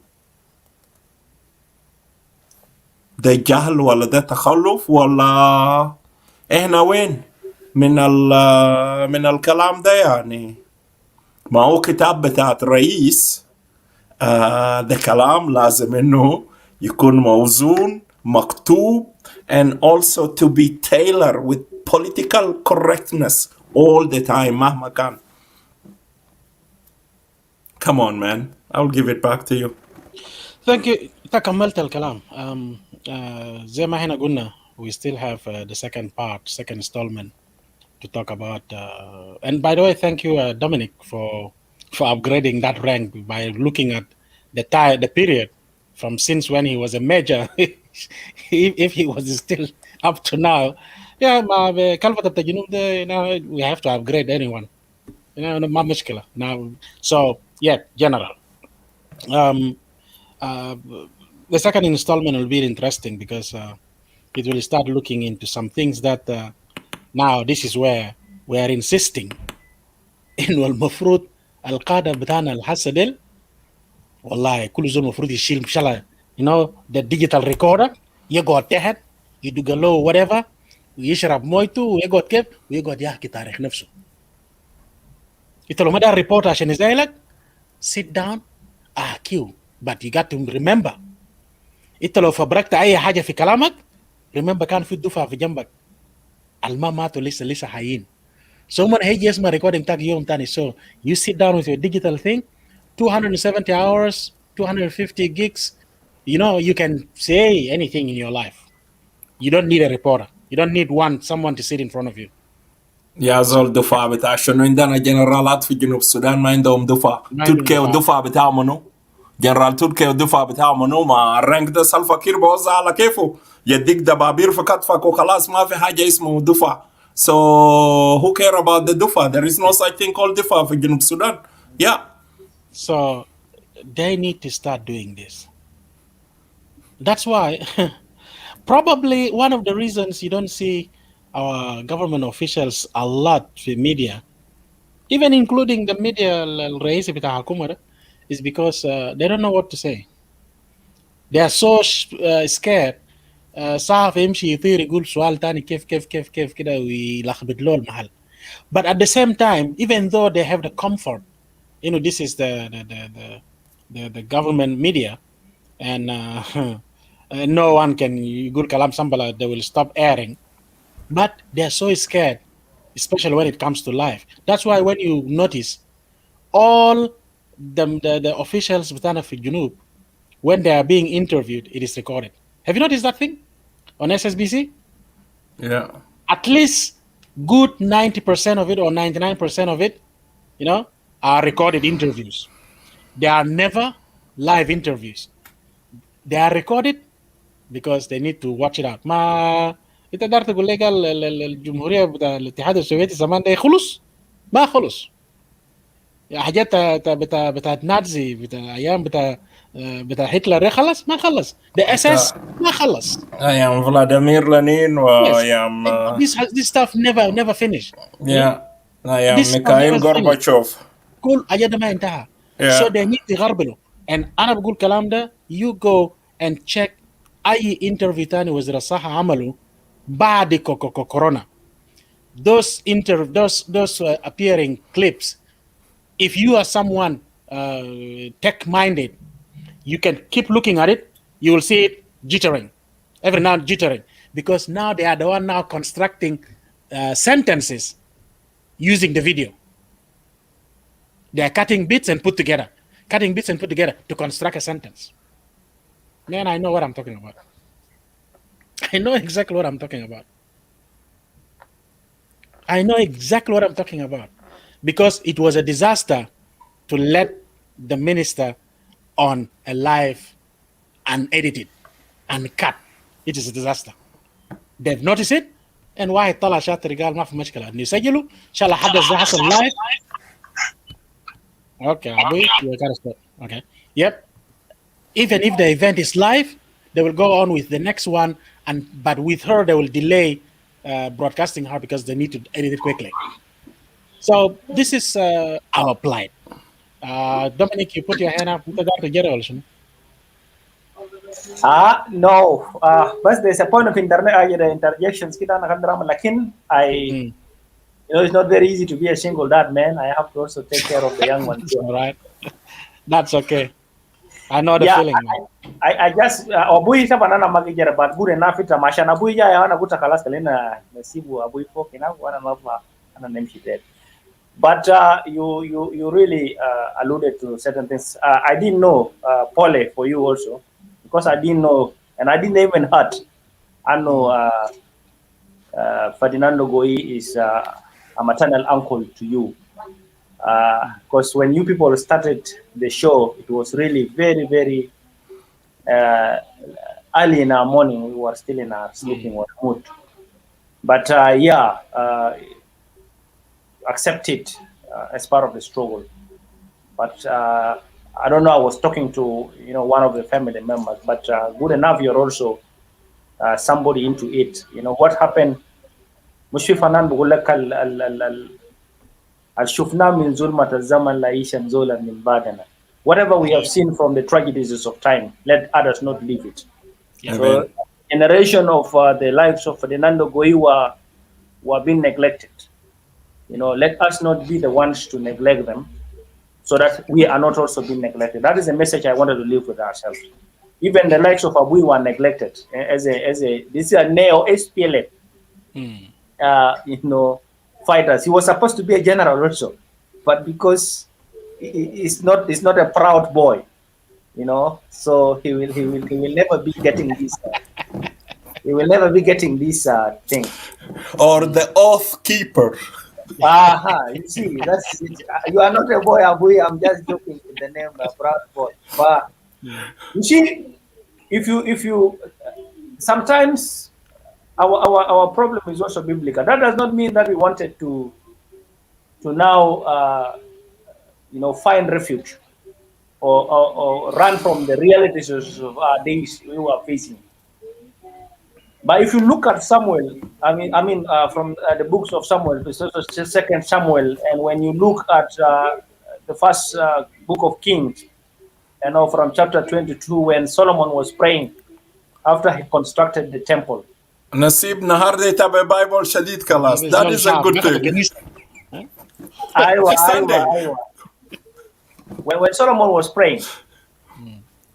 ده جهل ولا ده تخلف ولا احنا وين من الكلام ده يعني. ما هو كتاب بتاعت رئيس ده كلام لازم انه يكون موزون مكتوب and also to be tailored with political correctness all the time مهما كان. Come on man, I'll give it back to you. Thank you. انت كملت الكلام. زي ما احنا قلنا we still have the second installment to talk about. And by the way, thank you, Dominic, for upgrading that rank by looking at the period from since when he was a major. if he was still up to now, yeah, كلفة التجنوب ده, we have to upgrade anyone. ما مشكلة. Now, so yeah, general. The second installment will be interesting because it will start looking into some things that now this is where we are insisting انه المفروض القاده بتاعنا الحسه ديل والله كل زول المفروض يشيل ان شاء الله the digital recorder يقعد تحت يدق له whatever ويشرب مويته ويقعد كيف ويقعد يحكي تاريخ نفسه. انت لو ما دار ريبورت عشان يزايلك sit down احكيه but you got to remember انت لو فبركت اي حاجه في كلامك remember كان في الدفعه في جنبك الما ماتوا لسه حيين. So when هيجي يسمع recording تاعك يوم تاني so you sit down with your digital thing 270 hours 250 gigs you can say anything in your life. You don't need a reporter. You don't need someone to sit in front of you. يا زول دفاع بتاع شنو عندنا جنرالات في جنوب السودان ما عندهم دفاع. تركيا والدفاع بتاعه منو؟ جنرال تركيا والدفاع بتاعه منو؟ ما الرانك ده سلفا كير بوزع على كيفه يديك دبابير في كتفك وخلاص ما في حاجه اسمه دفاع. So who care about the دفاع? There is no such thing called دفاع في جنوب السودان. Yeah. So they need to start doing this. That's why probably one of the reasons you don't see our government officials a lot in media, even including the media الرئيسي بتاع الحكومة ده, is because they don't know what to say. They are so scared. صحفي يمشي يطير يقول سؤال تاني كيف كده ويلخبط له المحل. But at the same time, even though they have the comfort, this is the government media, and no one can يقول كلام سنبلة, they will stop airing. But they are so scared, especially when it comes to life. That's why when you notice all the officials بتاعنا في الجنوب, when they are being interviewed, it is recorded. Have you noticed that thing on SSBC? Yeah. At least good 90% of it or 99% of it, are recorded interviews. They are never live interviews. They are recorded because they need to watch it out. ما انت تقدر تقول لي قال الجمهوريه بتاع الاتحاد السوفيتي زمان ده خلص ما خلص. حاجات بتاعت نازي بتاع ايام بتاع هتلر خلص ما خلص. The SS ما خلص. ايام فلاديمير لينين وايام this stuff never finished. Yeah. ايام ميخائيل غورباتشوف. كل حاجات ما انتهى. So they need to يغربلوا. And انا بقول كلام ده you go and check اي انترفيو تاني وزير الصحه عمله بعد كورونا. Those appearing clips, if you are someone tech-minded, you can keep looking at it. You will see it jittering, every now and jittering, because now they are the one now constructing sentences using the video. They are cutting bits and put together to construct a sentence. Man, I know what I'm talking about. I know exactly what I'm talking about. Because it was a disaster to let the minister on a live unedited and cut. It is a disaster. They've noticed it, and why طلع شاطر قال ما في مشكلة نسجله إن شاء الله حدث ده حصل live. Okay, you gotta stop. Okay, yep. Even if the event is live, they will go on with the next one, but with her they will delay broadcasting her because they need to edit it quickly. So this is our plight. Dominic, you put your hand up. No. But there's a point of interjections. It's not very easy to be a single dad, man. I have to also take care of the young ones. All right. That's okay. I know the feeling. I just abui saba nana magijera but good enough ita mashana abui ya wana guta kalas kalena nasibu abui fokina wana mava ana nemshi dead. But you really alluded to certain things. I didn't know Pole for you also because I didn't know and I didn't even heard. I know Ferdinando Goi is a maternal uncle to you. Because when you people started the show, it was really very, very early in our morning. We were still in our sleeping mood. But accept it as part of the struggle. But I don't know. I was talking to one of the family members, but good enough. You're also somebody into it. What happened? مش في فنان بقول لك الشفناه من ظلمة الزمن لا يشن زولا من بعدنا. Whatever we have seen from the tragedies of time, let others not leave it. Yeah. So, generation of the lives of Ferdinando Goi were being neglected. Let us not be the ones to neglect them, so that we are not also being neglected. That is the message I wanted to leave with ourselves. Even the likes of Abui were neglected as a this is a neo SPLA, fighters. He was supposed to be a general also, but because he's not a proud boy, so he will never be getting this. He will never be getting this thing. Or the oath keeper. You see, that's it. You are not a boy, Abui. I'm just joking with the name proud boy. But you see, if you sometimes our problem is also biblical. That does not mean that we wanted to now find refuge or run from the realities of our days we were facing. But if you look at Samuel, from the books of Samuel, Second Samuel, and when you look at the first book of Kings, from chapter 22, when Solomon was praying after he constructed the temple. نسيب نهار دي تابع بايبل شديد خلاص. That is a good thing. Aywa. When Solomon was praying,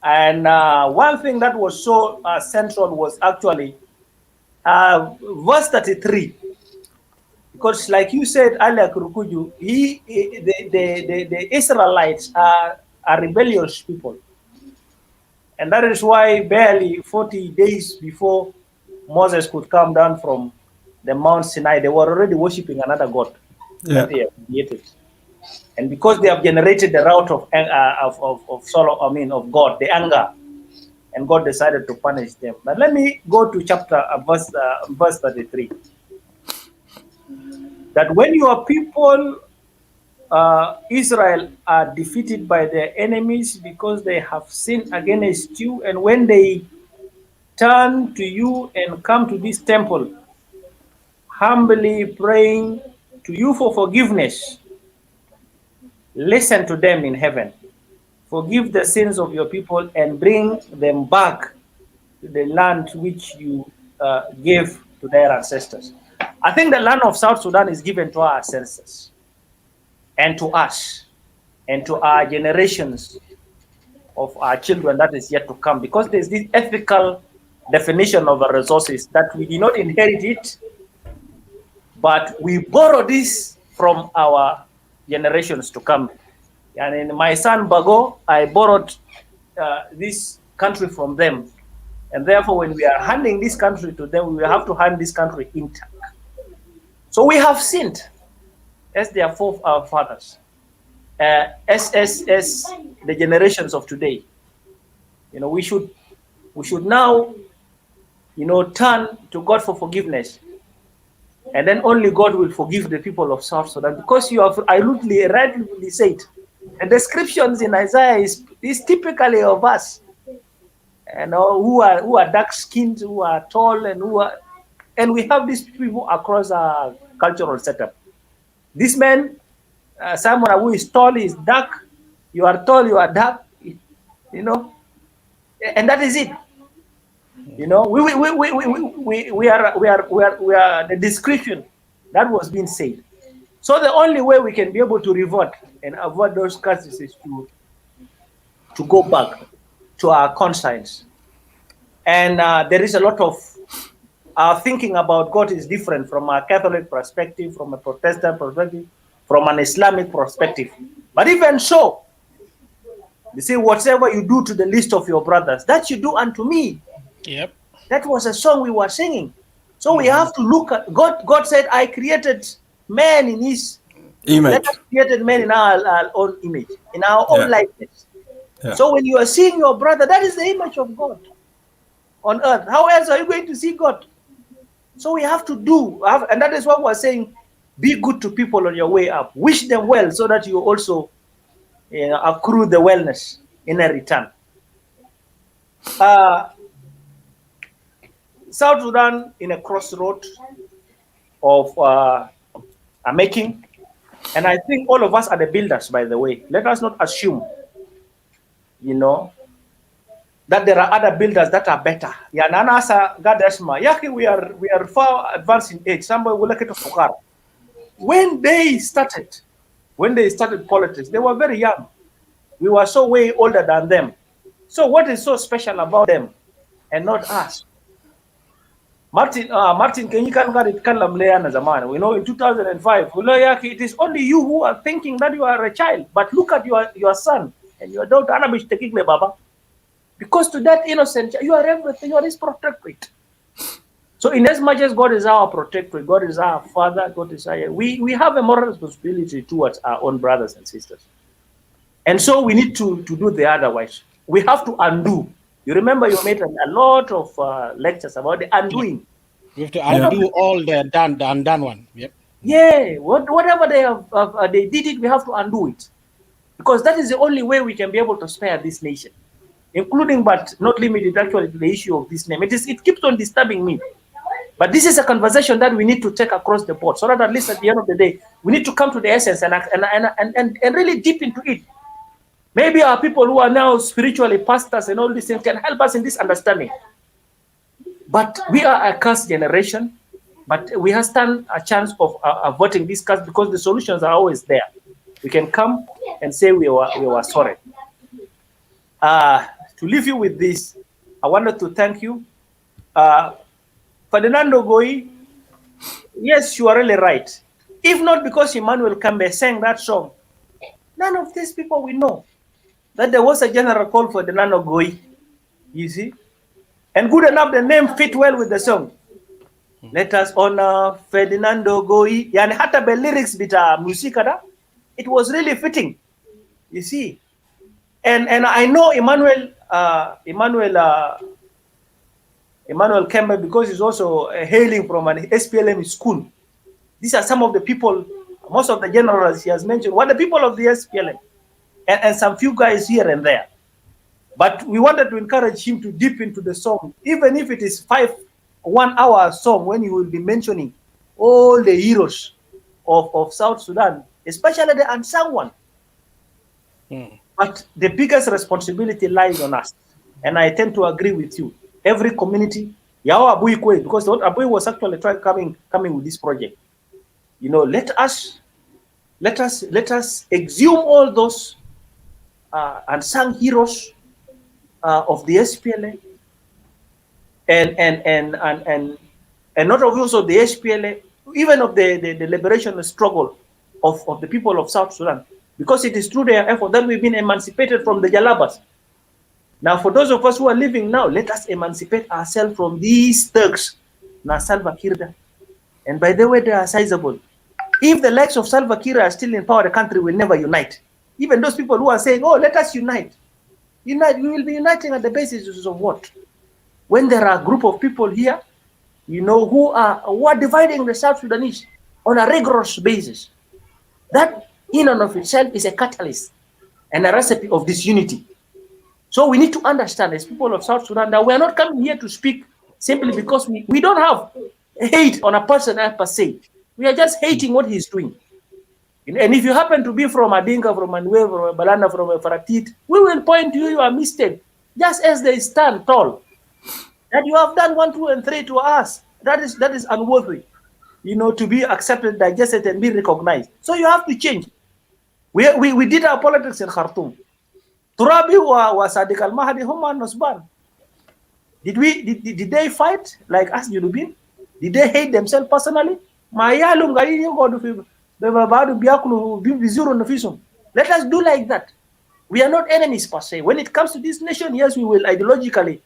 and one thing that was so central was actually verse 33, because like you said earlier, Kurukuju, the Israelites are rebellious people, and that is why barely 40 days before Moses could come down from the Mount Sinai, they were already worshiping another god. Yeah. That they have created. And because they have generated the wrath of God, the anger, and God decided to punish them. But let me go to verse 33. That when your people, Israel, are defeated by their enemies because they have sinned against you, and when they turn to you and come to this temple, humbly praying to you for forgiveness, listen to them in heaven. Forgive the sins of your people and bring them back to the land which you gave to their ancestors. I think the land of South Sudan is given to our ancestors and to us and to our generations of our children that is yet to come, because there's this ethical definition of the resources that we did not inherit it, but we borrow this from our generations to come. And in my son Bago, I borrowed this country from them. And therefore, when we are handing this country to them, we will have to hand this country intact. So we have sinned as their forefathers, as the generations of today. We should now, turn to God for forgiveness. And then only God will forgive the people of South Sudan, because you have rightly said, the descriptions in Isaiah is typically of us, who are dark-skinned, who are tall, and we have these people across our cultural setup. This man, someone who is tall, is dark. You are tall, you are dark, and that is it. We are the description that was being said. So the only way we can be able to revert and avoid those curses is to go back to our conscience. And there is a lot of our thinking about God is different from a Catholic perspective, from a Protestant perspective, from an Islamic perspective. But even so, you see, whatever you do to the least of your brothers, that you do unto me. Yep. That was a song we were singing. So we have to look at God. God said, I created man in his image. Let us created man in our own image, in our own likeness. Yeah. So when you are seeing your brother, that is the image of God on earth. How else are you going to see God? So we have to and that is what we're saying, be good to people on your way up. Wish them well so that you also accrue the wellness in a return. South Sudan in a crossroad of a making, and I think all of us are the builders, by the way. Let us not assume, that there are other builders that are better. Yeah, Nanasa Gadesma. Yaki, we are far advanced in age. Somebody will look at Fukar. When they started politics, they were very young. We were so way older than them. So what is so special about them and not us? Martin, can you can it we know in 2005, it is only you who are thinking that you are a child. But look at your son and your daughter, Anabish taking the Baba. Because to that innocent, you are everything, you are his protectorate. So in as much as God is our protectorate, God is our father, God is our, we have a moral responsibility towards our own brothers and sisters. And so we need to do the otherwise. We have to undo. You remember you made a lot of lectures about the undoing. We have to undo all the undone one. Yep. Yeah, whatever they did it, we have to undo it. Because that is the only way we can be able to spare this nation. Including, but not limited actually to the issue of this name. It keeps on disturbing me. But this is a conversation that we need to take across the board, so that at least at the end of the day, we need to come to the essence and really deep into it. Maybe our people who are now spiritually pastors and all these things can help us in this understanding. But we are a cursed generation, but we have stand a chance of avoiding this curse because the solutions are always there. We can come and say we were sorry. To leave you with this, I wanted to thank you. Ferdinando Goi, yes, you are really right. If not because Emmanuel Kambe sang that song, none of these people will know that there was a general called Ferdinando Goi, you see? And good enough, the name fit well with the song. Let us honor Ferdinando Goi. Yani hata be lyrics bita musika da, it was really fitting, you see? And I know Emmanuel Kemba, because he's also hailing from an SPLM school. These are some of the people, most of the generals he has mentioned, were the people of the SPLM, and some few guys here and there. But we wanted to encourage him to dip into the song, even if it is 1 hour song, when he will be mentioning all the heroes of South Sudan, especially the unsung one. But the biggest responsibility lies on us. And I tend to agree with you. Every community, because what Abui was actually coming with this project. Let us exhume all those unsung heroes of the SPLA and not also the SPLA, even of the liberation struggle of the people of South Sudan. Because it is through their effort that we've been emancipated from the Jalabas. Now, for those of us who are living now, let us emancipate ourselves from these thugs. Now, Salva Kiir. And by the way, they are sizable. If the likes of Salva Kiir are still in power, the country will never unite. Even those people who are saying, oh, let us unite. We will be uniting at the basis of what? When there are a group of people here, who are dividing the South Sudanese on a rigorous basis. That in and of itself is a catalyst and a recipe of disunity. So we need to understand as people of South Sudan that we are not coming here to speak simply because we don't have hate on a person per se. We are just hating what he's doing. And if you happen to be from Adinga, from Manuel, from a Balanda, from a Faratit, we will point to your mistake, just as they stand tall. That you have done 1, 2, and 3 to us. That is unworthy, to be accepted, digested, and be recognized. So you have to change. We did our politics in Khartoum. Turabi wa Sadiq al-Mahdi huma Nusban. Did they fight like us, Yulubin? Did they hate themselves personally? Let us do like that. We are not enemies per se. When it comes to this nation, yes, we will ideologically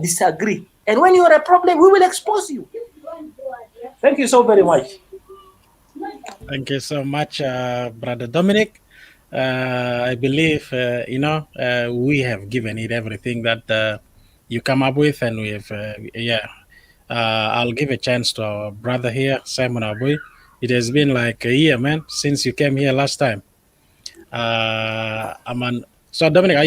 disagree. And when you are a problem, we will expose you. Thank you so very much. Thank you so much, Brother Dominic. I believe, we have given it everything that you come up with, and we have, I'll give a chance to our brother here, Simon Abui. It has been like a year, man, since you came here last time. So Dominic,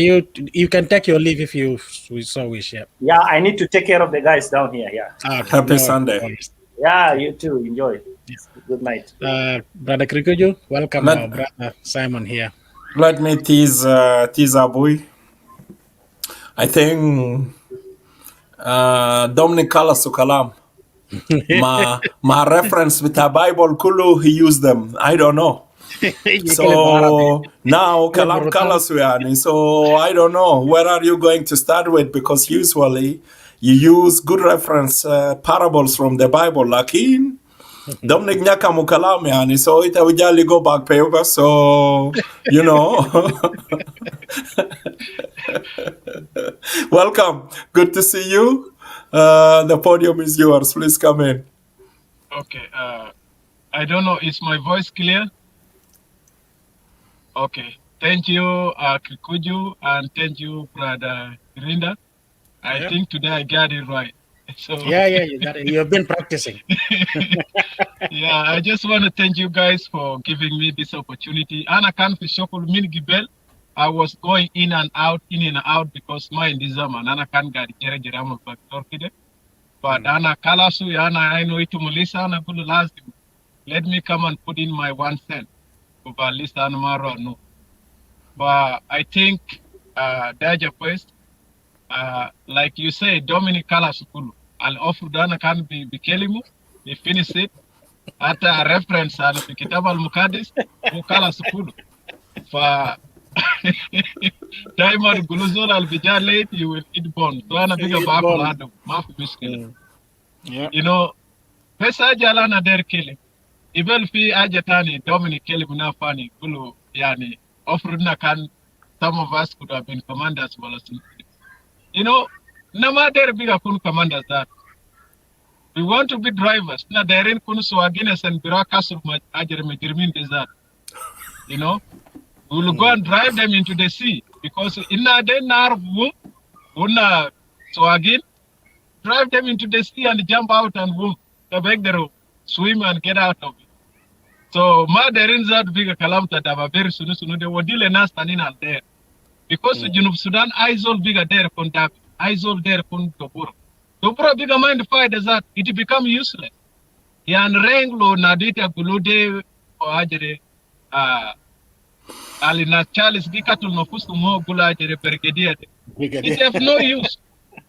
you can take your leave if you so wish. Yeah. Yeah, I need to take care of the guys down here. Yeah. Okay, Happy no Sunday. worries. Yeah, you too. Enjoy. Good night. Brother Krikuju, welcome, Let- brother Simon here. Let me tease Abui. I think Dominic Kala Sukalam. my reference with the Bible Kulu, he used them. I don't know. So now Kalam Kalasuyani. So I don't know. Where are you going to start with? Because usually you use good reference parables from the Bible. Lakin Dominic Nyaka Mukalam yani. So it will go back paper. So you know. Welcome. Good to see you. The podium is yours. Please come in. Okay. I don't know. Is my voice clear? Okay. Thank you, Kikuju, and thank you, Brother Rinda. I think today I got it right. So Yeah, you got it. You've been practicing. yeah, I just want to thank you guys for giving me this opportunity. Ana kan fi shokul min gibel. I was going in and out because my in this zaman ana kan gadi jere am factor kide. But ana kalasu ya ana I know itu mulisa ana bulu lazim. Let me come and put in my 1 cent. But lista maro no. But I think Daja first, like you say, Dominic Kalasukulu. I'll offer Dana can be Kelimu, we finish it. At a reference and Kitab al Mukadis, Kalasukulu. For Diamond Guluzol al Bija late, you will eat bone. So I'm a bigger Bakulado, Mafi Miskil. You know, Pesa Jalana der killing. Even fi Ajatani, Dominic Kelim na funny, Gulu, Yani, offering can some of us could have been commanders. You know, nama there bigger kun commanders that. We want to be drivers. Na derin kun suagines and birakas of Majirmin desert. You know, we will go and drive them into the sea because in a day narvu, una suagin, drive them into the sea and jump out and boom, the beg the rope, swim and get out of it. So ma derin that bigger kalamta dava very soon they were dealing us standing out there. Because Junub Sudan isol bigger there contact, isol there kun Dobura. Dobura bigger mind fire that it become useless. Yan renglo nadita gulude or ajere alina Charles Gikatul no fustu mo gula ajere brigadier. It have no use.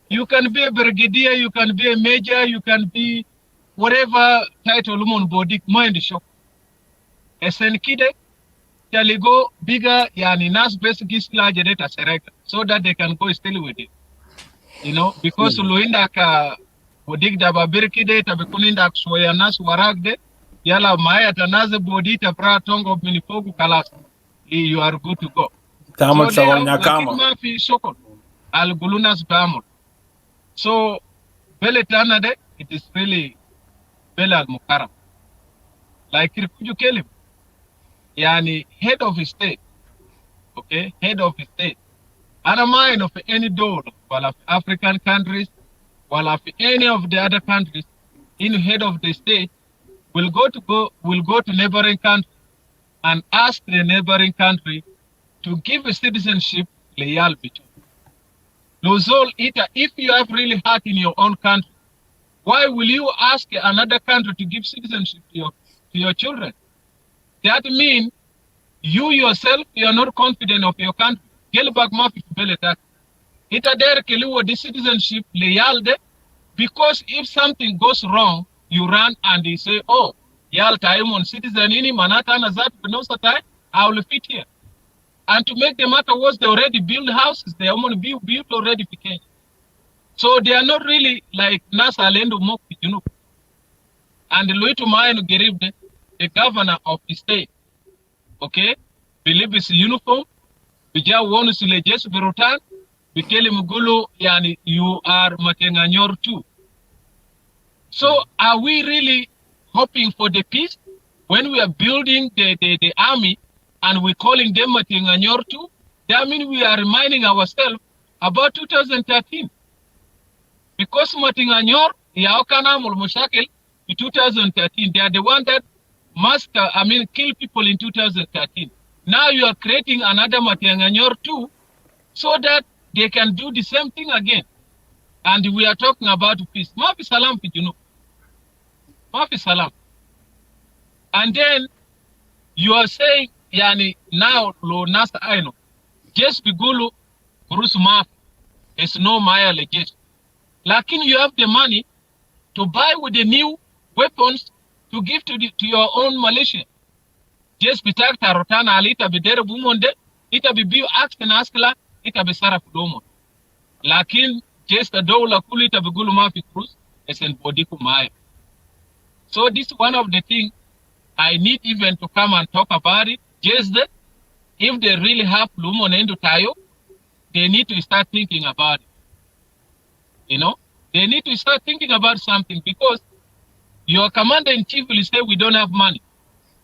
You can be a brigadier, you can be a major, you can be whatever title lumon body mind shock. Esen kide go bigger yani nas basic large data select so that they can go still with it. You know, because luinda ka bodig da babirki data bekuninda soya nas waragde yala maya tanaze body ta pra tongo minifogu kalas. You are good to go. Tama So they Sawanya have Kama. mafi sokol al gulunas bamul. So bele tanade it is really bele al mukaram. Like you kill him. Yani head of his state, okay, head of his state. And a mind of any door, while of African countries, while of any of the other countries, in head of the state will go to neighboring country and ask the neighboring country to give a citizenship loyal between. Lozol ita, if you have really heart in your own country, why will you ask another country to give citizenship to your children? That means you yourself, you are not confident of your country. Gelbag mafi beletak. Ita der keliwo the citizenship leyalde because if something goes wrong, you run and they say, oh, yal taimon citizen ini manata nazat benosa tai, I will fit here. And to make the matter worse, they already build houses, they only built already. So they are not really like Nasa Lendo Moki, you know. And Luitu Mayan Geribde, the governor of the state, okay, believe his uniform, bija wonu sile jesu berutan, bikeli mugulu, yani, you are Matenganyor too. So are we really hoping for the peace when we are building the army and we're calling them Matenganyor too? That means we are reminding ourselves about 2013. Because Matenganyor, Yaokana Mulmushakil, in 2013, they are the one that kill people in 2013. Now you are creating another Matianganyor too, so that they can do the same thing again. And we are talking about peace. Mafi salam fi junub. Mafi salam. And then you are saying, yani, now lo nasa aino. Just bigulu kurus maf. It's no Maya legation. Lakin you have the money to buy with the new weapons to give to your own militia. Just bitak tarotana alita bidere bumonde, ita bibiu action askla, ita bisara kudomo. Lakin just a dola kulita bigulu mafi cruz, esen bodiku maya. So this is one of the things I need even to come and talk about it. Just that if they really have Lumon into Tayo, they need to start thinking about it. You know, they need to start thinking about something, because your commander-in-chief will say we don't have money,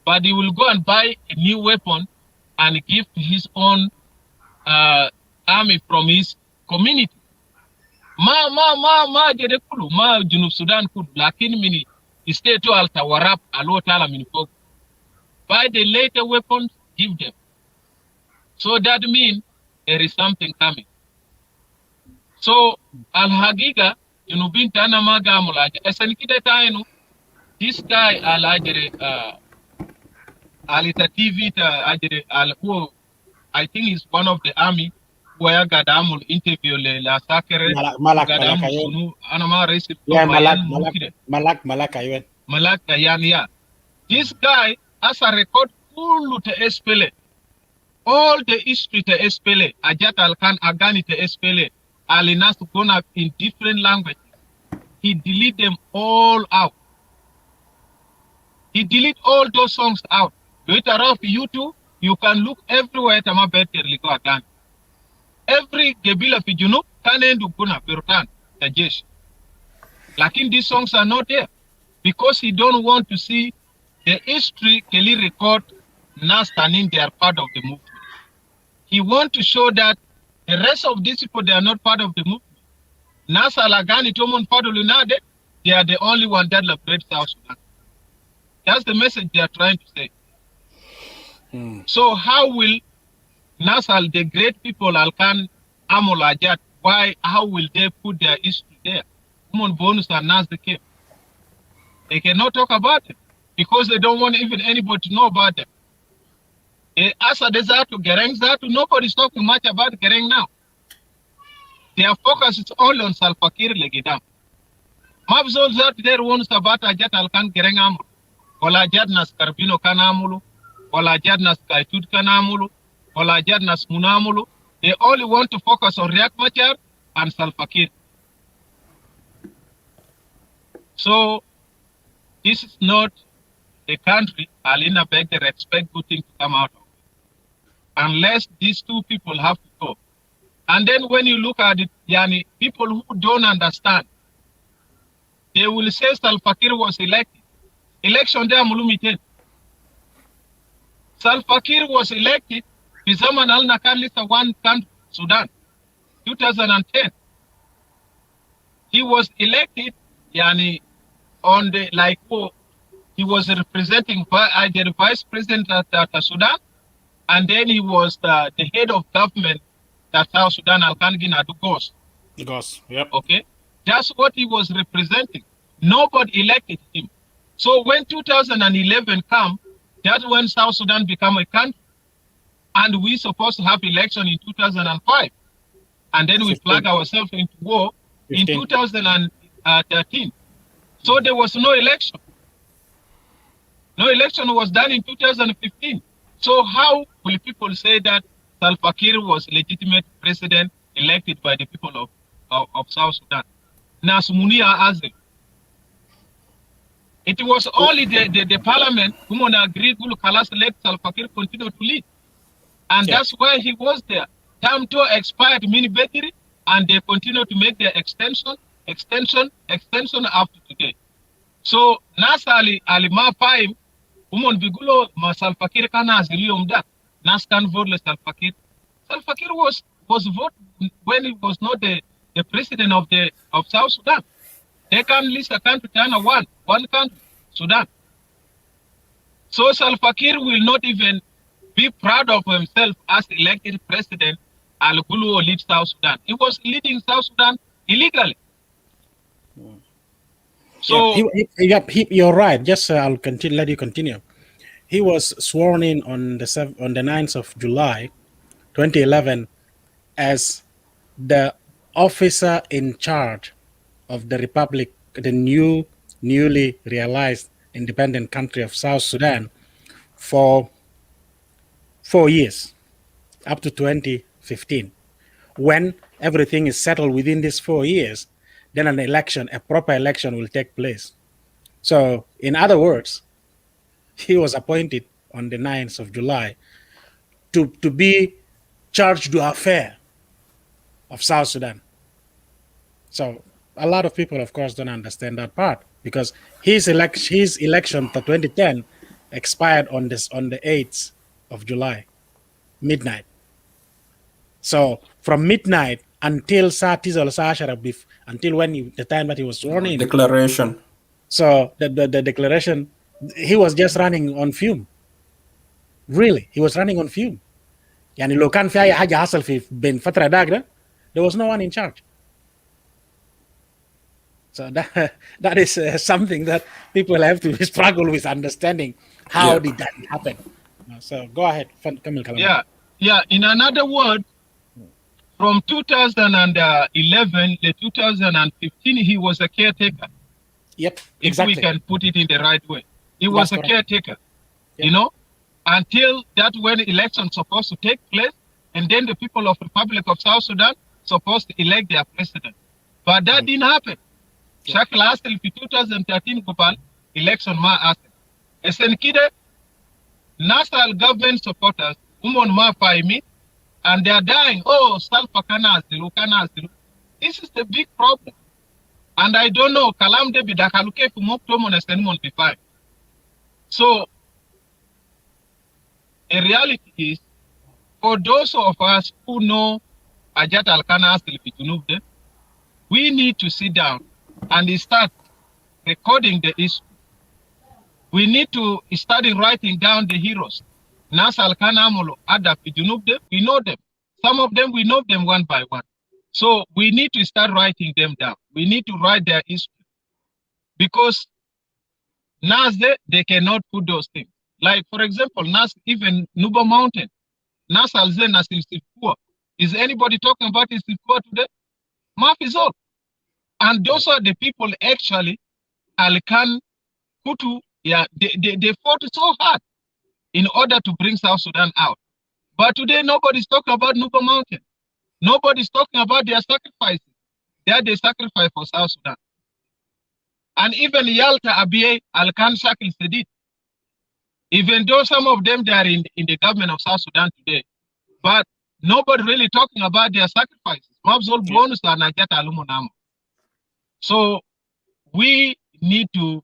but he will go and buy a new weapon and give to his own army from his community. Jere kulu, Junub Sudan kulu, lakini mini state to alta warap alo tala mini folk. Buy the later weapons, give them. So that means there is something coming. So al-hagiga, Junubin tana maga mulaja. Esan kita tayo, this guy al-ajere, alita TV ta ajere, who I think is one of the army, where Gadamul interview la sakere, Gadamul sunu, anama racist. Yeah, Malak ayun. Malak Dayan, yeah. This guy has a record full to SPLA. All the history to SPLA, Ajat Al-Khan Agani to SPLA, Alinas gone up in different languages. He delete them all out. He delete all those songs out. Later off YouTube, you can look everywhere to my better ligo again. Every Gebila Fijunu can end Guna Perutan, the Jesh. Lakin these songs are not there, because he don't want to see the history Kelly record now standing they are part of the movement. He want to show that the rest of these people, they are not part of the movement. Nasa Lagani Tomon Padulunade, they are the only one that liberates South Sudan. That's the message they are trying to say. So how will Nasal, the great people, Alkan Amolajat, how will they put their history there? Common bonus and Nas the came. They cannot talk about it because they don't want even anybody to know about them. Asa Desatu, Gereng Zatu, nobody's talking much about Gereng now. Their focus is only on Salva Kiir Legidam. Mabzol Zat there wants about Ajat Alkan Gereng Amul. Wala Ajat Nas Karbino Kanamulu, Wala Ajat Nas Kaitut Kanamulu, Wala Ajat Nas Munamulu. They only want to focus on Riek Machar and Salva Kiir. So this is not a country Alina beg they expect good things to come out of, unless these two people have to go. And then when you look at it, Yani, people who don't understand, they will say Salva Kiir was elected. Election there Mulumiten. Salva Kiir was elected Bizaman al Nakan list of one country, Sudan, 2010. He was elected, Yani, on the he was representing the vice president at Sudan, and then he was the head of government that South Sudan Al-Kangina Gos. Gos, yep. Okay, that's what he was representing. Nobody elected him. So when 2011 come, that's when South Sudan became a country, and we supposed to have election in 2005, and then we plug ourselves into war 15. In 2013. So there was no election. No election was done in 2015. So how will people say that Salva Kiir was legitimate president elected by the people of South Sudan? Nasmunia Azim. It was only the parliament who agreed to let Salva Kiir continue to lead. And that's why he was there. Time to expired mini battery, and they continue to make their extension after today. So Nasali Alima Paim, Bigulo Salva Kiir kana azilium da. Nas can vote Salva Kiir. Salva Kiir was voted when he was not the president of South Sudan. They can list a country to one country, Sudan. So Salva Kiir will not even be proud of himself as elected president. Al Gulu will lead South Sudan. He was leading South Sudan illegally. So you're right. Just I'll continue. Let you continue. He was sworn in on the 9th of July, 2011, as the officer in charge of the republic, the newly realized independent country of South Sudan, for 4 years, up to 2015. When everything is settled within these 4 years, then a proper election will take place. So, in other words, he was appointed on the 9th of July to be charged to affair of South Sudan. So a lot of people, of course, don't understand that part, because his election for 2010 expired on the 8th of July, midnight. So from midnight until until the time that he was sworn in. Declaration. So the declaration, he was just running on fume. Really, he was running on fume. يعني لو كان في أي حاجة حصل في بين فترة داك there was no one in charge. So that is something that people have to struggle with understanding. How did that happen? So go ahead. Yeah. In another word, from 2011 to 2015, he was a caretaker. Yep, exactly. If we can put it in the right way. He was a caretaker, you know, until that when elections supposed to take place, and then the people of Republic of South Sudan supposed to elect their president. But that didn't happen. Shakil Asel in 2013 Gopal election ma Asel. Esenkide national government supporters umon ma faimi and they are dying. Oh, Salfa kana Asilu. This is the big problem. And I don't know, Kalam de Bidakaluke Fumoktomon Esenmon P5. So the reality is, for those of us who know Ajat Alkana Asel Pitunubde, we need to sit down and start recording the history. We need to start writing down the heroes. Nas Alkana Amolo, Ada Pijunubde, we know them. Some of them, we know them one by one. So we need to start writing them down. We need to write their history. Because Nas, they cannot put those things. Like, for example, Nas, even Nuba Mountain, Nas Alzen, Nas Sifua. Is anybody talking about Sifua today? Maf is all. And those are the people actually, Alkan, Kutu, they fought so hard in order to bring South Sudan out. But today, nobody's talking about Nuba Mountain. Nobody's talking about their sacrifices. They sacrifice for South Sudan. And even Yalta Abiy, Alkan Shakil Sedit, even though some of them they are in the government of South Sudan today, but nobody really talking about their sacrifices. Mabzol bonus and Najata Alumunamo. So we need to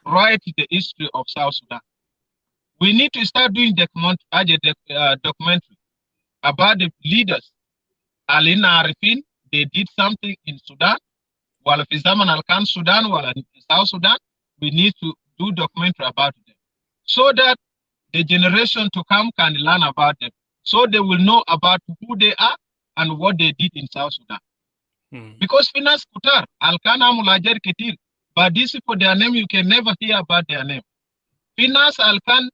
write the history of South Sudan. We need to start doing documentary about the leaders. Alina Arifin, they did something in Sudan. While Fizaman Alkan Sudan, while in South Sudan, we need to do documentary about them. So that the generation to come can learn about them. So they will know about who they are and what they did in South Sudan. Because Finas Kutar, Alkana Mulajer Ketir, but these people, their name, you can never hear about their name. Finas Alkan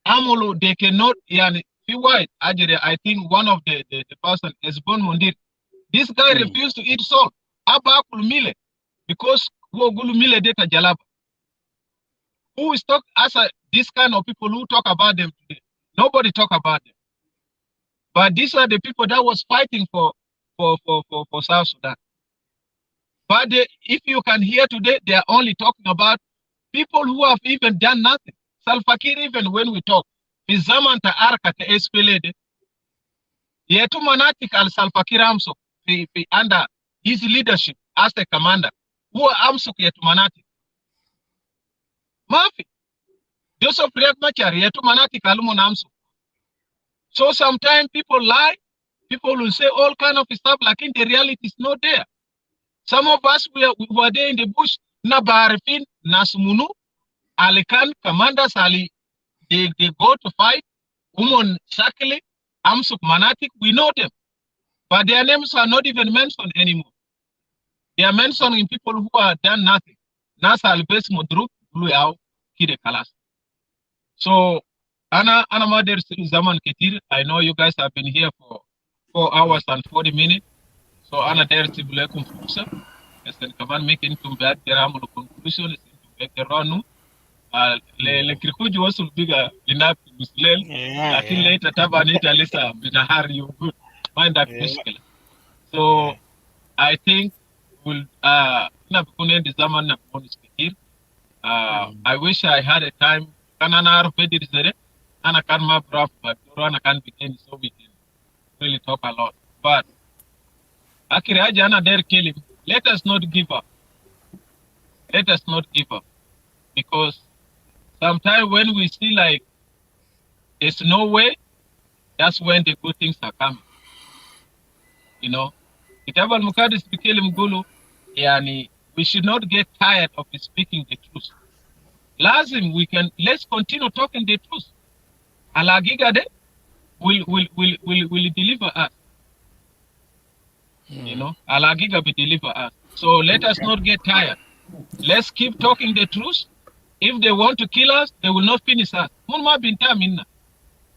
Amulu, they cannot, White, I think one of the person is Bon Mundir. This guy refused to eat salt. Abakul Mile, because Gulu Mile Deta Jalaba. Who is talk as this kind of people who talk about them today? Nobody talk about them. But these are the people that was fighting for South Sudan. But if you can hear today, they are only talking about people who have even done nothing. Salva Kiir, even when we talk, Zaman Arka te Espelede, Yetu Manatik al Salva Kiir Amsuk, under his leadership as a commander, who are Amsuk Yetu Manatik. Mafi, Joseph Riek Machar, Yetu Manatik Alumun Amsuk. So sometimes people lie, people will say all kind of stuff, like in the reality is not there. Some of us were there in the bush, Nabarifin, Nasmunu, Alikan, commanders Ali, they go to fight, Umon Shakili, Amsuk Manatik, we know them. But their names are not even mentioned anymore. They are mentioning people who have done nothing. Nasa Albes Modruk, Blue Out, Kide Kalas. So, Ana Mader Zaman Ketir, I know you guys have been here for 4 hours and 40 minutes. So, Ana Der Sibulekum Fusa, as an Kavan making to bad Geramul conclusion, is to make the run. Le Krikuju was bigger enough to Muslel. Lakin later Tabanita Lisa Binahar, you good find that muscular. So I think we'll the Zaman here. I wish I had a time. Kanana Fedizere, Anna Kanma Braf, but Rana can begin so we can really talk a lot. But Akira Jana there kill him. Let us not give up. Let us not give up. Because sometimes when we see like there's no way, that's when the good things are coming. You know, Kitabal Mukadis Bikelim Gulu, yani, we should not get tired of speaking the truth. Lazim, let's continue talking the truth. Alagigade will deliver us. You know, Alagiga will deliver us. So let us not get tired. Let's keep talking the truth. If they want to kill us, they will not finish us.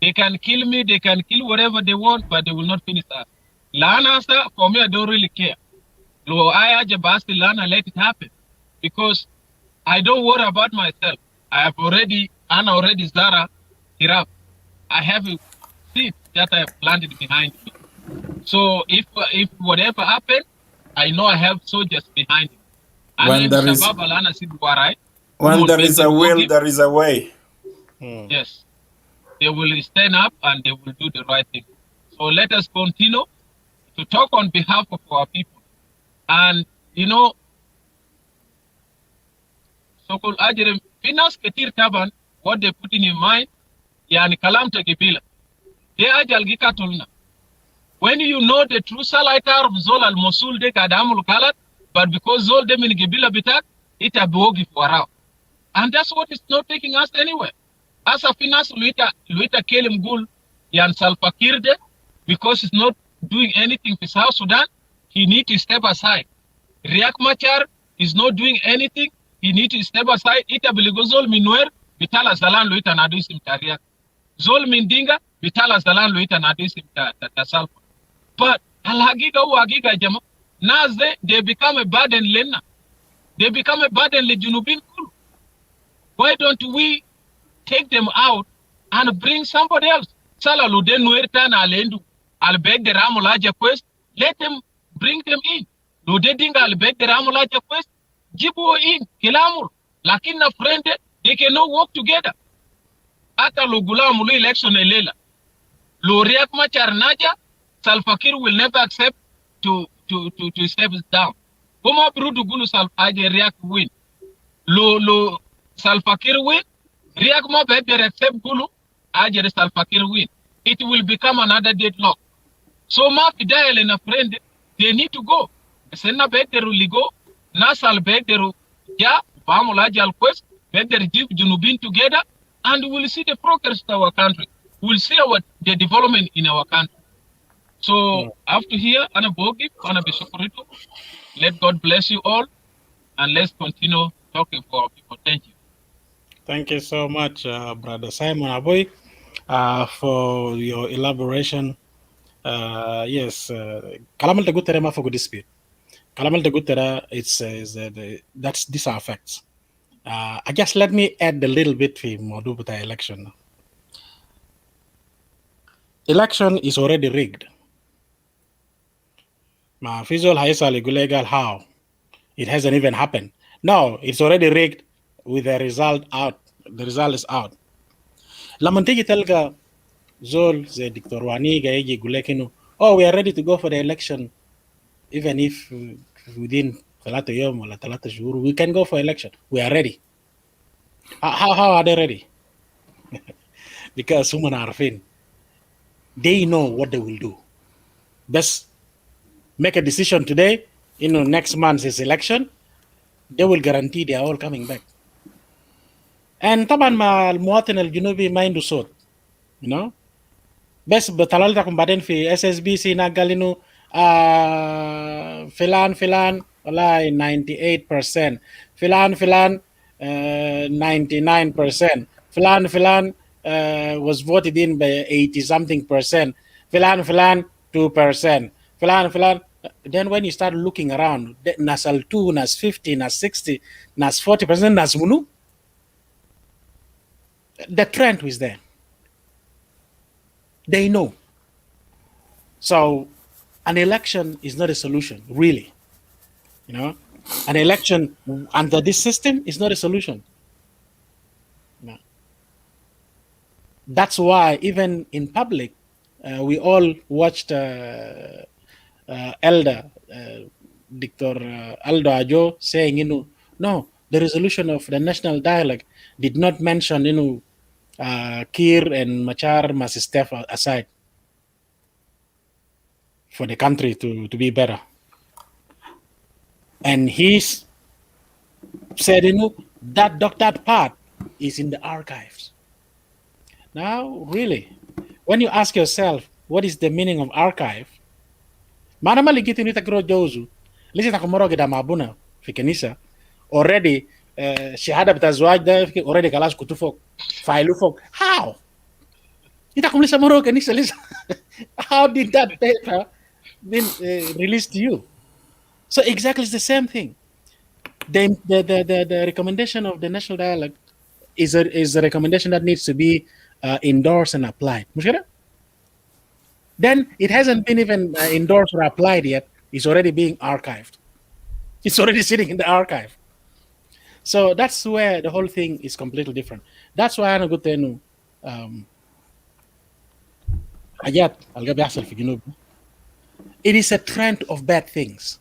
They can kill me, they can kill whatever they want, but they will not finish us. Lana, for me, I don't really care. Lo aya jabasti Lana, let it happen. Because I don't worry about myself. I have already Zara Hirab. I have a seed that I have planted behind me. So if whatever happens, I know I have soldiers behind me. When there is a will, there is a way. Yes. They will stand up and they will do the right thing. So let us continue to talk on behalf of our people. And, you know, so-called Ajerem, Finas Ketir Taban, what they put in your mind, Yani Kalam Tegibila. They Ajal Gikatulna. When you know the true Salaitar of Zol al Mosul de Kadamul Kalat, but because Zol dem in Gibila Bitak, it abogi for out. And that's what is not taking us anywhere. As a Finas Luita Kelim Gul, Yan Salpakirde, because he's not doing anything for South Sudan, he need to step aside. Riak Machar is not doing anything, he need to step aside. Ita Biligozol Minuer, Vitala Zalan Luita Nadusim Tariak. Zol Mindinga, Vitala Zalan Luita Nadusim Tasalpa. But Alhagiga Wagiga Jama, Naze, they become a burden Lena. They become a burden Le Junubin Kul. Why don't we take them out and bring somebody else? Sala Luden Nuertan Alendu, I'll beg the Ramulaja quest, let them bring them in. Ludedinga, I'll beg the Ramulaja quest, Jibo in, Kilamur, Lakina friend, they cannot work together. Ata Lugulamulu election Elela. Luriak Machar Naja, Salfakir will never accept to step down. Kuma Brudu Gulu Salfaje Riak win. Lo Salfakir win, Riak Ma better accept Gulu, Ajer Salfakir win. It will become another deadlock. So Mafidael and a friend, they need to go. Sena Beteru Ligo, Nasal Beteru, Ja, Pamulajal Quest, Better Jib Junubin together, and we'll see the progress of our country. We'll see the development in our country. So after here, Ana Bogi, Ana Bisokorito, let God bless you all, and let's continue talking for our people. Thank you. Thank you so much, Brother Simon Aboy, for your elaboration. Yes, Kalamal de Gutera Mafogo dispute. Kalamal de Gutera, that's these are facts. I guess let me add a little bit to Modubuta election. Election is already rigged. Ma Fizol Haisal illegal how? It hasn't even happened. No, it's already rigged with the result out. The result is out. Lamantigi telga Zol the Dr. Waniga Egi Gulekinu. Oh, we are ready to go for the election. Even if within Talata Yom or Talata Shuru, we can go for election. We are ready. How are they ready? Because Suman Arfin, they know what they will do. Best make a decision today, next month's election, they will guarantee they are all coming back. And طبعا مع المواطن الجنوبي ما عنده صوت, بس بطلع لكم بعدين في SSBC قال انه فلان والله 98%، فلان 99%، فلان was voted in by 80 something%، فلان 2%، فلان. Then when you start looking around, ناس 2 ناس 50 ناس 60 ناس 40% ناس منو, the trend was there. They know. So an election is not a solution, really. You know, an election under this system is not a solution. No. That's why even in public, we all watched Elder Dr. Aldo Ajo saying, no, the resolution of the national dialogue did not mention, Kir and Machar must step aside for the country to be better. And he's said, that part is in the archives. Now, really, when you ask yourself, what is the meaning of archive? Mana mali gitu ni takro jozu. Lisi takumoro gida mabuna fi kanisa. Already, shahada bitazwaj da already kalas kutufok, failu fok. How? Ita kumlisa moro kanisa lisa. How did that paper been released to you? So exactly it's the same thing. The recommendation of the national dialogue is a recommendation that needs to be endorsed and applied. Then it hasn't been even endorsed or applied yet. It's already being archived. It's already sitting in the archive. So that's where the whole thing is completely different. That's why I'm good to it is a trend of bad things.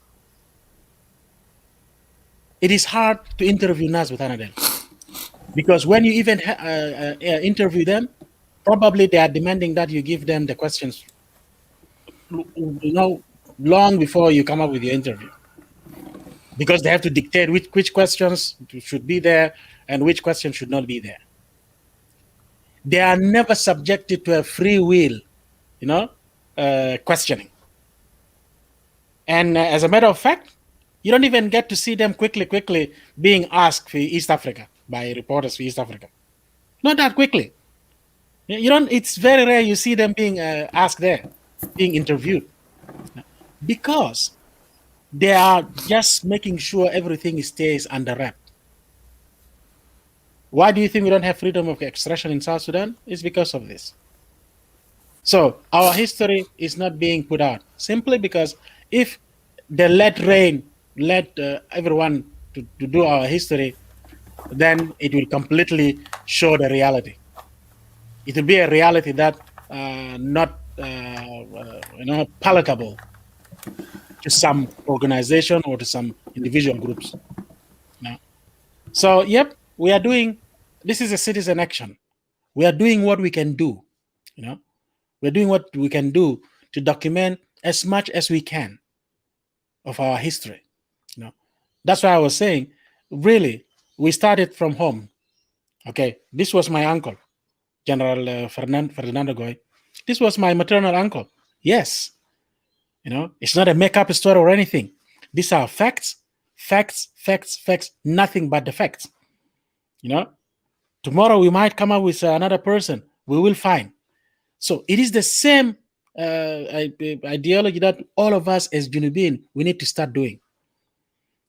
It is hard to interview Nas with Anadel. Because when you even interview them, probably they are demanding that you give them the questions long before you come up with your interview. Because they have to dictate which questions should be there and which questions should not be there. They are never subjected to a free will, questioning. And as a matter of fact, you don't even get to see them quickly being asked for East Africa by reporters for East Africa. Not that quickly. It's very rare you see them being asked there, being interviewed. Because they are just making sure everything stays under wrap. Why do you think we don't have freedom of expression in South Sudan? It's because of this. So our history is not being put out simply because if they let everyone to do our history, then it will completely show the reality. It will be a reality that not palatable to some organization or to some individual groups. So, yep, we are doing, this is a citizen action. We are doing what we can do, We're doing what we can do to document as much as we can of our history. That's why I was saying, really, we started from home. Okay, this was my uncle, General Ferdinando Goi. This was my maternal uncle. Yes, it's not a make-up story or anything. These are facts, nothing but the facts. Tomorrow we might come up with another person. We will find. So it is the same ideology that all of us as ZööMing, we need to start doing.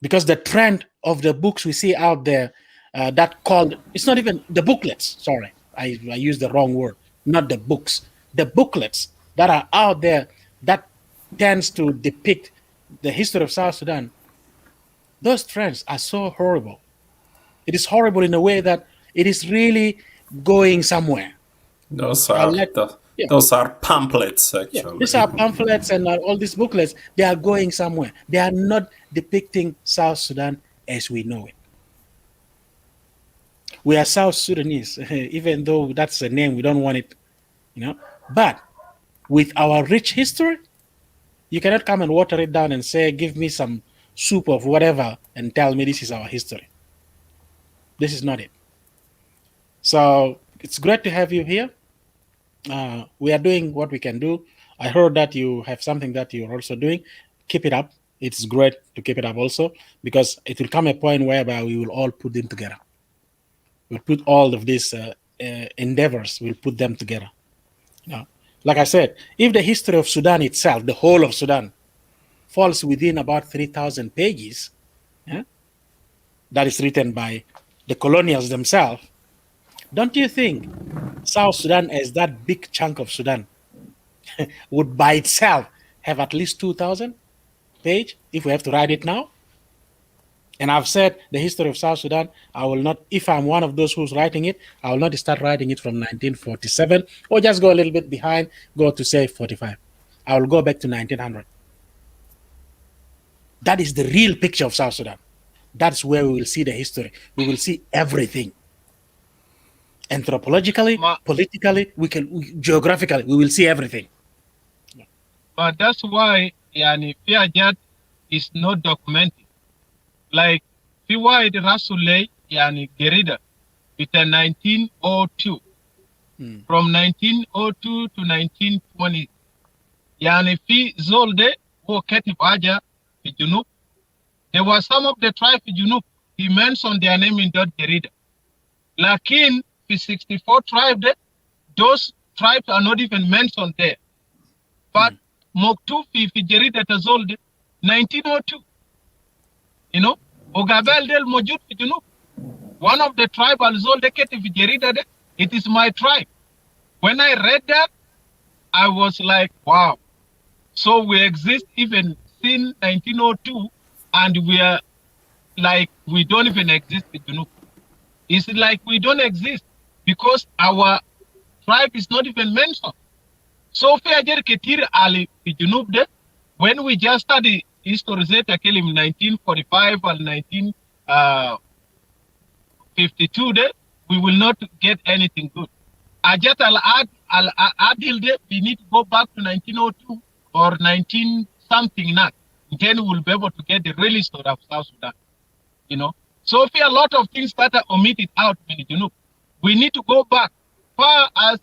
Because the trend of the books we see out there it's not even the booklets, sorry, I used the wrong word, not the books. The booklets that are out there that tends to depict the history of South Sudan, those trends are so horrible. It is horrible in a way that it is really going somewhere. Those are pamphlets, actually. Yeah, these are pamphlets and all these booklets. They are going somewhere. They are not depicting South Sudan as we know it. We are South Sudanese, even though that's a name, we don't want it, But with our rich history, you cannot come and water it down and say, give me some soup of whatever and tell me this is our history. This is not it. So it's great to have you here. We are doing what we can do. I heard that you have something that you're also doing. Keep it up. It's great to keep it up also, because it will come a point whereby we will all put them together. We'll put all of these endeavors, we'll put them together. Now, like I said, if the history of Sudan itself, the whole of Sudan, falls within about 3,000 pages, that is written by the colonials themselves, don't you think South Sudan, as that big chunk of Sudan, would by itself have at least 2,000 page if we have to write it now? And I've said the history of South Sudan, I will not, if I'm one of those who's writing it, I will not start writing it from 1947 or just go a little bit behind, go to say 45. I will go back to 1900. That is the real picture of South Sudan. That's where we will see the history. We will see everything. Anthropologically, politically, geographically, we will see everything. But that's why Piaget is not documented. Like Fiwa Rasulay Gerida with 1902. From 1902 to 1920. Fi Zolde who Ketib Aja Junub. There were some of the tribe Junub. He mentioned their name in that Gerida. Lakin the 64 tribes, those tribes are not even mentioned there. But Moktu fi Gerida Tazolde 1902. You know, Ogabel del Mojut Junub. One of the tribal Zolde Ketib Gerida, it is my tribe. When I read that, I was like, wow. So we exist even since 1902, and we are like, we don't even exist in Junub. It's like we don't exist because our tribe is not even mentioned. So when we just study history in 1945 and 1952, we will not get anything good. Ajat al-Adil, we need to go back to 1902 or 19 something now. Then we'll be able to get the real story of South Sudan. You know, so a lot of things that are omitted out, you know, we need to go back far as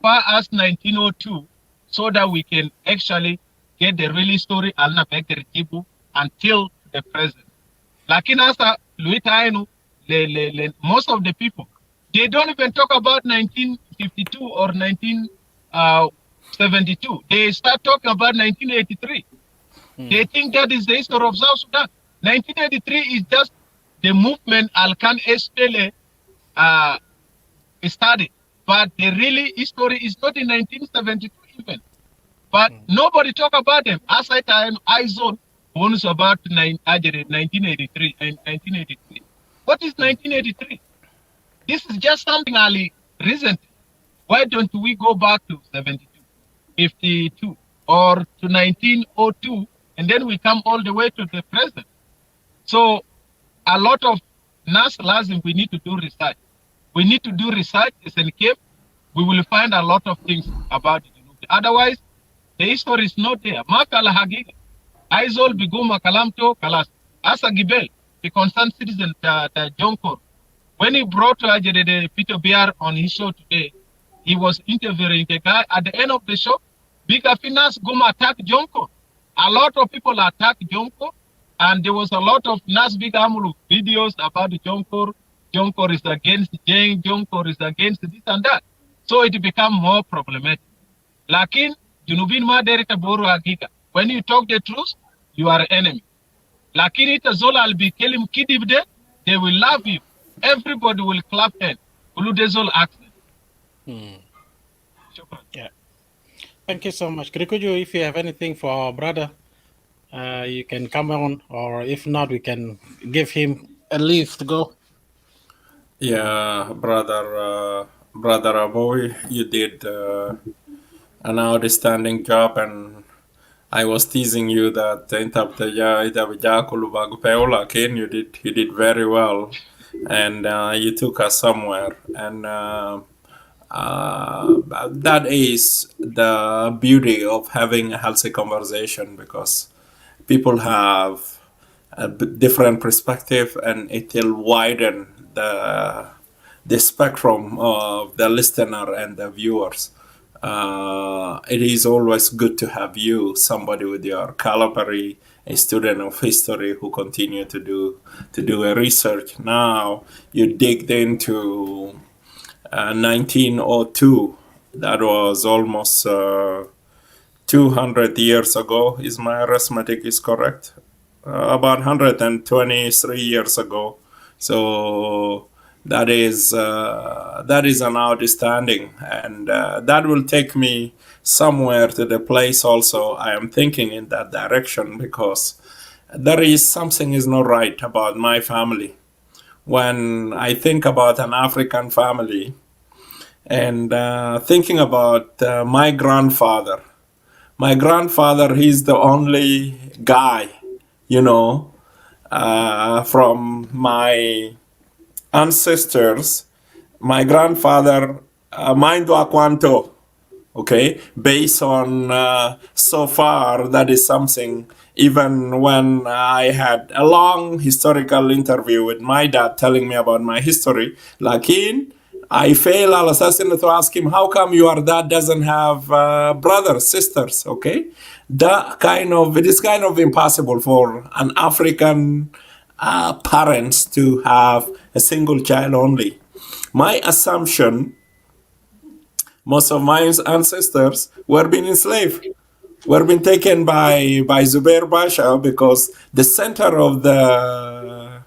1902 so that we can actually get the real story until the present. Like in Asa, most of the people, they don't even talk about 1952 or 1972. They start talking about 1983. They think that is the history of South Sudan. 1983 is just the movement Alkan Espele started. But the really history is not in 1972 even. But nobody talk about them. As I time, IZON was about 1983 and 1983. What is 1983? This is just something Ali recent. Why don't we go back to 72, 52, or to 1902, and then we come all the way to the present? So a lot of Nas Lazim, we need to do research. We need to do research as in case we will find a lot of things about it. Otherwise, the history is not there. Makala Hagiga. Aizol Biguma Kalamto Kalas. Asa Gibel, the concerned citizen Jonkor. When he brought Peter Biar on his show today, he was interviewing the guy. At the end of the show, Bika Finas Guma attacked Jonkor. A lot of people attacked Jonkor, and there was a lot of Nas Bika Amulu videos about the Jonkor. Jonkor is against Jane, Jonkor is against this and that. So it became more problematic. Lakin, Junubin Maderita Boru Agika. When you talk the truth, you are enemy. Lakin it Zola will be Kelim Kidibde, they will love you. Everybody will clap in. Uludezol accent. Yeah. Thank you so much. Krikuju, if you have anything for our brother, you can come on, or if not, we can give him a leave to go. Yeah, brother Aboy, you did an outstanding job, and I was teasing you that you did very well, and you took us somewhere, and that is the beauty of having a healthy conversation, because people have a different perspective, and it will widen the spectrum of the listener and the viewers. it is always good to have you, somebody with your caliber, a student of history who continue to do a research. Now you digged into 1902. That was almost 200 years ago. Is my arithmetic is correct? About 123 years ago. So that is an outstanding, and that will take me somewhere to the place also I am thinking in that direction, because there is something is not right about my family. When I think about an African family and thinking about my grandfather, he's the only guy, from my ancestors. My grandfather, Maindo Aquanto, okay, based on so far, that is something, even when I had a long historical interview with my dad telling me about my history, lakin, I fail al assassin to ask him, how come your dad doesn't have brothers, sisters, okay? It is kind of impossible for an African parents to have a single child only. My assumption, most of my ancestors were being enslaved, were being taken by Zubair Basha, because the center of the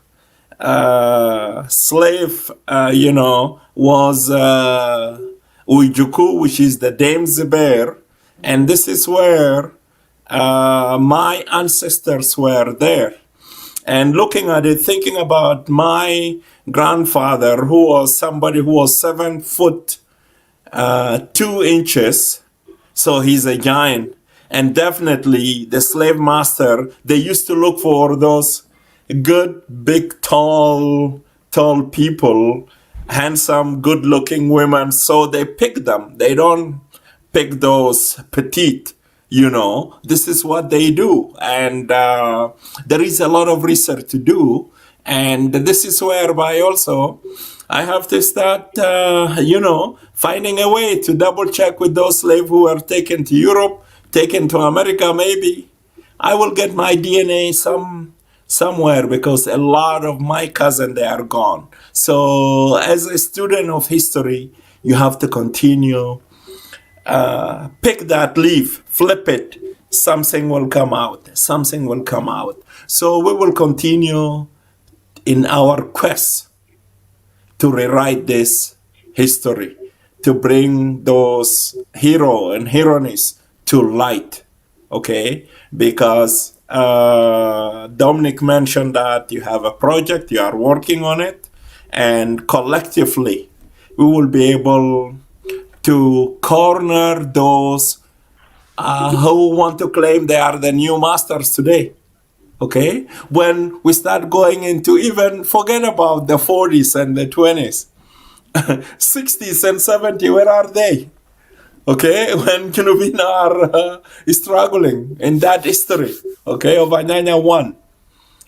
slave, was Uijuku, which is the Dame Zubair, and this is where my ancestors were there. And looking at it, thinking about my grandfather, who was somebody who was 7 foot 2 inches, so he's a giant. And definitely the slave master, they used to look for those good, big, tall people, handsome, good-looking women. So they pick them. They don't pick those petite. This is what they do. And there is a lot of research to do. And this is whereby also I have to start, finding a way to double check with those slaves who were taken to Europe, taken to America. Maybe I will get my DNA somewhere, because a lot of my cousins, they are gone. So as a student of history, you have to continue. Pick that leaf, flip it, something will come out. So we will continue in our quest to rewrite this history, to bring those hero and heroines to light, okay? Because Dominic mentioned that you have a project, you are working on it, and collectively we will be able to corner those who want to claim they are the new masters today. Okay? When we start going into, even forget about the 40s and the 20s, 60s and 70s, where are they? Okay? When Junubin are struggling in that history, okay, of Anya Anya 1.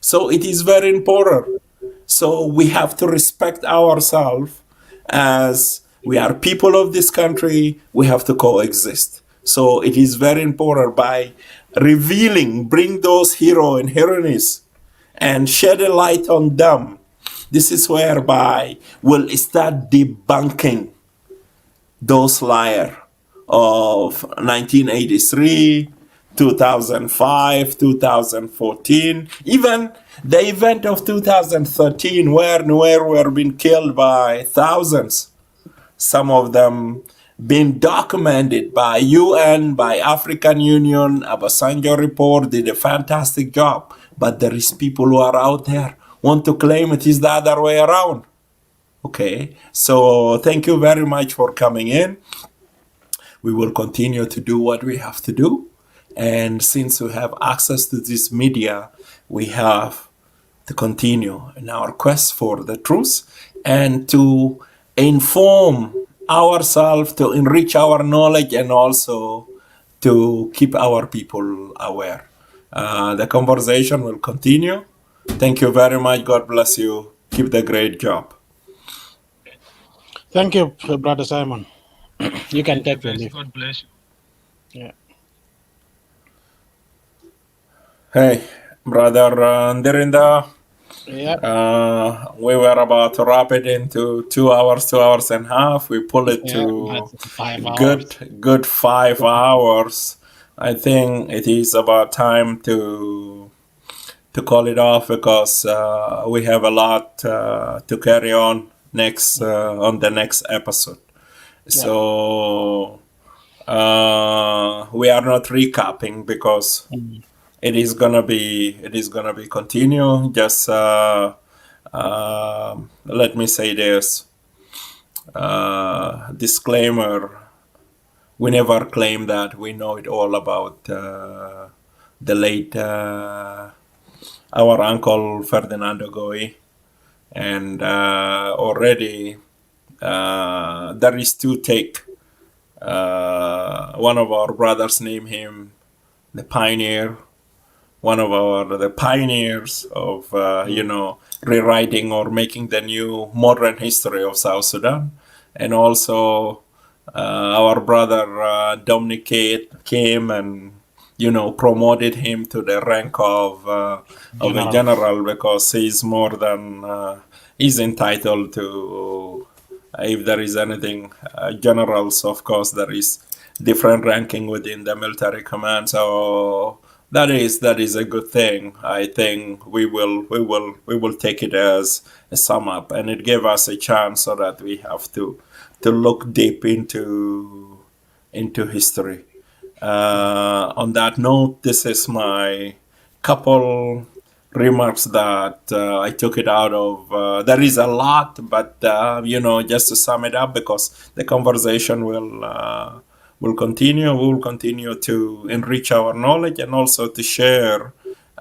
So it is very important. So we have to respect ourselves as we are people of this country. We have to coexist. So it is very important by revealing, bring those hero and heroines and shed a light on them. This is whereby we'll start debunking those liars of 1983, 2005, 2014, even the event of 2013, where Nuer were being killed by thousands. Some of them been documented by UN, by African Union. Abasanjo report did a fantastic job. But there is people who are out there want to claim it is the other way around. Okay, so thank you very much for coming in. We will continue to do what we have to do. And since we have access to this media, we have to continue in our quest for the truth and to inform ourselves, to enrich our knowledge, and also to keep our people aware. The conversation will continue. Thank you very much. God bless you. Keep the great job. Thank you, Brother Simon. You can take your Guys, leave. God bless you. Yeah. Hey, brother Ndirinda. Yeah. We were about to wrap it into 2 hours, 2 hours and a half. We pull it Yeah. to That's 5 hours. good 5 hours. I think it is about time to call it off because we have a lot to carry on next on the next episode. So we are not recapping because it is gonna be continue. Just let me say this disclaimer: we never claim that we know it all about the late our uncle Ferdinando Goi, and already there is two take. One of our brothers named him the pioneer. One of the pioneers of rewriting or making the new modern history of South Sudan, and also our brother Dominic came and promoted him to the rank of a general because he's more than he's entitled to. If there is anything, generals, of course, there is different ranking within the military command. So that is a good thing. I think we will take it as a sum up, and it gave us a chance so that we have to look deep into history. On that note, this is my couple remarks that I took it out of. There is a lot, but just to sum it up, because the conversation will continue. We will continue to enrich our knowledge and also to share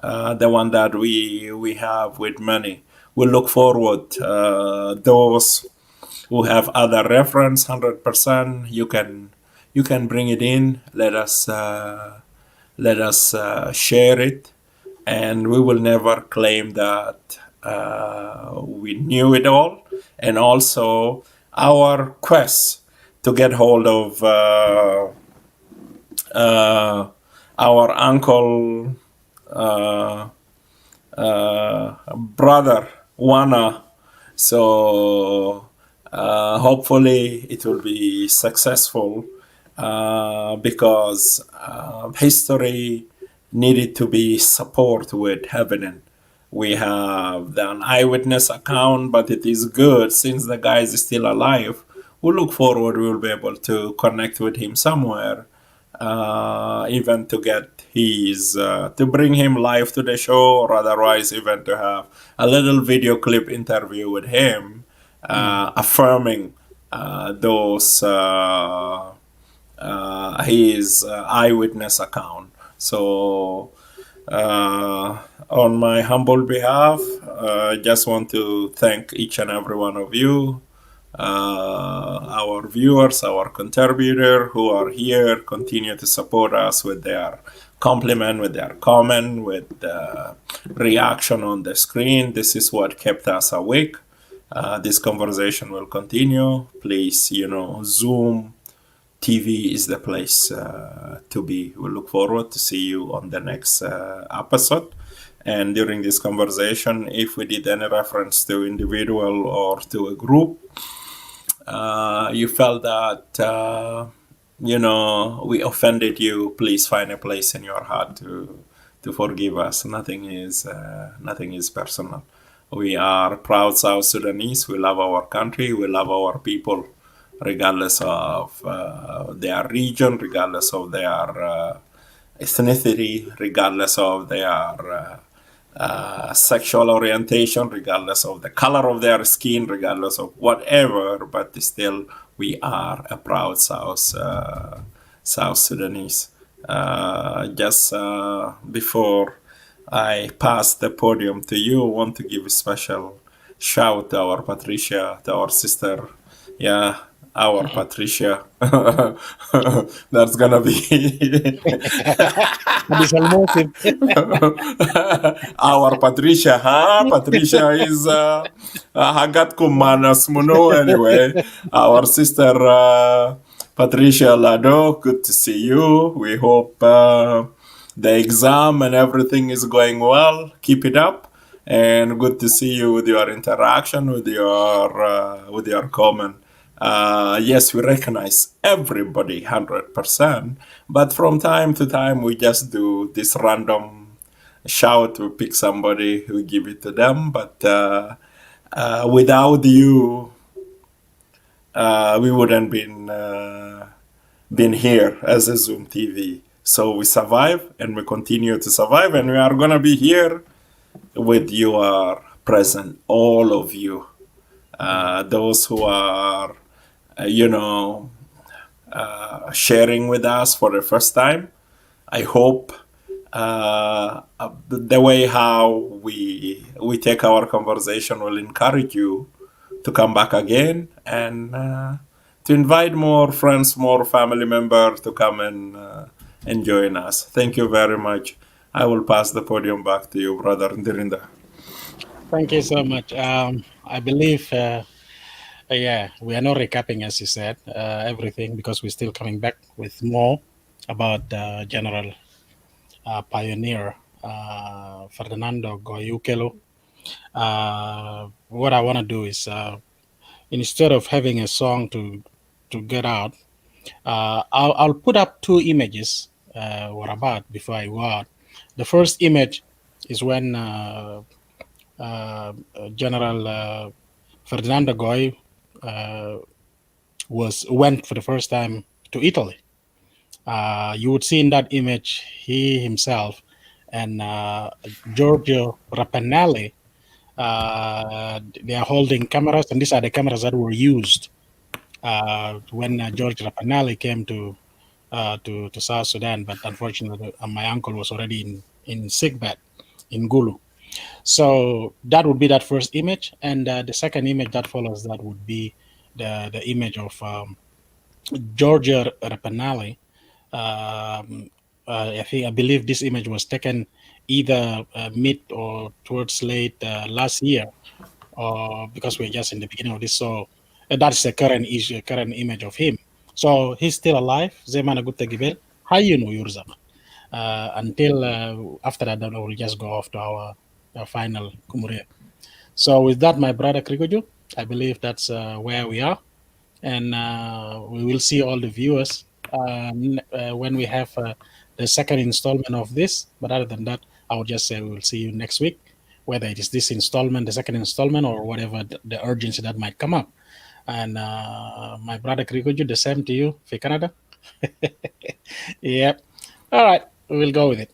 the one that we have with many. We look forward those who have other reference. 100%. You can bring it in. Let us share it. And we will never claim that we knew it all. And also our quest to get hold of our uncle, brother, Wana. So hopefully it will be successful because history needed to be support with evidence. We have the eyewitness account, but it is good since the guy is still alive. We look forward we will be able to connect with him somewhere, even to get his to bring him live to the show, or otherwise even to have a little video clip interview with him, affirming those his eyewitness account. So, on my humble behalf, I just want to thank each and every one of you, our viewers, our contributor who are here, continue to support us with their compliment, with their comment, with reaction on the screen. This is what kept us awake. This conversation will continue. Please, Zoom TV is the place to be. We look forward to see you on the next episode. And during this conversation, if we did any reference to individual or to a group, you felt that we offended you, please find a place in your heart to forgive us. Nothing is personal. We are proud South Sudanese. We love our country. We love our people, regardless of their region, regardless of their ethnicity, regardless of their sexual orientation, regardless of the color of their skin, regardless of whatever, but still we are a proud South Sudanese. Just before I pass the podium to you, I want to give a special shout to our Patricia, to our sister. Yeah, our Patricia. That's gonna be our Patricia, huh? Patricia is Hagat Kumanas Muno anyway. Our sister Patricia Lado, good to see you. We hope the exam and everything is going well. Keep it up. And good to see you with your interaction, with your comment. Yes, we recognize everybody 100%, but from time to time we just do this random shout. We pick somebody, we give it to them. But without you, we wouldn't been here as a Zoom TV. So we survive and we continue to survive, and we are gonna be here with your present, all of you, those who are, sharing with us for the first time. I hope the way how we take our conversation will encourage you to come back again and to invite more friends, more family members to come and join us. Thank you very much. I will pass the podium back to you, Brother Ndirinda. Thank you so much. I believe, we are not recapping, as you said, everything, because we're still coming back with more about General Pioneer Ferdinando Goi. What I want to do is, instead of having a song to get out, I'll put up two images before I go out. The first image is when General Ferdinando Goi went for the first time to Italy. You would see in that image he himself and Giorgio Rapanelli. They are holding cameras, and these are the cameras that were used when George Rapanelli came to South Sudan, but unfortunately my uncle was already in sickbed in Gulu. So that would be that first image, and the second image that follows that would be the image of Giorgio Rapanelli. I believe this image was taken either mid or towards late last year, because we're just in the beginning of this. So that's the current image of him. So he's still alive. Zemana Gutta Gibel. How you know Yurzak? Until after that, then we'll just go off to our final Kumure. So with that, my brother Krikoju, I believe that's where we are. And we will see all the viewers when we have the second installment of this. But other than that, I would just say we will see you next week, whether it is this installment, the second installment, or whatever the urgency that might come up. And my brother Krikoju, the same to you for Canada. Yep. All right, we will go with it.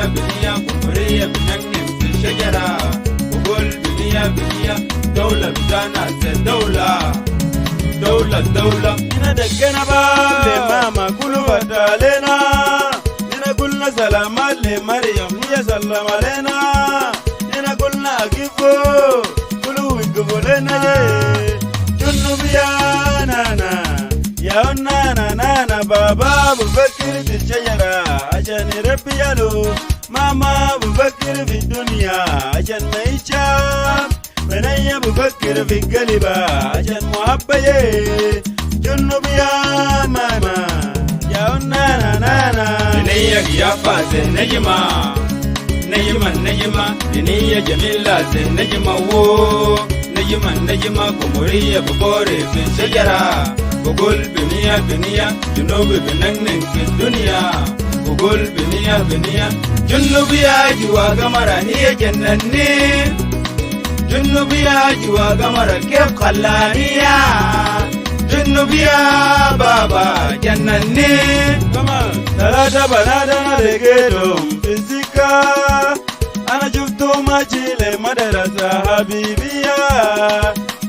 بنية بنية بنغنم في الشجرة وقول بنية بنية الدولة بتاعنا الدولة دولة هنا دقنا باب لماما كله فتالينا هنا قلنا سلامات لمريم هي سلم علينا هنا قلنا أكيفو كله وقفوا لنا جنوب يا نانا يا نانا نانا بابا بفكر في الشجرة عشان يربي يالو ماما بفكر في الدنيا عشان ما يتشاف بنيا بفكر في القلبة عشان محبة جنوب يا ماما يا نانا نانا بنيا قيافة زي النجمة نجمة بنيا جميلة زي النجمة نجمة قمرية ببوري في الشجرة بقول بنية جنوب بنغنغ في الدنيا بقول بنية جنوب يا جوا قمرة هي جنني جنوب يا جوا قمرة كيف خلانية جنوب يا بابا جنني كمان 3 بنات انا لقيتهم في السكة انا شفتهم ماشي لمدرسة حبيبية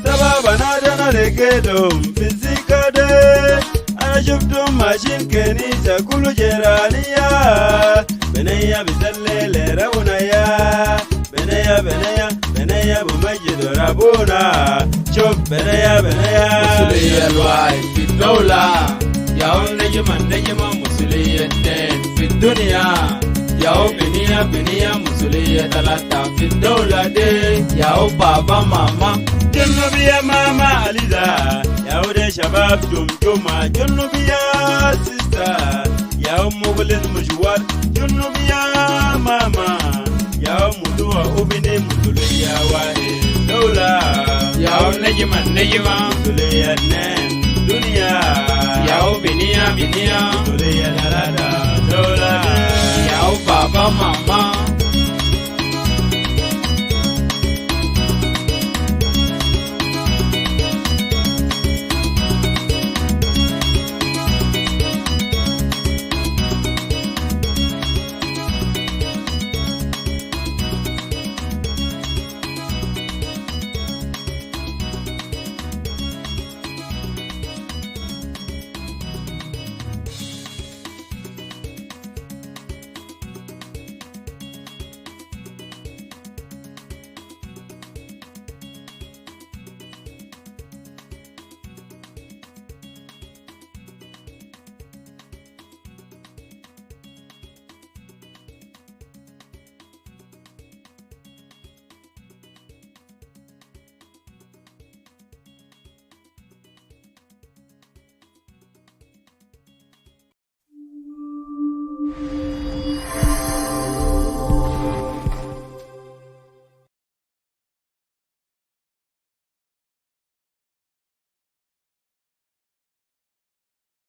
7 بنات انا لقيتهم في السكة دي انا شفتهم ماشيين كنيسة كله جيرانية بنية بسلي لرونيا بنية بمجد ربنا شوف بنية مسؤولية الواحد في الدولة يا نجمة مسؤولية 2 في الدنيا يا بنية مسؤولية 3 في الدولة دي يا بابا ماما جنوب يا ماما عليزا يا ودي شباب جمجمة جنوب يا سيستا يا مغلظ مشوار جنوب يا ماما يا مدوى وبني مسؤولية واحد دولة يا نجمة مسؤولية 2 دنيا يا بنية مسؤولية 3 دولة يا بابا ماما